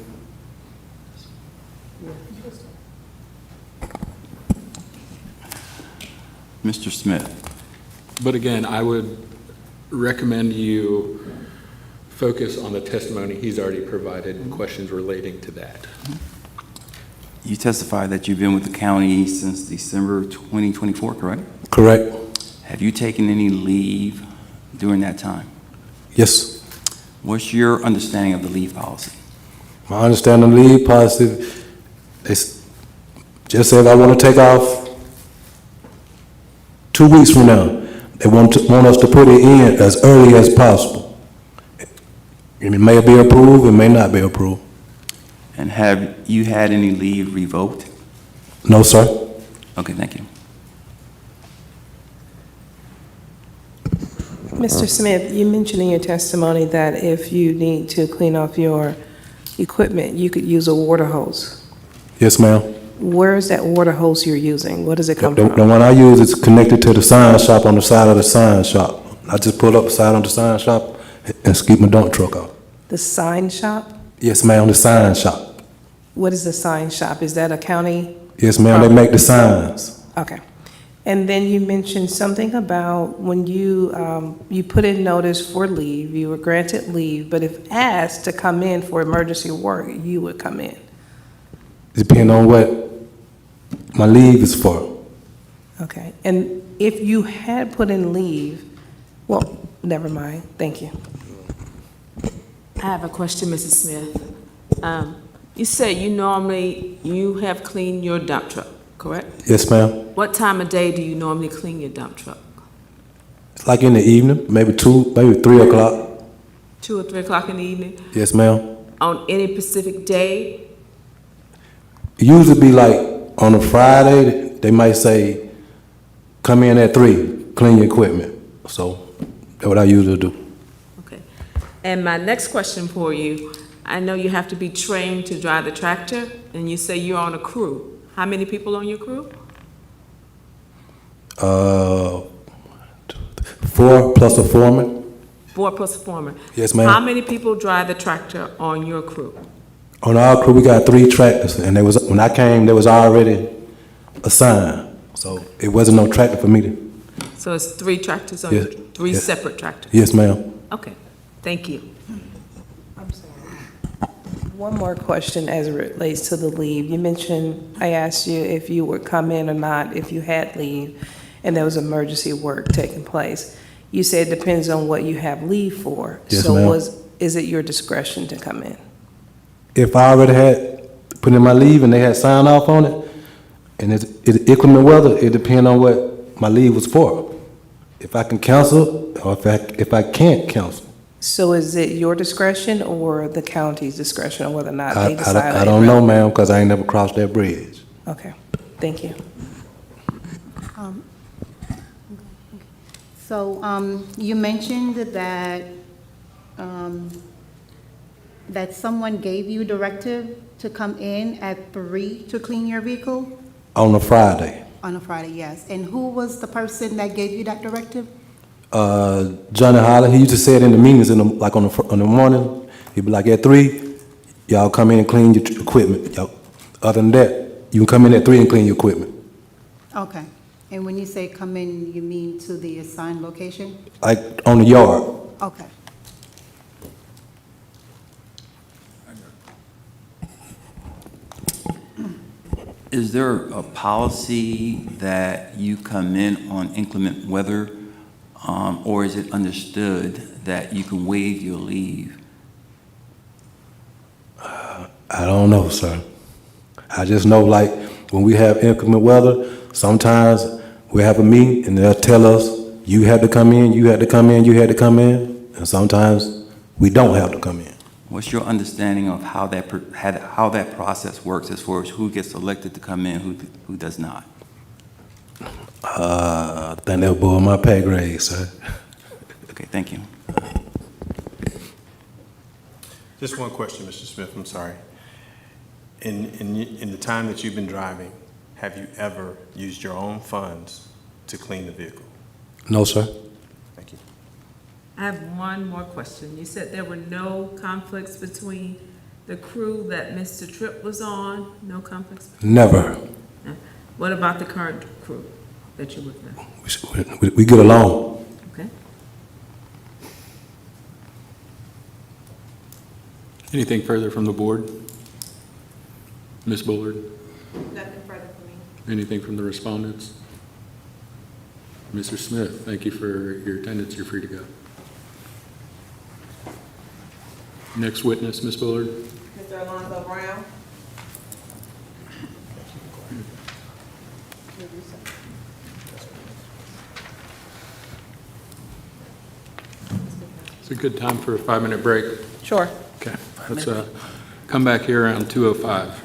Mr. Smith, But again, I would recommend you focus on the testimony he's already provided and questions relating to that. you testified that you've been with the county since December 2024, correct? Correct. Have you taken any leave during that time? Yes. What's your understanding of the leave policy? My understanding of the leave policy, it's just said I want to take off 2 weeks from now. They want us to put it in as early as possible. And it may be approved, it may not be approved. And have you had any leave revoked? No, sir. Okay, thank you. Mr. Smith, you mentioned in your testimony that if you need to clean off your equipment, you could use a water hose. Yes, ma'am. Where is that water hose you're using? Where does it come The from? one I use is connected to the sign shop on the side of the sign shop. I just pull up beside on the sign shop and scoop my dump truck off. The sign shop? Yes, ma'am, the sign shop. What is the sign shop? Is that a county? Yes, ma'am, they make the signs. Okay. And then you mentioned something about when you put in notice for leave, you were granted leave, but if asked to come in for emergency work, you would come in. Depending on what my leave is for. Okay. And if you had put in leave, well, never mind. Thank you. I have a question, Mrs. Smith. You said you have cleaned your dump truck, correct? Yes, ma'am. What time of day do you normally clean your dump truck? It's like in the evening, maybe 3 o'clock. 2 or 3 o'clock in the evening? Yes, ma'am. On any specific day? It usually be like on a Friday, they might say, come in at 3, clean your equipment. So that's what I usually do. Okay. And my next question for you, I know you have to be trained to drive the tractor, and you say you're on a crew. How many people on your crew? 4 plus a foreman. 4 plus a foreman. Yes, ma'am. How many people drive the tractor on your crew? On our crew, we got 3 tractors, and when I came, they was already assigned. So it wasn't no tractor for me to. So it's 3 tractors on Yes. your, 3 Yes. separate tractors? Yes, ma'am. Okay, thank you. I'm sorry. One more question as it relates to the leave. You mentioned, I asked you if you would come in or not if you had leave and there was emergency work taking place. You said it depends on what you have leave for. Yes, So ma'am. is it your discretion to come in? If I already had put in my leave and they had signed off on it, and it's inclement weather, it depends on what my leave was for. If I can cancel, or if I can't cancel. So is it your discretion or the county's discretion on whether or not they decide? I don't know, ma'am, because I ain't never crossed that bridge. Okay, thank you. So, you mentioned that, that someone gave you directive to come in at 3 to clean your vehicle? On a Friday. On a Friday, yes. And who was the person that gave you that directive? Johnny Holland, he used to say it in the meetings, on the morning. He'd be like, at 3, y'all come in and clean your equipment. Y'all, other than that, you can come in at 3 and clean your equipment. Okay. And when you say come in, you mean to the assigned location? Like on the yard. Okay. Is there a policy that you come in on inclement weather, or is it understood that you can waive your leave? I don't know, sir. I just know, like, when we have inclement weather, sometimes we have a meeting and they'll tell us, you had to come in, you had to come in, you had to come in, and sometimes we don't have to come in. What's your understanding of how that process works as far as who gets elected to come in, who does not? I think they'll blow my pay grade, sir. Okay, thank you. Just one question, Mr. Smith, I'm sorry. In the time that you've been driving, have you ever used your own funds to clean the vehicle? No, sir. Thank you. I have one more question. You said there were no conflicts between the crew that Mr. Tripp was on? No conflicts? Never. What about the current crew that you're with now? We get along. Okay. Anything further from the board? Ms. Bullard? Nothing further for me. Anything from the respondents? Mr. Smith, thank you for your attendance. You're free to go. Next witness, Ms. Bullard. Mr. Alonzo Brown. It's a good time for a 5-minute break. Sure. Okay, let's come back here around 2:05.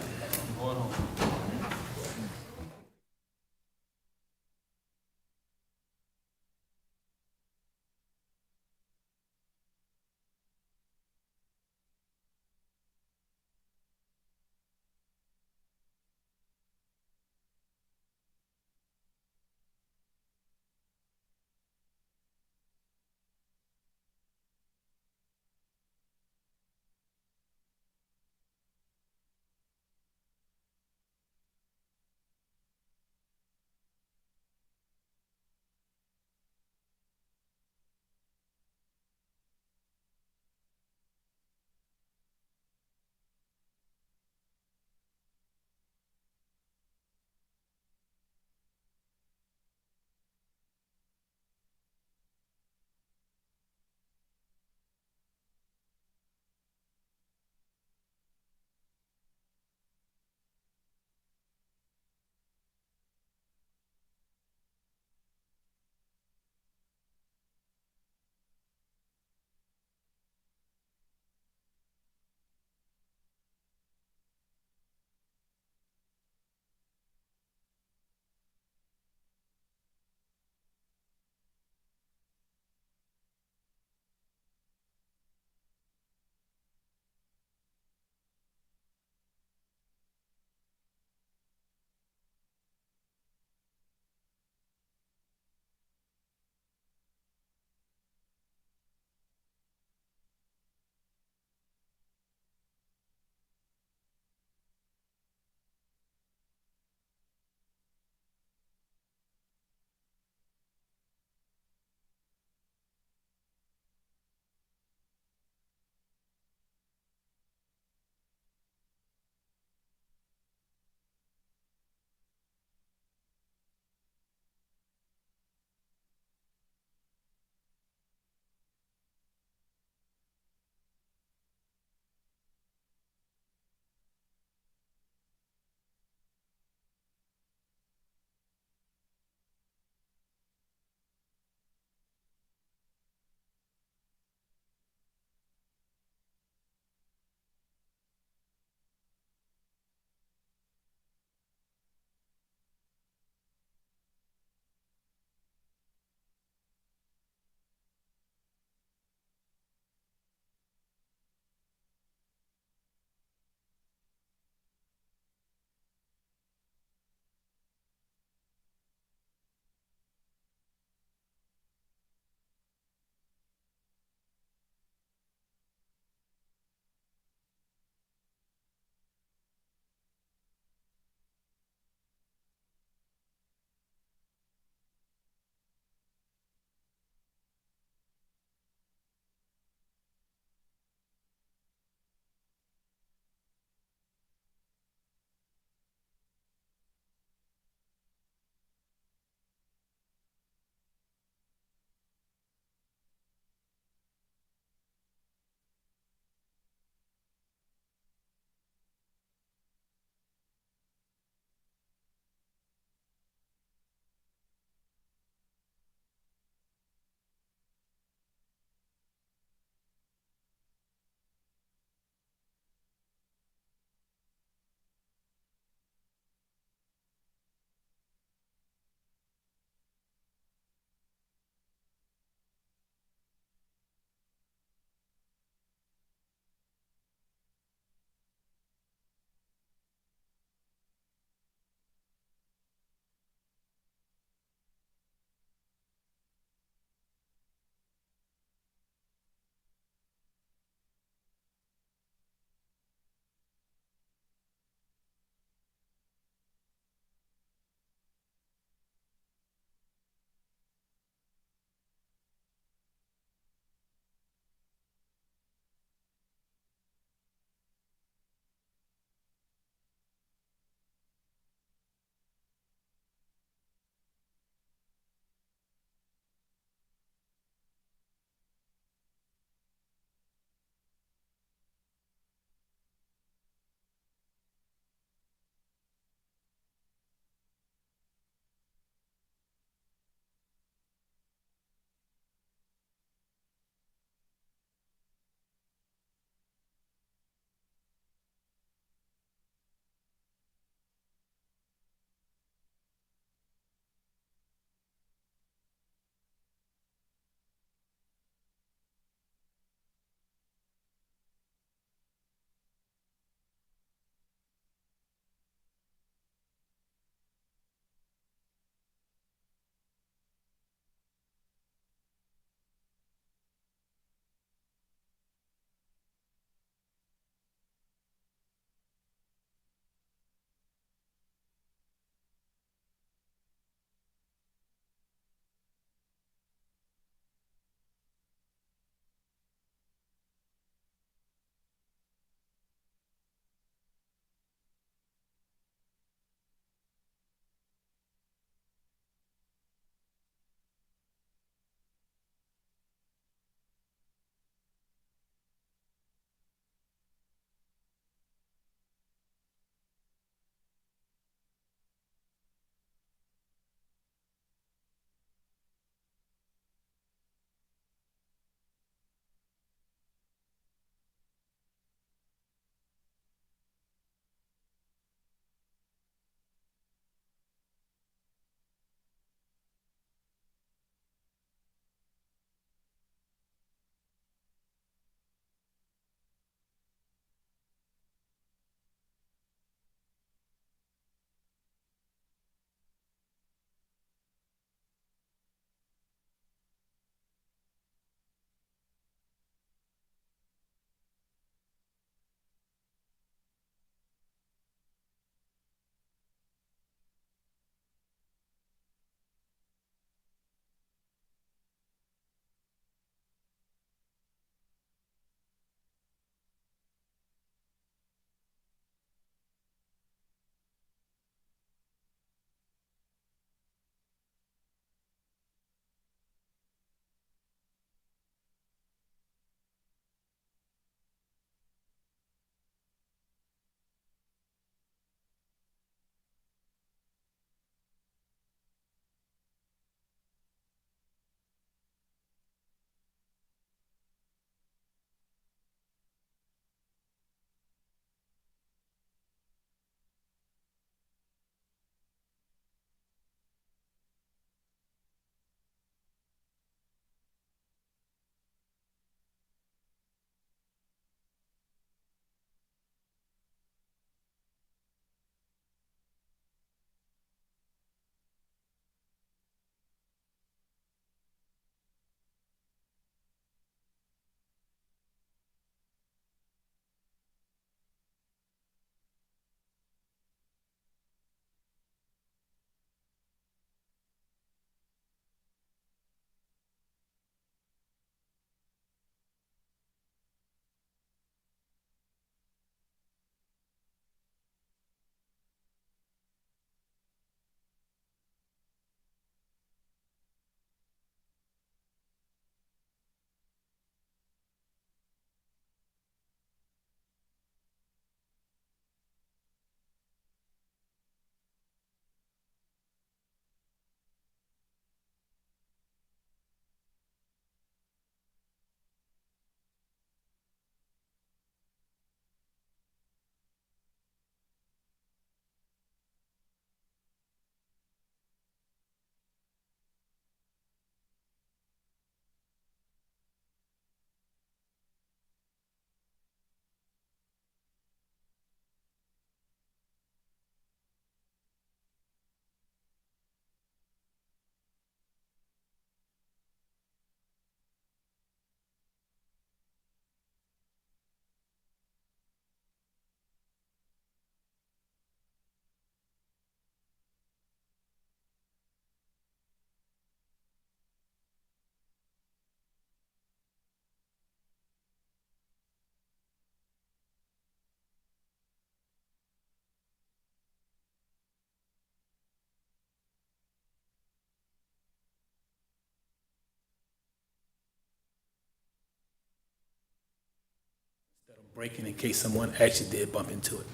braking in case someone actually did bump into it.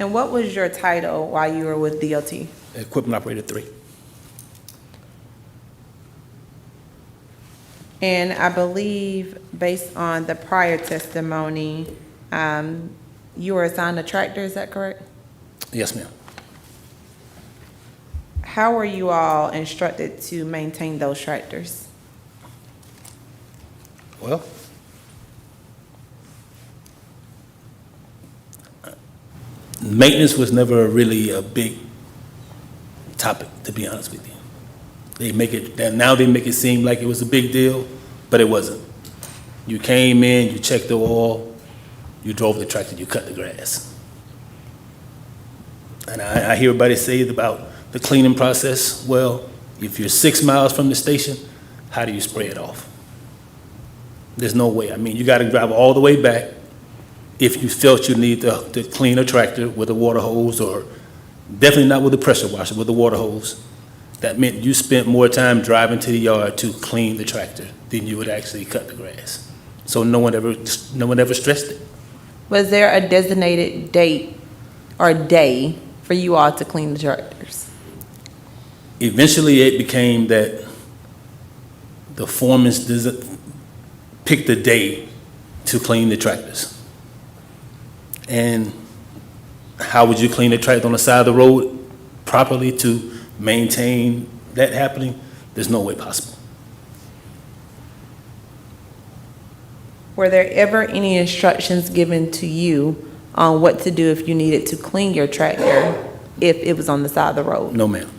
And what was your title while you were with DOT? Equipment Operator 3. And I believe, based on the prior testimony, you were assigned a tractor, is that correct? Yes, ma'am. How were you all instructed to maintain those tractors? Well, maintenance was never really a big topic, to be honest with you. Now they make it seem like it was a big deal, but it wasn't. You came in, you checked the oil, you drove the tractor, you cut the grass. And I hear everybody say about the cleaning process. Well, if you're 6 miles from the station, how do you spray it off? There's no way. I mean, you got to drive all the way back if you felt you need to clean a tractor with a water hose, or definitely not with a pressure washer, with a water hose. That meant you spent more time driving to the yard to clean the tractor than you would actually cut the grass. So no one ever stressed it. Was there a designated date or day for you all to clean the tractors? Eventually, it became that the foreman picked a day to clean the tractors. And how would you clean a tractor on the side of the road properly to maintain that happening? There's no way possible. Were there ever any instructions given to you on what to do if you needed to clean your tractor if it was on the side of the road? No, ma'am.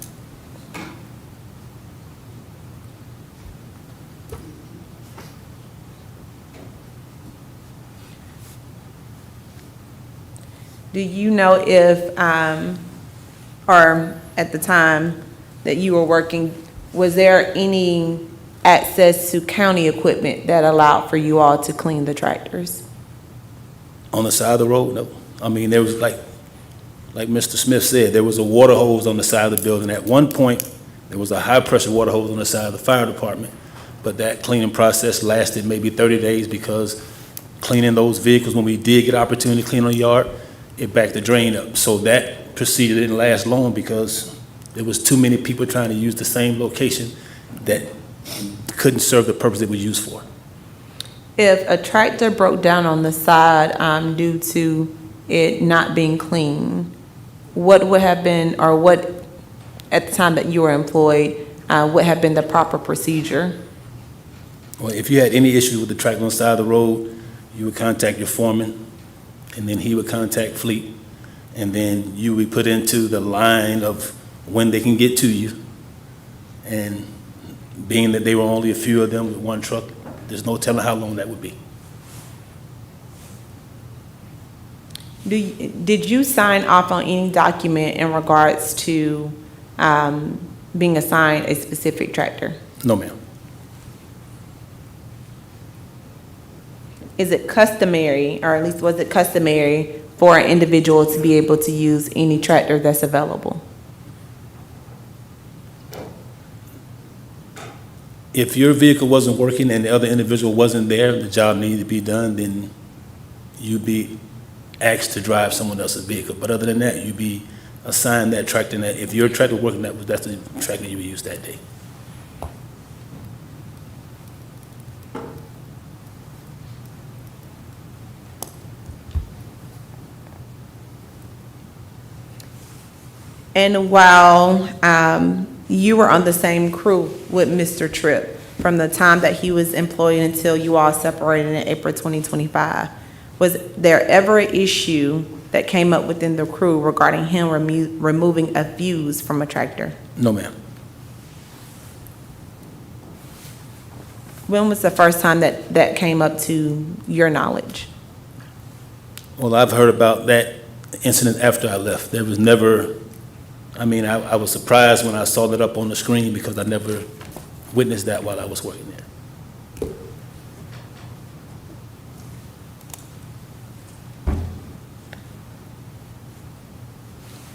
Do you know if, or at the time that you were working, was there any access to county equipment that allowed for you all to clean the tractors? On the side of the road, no. I mean, there was like Mr. Smith said, there was a water hose on the side of the building. At one point, there was a high-pressure water hose on the side of the fire department, but that cleaning process lasted maybe 30 days because cleaning those vehicles, when we did get opportunity to clean on the yard, it backed the drain up. So that procedure didn't last long because there was too many people trying to use the same location that couldn't serve the purpose it was used for. If a tractor broke down on the side due to it not being clean, what would have been, or what, at the time that you were employed, would have been the proper procedure? Well, if you had any issue with the tractor on the side of the road, you would contact your foreman, and then he would contact Fleet, and then you would be put into the line of when they can get to you. And being that they were only a few of them with one truck, there's no telling how long that would be. Did you sign off on any document in regards to being assigned a specific tractor? No, ma'am. Is it customary, or at least was it customary, for an individual to be able to use any tractor that's available? If your vehicle wasn't working and the other individual wasn't there, the job needed to be done, then you'd be asked to drive someone else's vehicle. But other than that, you'd be assigned that tractor, and if your tractor working, that's the tractor you would use that day. And while you were on the same crew with Mr. Tripp, from the time that he was employed until you all separated in April 2025, was there ever an issue that came up within the crew regarding him removing a fuse from a tractor? No, ma'am. When was the first time that came up to your knowledge? Well, I've heard about that incident after I left. There was never, I mean, I was surprised when I saw that up on the screen because I never witnessed that while I was working there.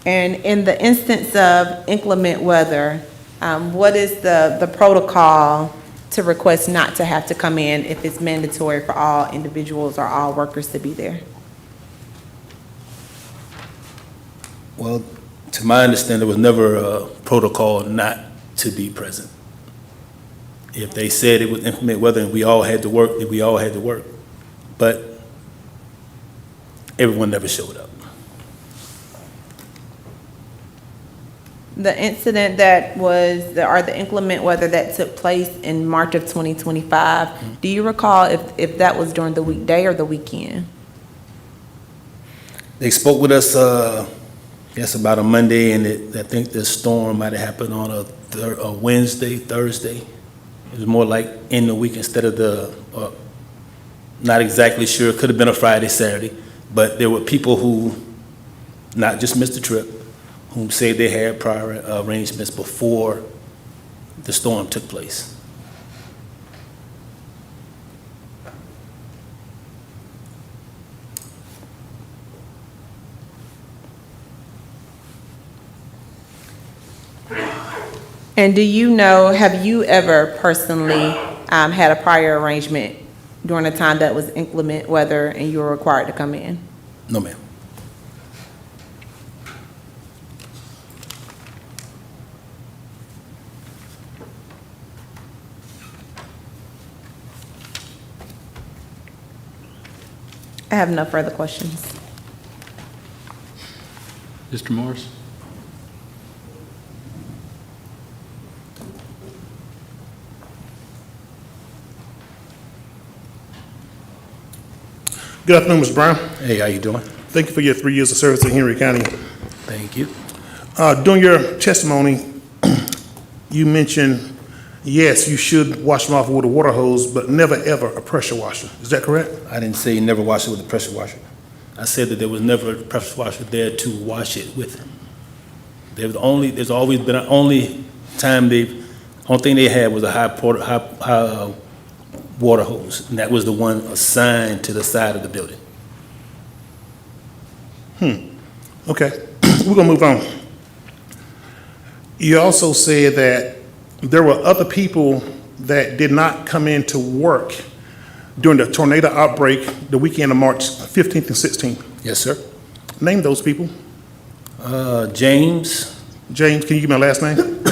And in the instance of inclement weather, what is the protocol to request not to have to come in if it's mandatory for all individuals or all workers to be there? Well, to my understanding, there was never a protocol not to be present. If they said it would implement whether we all had to work, then we all had to work. But everyone never showed up. The incident that was, or the inclement weather that took place in March of 2025, do you recall if that was during the weekday or the weekend? They spoke with us, yes, about a Monday, and I think the storm might have happened on a Wednesday, Thursday. It was more like in the week instead of not exactly sure. It could have been a Friday, Saturday. But there were people who, not just Mr. Tripp, whom said they had prior arrangements before the storm took place. And do you know, have you ever personally had a prior arrangement during a time that was inclement weather and you were required to come in? No, ma'am. I have no further questions. Mr. Morris? Good afternoon, Mr. Brown. Hey, how you doing? Thank you for your 3 years of service in Henry County. Thank you. During your testimony, you mentioned, yes, you should wash them off with a water hose, but never ever a pressure washer. Is that correct? I didn't say never wash it with a pressure washer. I said that there was never a pressure washer there to wash it with. There's always been an only thing they had was a high water hose, and that was the one assigned to the side of the building. Okay, we're gonna move on. You also said that there were other people that did not come in to work during the tornado outbreak the weekend of March 15th and 16th. Yes, sir. Name those people. James. James, can you give me a last name?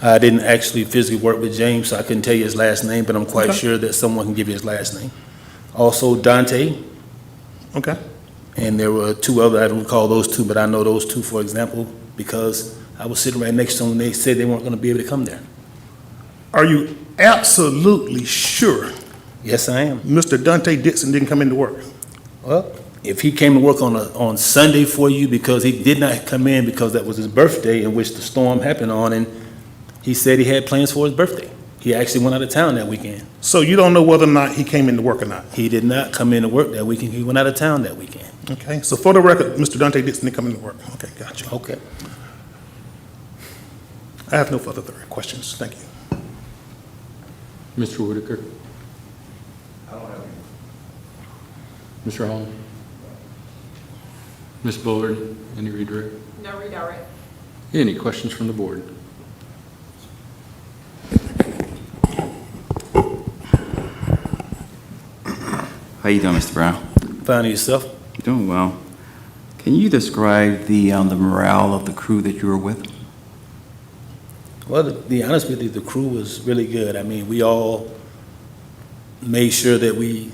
I didn't actually physically work with James, so I couldn't tell you his last name, but I'm quite Okay. sure that someone can give you his last name. Also Dante, Okay. and there were two other, I don't recall those two, but I know those two, for example, because I was sitting right next to them when they said they weren't gonna be able to come there. Are you absolutely sure Yes, I am. Mr. Dante Dixon didn't come into work? Well, if he came to work on Sunday for you because he did not come in because that was his birthday in which the storm happened on, and he said he had plans for his birthday. He actually went out of town that weekend. So you don't know whether or not he came into work or not? He did not come in to work that weekend. He went out of town that weekend. Okay, so for the record, Mr. Dante Dixon didn't come into work. Okay, gotcha. Okay. I have no further questions. Thank you. Mr. Whitaker? I don't have any. Mr. Hall? Ms. Bullard, any redirect? No redirect. Any questions from the board? How you doing, Mr. Brown? Finding yourself? Doing well. Can you describe the morale of the crew that you were with? Well, to be honest with you, the crew was really good. I mean, we all made sure that we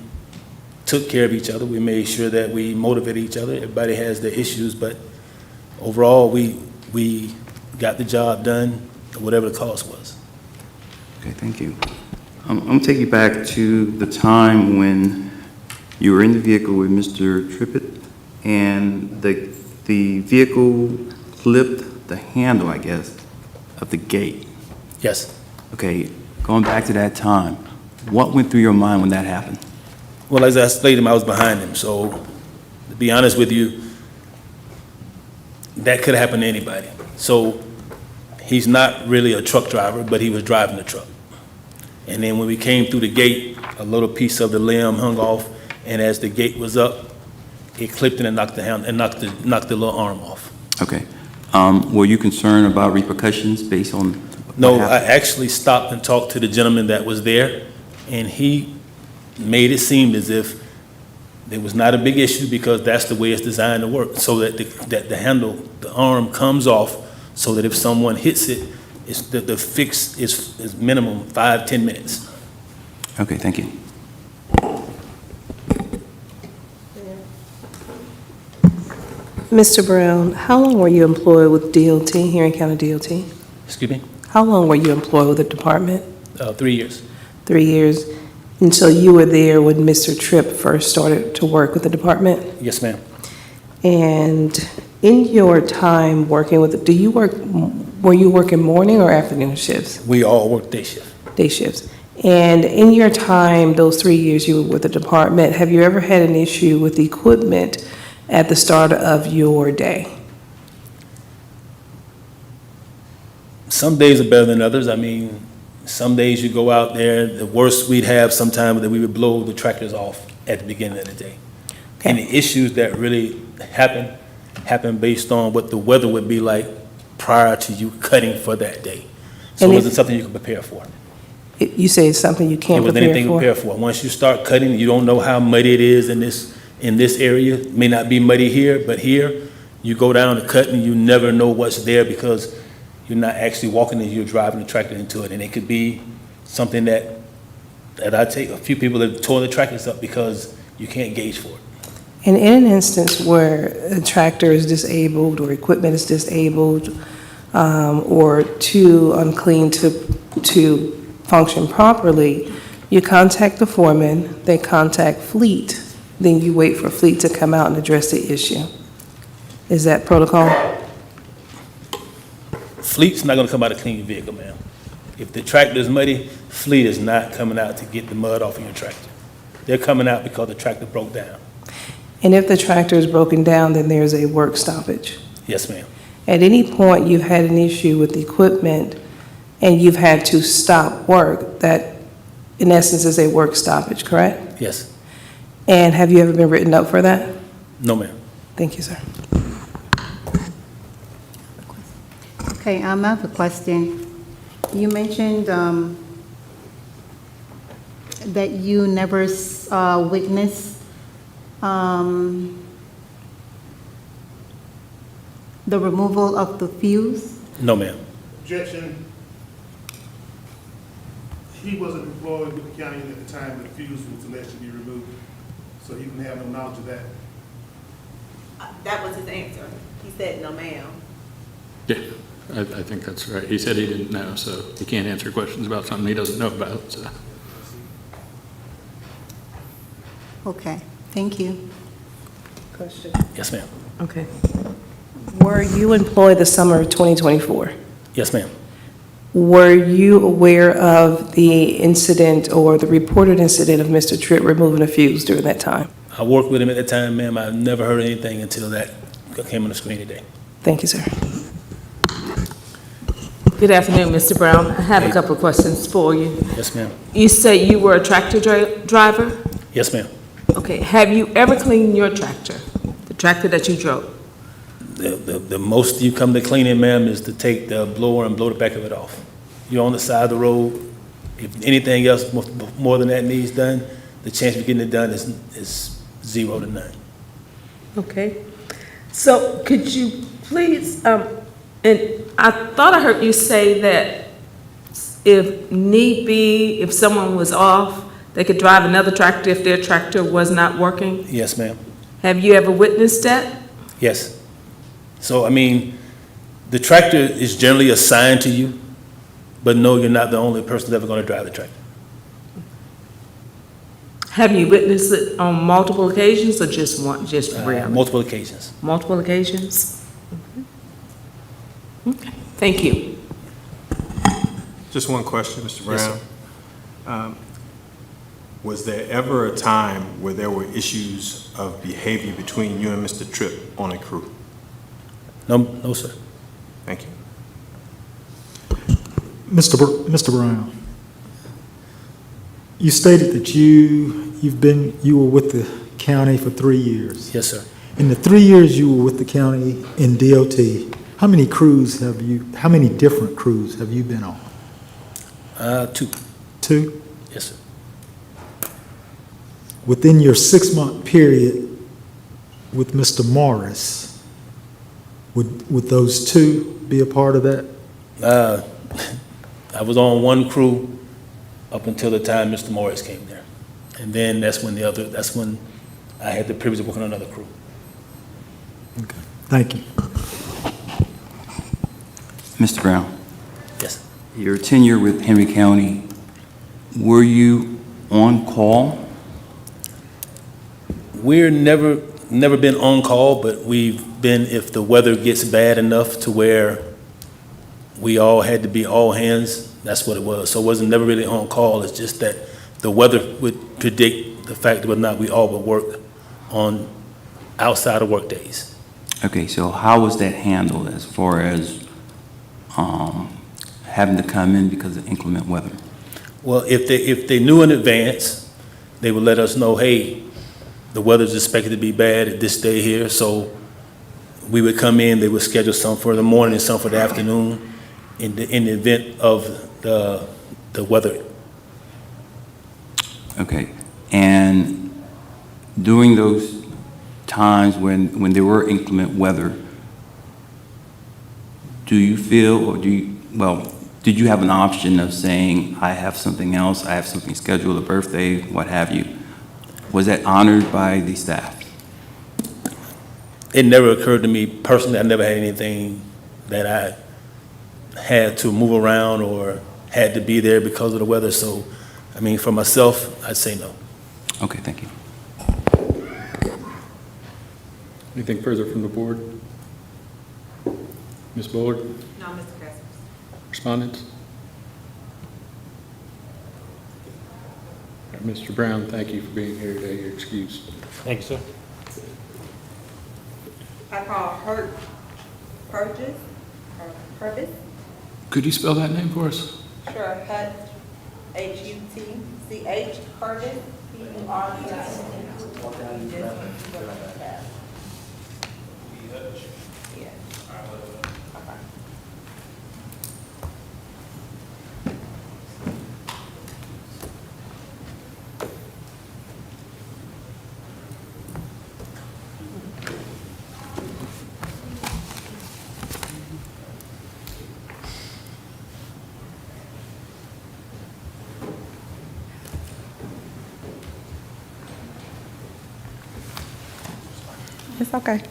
took care of each other. We made sure that we motivated each other. Everybody has their issues, but overall, we got the job done, whatever the cost was. Okay, thank you. I'm going to take you back to the time when you were in the vehicle with Mr. Trippett, and the vehicle clipped the handle, I guess, of the gate. Yes. Okay, going back to that time, what went through your mind when that happened? Well, as I stated, I was behind him, so to be honest with you, that could happen to anybody. So he's not really a truck driver, but he was driving the truck. And then when we came through the gate, a little piece of the limb hung off, and as the gate was up, it clipped and knocked the hand and knocked the little arm off. Okay. Were you concerned about repercussions based on No, I actually stopped and talked to the gentleman that was there, and he made it seem as if it was not a big issue because that's the way it's designed to work, so that the handle, the arm comes off, so that if someone hits it, the fix is minimum 5-10 minutes. Okay, thank you. Mr. Brown, how long were you employed with DOT, Henry County DOT? Excuse me? How long were you employed with the department? 3 years. 3 years. And so you were there when Mr. Tripp first started to work with the department? Yes, ma'am. And in your time working with, were you working morning or afternoon shifts? We all work day shift. Day shifts. And in your time, those 3 years you were with the department, have you ever had an issue with the equipment at the start of your day? Some days are better than others. I mean, some days you go out there, the worst we'd have sometimes that we would blow the tractors off at the beginning of the day. And the issues that really happen based on what the weather would be like prior to you cutting for that day. So And it wasn't something you could prepare for. You say it's something you can't It wasn't prepare anything to for? prepare for. Once you start cutting, you don't know how muddy it is in this area. It may not be muddy here, but here, you go down to cut and you never know what's there because you're not actually walking it, you're driving the tractor into it. And it could be something that I take, a few people have torn the tractors up because you can't gauge for it. And in an instance where a tractor is disabled or equipment is disabled or too unclean to function properly, you contact the foreman, they contact Fleet, then you wait for Fleet to come out and address the issue. Is that protocol? Fleet's not gonna come out to clean your vehicle, ma'am. If the tractor is muddy, Fleet is not coming out to get the mud off of your tractor. They're coming out because the tractor broke down. And if the tractor is broken down, then there's a work stoppage. Yes, ma'am. At any point you've had an issue with the equipment and you've had to stop work, that in essence is a work stoppage, correct? Yes. And have you ever been written up for that? No, ma'am. Thank you, sir. Okay, I have a question. You mentioned that you never witnessed the removal of the fuse? No, ma'am. Objection. He wasn't employed with the county at the time the fuse was alleged to be removed, so he didn't have no knowledge of that. That was his answer. He said, no, ma'am. Yeah, I think that's right. He said he didn't know, so he can't answer questions about something he doesn't know about, so. Okay, thank you. Question. Yes, ma'am. Okay. Were you employed the summer of 2024? Yes, ma'am. Were you aware of the incident or the reported incident of Mr. Tripp removing a fuse during that time? I worked with him at the time, ma'am. I never heard anything until that came on the screen today. Thank you, sir. Good afternoon, Mr. Brown. I have a couple of questions for you. Yes, ma'am. You say you were a tractor driver? Yes, ma'am. Okay, have you ever cleaned your tractor, the tractor that you drove? The most you come to cleaning, ma'am, is to take the blower and blow the back of it off. You're on the side of the road. If anything else more than that needs done, the chance of getting it done is 0 to none. Okay. So could you please, and I thought I heard you say that if need be, if someone was off, they could drive another tractor if their tractor was not working? Yes, ma'am. Have you ever witnessed that? Yes. So, I mean, the tractor is generally assigned to you, but no, you're not the only person that's ever going to drive the tractor. Have you witnessed it on multiple occasions or just one, just rarely? Multiple occasions. Multiple occasions? Okay, thank you. Just one question, Mr. Yes, Brown. Was there ever a time where there were issues of behavior between you and Mr. Tripp on a crew? No, sir. Thank you. Mr. Brown, you stated that you were with the county for 3 years. Yes, sir. In the 3 years you were with the county in DOT, How many different crews have you been on? 2. 2? Yes, sir. Within your 6-month period with Mr. Morris, would those 2 be a part of that? I was on one crew up until the time Mr. Morris came there. And then that's when I had the privilege of working on another crew. Okay, thank you. Mr. Brown? Yes. Your tenure with Henry County, were you on call? We're never been on call, but we've been, if the weather gets bad enough to where we all had to be all hands, that's what it was. So it wasn't never really on call, it's just that the weather would predict the fact whether or not we all would work on outside of work days. Okay, so how was that handled as far as having to come in because of inclement weather? Well, if they knew in advance, they would let us know, hey, the weather's expected to be bad at this day here, so we would come in, they would schedule some for the morning and some for the afternoon in the event of the weather. Okay, and during those times when there were inclement weather, do you feel, or did you have an option of saying, I have something else, I have something scheduled, a birthday, what have you? Was that honored by the staff? It never occurred to me personally, I never had anything that I had to move around or had to be there because of the weather, so, I mean, for myself, I'd say no. Okay, thank you. Anything further from the board? Ms. Bullard? No, Mr. Crespo. Respondents? All right, Mr. Brown, thank you for being here today. You're excused. Thank you, sir. I call Purvis. Could you spell that name for us? Sure, Hut, H-U-T-C-H, Purvis, P-U-R-V-I-S. Yeah. Okay. It's okay.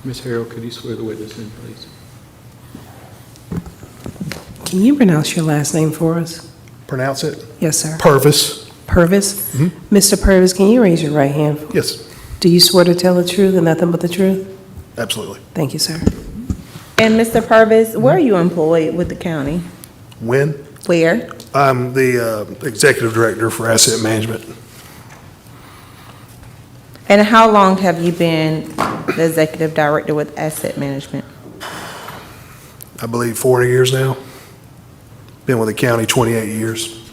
Ms. Harrell, could you swear the witness in, please? Can you pronounce your last name for us? Pronounce it? Yes, sir. Purvis. Purvis? Mm-hmm. Mr. Purvis, can you raise your right hand? Yes, Do you swear to tell the truth and nothing but the truth? absolutely. Thank you, sir. And Mr. Purvis, where are you employed with the county? When? Where? I'm the executive director for asset management. And how long have you been the executive director with asset management? I believe 40 years now. Been with the county 28 years.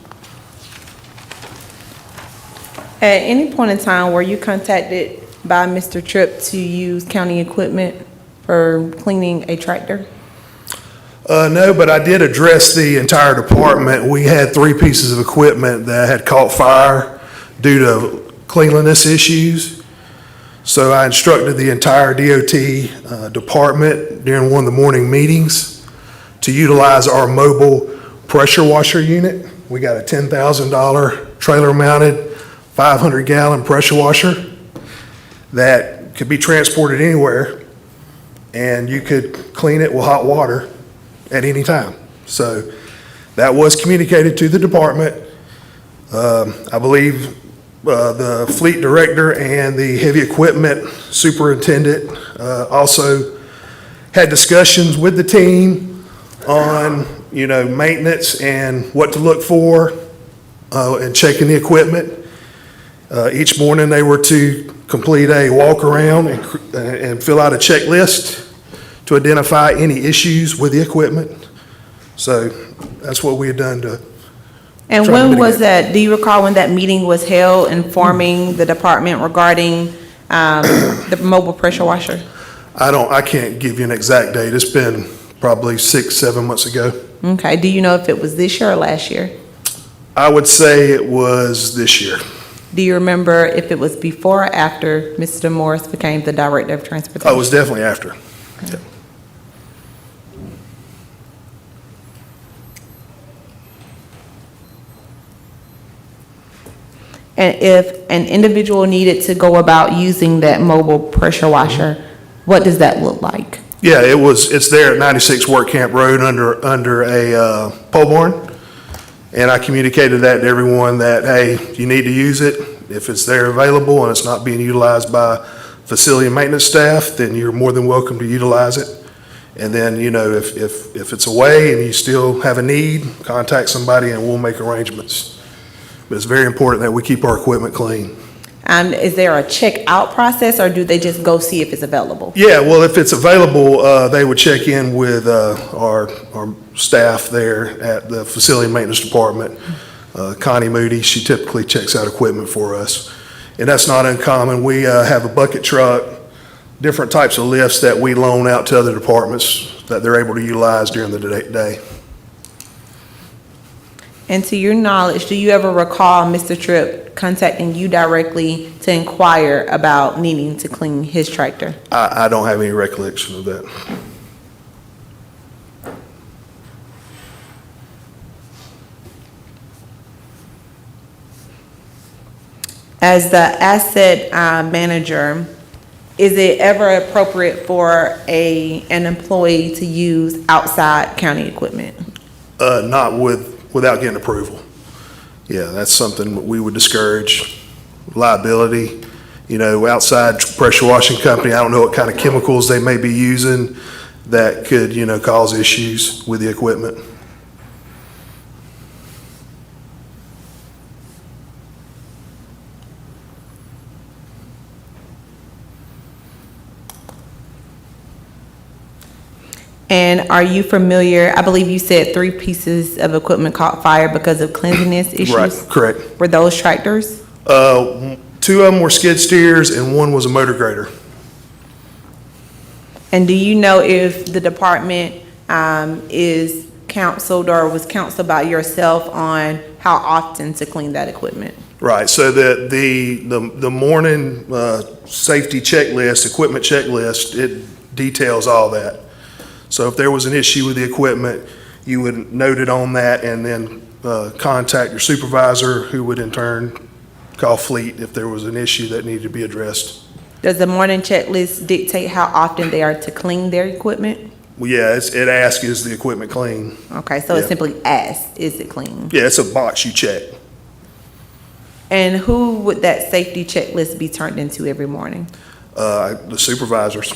At any point in time, were you contacted by Mr. Tripp to use county equipment for cleaning a tractor? No, but I did address the entire department. We had 3 pieces of equipment that had caught fire due to cleanliness issues. So I instructed the entire DOT department during one of the morning meetings to utilize our mobile pressure washer unit. We got a $10,000 trailer-mounted 500-gallon pressure washer that could be transported anywhere, and you could clean it with hot water at any time. So that was communicated to the department. I believe the fleet director and the heavy equipment superintendent also had discussions with the team on, maintenance and what to look for and checking the equipment. Each morning they were to complete a walk around and fill out a checklist to identify any issues with the equipment. So that's what we had done to. And try to when was mitigate. that, do you recall when that meeting was held informing the department regarding the mobile pressure washer? I can't give you an exact date. It's been probably 6, 7 months ago. Okay, do you know if it was this year or last year? I would say it was this year. Do you remember if it was before or after Mr. Morris became the Director of Transportation? Oh, it was definitely after. Yeah. And if an individual needed to go about using that mobile pressure washer, what does that look like? Yeah, it's there at 96 Work Camp Road under a pole barn. And I communicated that to everyone that, hey, you need to use it. If it's there available and it's not being utilized by facility and maintenance staff, then you're more than welcome to utilize it. And then, you know, if it's away and you still have a need, contact somebody and we'll make arrangements. But it's very important that we keep our equipment clean. Is there a check-out process, or do they just go see if it's available? Yeah, well, if it's available, they would check in with our staff there at the Facility and Maintenance Department. Connie Moody, she typically checks out equipment for us. And that's not uncommon. We have a bucket truck, different types of lifts that we loan out to other departments that they're able to utilize during the day. And to your knowledge, do you ever recall Mr. Tripp contacting you directly to inquire about needing to clean his tractor? I don't have any recollection of that. As the asset manager, is it ever appropriate for an employee to use outside county equipment? Not without getting approval. Yeah, that's something we would discourage. Liability, you know, outside pressure washing company, I don't know what kind of chemicals they may be using that could, you know, cause issues with the equipment. And are you familiar, I believe you said 3 pieces of equipment caught fire because of cleanliness issues? Right, correct. Were those tractors? 2 of them were skid steers and 1 was a motor grader. And do you know if the department is counseled or was counseled by yourself on how often to clean that equipment? Right, so the morning safety checklist, equipment checklist, it details all that. So if there was an issue with the equipment, you would note it on that and then contact your supervisor, who would in turn call fleet if there was an issue that needed to be addressed. Does the morning checklist dictate how often they are to clean their equipment? Well, yeah, it asks, is the equipment clean? Okay, so it simply asks, is it clean? Yeah, it's a box you check. And who would that safety checklist be turned into every morning? The supervisors.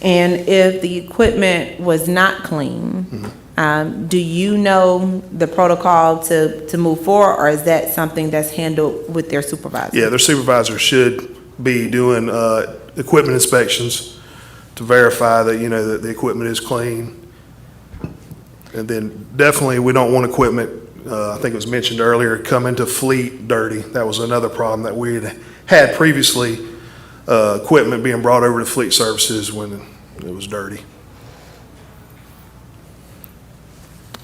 And if the equipment was not clean, do you know the protocol to move forward, or is that something that's handled with their supervisor? Yeah, their supervisor should be doing equipment inspections to verify that, you know, that the equipment is clean. And then definitely, we don't want equipment, I think it was mentioned earlier, coming to fleet dirty. That was another problem that we had previously, equipment being brought over to fleet services when it was dirty.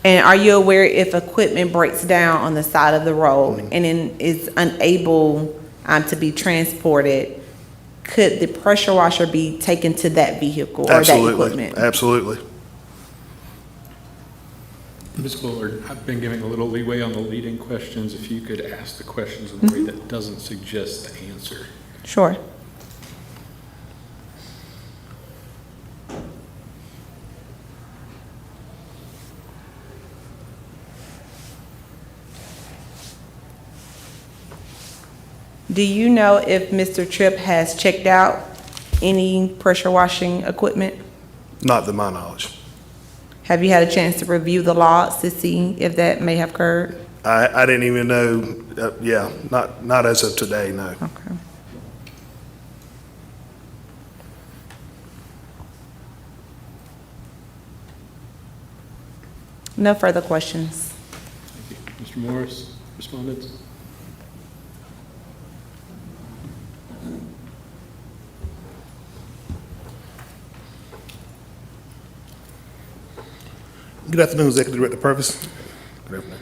And are you aware if equipment breaks down on the side of the road and then is unable to be transported, could the pressure washer be taken to that vehicle or that equipment? Absolutely. Ms. Bullard, I've been giving a little leeway on the leading questions. If you could ask the questions in a way that doesn't suggest the answer. Sure. Do you know if Mr. Tripp has checked out any pressure washing equipment? Not to my knowledge. Have you had a chance to review the logs to see if that may have occurred? I didn't even know, yeah, not as of today, no. Okay. No further questions. Mr. Morris, respondents? Good afternoon, Executive Director Purvis. Good afternoon.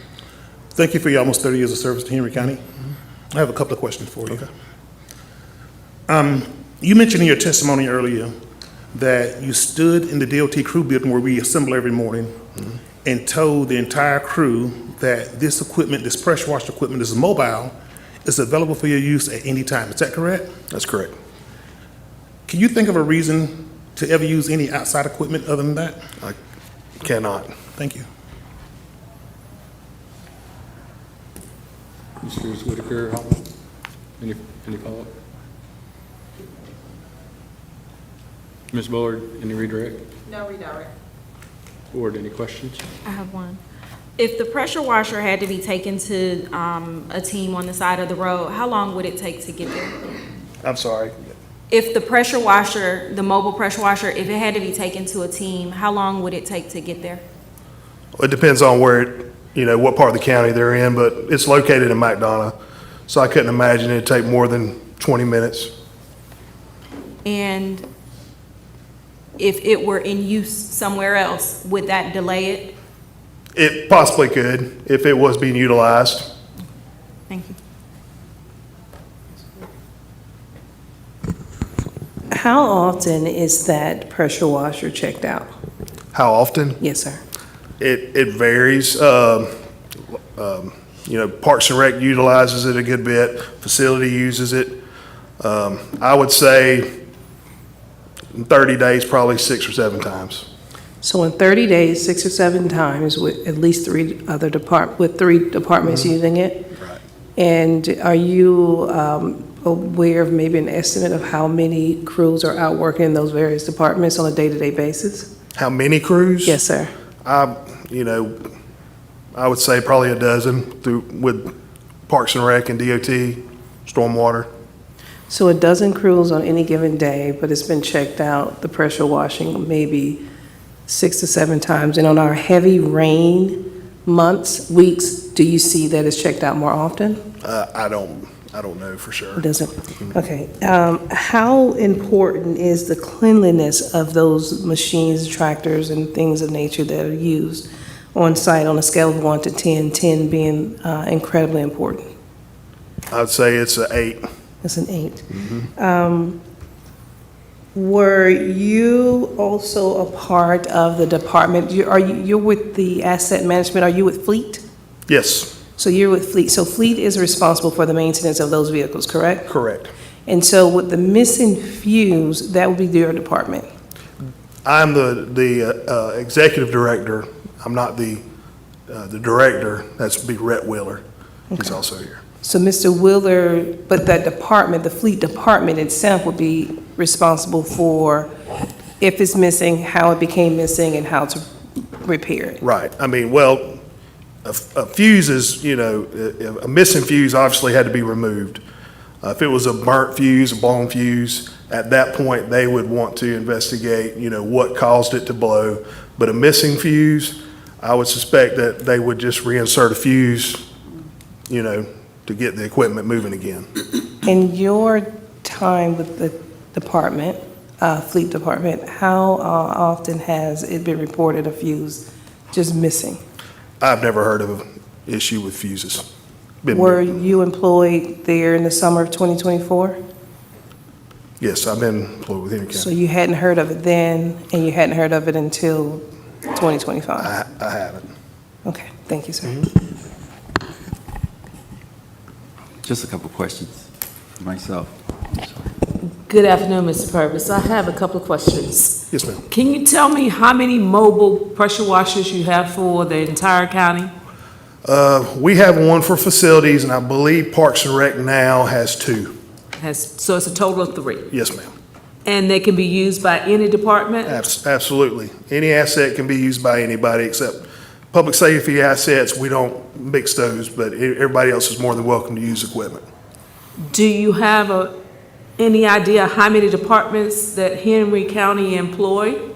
Thank you for your almost 30 years of service to Henry County. I have a couple of questions for you. You mentioned in your testimony earlier that you stood in the DOT crew building where we assemble every morning and told the entire crew that this equipment, this pressure washer equipment, this is mobile, is available for your use at any time. Is that correct? That's correct. Can you think of a reason to ever use any outside equipment other than that? I cannot. Thank you. Mr. Whitaker, any follow-up? Ms. Bullard, any redirect? No redirect. Board, any questions? I have one. If the pressure washer had to be taken to a team on the side of the road, how long would it take to get there? I'm sorry. If the pressure washer, the mobile pressure washer, if it had to be taken to a team, how long would it take to get there? It depends on where, what part of the county they're in, but it's located in McDonough, so I couldn't imagine it'd take more than 20 minutes. And if it were in use somewhere else, would that delay it? It possibly could, if it was being utilized. Thank you. How often is that pressure washer checked out? How often? Yes, sir. It varies. Parks and Rec utilizes it a good bit, facility uses it. I would say in 30 days, probably 6 or 7 times. So in 30 days, 6 or 7 times with at least 3 departments using it? Right. And are you aware of maybe an estimate of how many crews are out working in those various departments on a day-to-day basis? How many crews? Yes, sir. I would say probably a dozen with Parks and Rec and DOT, stormwater. So a dozen crews on any given day, but it's been checked out, the pressure washing maybe 6 to 7 times. And on our heavy rain months, weeks, do you see that it's checked out more often? I don't know for sure. It doesn't? Okay. How important is the cleanliness of those machines, tractors, and things of nature that are used on site on a scale of 1 to 10, 10 being incredibly important? I'd say it's an 8. It's an 8. Were you also a part of the department? You're with the asset management. Are you with Fleet? Yes. So you're with Fleet. So Fleet is responsible for the maintenance of those vehicles, correct? Correct. And so with the missing fuse, that would be your department. I'm the executive director. I'm not the director. That's be Rhett Wheeler. He's also here. So Mr. Wheeler, but that department, the Fleet department itself would be responsible for if it's missing, how it became missing, and how to repair it. Right. I mean, well, a fuse is, a missing fuse obviously had to be removed. If it was a burnt fuse, a blown fuse, at that point, they would want to investigate, what caused it to blow. But a missing fuse, I would suspect that they would just reinsert a fuse, to get the equipment moving again. In your time with the department, Fleet department, how often has it been reported a fuse just missing? I've never heard of an issue with fuses. Were you employed there in the summer of 2024? Yes, I've been employed with Henry So County. you hadn't heard of it then, and you hadn't heard of it until 2025? I haven't. Okay, thank you, sir. Just a couple questions myself. Good afternoon, Mr. Purvis. I have a couple of questions. Yes, ma'am. Can you tell me how many mobile pressure washers you have for the entire county? We have one for facilities, and I believe Parks and Rec now has 2. So it's a total of 3? Yes, ma'am. And they can be used by any department? Absolutely. Any asset can be used by anybody except public safety assets. We don't mix those, but everybody else is more than welcome to use equipment. Do you have any idea how many departments that Henry County employ?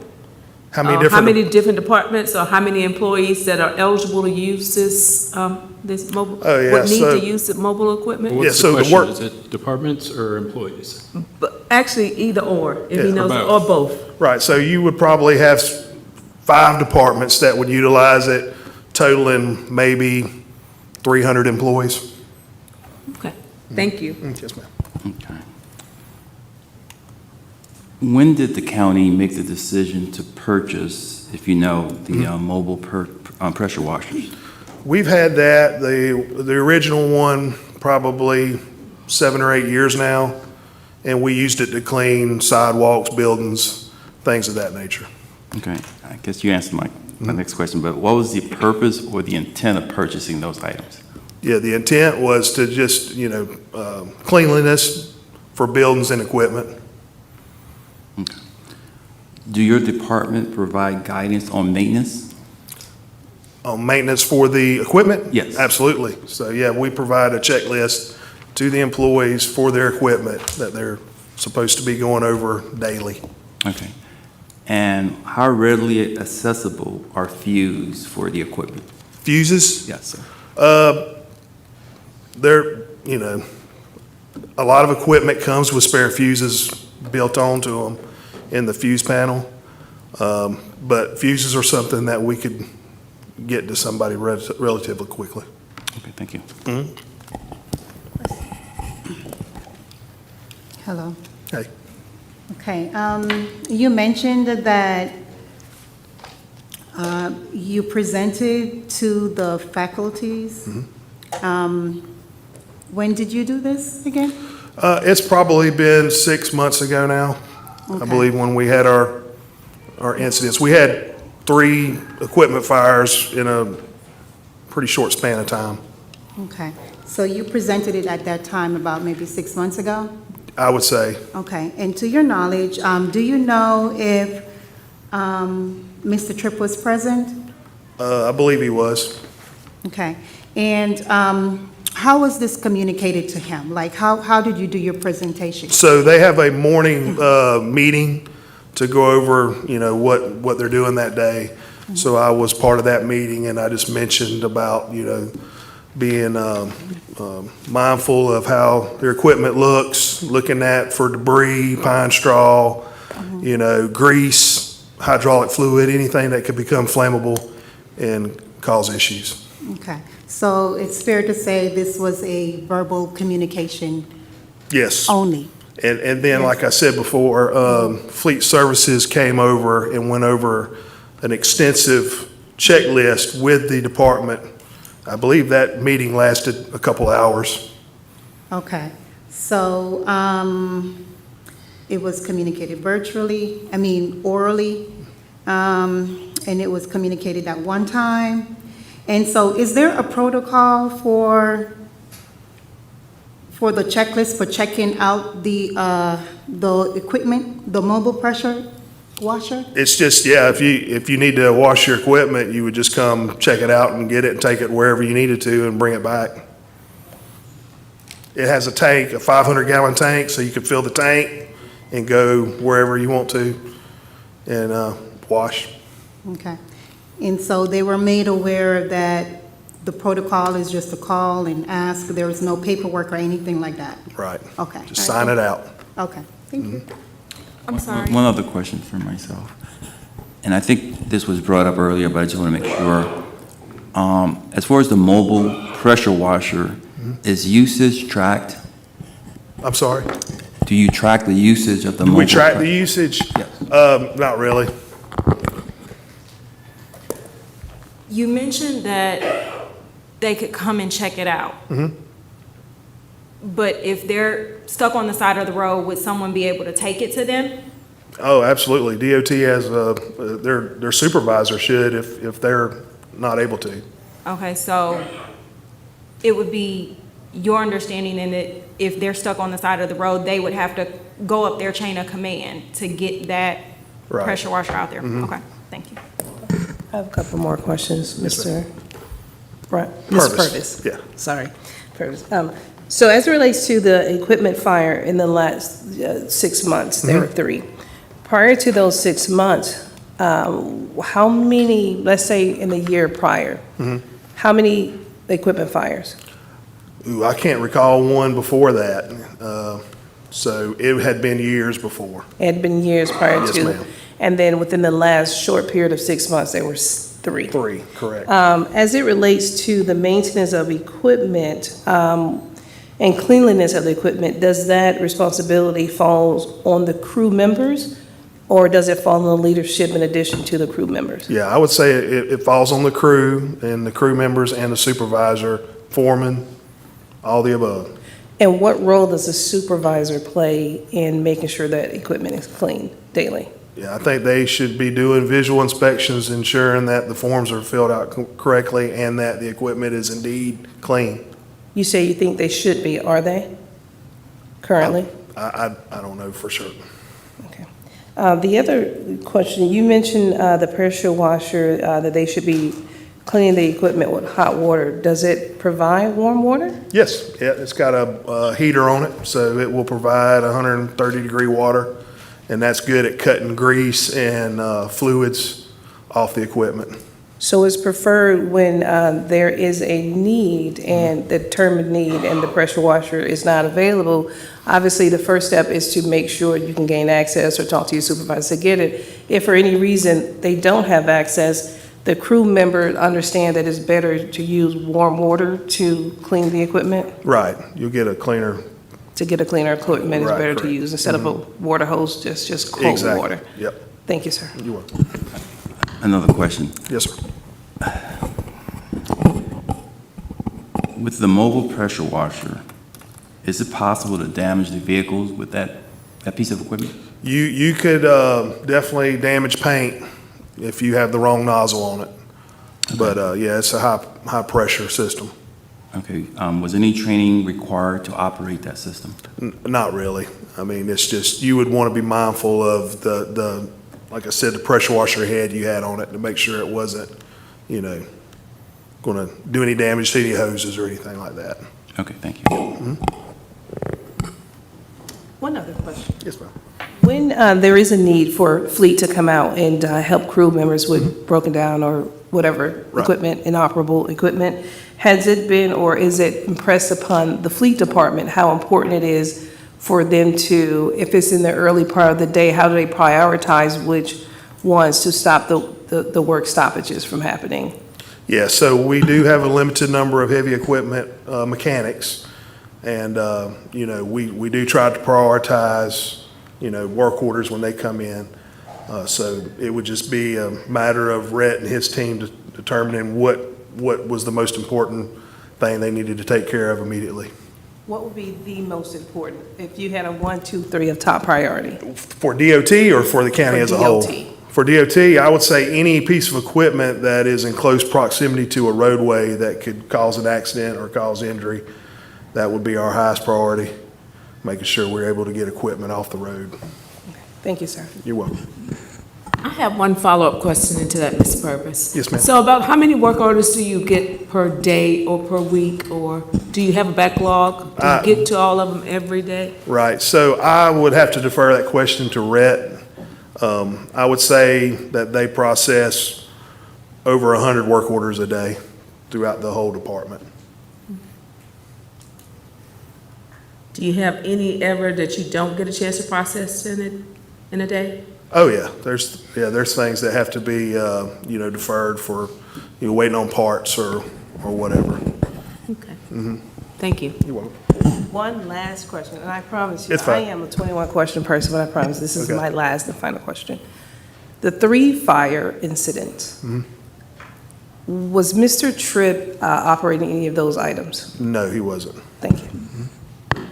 How many How different? many different departments or how many employees that are eligible to use this mobile? Oh, yeah, Would need so- to use the mobile equipment? Yeah, What's so the the work- question? Is it departments or employees? But actually, either or, if he Yeah. knows, Or or both. both. Right, so you would probably have 5 departments that would utilize it, totaling maybe 300 employees. Okay, thank you. Yes, ma'am. Okay. When did the county make the decision to purchase, if you know, the mobile pressure washers? We've had that, the original one, probably 7 or 8 years now, and we used it to clean sidewalks, buildings, things of that nature. Okay, I guess you answered my next question, but what was the purpose or the intent of purchasing those items? Yeah, the intent was to just, cleanliness for buildings and equipment. Do your department provide guidance on maintenance? On maintenance for the equipment? Yes. Absolutely. So, yeah, we provide a checklist to the employees for their equipment that they're supposed to be going over daily. Okay. And how readily accessible are fuses for the equipment? Fuses? Yes, sir. They're, a lot of equipment comes with spare fuses built onto them in the fuse panel. But fuses are something that we could get to somebody relatively quickly. Okay, thank you. Hello. Hey. Okay, you mentioned that you presented to the faculties. When did you do this again? It's probably been 6 months ago now, I Okay. believe, when we had our incidents. We had 3 equipment fires in a pretty short span of time. Okay, so you presented it at that time about maybe 6 months ago? I would say. Okay, and to your knowledge, do you know if Mr. Tripp was present? I believe he was. Okay, and how was this communicated to him? Like, how did you do your presentation? So they have a morning meeting to go over, what they're doing that day. So I was part of that meeting, and I just mentioned about, being mindful of how their equipment looks, looking at for debris, pine straw, grease, hydraulic fluid, anything that could become flammable and cause issues. Okay, so it's fair to say this was a verbal communication Yes. only? And then, like I said before, Fleet Services came over and went over an extensive checklist with the department. I believe that meeting lasted a couple hours. Okay, so it was communicated orally, and it was communicated at one time. And so is there a protocol for the checklist for checking out the equipment, the mobile pressure washer? It's just, yeah, if you need to wash your equipment, you would just come check it out and get it and take it wherever you needed to and bring it back. It has a tank, a 500-gallon tank, so you can fill the tank and go wherever you want to and wash. Okay, and so they were made aware that the protocol is just to call and ask, there is no paperwork or anything like that? Right. Okay. Just sign it out. Okay, thank you. I'm sorry. One other question for myself, and I think this was brought up earlier, but I just want to make sure. As far as the mobile pressure washer, is usage tracked? I'm sorry? Do you track the usage of the Do mobile? we track the usage? Yes. Not really. You mentioned that they could come and check it out. But if they're stuck on the side of the road, would someone be able to take it to them? Oh, absolutely. DOT has, their supervisor should if they're not able to. Okay, so it would be your understanding in that if they're stuck on the side of the road, they would have to go up their chain of command to get that Right. pressure washer out there? Okay, thank you. I have a couple more questions, Yes, Mr. Mr. Purvis. Purvis. Yeah. Sorry, Purvis. So as it relates to the equipment fire in the last 6 months, there were 3. Prior to those 6 months, how many, let's say in the year prior, how many equipment fires? Ooh, I can't recall one before that. So it had been years before. It had been years prior Yes, to. ma'am. And then within the last short period of 6 months, there were three. Three, correct. As it relates to the maintenance of equipment and cleanliness of the equipment, does that responsibility fall on the crew members, or does it fall on the leadership in addition to the crew members? Yeah, I would say it falls on the crew and the crew members and the supervisor, foreman, all the above. And what role does the supervisor play in making sure that equipment is clean daily? Yeah, I think they should be doing visual inspections, ensuring that the forms are filled out correctly and that the equipment is indeed clean. You say you think they should be, are they currently? I don't know for sure. The other question, you mentioned the pressure washer, that they should be cleaning the equipment with hot water. Does it provide warm water? Yes, yeah, it's got a heater on it, so it will provide 130-degree water, and that's good at cutting grease and fluids off the equipment. So it's preferred when there is a need and determined need and the pressure washer is not available. Obviously, the first step is to make sure you can gain access or talk to your supervisor to get it. If for any reason they don't have access, the crew member understand that it's better to use warm water to clean the equipment? Right, you'll get a cleaner. To get a cleaner equipment is Right, better to correct. use instead of a water hose, just cold Exactly. water. Yep. Thank you, sir. You're welcome. Another question. Yes, sir. With the mobile pressure washer, is it possible to damage the vehicles with that piece of equipment? You could definitely damage paint if you have the wrong nozzle on it. But yeah, it's a high pressure system. Okay, was any training required to operate that system? Not really. I mean, it's just, you would want to be mindful of the, like I said, the pressure washer head you had on it to make sure it wasn't, going to do any damage to any hoses or anything like that. Okay, thank you. One other question. Yes, ma'am. When there is a need for fleet to come out and help crew members with broken down or whatever Right. equipment, inoperable equipment, has it been or is it impressed upon the fleet department how important it is for them to, if it's in the early part of the day, how do they prioritize which ones to stop the work stoppages from happening? Yeah, so we do have a limited number of heavy equipment mechanics. And, we do try to prioritize, work orders when they come in. So it would just be a matter of Rhett and his team determining what was the most important thing they needed to take care of immediately. What would be the most important if you had a 1, 2, 3 of top priority? For DOT or for the county For as a whole? DOT. For DOT, I would say any piece of equipment that is in close proximity to a roadway that could cause an accident or cause injury, that would be our highest priority, making sure we're able to get equipment off the road. Thank you, sir. You're welcome. I have one follow-up question into that, Mr. Purvis. Yes, ma'am. So about how many work orders do you get per day or per week, or do you have a backlog? Do you get to all of them every day? Right, so I would have to defer that question to Rhett. I would say that they process over 100 work orders a day throughout the whole department. Do you have any ever that you don't get a chance to process in a day? Oh, yeah, there's things that have to be, deferred for, waiting on parts or whatever. Okay. Mm-hmm. Thank you. You're welcome. One last question, and I promise you, It's fine. I am a 21-question person, but I promise this is Okay. my last and final question. The 3 fire incidents, Mm-hmm. was Mr. Tripp operating any of those items? No, he wasn't. Thank you.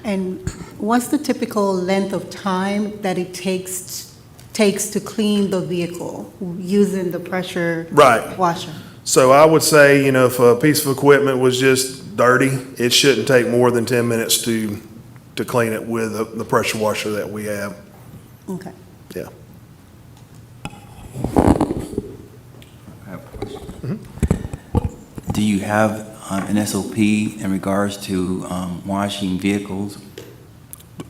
And what's the typical length of time that it takes to clean the vehicle using the pressure Right. washer? So I would say, if a piece of equipment was just dirty, it shouldn't take more than 10 minutes to clean it with the pressure washer that we have. Okay. Yeah. I have a question. Do you have an SOP in regards to washing vehicles?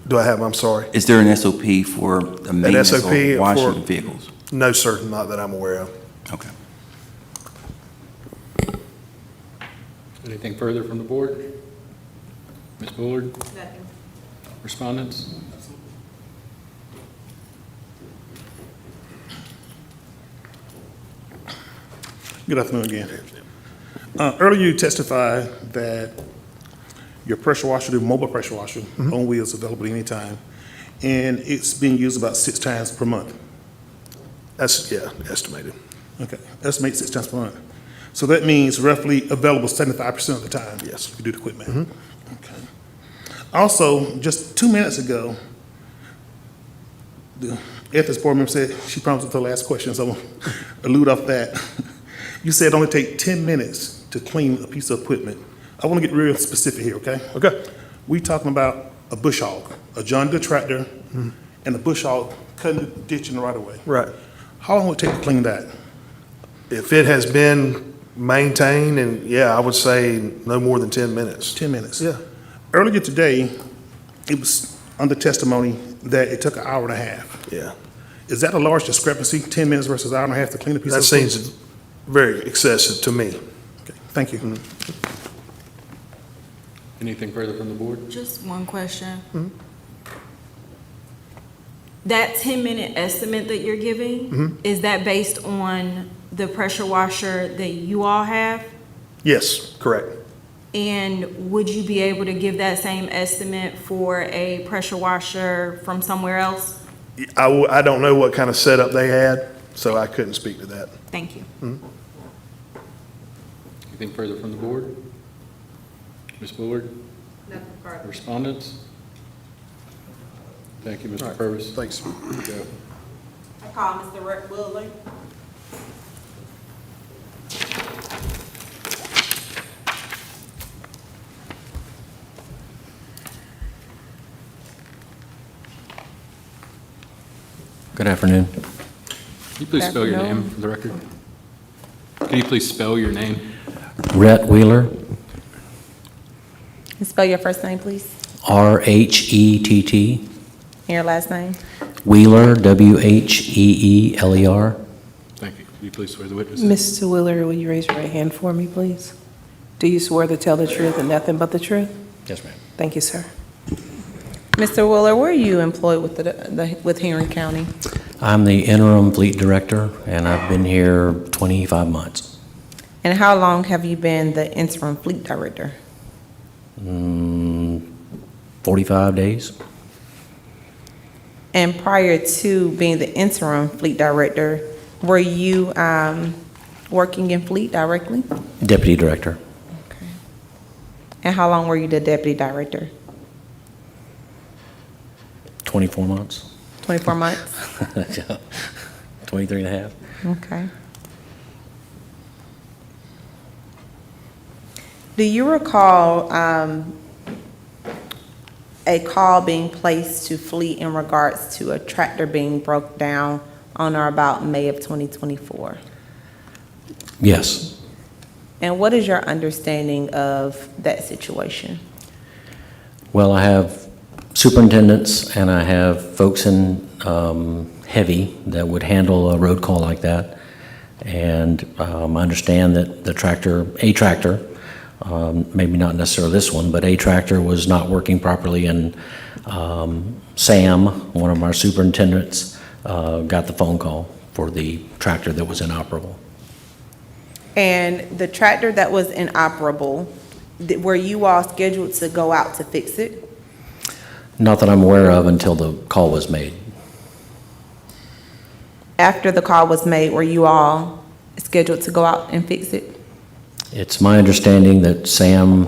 Do I have, I'm sorry? Is there an SOP for the maintenance SOP or washing for- vehicles? No, sir, not that I'm aware of. Okay. Anything further from the board? Ms. Bullard? Nothing. Respondents? Good afternoon again. Earlier you testified that your pressure washer, the mobile pressure washer, on wheels available anytime, and it's being used about 6 times per month. That's, yeah, estimated. Okay, estimate 6 times per month. So that means roughly available 75% of the time. Yes, if you do the quick math. Okay. Also, just 2 minutes ago, the ethics board member said she promised with the last question, so I'm gonna allude off that. You said it only take 10 minutes to clean a piece of equipment. I want to get real specific here, okay? Okay. We talking about a bush hog, a John Deere tractor, and a bush hog cutting the ditch in the right of way. Right. How long would it take to clean that? If it has been maintained, and yeah, I would say no more than 10 minutes. 10 minutes. Yeah. Earlier today, it was under testimony that it took an hour and a half. Yeah. Is that a large discrepancy, 10 minutes versus an hour and a half to clean a piece of That equipment? seems very excessive to me. Okay, thank you. Anything further from the board? Just one question. That 10-minute estimate that you're giving, is that based on the pressure washer that you all have? Yes, correct. And would you be able to give that same estimate for a pressure washer from somewhere else? I don't know what kind of setup they had, so I couldn't speak to that. Thank you. Anything further from the board? Ms. Bullard? Nothing further. Respondents? Thank you, Mr. Purvis. Thanks. Go. I call Mr. Rick Woolley. Good afternoon. Can you please spell your name for the record? Can you please spell your name? Rhett Wheeler, Spell your first name, please, R-H-E-T-T, and your last name. Wheeler, W-H-E-E-L-E-R. Thank you. Can you please swear the witness? Mr. Wheeler, will you raise your right hand for me, please? Do you swear to tell the truth and nothing but the truth? Yes, ma'am. Thank you, sir. Mr. Wooler, where are you employed with with Henry County? I'm the interim fleet director, and I've been here 25 months. And how long have you been the interim fleet director? 45 days. And prior to being the interim fleet director, were you working in fleet directly? Deputy director, And how long were you the deputy director? 24 months. 24 months? 23 and a half. Okay. Do you recall a call being placed to fleet in regards to a tractor being broke down on or about May of 2024? Yes. And what is your understanding of that situation? Well, I have superintendents and I have folks in heavy that would handle a road call like that. And I understand that a tractor, maybe not necessarily this one, but a tractor was not working properly, and Sam, one of our superintendents, got the phone call for the tractor that was inoperable. And the tractor that was inoperable, were you all scheduled to go out to fix it? Not that I'm aware of until the call was made. After the call was made, were you all scheduled to go out and fix it? It's my understanding that Sam,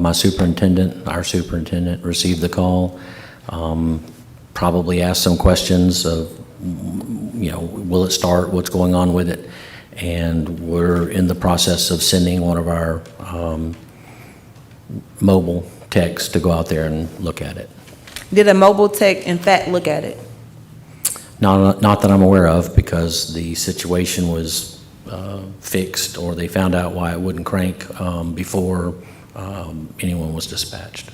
my superintendent, our superintendent, received the call, probably asked some questions of, will it start, what's going on with it? And we're in the process of sending one of our mobile techs to go out there and look at it. Did a mobile tech in fact look at it? Not that I'm aware of, because the situation was fixed, or they found out why it wouldn't crank before anyone was dispatched.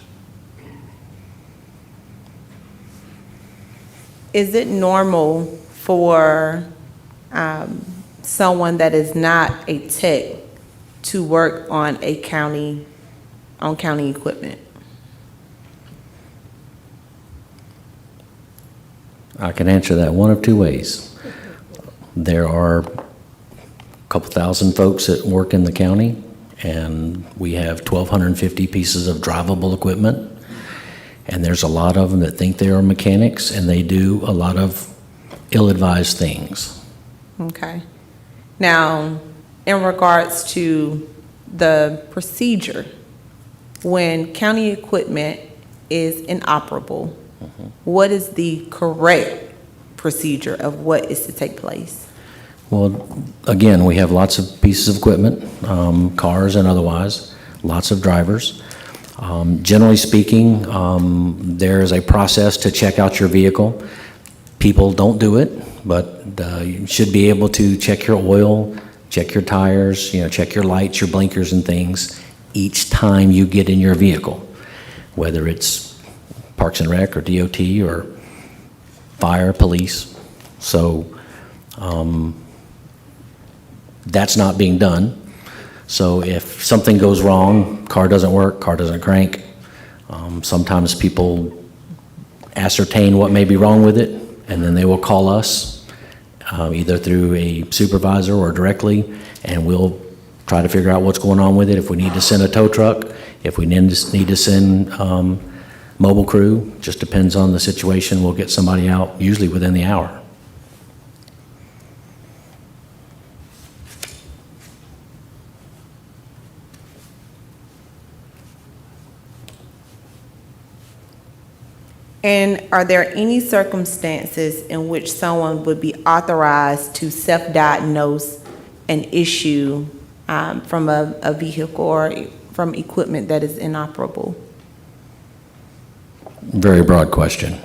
Is it normal for someone that is not a tech to work on county equipment? I can answer that one of two ways. There are a couple thousand folks that work in the county, and we have 1,250 pieces of drivable equipment. And there's a lot of them that think they are mechanics, and they do a lot of ill-advised things. Okay. Now, in regards to the procedure, when county equipment is inoperable, what is the correct procedure of what is to take place? Well, again, we have lots of pieces of equipment, cars and otherwise, lots of drivers. Generally speaking, there is a process to check out your vehicle. People don't do it, but you should be able to check your oil, check your tires, check your lights, your blinkers and things each time you get in your vehicle, whether it's Parks and Rec or DOT or fire, police. So that's not being done. So if something goes wrong, car doesn't work, car doesn't crank, sometimes people ascertain what may be wrong with it, and then they will call us, either through a supervisor or directly, and we'll try to figure out what's going on with it. If we need to send a tow truck, if we need to send mobile crew, just depends on the situation. We'll get somebody out, usually within the hour. And are there any circumstances in which someone would be authorized to self-diagnose an issue from a vehicle or from equipment that is inoperable? Very broad question.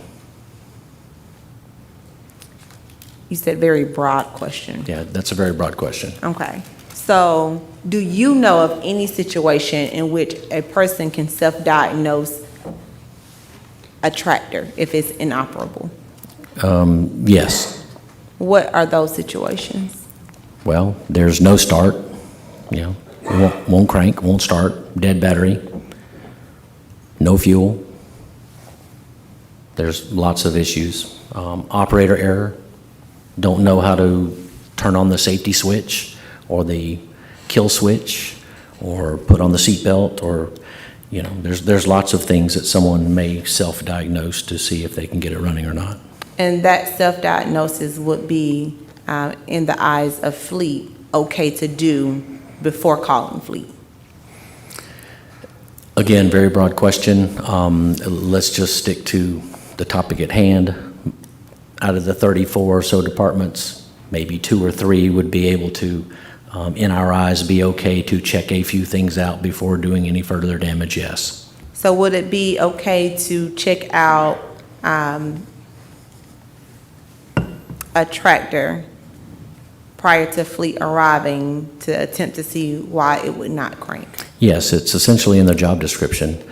You said very broad question. Yeah, that's a very broad question. Okay. So do you know of any situation in which a person can self-diagnose a tractor if it's inoperable? Yes. What are those situations? Well, there's no start, won't crank, won't start, dead battery, no fuel. There's lots of issues. Operator error, don't know how to turn on the safety switch or the kill switch or put on the seatbelt, or there's lots of things that someone may self-diagnose to see if they can get it running or not. And that self-diagnosis would be, in the eyes of Fleet, okay to do before calling Fleet? Again, very broad question. Let's just stick to the topic at hand. Out of the 34 or so departments, maybe 2 or 3 would be able to, in our eyes, be okay to check a few things out before doing any further damage, yes. So would it be okay to check out a tractor prior to Fleet arriving to attempt to see why it would not crank? Yes, it's essentially in their job description.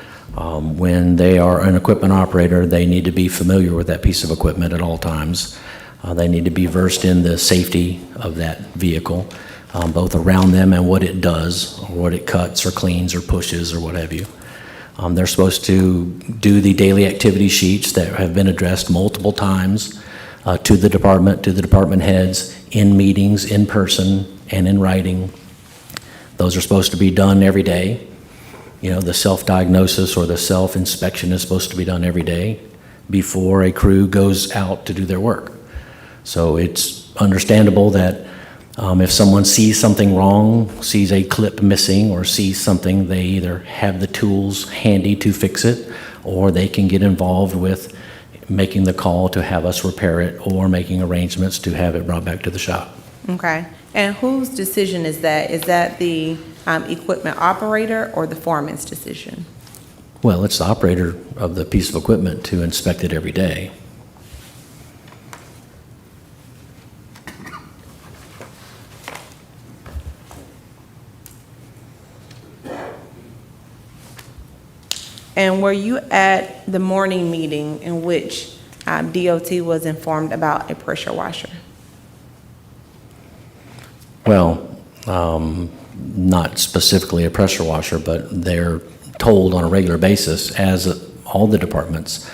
When they are an equipment operator, they need to be familiar with that piece of equipment at all times. They need to be versed in the safety of that vehicle, both around them and what it does, or what it cuts or cleans or pushes or what have you. They're supposed to do the daily activity sheets that have been addressed multiple times to the department heads, in meetings, in person, and in writing. Those are supposed to be done every day. The self-diagnosis or the self-inspection is supposed to be done every day before a crew goes out to do their work. So it's understandable that if someone sees something wrong, sees a clip missing, or sees something, they either have the tools handy to fix it, or they can get involved with making the call to have us repair it, or making arrangements to have it brought back to the shop. Okay. And whose decision is that? Is that the equipment operator or the foreman's decision? Well, it's the operator of the piece of equipment to inspect it every day. And were you at the morning meeting in which DOT was informed about a pressure washer? Well, not specifically a pressure washer, but they're told on a regular basis, as all the departments.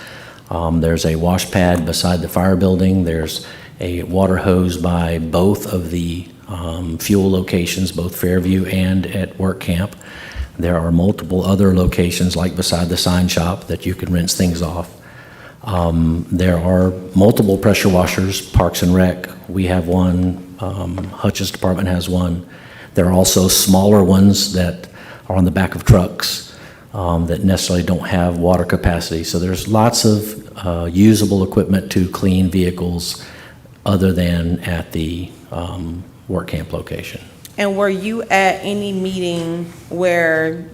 There's a wash pad beside the fire building. There's a water hose by both of the fuel locations, both Fairview and at work camp. There are multiple other locations, like beside the sign shop, that you can rinse things off. There are multiple pressure washers, Parks and Rec, we have one, Hutch's department has one. There are also smaller ones that are on the back of trucks that necessarily don't have water capacity. So there's lots of usable equipment to clean vehicles other than at the work camp location. And were you at any meeting where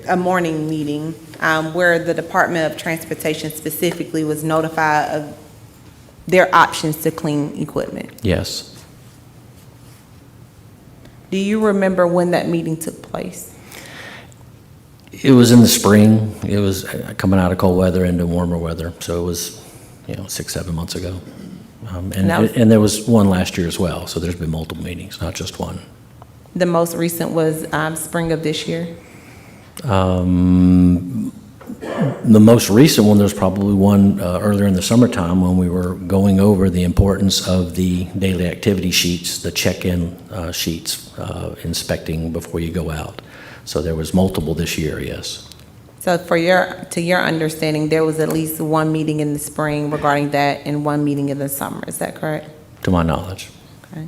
a morning meeting, where the Department of Transportation specifically was notified of their options to clean equipment? Yes. Do you remember when that meeting took place? It was in the spring. It was coming out of cold weather into warmer weather. So it was, 6-7 months ago. And there was one last year as well. So there's been multiple meetings, not just one. The most recent was spring of this year? The most recent one, there's probably one earlier in the summertime when we were going over the importance of the daily activity sheets, the check-in sheets, inspecting before you go out. So there was multiple this year, yes. So to your understanding, there was at least one meeting in the spring regarding that and one meeting in the summer, is that correct? To my knowledge. Okay.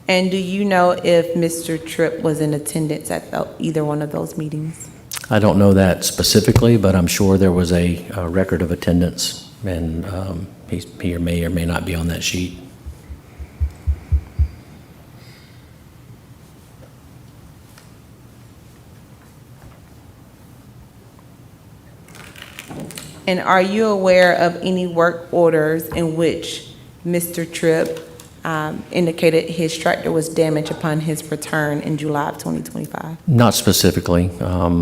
And do you know if Mr. Tripp was in attendance at either one of those meetings? I don't know that specifically, but I'm sure there was a record of attendance, and he may or may not be on that sheet. And are you aware of any work orders in which Mr. Tripp indicated his tractor was damaged upon his return in July of 2025? Not specifically. I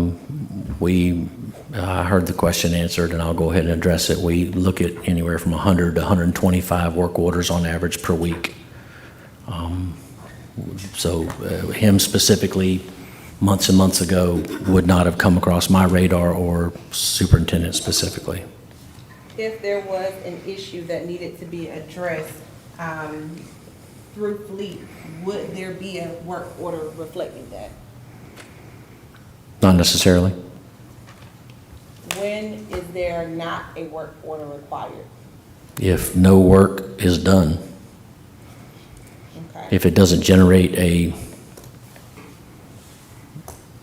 heard the question answered, and I'll go ahead and address it. We look at anywhere from 100 to 125 work orders on average per week. So him specifically, months and months ago, would not have come across my radar or superintendent specifically. If there was an issue that needed to be addressed through fleet, would there be a work order reflecting that? Not necessarily. When is there not a work order required? If no work is done. Okay. If it doesn't generate a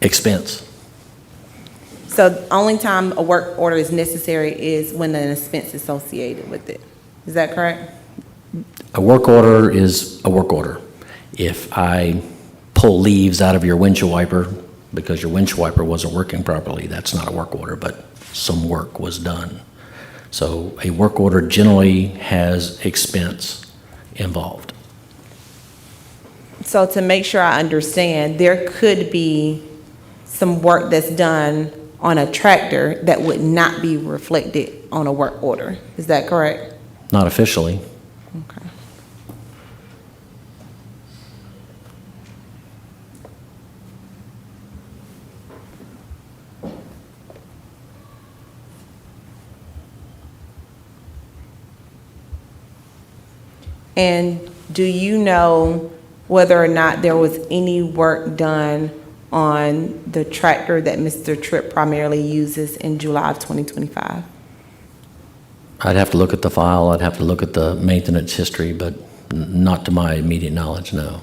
expense. So the only time a work order is necessary is when an expense is associated with it. Is that correct? A work order is a work order. If I pull leaves out of your windshield wiper because your windshield wiper wasn't working properly, that's not a work order, but some work was done. So a work order generally has expense involved. So to make sure I understand, there could be some work that's done on a tractor that would not be reflected on a work order. Is that correct? Not officially. Okay. And do you know whether or not there was any work done on the tractor that Mr. Tripp primarily uses in July of 2025? I'd have to look at the file, I'd have to look at the maintenance history, but not to my immediate knowledge, no.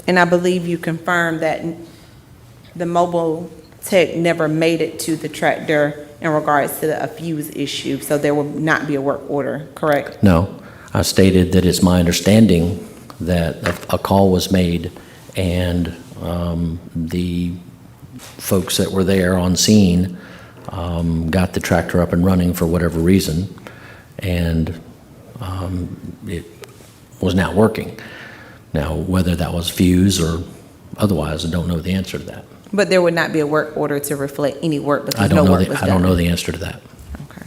And I believe you confirmed that the mobile tech never made it to the tractor in regards to a fuse issue, so there will not be a work order, correct? No, I stated that it's my understanding that a call was made and the folks that were there on scene got the tractor up and running for whatever reason, and it was not working. Now, whether that was fuse or otherwise, I don't know the answer to that. But there would not be a work order to reflect any work I because don't no know work was I don't done. know the answer to that. Okay.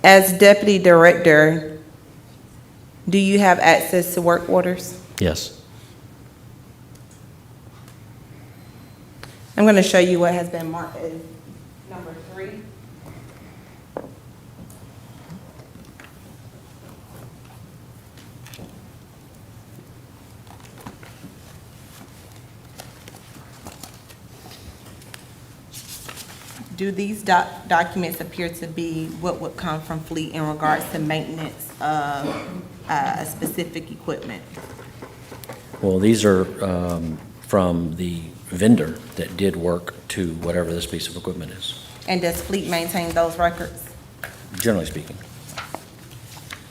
As deputy director, do you have access to work orders? Yes. I'm going to show you what has been marked as number 3. Do these documents appear to be what would come from fleet in regards to maintenance of a specific equipment? Well, these are from the vendor that did work to whatever this piece of equipment is, And does fleet maintain those records? generally speaking.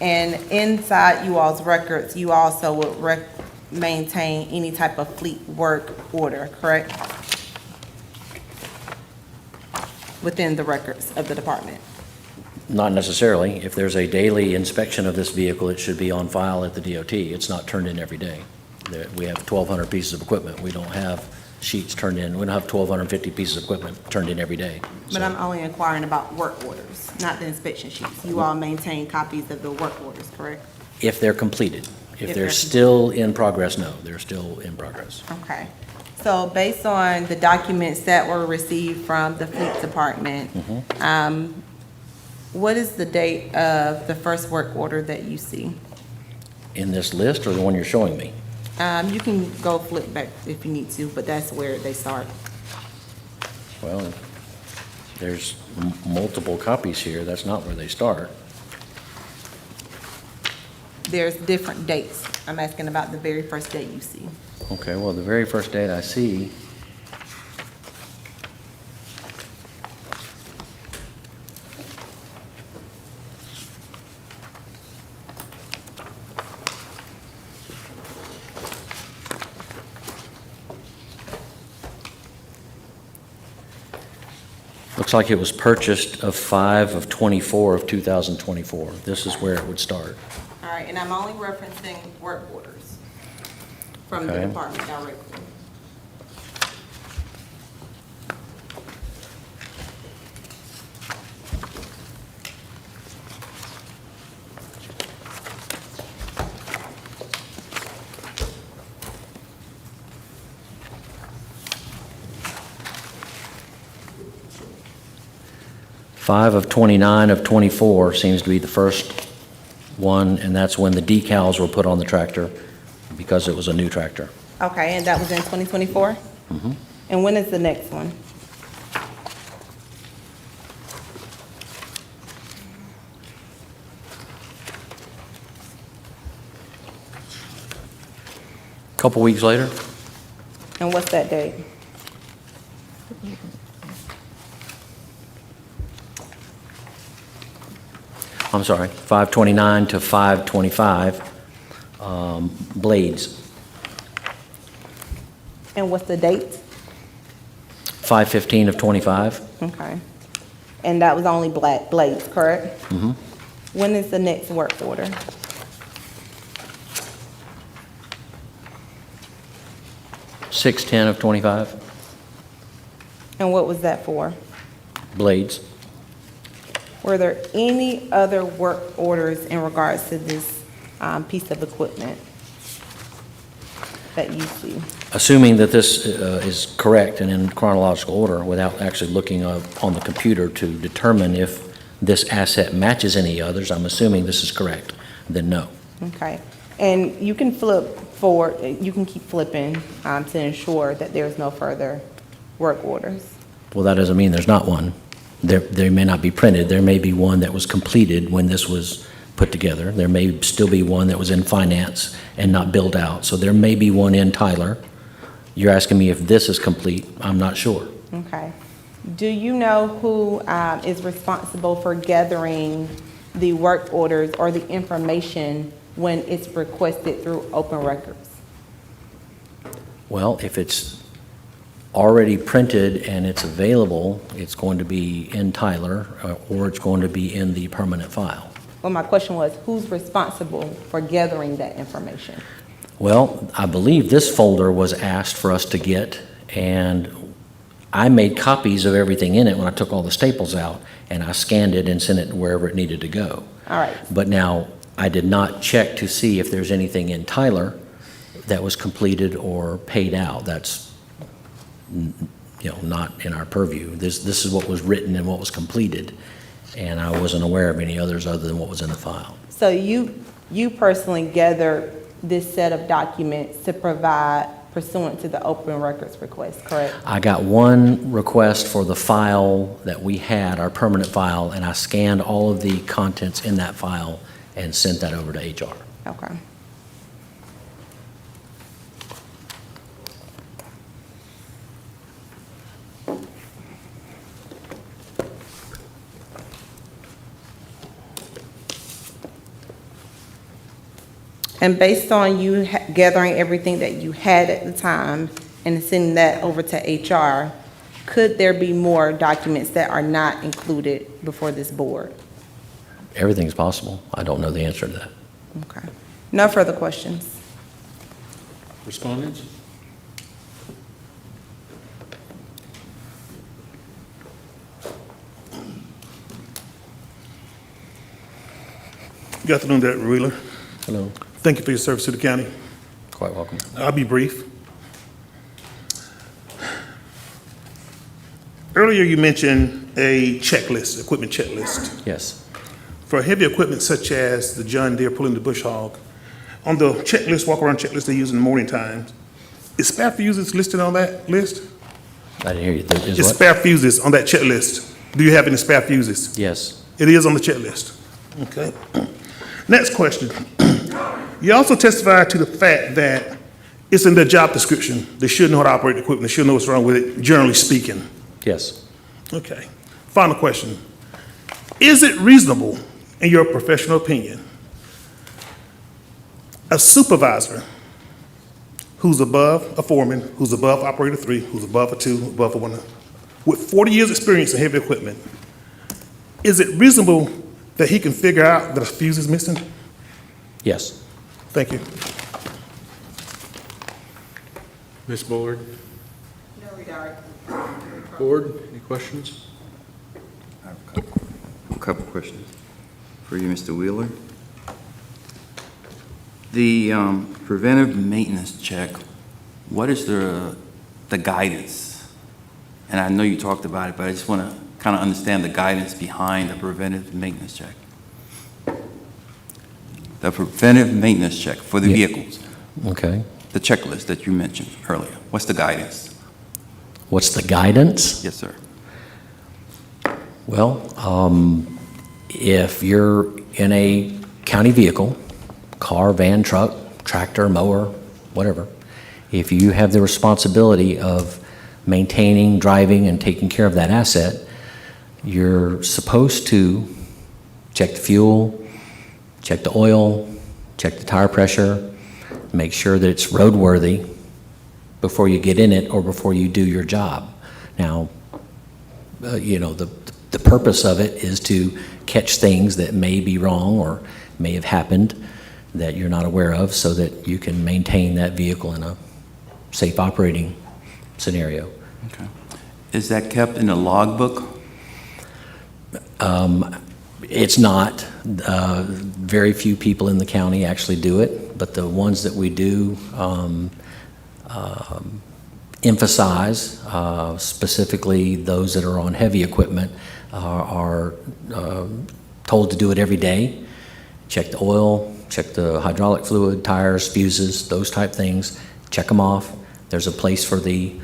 And inside you all's records, you also would maintain any type of fleet work order, correct? Within the records of the department? Not necessarily. If there's a daily inspection of this vehicle, it should be on file at the DOT. It's not turned in every day. We have 1,200 pieces of equipment. We don't have sheets turned in. We don't have 1,250 pieces of equipment turned in every day. But I'm only inquiring about work orders, not the inspection sheets. You all maintain copies of the work orders, correct? If they're completed. If If they're they're still in progress, no, they're still in progress. Okay. So based on the documents that were received from the fleet department, what is the date of the first work order that you see? In this list or the one you're showing me? You can go flip back if you need to, but that's where they start. Well, there's multiple copies here. That's not where they start. There's different dates. I'm asking about the very first date you see. Okay, well, the very first date I see looks like it was purchased of 5/24 of 2024. This is where it would start. All right, and I'm only referencing work orders from the Okay. department directly. Five of 29 of 24 seems to be the first one, and that's when the decals were put on the tractor because it was a new tractor. Okay, and that was in 2024? Mhm. And when is the next one? Couple weeks later, And what's that date? I'm sorry, 5/29 to 5/25, blades. And what's the date? 5/15 of 25. Okay. And that was only black blades, correct? Mhm. When is the next work order? Six ten of 25, And what was that for? blades. Were there any other work orders in regards to this piece of equipment that you see? Assuming that this is correct and in chronological order without actually looking on the computer to determine if this asset matches any others, I'm assuming this is correct, then no. Okay. And you can flip forward, you can keep flipping to ensure that there's no further work orders. Well, that doesn't mean there's not one. They may not be printed. There may be one that was completed when this was put together. There may still be one that was in finance and not billed out. So there may be one in Tyler. You're asking me if this is complete. I'm not sure. Okay. Do you know who is responsible for gathering the work orders or the information when it's requested through open records? Well, if it's already printed and it's available, it's going to be in Tyler or it's going to be in the permanent file. Well, my question was, who's responsible for gathering that information? Well, I believe this folder was asked for us to get, and I made copies of everything in it when I took all the staples out, and I scanned it and sent it wherever it needed to go. All right. But now, I did not check to see if there's anything in Tyler that was completed or paid out. That's, not in our purview. This is what was written and what was completed, and I wasn't aware of any others other than what was in the file. So you personally gathered this set of documents to provide pursuant to the open records request, correct? I got one request for the file that we had, our permanent file, and I scanned all of the contents in that file and sent that over to HR. Okay. And based on you gathering everything that you had at the time and sending that over to HR, could there be more documents that are not included before this board? Everything's possible. I don't know the answer to that. Okay. No further questions. Respondents? Good afternoon, Director Wheeler. Hello. Thank you for your service to the county. Quite welcome. I'll be brief. Earlier, you mentioned a checklist, equipment checklist. Yes. For heavy equipment such as the John Deere pulling the bush hog, on the checklist, walk-around checklist they use in the morning times, is spare fuses listed on that list? I didn't hear you. There is Is what? spare fuses on that checklist? Do you have any spare fuses? Yes. It is on the checklist. Okay. Next question. You also testified to the fact that it's in their job description. They should know how to operate the equipment. They should know what's wrong with it, generally speaking. Yes. Okay. Final question. Is it reasonable, in your professional opinion, a supervisor who's above a foreman, who's above operator 3, who's above a 2, above a 1, with 40 years experience in heavy equipment, is it reasonable that he can figure out that a fuse is missing? Yes. Thank you. Ms. Bullard? No regard. Board, any questions? A couple questions for you, Mr. Wheeler. The preventive maintenance check, what is the guidance? And I know you talked about it, but I just want to kind of understand the guidance behind the preventive maintenance check. The preventive maintenance check for the vehicles, Okay. the checklist that you mentioned earlier. What's the guidance? What's the guidance? Yes, sir. Well, if you're in a county vehicle, car, van, truck, tractor, mower, whatever, if you have the responsibility of maintaining, driving, and taking care of that asset, you're supposed to check the fuel, check the oil, check the tire pressure, make sure that it's roadworthy before you get in it or before you do your job. Now, the purpose of it is to catch things that may be wrong or may have happened that you're not aware of so that you can maintain that vehicle in a safe operating scenario. Okay. Is that kept in a logbook? It's not. Very few people in the county actually do it, but the ones that we do emphasize, specifically those that are on heavy equipment, are told to do it every day. Check the oil, check the hydraulic fluid, tires, fuses, those type things. Check them off. There's a place for the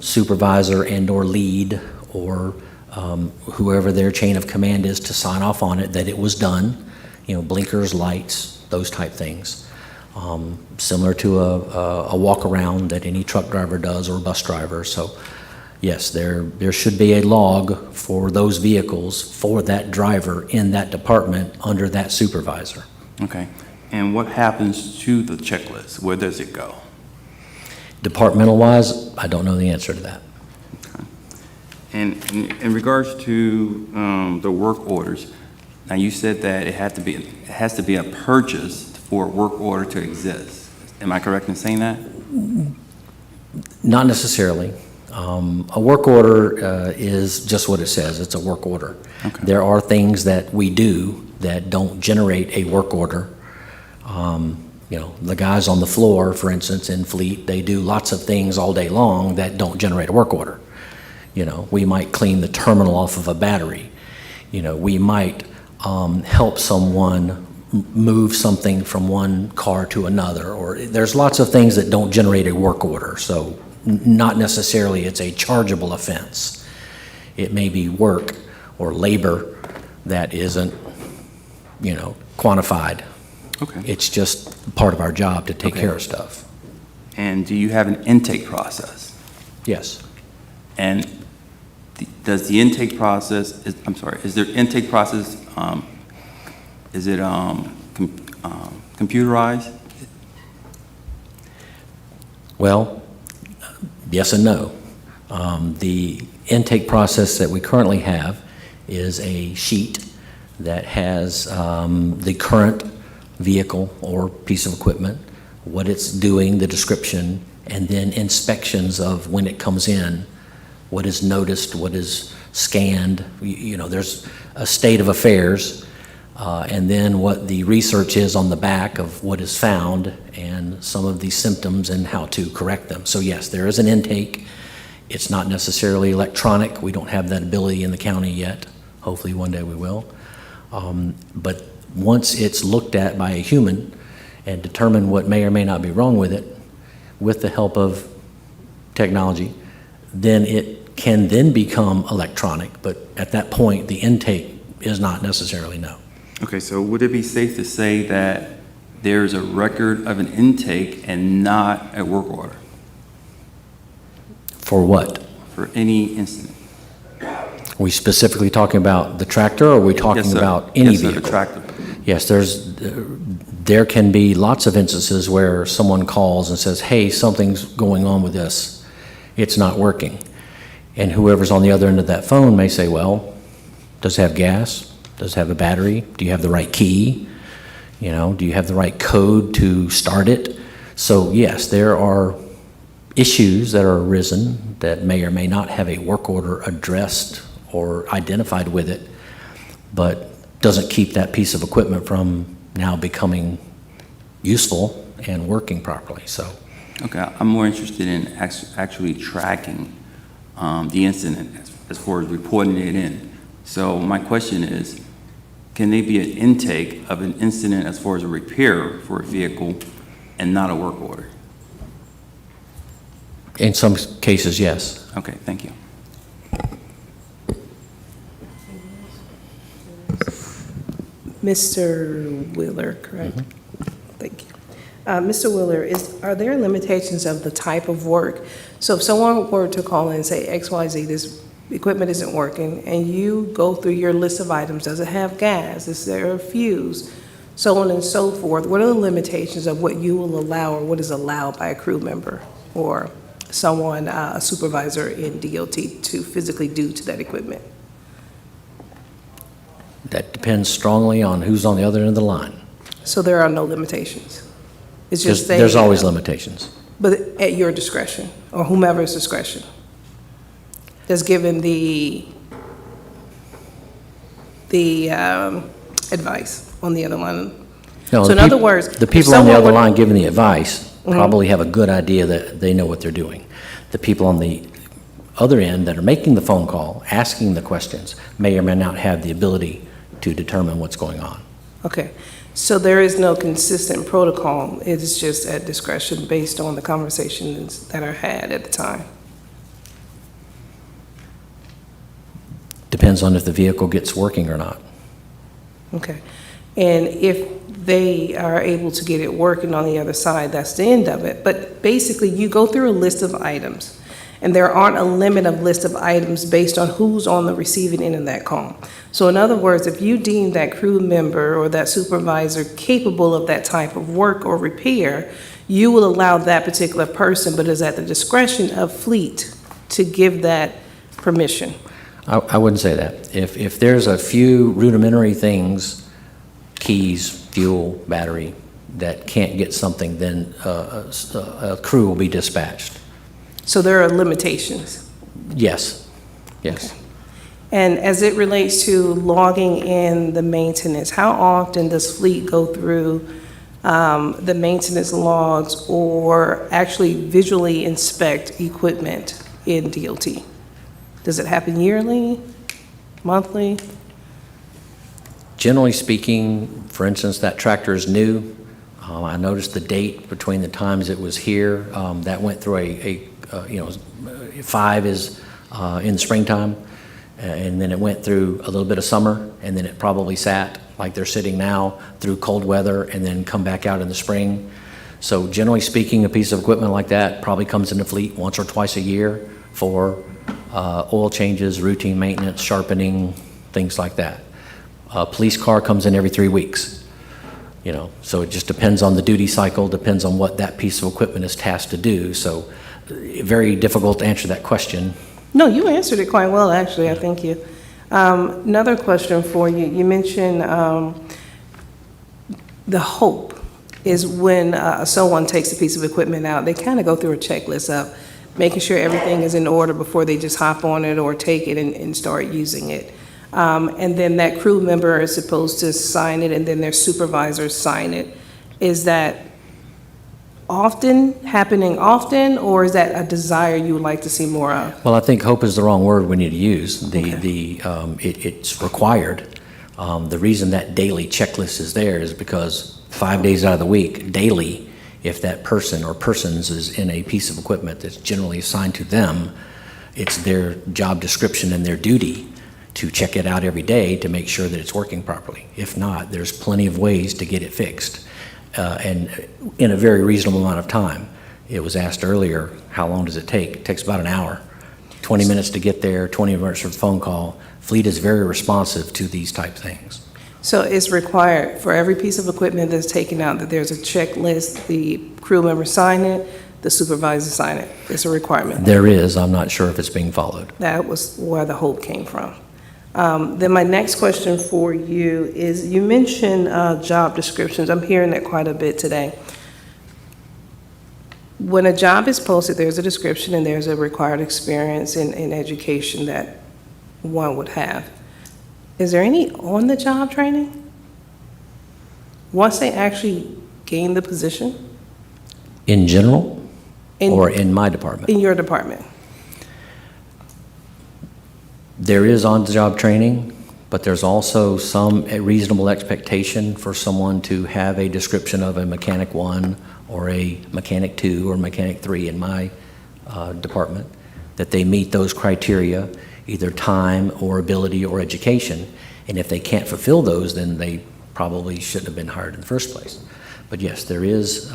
supervisor and/or lead or whoever their chain of command is to sign off on it that it was done. Blinkers, lights, those type things. Similar to a walk around that any truck driver does or bus driver. So yes, there should be a log for those vehicles for that driver in that department under that supervisor. Okay. And what happens to the checklist? Where does it go? Departmental wise, I don't know the answer to that. And in regards to the work orders, Now, you said that it has to be a purchase for a work order to exist. Am I correct in saying that? Not necessarily. A work order is just what it says, it's a work order. Okay. There are things that we do that don't generate a work order. You know, the guys on the floor, for instance, in Fleet, they do lots of things all day long that don't generate a work order. You know, we might clean the terminal off of a battery. You know, we might help someone move something from one car to another, or there's lots of things that don't generate a work order. So not necessarily it's a chargeable offense. It may be work or labor that isn't, you know, quantified. Okay. It's just part of our job to take Okay. care of stuff. And do you have an intake process? Yes. And does the intake process, is there intake process, is it computerized? Well, yes and no. The intake process that we currently have is a sheet that has the current vehicle or piece of equipment, what it's doing, the description, and then inspections of when it comes in, what is noticed, what is scanned. You know, there's a state of affairs, and then what the research is on the back of what is found and some of the symptoms and how to correct them. So yes, there is an intake. It's not necessarily electronic. We don't have that ability in the county yet. Hopefully one day we will. But once it's looked at by a human and determined what may or may not be wrong with it, with the help of technology, then it can then become electronic. But at that point, the intake is not necessarily no. Okay, so would it be safe to say that there's a record of an intake and not a work order For what? for any incident? Are we specifically talking about the tractor, or are we talking Yes, sir. about any Yes, sir, the vehicle? tractor. Yes, there can be lots of instances where someone calls and says, hey, something's going on with this. It's not working. And whoever's on the other end of that phone may say, well, does it have gas? Does it have a battery? Do you have the right key? You know, do you have the right code to start it? So yes, there are issues that are arisen that may or may not have a work order addressed or identified with it, but doesn't keep that piece of equipment from now becoming useful and working properly, so. Okay, I'm more interested in actually tracking the incident as far as reporting it in. So my question is, can there be an intake of an incident as far as a repair for a vehicle and not a work order? In some cases, yes. Okay, thank you. Mr. Wheeler, correct? Thank you. Mr. Wheeler, are there limitations of the type of work? So if someone were to call in and say, XYZ, this equipment isn't working, and you go through your list of items, does it have gas? Is there a fuse? So on and so forth. What are the limitations of what you will allow or what is allowed by a crew member or someone, a supervisor in DOT to physically do to that equipment? That depends strongly on who's on the other end of the line. So there are no limitations? It's just saying. There's always limitations. But at your discretion, or whomever's discretion, that's given the advice on the other line. No, So in other words, the if people on the someone other would- line giving the advice Mhm. probably have a good idea that they know what they're doing. The people on the other end that are making the phone call, asking the questions, may or may not have the ability to determine what's going on. Okay, so there is no consistent protocol, it's just at discretion based on the conversations that are had at the time? Depends on if the vehicle gets working or not. Okay, and if they are able to get it working on the other side, that's the end of it. But basically, you go through a list of items, and there aren't a limit of list of items based on who's on the receiving end of that call. So in other words, if you deem that crew member or that supervisor capable of that type of work or repair, you will allow that particular person, but it's at the discretion of Fleet to give that permission. I wouldn't say that. If there's a few rudimentary things, keys, fuel, battery, that can't get something, then a crew will be dispatched. So there are limitations. Yes, yes. And as it relates to logging in the maintenance, how often does Fleet go through the maintenance logs or actually visually inspect equipment in DOT? Does it happen yearly, monthly? Generally speaking, for instance, that tractor is new. I noticed the date between the times it was here. That went through 5 is in the springtime, and then it went through a little bit of summer, and then it probably sat like they're sitting now through cold weather and then come back out in the spring. So generally speaking, a piece of equipment like that probably comes into Fleet once or twice a year for oil changes, routine maintenance, sharpening, things like that. A police car comes in every 3 weeks, so it just depends on the duty cycle, depends on what that piece of equipment is tasked to do. So very difficult to answer that question. No, you answered it quite well, actually. I thank you. Another question for you. You mentioned the hope is when someone takes a piece of equipment out, they kind of go through a checklist of making sure everything is in order before they just hop on it or take it and start using it. And then that crew member is supposed to sign it, and then their supervisors sign it. Is that happening often, or is that a desire you would like to see more of? Well, I think hope is the wrong word we need to use. It's required. The reason that daily checklist is there is because 5 days out of the week, daily, if that person or persons is in a piece of equipment that's generally assigned to them, it's their job description and their duty to check it out every day to make sure that it's working properly. If not, there's plenty of ways to get it fixed, and in a very reasonable amount of time. It was asked earlier, how long does it take? It takes about an hour, 20 minutes to get there, 20 minutes for a phone call. Fleet is very responsive to these type things. So it's required for every piece of equipment that's taken out that there's a checklist, the crew member sign it, the supervisor sign it. It's a requirement. There is. I'm not sure if it's being followed. That was where the hope came from. Then my next question for you is, you mentioned job descriptions. I'm hearing that quite a bit today. When a job is posted, there's a description and there's a required experience in education that one would have. Is there any on-the-job training once they actually gain the position? In general, or in my department? In your department. There is on-the-job training, but there's also a reasonable expectation for someone to have a description of a Mechanic 1 or a Mechanic 2 or Mechanic 3 in my department, that they meet those criteria, either time or ability or education. And if they can't fulfill those, then they probably shouldn't have been hired in the first place. But yes, there is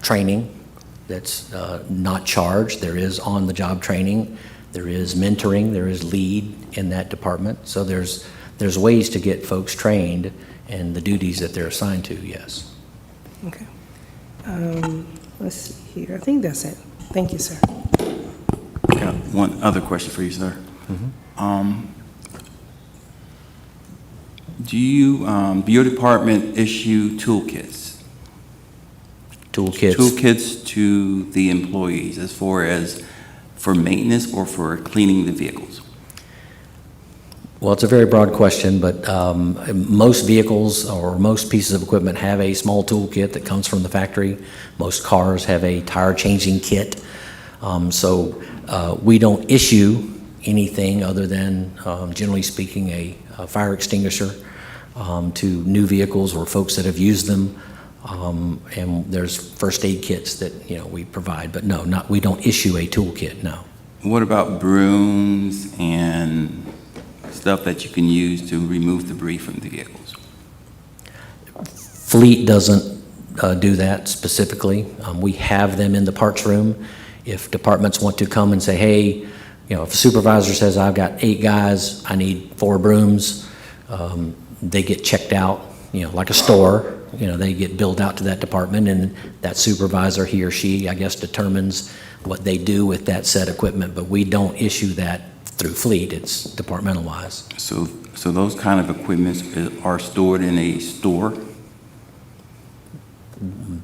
training that's not charged. There is on-the-job training. There is mentoring. There is lead in that department. So there's ways to get folks trained and the duties that they're assigned to, yes. Okay. Let's see here. I think that's it. Thank you, sir. Got one other question for you, sir. Do your department issue toolkits? Toolkits? Toolkits to the employees as far as for maintenance or for cleaning the vehicles? Well, it's a very broad question, but most vehicles or most pieces of equipment have a small toolkit that comes from the factory. Most cars have a tire changing kit. So we don't issue anything other than, generally speaking, a fire extinguisher to new vehicles or folks that have used them. And there's first aid kits that we provide, but no, we don't issue a toolkit. No. What about brooms and stuff that you can use to remove debris from the vehicles? Fleet doesn't do that specifically. We have them in the parts room. If departments want to come and say, hey, if a supervisor says, I've got 8 guys, I need 4 brooms, they get checked out, like a store. They get billed out to that department, and that supervisor, he or she, I guess, determines what they do with that said equipment, but we don't issue that through fleet, it's departmental-wise. So those kind of equipments are stored in a store?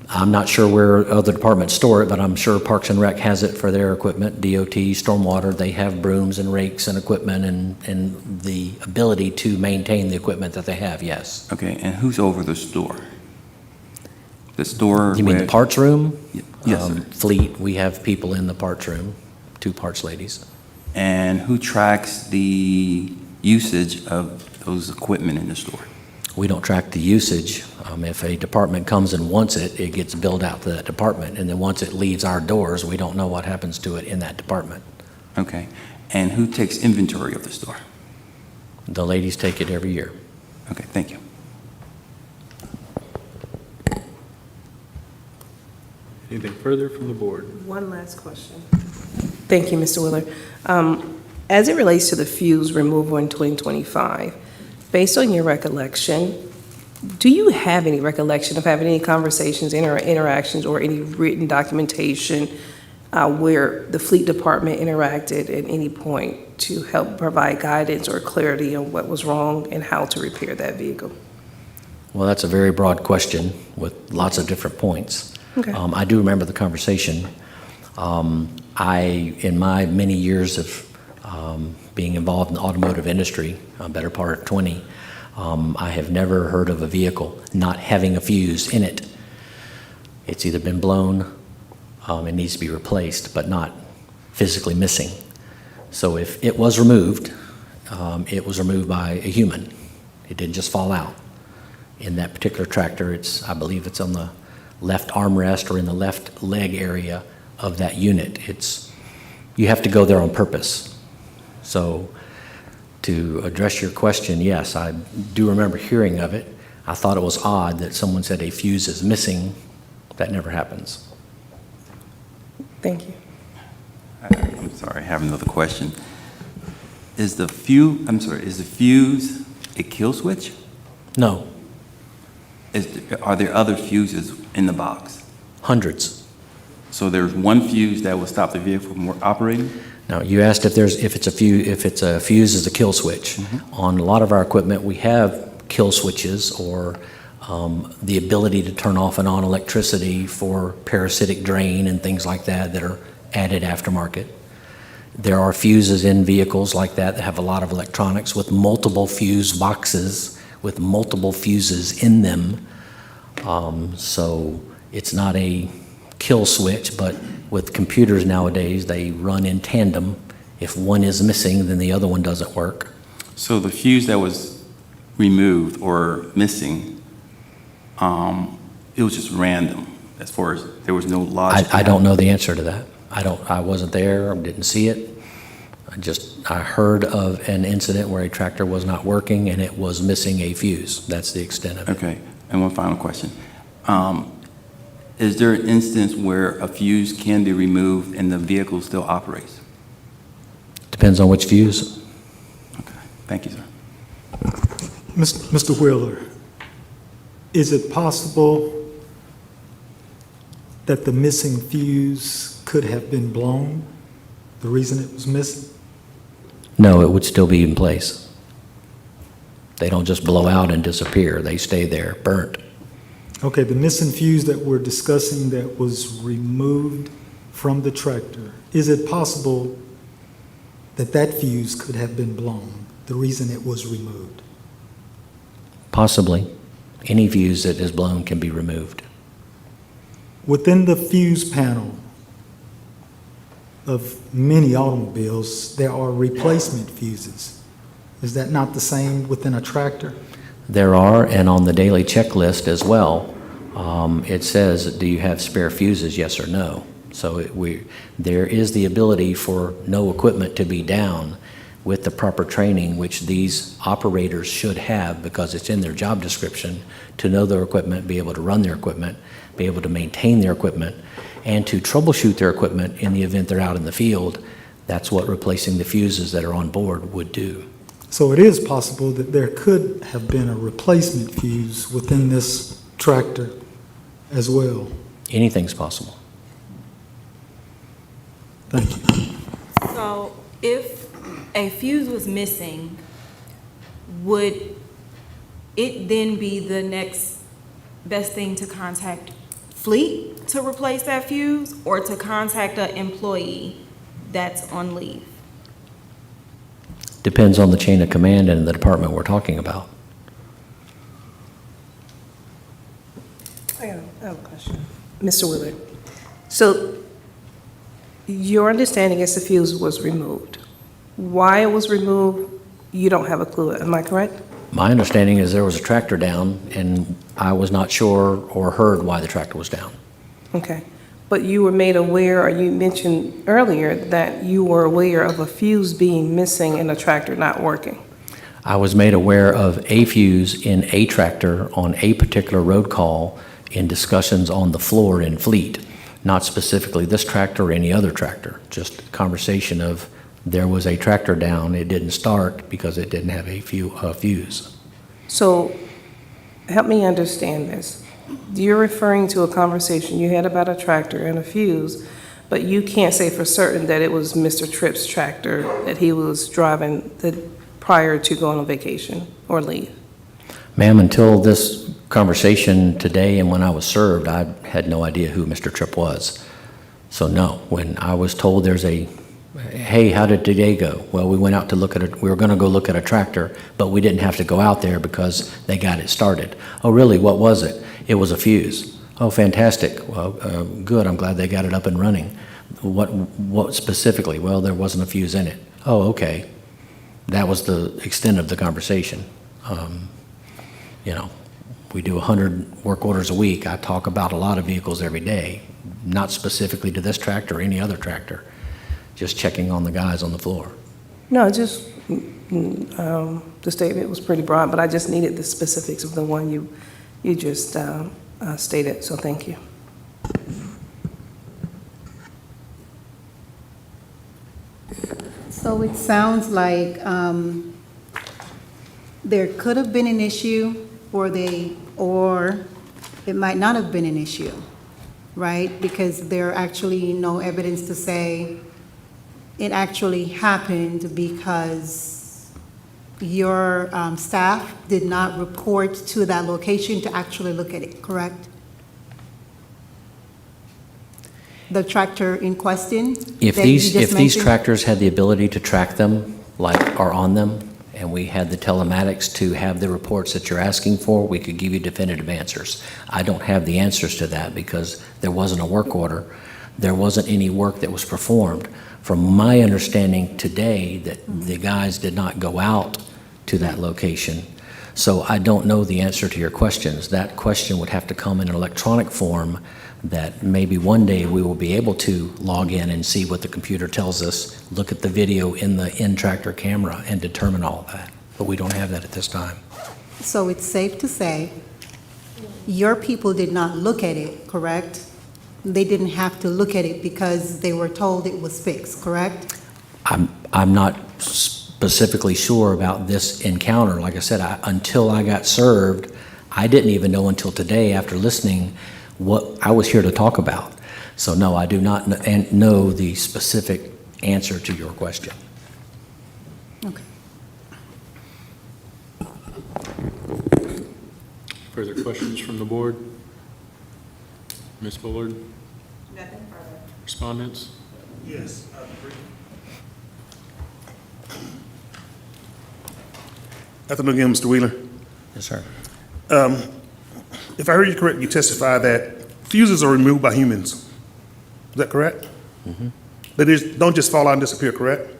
I'm not sure where other departments store it, but I'm sure Parks and Rec has it for their equipment. DOT, Stormwater, they have brooms and rakes and equipment and the ability to maintain the equipment that they have, yes. Okay, and who's over the store? The store? You mean the where- parts room? Yes, sir. Fleet, we have people in the parts room, 2 parts ladies. And who tracks the usage of those equipment in the store? We don't track the usage. If a department comes and wants it, it gets billed out to that department. And then once it leaves our doors, we don't know what happens to it in that department. Okay, and who takes inventory of the store? The ladies take it every year. Okay, thank you. Anything further from the board? One last question. Thank you, Mr. Willard. As it relates to the fuse removal in 2025, based on your recollection, do you have any recollection of having any conversations, interactions, or any written documentation where the fleet department interacted at any point to help provide guidance or clarity on what was wrong and how to repair that vehicle? Well, that's a very broad question with lots of different points. Okay. I do remember the conversation. In my many years of being involved in the automotive industry, a better part of 20, I have never heard of a vehicle not having a fuse in it. It's either been blown, it needs to be replaced, but not physically missing. So if it was removed by a human. It didn't just fall out. In that particular tractor, I believe it's on the left armrest or in the left leg area of that unit. You have to go there on purpose. So to address your question, yes, I do remember hearing of it. I thought it was odd that someone said a fuse is missing. That never happens. Thank you. I'm sorry, I have another question. Is the fuse a kill switch? No. Are there other fuses in the box? Hundreds. So there's one fuse that will stop the vehicle from operating? Now, you asked if it's a fuse is a kill switch. On a lot of our equipment, we have kill switches or the ability to turn off and on electricity for parasitic drain and things like that are added aftermarket. There are fuses in vehicles like that have a lot of electronics with multiple fuse boxes with multiple fuses in them. So it's not a kill switch, but with computers nowadays, they run in tandem. If one is missing, then the other one doesn't work. So the fuse that was removed or missing, it was just random as far as there was no logic? I don't know the answer to that. I wasn't there, didn't see it. I heard of an incident where a tractor was not working and it was missing a fuse. That's the extent of it. Okay, and one final question. Is there an instance where a fuse can be removed and the vehicle still operates? Depends on which fuse. Okay, thank you, sir. Mr. Wheeler, is it possible that the missing fuse could have been blown, the reason it was missing? No, it would still be in place. They don't just blow out and disappear. They stay there, burnt. Okay, the missing fuse that we're discussing that was removed from the tractor, is it possible that that fuse could have been blown, the reason it was removed? Possibly. Any fuse that is blown can be removed. Within the fuse panel of many automobiles, there are replacement fuses. Is that not the same within a tractor? There are, and on the daily checklist as well, it says, do you have spare fuses, yes or no? So there is the ability for no equipment to be down with the proper training, which these operators should have because it's in their job description to know their equipment, be able to run their equipment, be able to maintain their equipment, and to troubleshoot their equipment in the event they're out in the field. That's what replacing the fuses that are on board would do. So it is possible that there could have been a replacement fuse within this tractor as well. Anything's possible. Thank you. So if a fuse was missing, would it then be the next best thing to contact Fleet to replace that fuse, or to contact an employee that's on leave? Depends on the chain of command and the department we're talking about. I have a question. Mr. Willard, so your understanding is the fuse was removed. Why it was removed, you don't have a clue, am I correct? My understanding is there was a tractor down, and I was not sure or heard why the tractor was down. Okay, but you were made aware, or you mentioned earlier that you were aware of a fuse being missing and a tractor not working. I was made aware of a fuse in a tractor on a particular road call in discussions on the floor in Fleet, not specifically this tractor or any other tractor, just a conversation of there was a tractor down, it didn't start because it didn't have a fuse. So, help me understand this. You're referring to a conversation you had about a tractor and a fuse, but you can't say for certain that it was Mr. Tripp's tractor that he was driving prior to going on vacation or leave. Ma'am, until this conversation today and when I was served, I had no idea who Mr. Tripp was. So no, when I was told hey, how did today go? Well, we went out to look at it. We were going to go look at a tractor, but we didn't have to go out there because they got it started. Oh, really? What was it? It was a fuse. Oh, fantastic. Well, good. I'm glad they got it up and running. What specifically? Well, there wasn't a fuse in it. Oh, okay. That was the extent of the conversation. We do 100 work orders a week. I talk about a lot of vehicles every day, not specifically to this tractor or any other tractor. Just checking on the guys on the floor. No, just, the statement was pretty broad, but I just needed the specifics of the one you just stated, so thank you. So it sounds like there could have been an issue, or it might not have been an issue, right? Because there are actually no evidence to say it actually happened because your staff did not report to that location to actually look at it, correct? The tractor in question? If that you these just mentioned? tractors had the ability to track them, like are on them, and we had the telematics to have the reports that you're asking for, we could give you definitive answers. I don't have the answers to that because there wasn't a work order. There wasn't any work that was performed. From my understanding today, that the guys did not go out to that location. So I don't know the answer to your questions. That question would have to come in an electronic form that maybe one day we will be able to log in and see what the computer tells us, look at the video in the in-tractor camera and determine all of that. But we don't have that at this time. So it's safe to say your people did not look at it, correct? They didn't have to look at it because they were told it was fixed, correct? I'm not specifically sure about this encounter. Like I said, until I got served, I didn't even know until today after listening what I was here to talk about. So no, I do not know the specific answer to your question. Okay. Further questions from the board? Ms. Bullard? Nothing further. Respondents? Yes, I agree. Afternoon again, Mr. Wheeler. Yes, sir. If I heard you correctly, you testified that fuses are removed by humans. Is that correct? Mm-hmm. They don't just fall out and disappear, correct?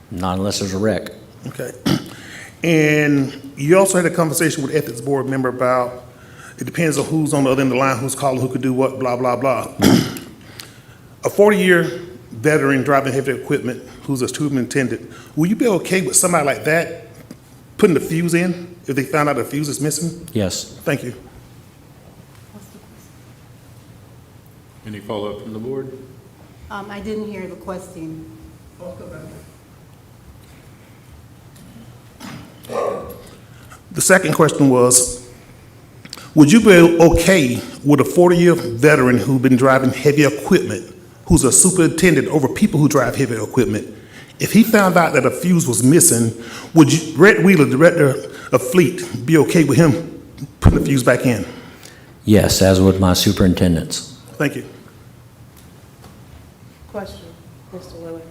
Not unless there's a wreck. Okay. And you also had a conversation with Ethics Board member about, it depends on who's on the other end of the line, who's calling, who could do what, blah, blah, blah. A 40-year veteran driving heavy equipment who's a superintendent, will you be okay with somebody like that putting the fuse in if they found out the fuse is missing? Yes. Thank you. Any follow-up from the board? I didn't hear the question. The second question was, would you be okay with a 40-year veteran who's been driving heavy equipment, who's a superintendent over people who drive heavy equipment, If he found out that a fuse was missing, would you, Brett Wheeler, Director of Fleet, be okay with him putting the fuse back in? Yes, as would my superintendents. Thank you. Question, Mr. Willard.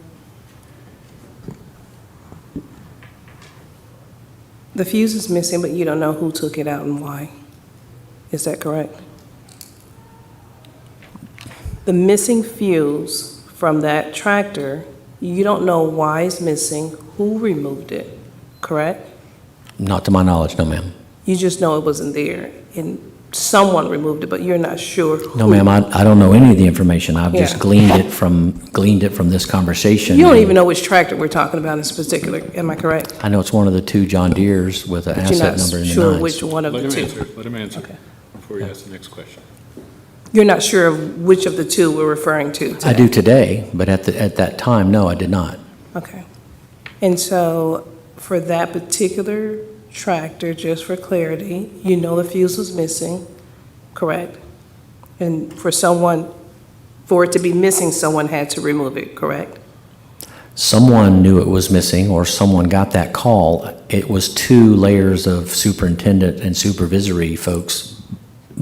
The fuse is missing, but you don't know who took it out and why. Is that correct? The missing fuse from that tractor, you don't know why it's missing, who removed it, correct? Not to my knowledge, no, ma'am. You just know it wasn't there, and someone removed it, but you're not sure who. No, ma'am, I don't know any of the information. I've just Yeah. gleaned it from this conversation. You don't even know which tractor we're talking about in particular, am I correct? I know it's one of the two John Deeres with an But you're asset not number in the sure nines. which one of the two. Let him answer Okay. before you ask the next question. You're not sure of which of the two we're referring to today? I do today, but at that time, no, I did not. Okay. And so for that particular tractor, just for clarity, you know the fuse was missing, correct? And for it to be missing, someone had to remove it, correct? Someone knew it was missing, or someone got that call. It was two layers of superintendent and supervisory folks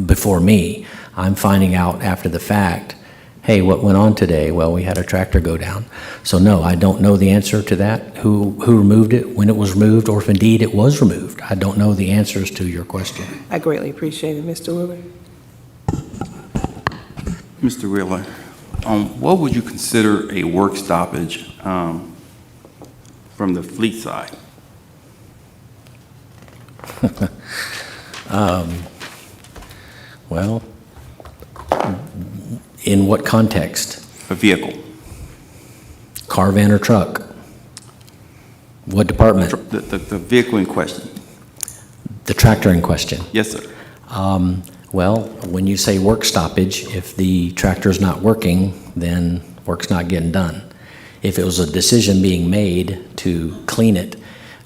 before me. I'm finding out after the fact, hey, what went on today? Well, we had a tractor go down. So no, I don't know the answer to that, who removed it, when it was removed, or if indeed it was removed. I don't know the answers to your question. I greatly appreciate it, Mr. Willard. Mr. Wheeler, what would you consider a work stoppage from the fleet side? Well, in what context? A vehicle. Car, van, or truck? What department? The vehicle in question. The tractor in question? Yes, sir. Well, when you say work stoppage, if the tractor's not working, then work's not getting done. If it was a decision being made to clean it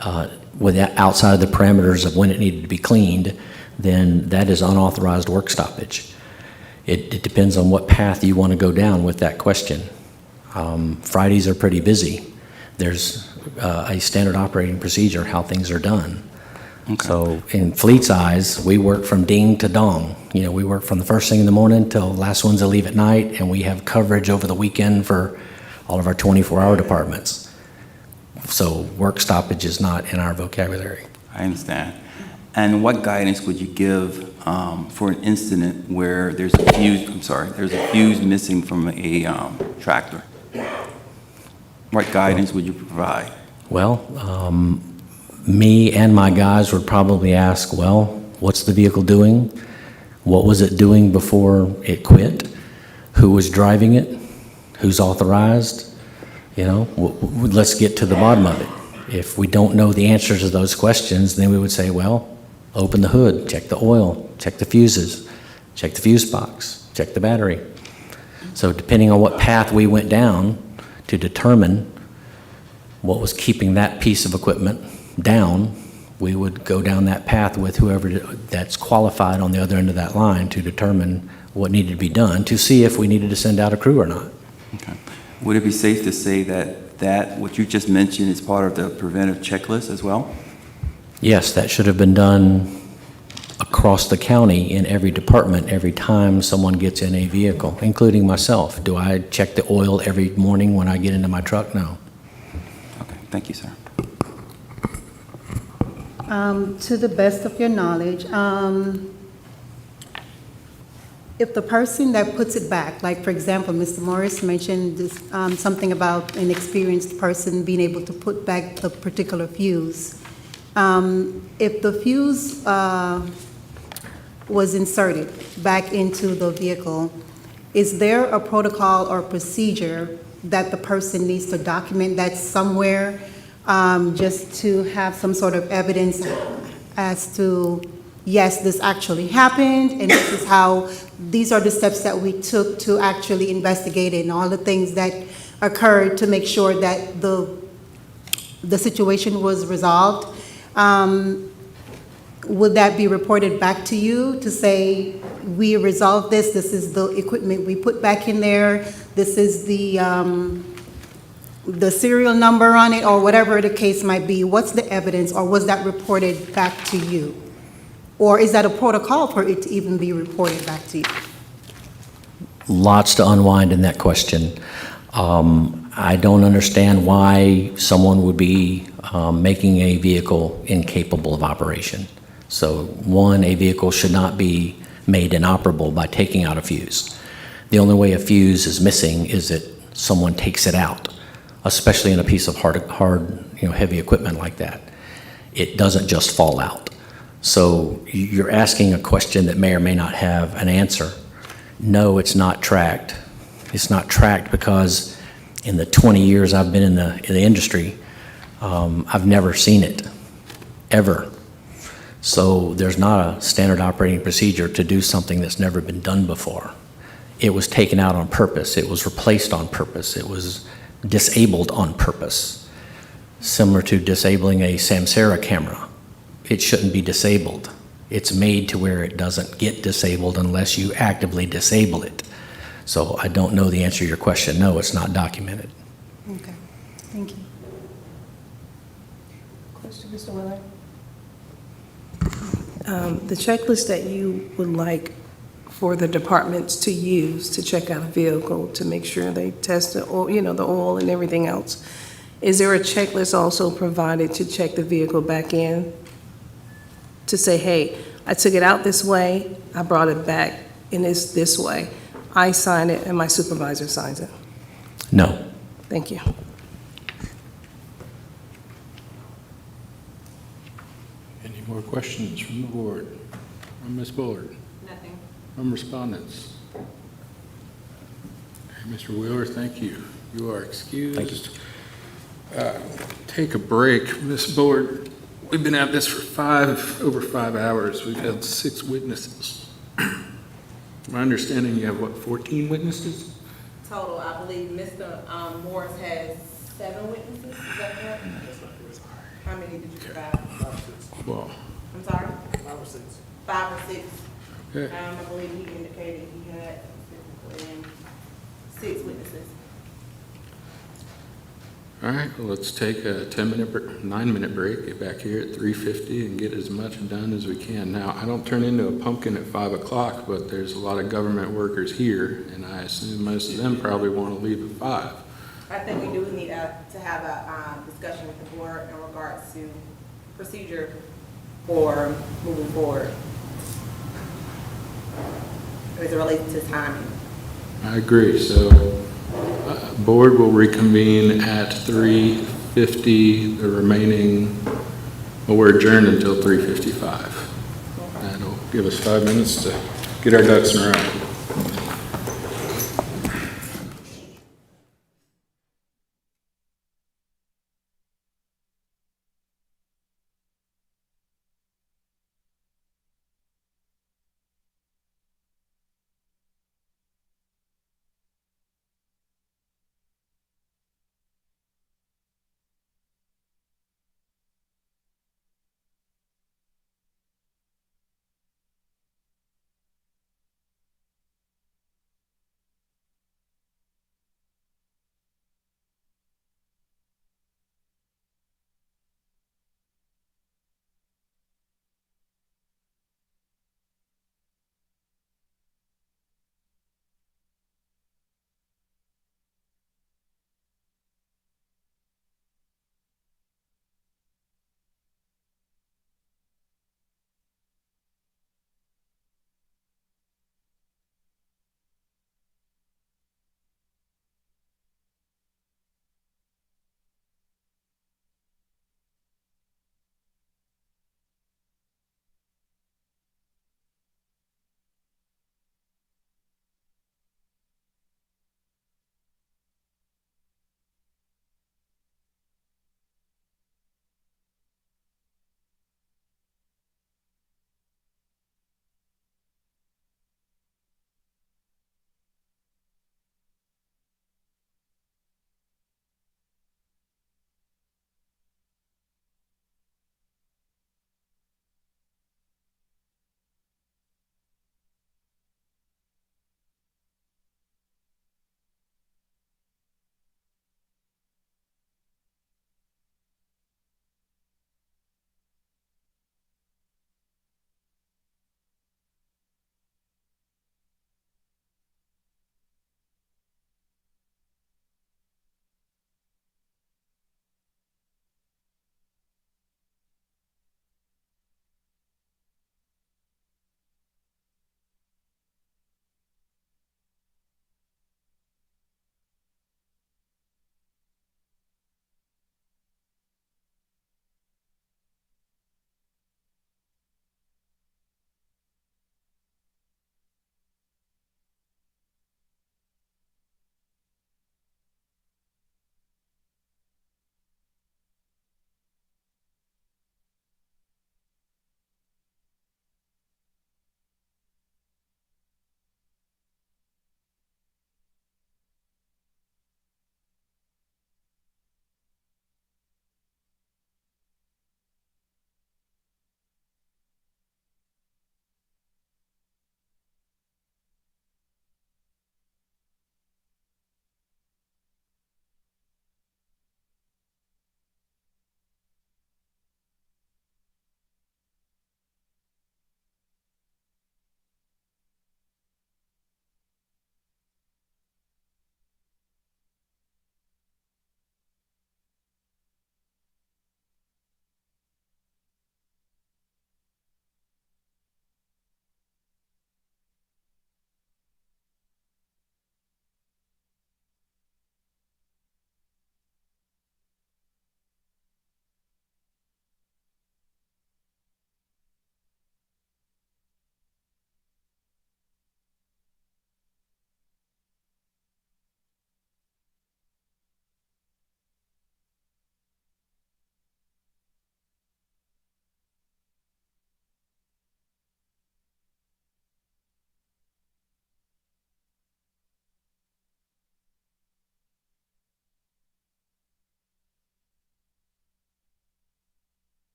outside of the parameters of when it needed to be cleaned, then that is unauthorized work stoppage. It depends on what path you want to go down with that question. Fridays are pretty busy. There's a standard operating procedure, how things are done. Okay. So in Fleet's eyes, we work from ding to dong. You know, we work from the first thing in the morning till last ones to leave at night, and we have coverage over the weekend for all of our 24-hour departments. So work stoppage is not in our vocabulary. I understand. And what guidance would you give for an incident where there's a fuse missing from a tractor? What guidance would you provide? Well, me and my guys would probably ask, well, what's the vehicle doing? What was it doing before it quit? Who was driving it? Who's authorized? You know, let's get to the bottom of it. If we don't know the answers to those questions, then we would say, well, open the hood, check the oil, check the fuses, check the fuse box, check the battery. So depending on what path we went down to determine what was keeping that piece of equipment down, we would go down that path with whoever that's qualified on the other end of that line to determine what needed to be done, to see if we needed to send out a crew or not. Okay. Would it be safe to say that what you just mentioned is part of the preventive checklist as well? Yes, that should have been done across the county in every department every time someone gets in a vehicle, including myself. Do I check the oil every morning when I get into my truck? No. Okay, thank you, sir. To the best of your knowledge, if the person that puts it back, like for example, Mr. Morris mentioned this, something about an experienced person being able to put back the particular fuse. If the fuse was inserted back into the vehicle, is there a protocol or procedure that the person needs to document that somewhere, just to have some sort of evidence as to, yes, this actually happened, and this is how, these are the steps that we took to actually investigate it, and all the things that occurred to make sure that the situation was resolved? Would that be reported back to you to say, we resolved this is the equipment we put back in there, this is the the serial number on it, or whatever the case might be, what's the evidence, or was that reported back to you? Or is that a protocol for it to even be reported back to you? Lots to unwind in that question. I don't understand why someone would be making a vehicle incapable of operation. So one, a vehicle should not be made inoperable by taking out a fuse. The only way a fuse is missing is that someone takes it out, especially in a piece of hard, heavy equipment like that. It doesn't just fall out. So you're asking a question that may or may not have an answer. No, it's not tracked. It's not tracked because in the 20 years I've been in the industry, I've never seen it, ever. So there's not a standard operating procedure to do something that's never been done before. It was taken out on purpose. It was replaced on purpose. It was disabled on purpose, similar to disabling a Samsara camera. It shouldn't be disabled. It's made to where it doesn't get disabled unless you actively disable it. So I don't know the answer to your question. No, it's not documented. Okay, thank you. Question, Mr. Willard? The checklist that you would like for the departments to use to check out a vehicle to make sure they test the oil, the oil and everything else, is there a checklist also provided to check the vehicle back in? To say, hey, I took it out this way, I brought it back and it's this way. I sign it and my supervisor signs it. No. Thank you. Any more questions from the board? From Ms. Bullard? Nothing. From respondents? Okay, Mr. Wheeler, thank you. You are excused. Thank you. Take a break. Ms. Bullard, we've been at this for over 5 hours. We've had 6 witnesses. My understanding, you have, what, 14 witnesses? Total, I believe Mr. Morris has 7 witnesses, is that correct? How many did you provide? Well, I'm sorry? 5 or 6. 5 or 6. okay. I believe he indicated he had 6 witnesses. All right, well, let's take a 9-minute break, get back here at 3:50 and get as much done as we can. Now, I don't turn into a pumpkin at 5 o'clock, but there's a lot of government workers here, and I assume most of them probably want to leave at 5. I think we do need to have a discussion with the board in regards to procedure for moving forward as it relates to timing. I agree, so board will reconvene at 3:50, the remaining, well, we're adjourned until 3:55. That'll give us 5 minutes to get our ducks in a row.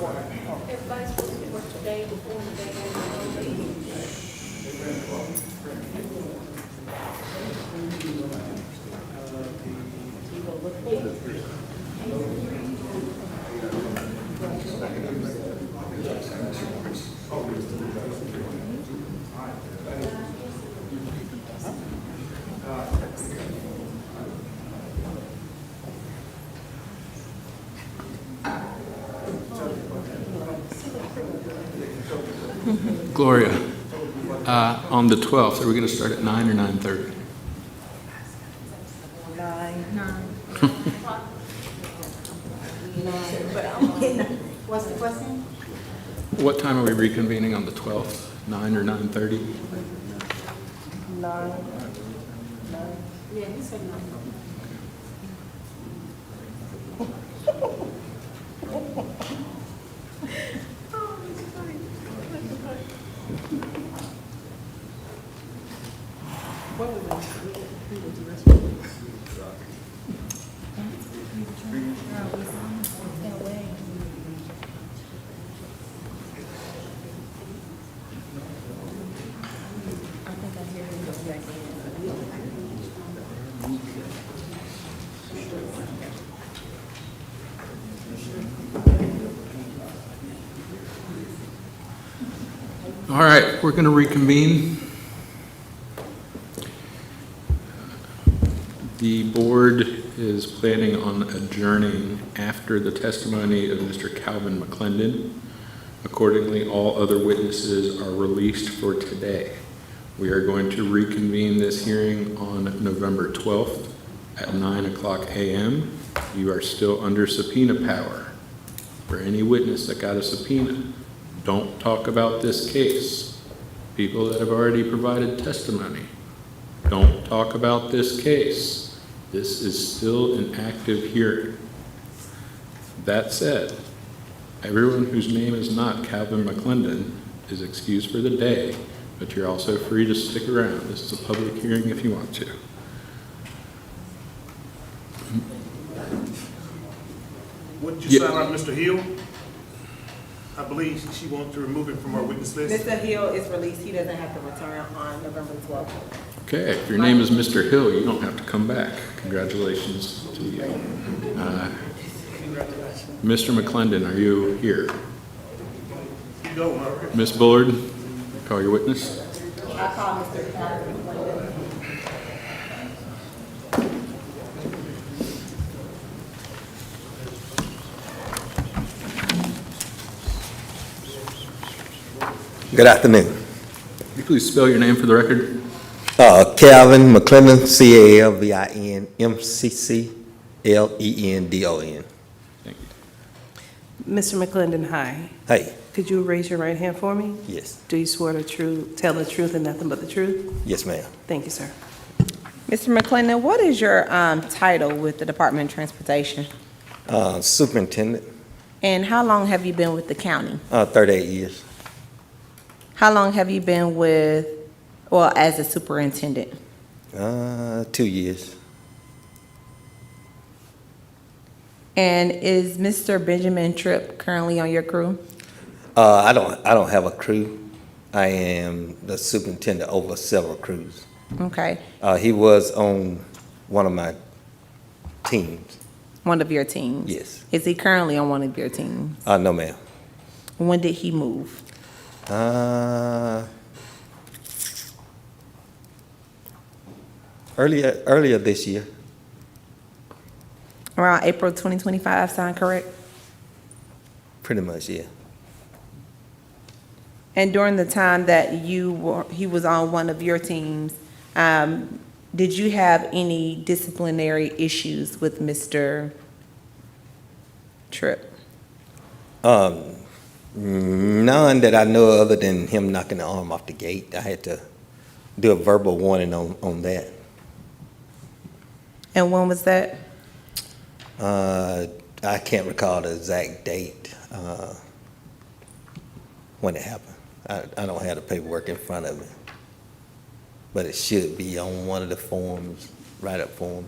Everybody's supposed to work today before the day Gloria, on the 12th, are we going to start at 9 or 9:30? What's the question? What time are we reconvening on the 12th? 9 or 9:30? Yeah, he said no. All right, we're going to reconvene. The board is planning on adjourning after the testimony of Mr. Calvin McClendon. Accordingly, all other witnesses are released for today. We are going to reconvene this hearing on November 12th at 9:00 a.m. You are still under subpoena power. For any witness that got a subpoena, don't talk about this case. People that have already provided testimony, don't talk about this case. This is still an active hearing. That said, everyone whose name is not Calvin McClendon is excused for the day, but you're also free to stick around. This is a public hearing if you want to. Wouldn't you Yeah. sound like Mr. Hill? I believe she wants to remove him from our witness list. Mr. Hill is released. He doesn't have to return on November 12th. Okay, if your name is Mr. Hill, you don't have to come back. Congratulations to you. Mr. McClendon, are you here? Ms. Bullard, call your witness. I call Mr. Calvin McClendon. Good afternoon. Could you please spell your name for the record? Calvin McClendon, C-A-L-V-I-N-M-C-C-L-E-N-D-O-N. Thank you. Mr. McClendon, hi. Hey, Could you raise your right hand for me? yes, Do you swear to tell the truth and nothing but the truth? yes, ma'am. Thank you, sir. Mr. McClendon, what is your title with the Department of Transportation? Superintendent, And how long have you been with the county? 38 years. How long have you been with, well, as a superintendent? 2 years. And is Mr. Benjamin Tripp currently on your crew? I don't have a crew. I am the superintendent over several crews. Okay, He was on one of my teams. one of your teams? Yes. Is he currently on one of your teams? No, ma'am. When did he move? Earlier this year. Around April 2025, sound correct? Pretty much, yeah. And during the time that he was on one of your teams, did you have any disciplinary issues with Mr. Tripp? None that I know of other than him knocking the arm off the gate. I had to do a verbal warning on that. And when was that? I can't recall the exact date when it happened. I don't have the paperwork in front of me. But it should be on one of the forms, write-up forms.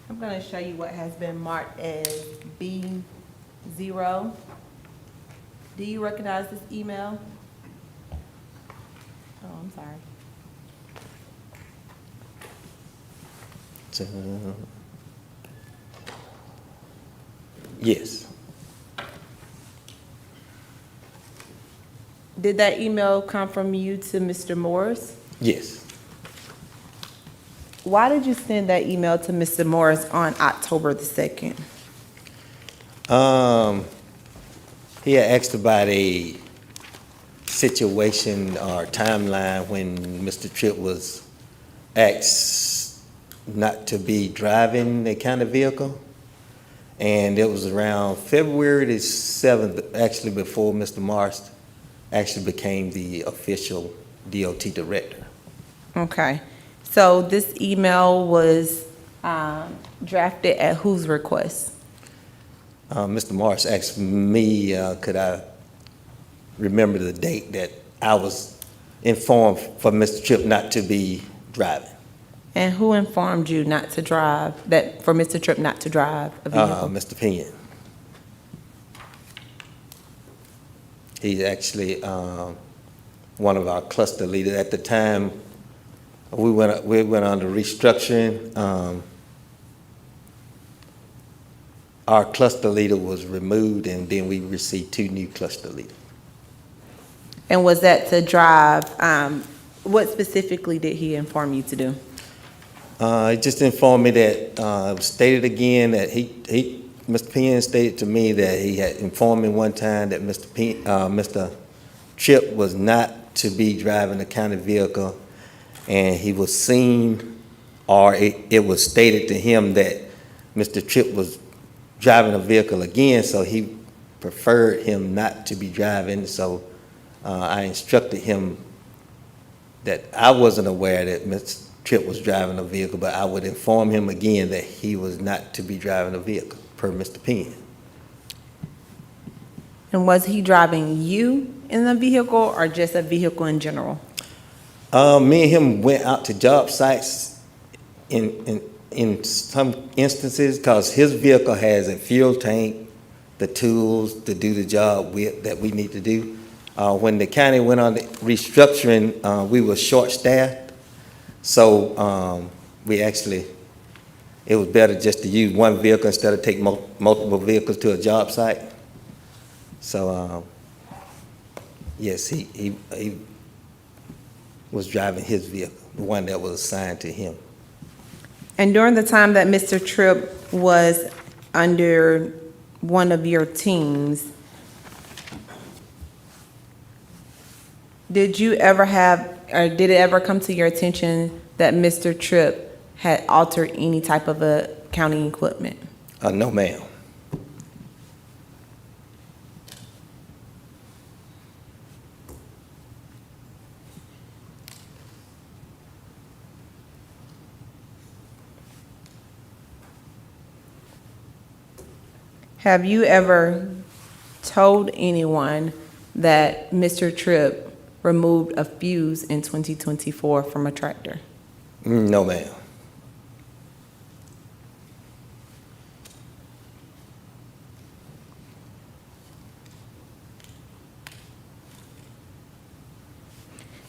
I'm going to show you what has been marked as B 0. Do you recognize this email? Oh, I'm sorry. Yes, Did that email come from you to Mr. Morris? yes. Why did you send that email to Mr. Morris on October the 2nd? He had asked about a situation or timeline when Mr. Tripp was asked not to be driving a kind of vehicle. And it was around February the 7th, actually before Mr. Morris actually became the official DOT director. Okay, so this email was drafted at whose request? Mr. Morris asked me, could I remember the date that I was informed for Mr. Tripp not to be driving. And who informed you not to drive, for Mr. Tripp not to drive a vehicle? Mr. Pinion. He's actually one of our cluster leaders. At the time, we went under restructuring. Our cluster leader was removed, and then we received 2 new cluster leaders. And was that to drive, what specifically did he inform you to do? He just informed me that, stated again that Mr. Pinion stated to me that he had informed me one time that Mr. Tripp was not to be driving the county vehicle, and he was seen, or it was stated to him that Mr. Tripp was driving a vehicle again, so he preferred him not to be driving. So I instructed him that I wasn't aware that Mr. Tripp was driving a vehicle, but I would inform him again that he was not to be driving a vehicle, per Mr. Pinion. And was he driving you in the vehicle or just a vehicle in general? Me and him went out to job sites in some instances, because his vehicle has a fuel tank, the tools to do the job that we need to do. When the county went on the restructuring, we were short-staffed. So it was better just to use one vehicle instead of take multiple vehicles to a job site. So, yes, he was driving his vehicle, the one that was assigned to him. And during the time that Mr. Tripp was under one of your teams, did you ever have, or did it ever come to your attention that Mr. Tripp had altered any type of accounting equipment? No, ma'am. Have you ever told anyone that Mr. Tripp removed a fuse in 2024 from a tractor? No, ma'am.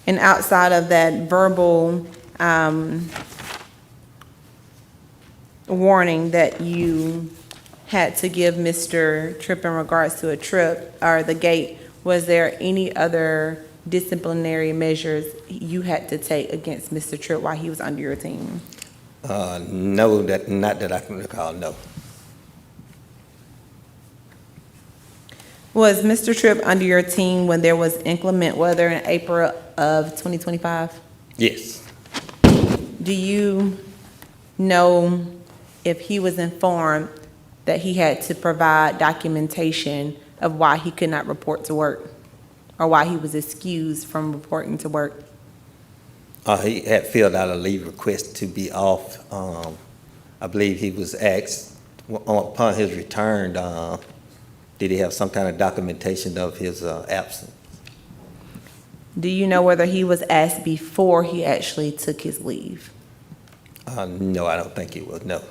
And outside of that verbal warning that you had to give Mr. Tripp in regards to a trip or the gate, was there any other disciplinary measures you had to take against Mr. Tripp while he was under your team? No, not that I can recall, no. Was Mr. Tripp under your team when there was inclement weather in April of 2025? Yes. Do you know if he was informed that he had to provide documentation of why he could not report to work or why he was excused from reporting to work? He had filled out a leave request to be off. I believe he was asked upon his return, did he have some kind of documentation of his absence? Do you know whether he was asked before he actually took his leave? No, I don't think he was, no.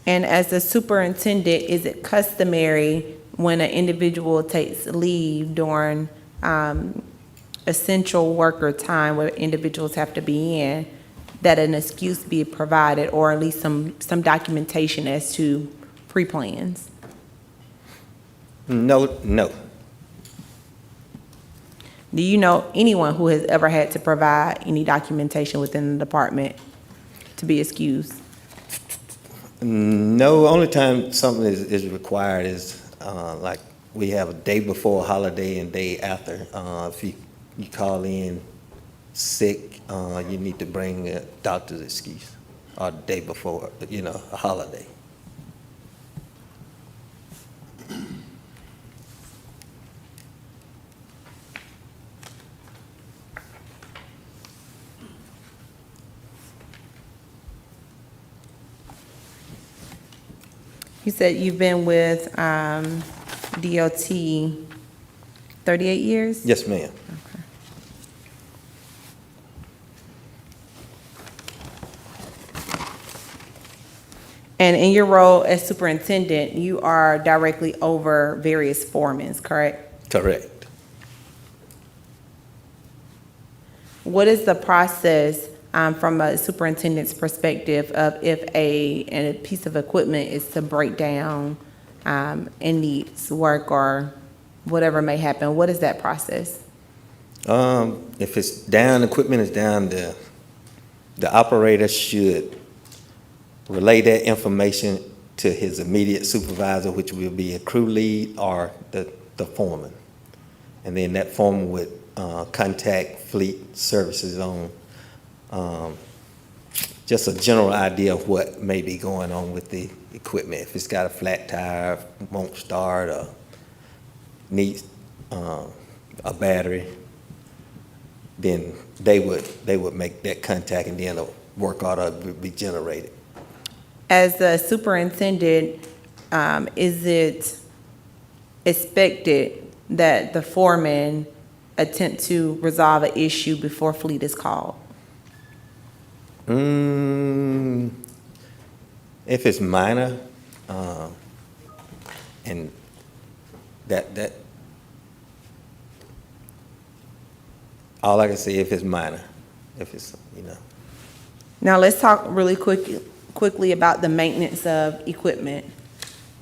And as the superintendent, is it customary when an individual takes leave during essential worker time where individuals have to be in, that an excuse be provided, or at least some documentation as to pre-plans? No. Do you know anyone who has ever had to provide any documentation within the department to be excused? No, only time something is required is, like, we have a day before a holiday and day after. If you call in sick, you need to bring a doctor's excuse, or the day before, a holiday. You said you've been with DOT 38 years? Yes, ma'am. And in your role as superintendent, you are directly over various foremen, correct? Correct. What is the process from a superintendent's perspective of if a piece of equipment is to break down and needs work or whatever may happen? What is that process? If it's down, equipment is down, the operator should relay that information to his immediate supervisor, which will be a crew lead or the foreman. And then that foreman would contact fleet services on just a general idea of what may be going on with the equipment. If it's got a flat tire, won't start, or needs a battery, then they would make that contact, and then a work order would be generated. As the superintendent, is it expected that the foreman attempt to resolve an issue before fleet is called? If it's minor, and that all I can say, if it's minor, if it's, Now, let's talk really quickly about the maintenance of equipment.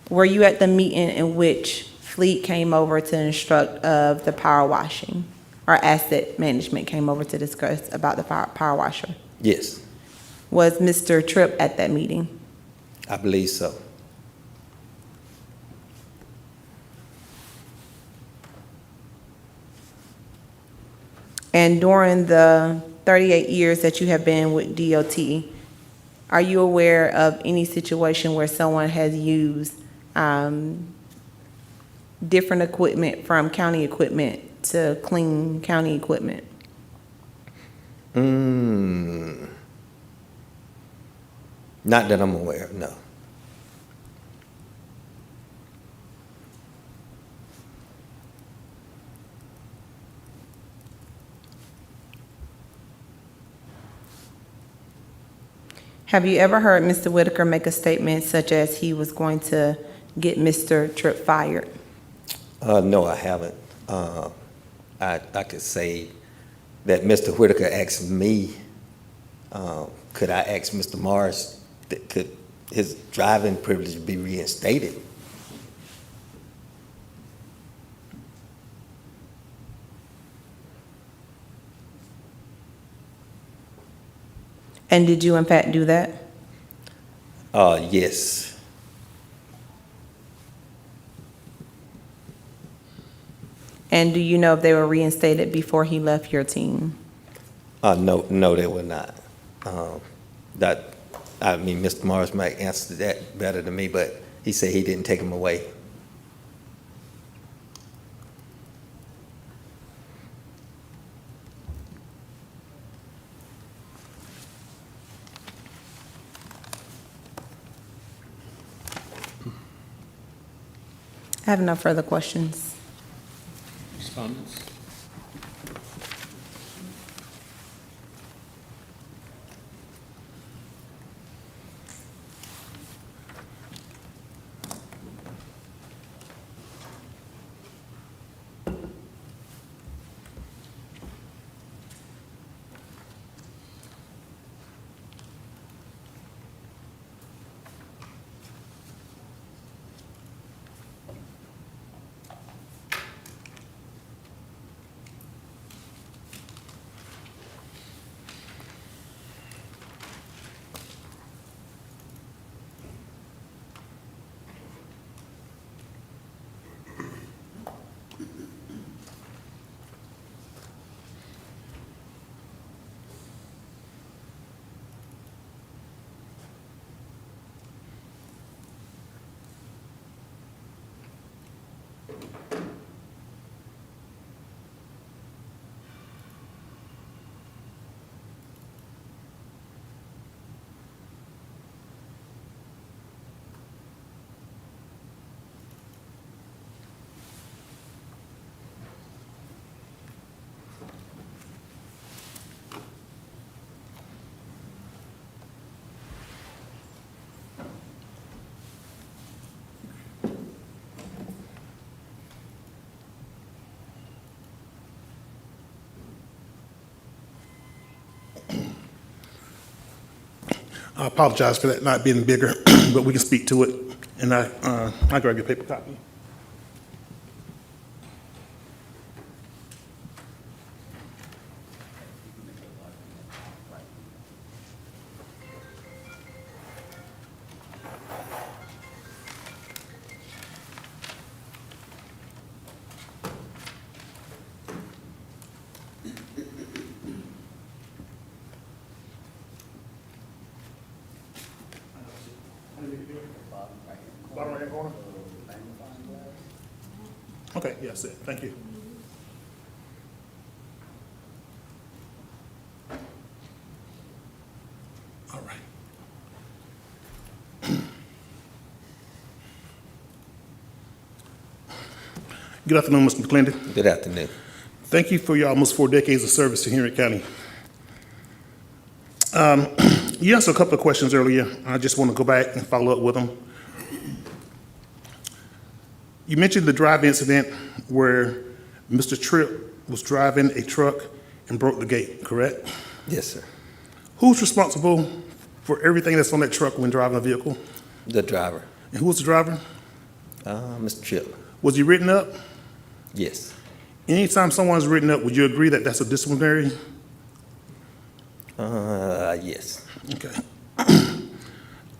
Were you at the meeting in which fleet came over to instruct of the power washing, or asset management came over to discuss about the power washer? Yes, Was Mr. Tripp at that meeting? I believe so. And during the 38 years that you have been with DOT, are you aware of any situation where someone has used different equipment from county equipment to clean county equipment? Not that I'm aware of, no. Have you ever heard Mr. Whitaker make a statement such as he was going to get Mr. Tripp fired? No, I haven't. I could say that Mr. Whitaker asked me, could I ask Mr. Morris, could his driving privilege be reinstated? And did you in fact do that? Yes. And do you know if they were reinstated before he left your team? No, they were not. Mr. Morris might answer that better than me, but he said he didn't take them away. I have no further questions. Respondents? I apologize for that not being bigger, but we can speak to it, and I grab your paper copy. Bottom right-hand corner? Okay, yes, sir. Thank you. All right. Good afternoon, Mr. McClendon. Good afternoon. Thank you for your almost 4 decades of service to Henry County. You asked a couple of questions earlier. I just want to go back and follow up with them. You mentioned the drive incident where Mr. Tripp was driving a truck and broke the gate, correct? Yes, sir. Who's responsible for everything that's on that truck when driving a vehicle? The driver, And who was the driver? Mr. Tripp. Was he written up? Yes. Anytime someone's written up, would you agree that that's a disciplinary? Yes. Okay.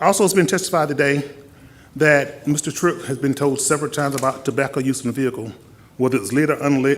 Also, it's been testified today that Mr. Tripp has been told several times about tobacco use in the vehicle, whether it's lit or unlit.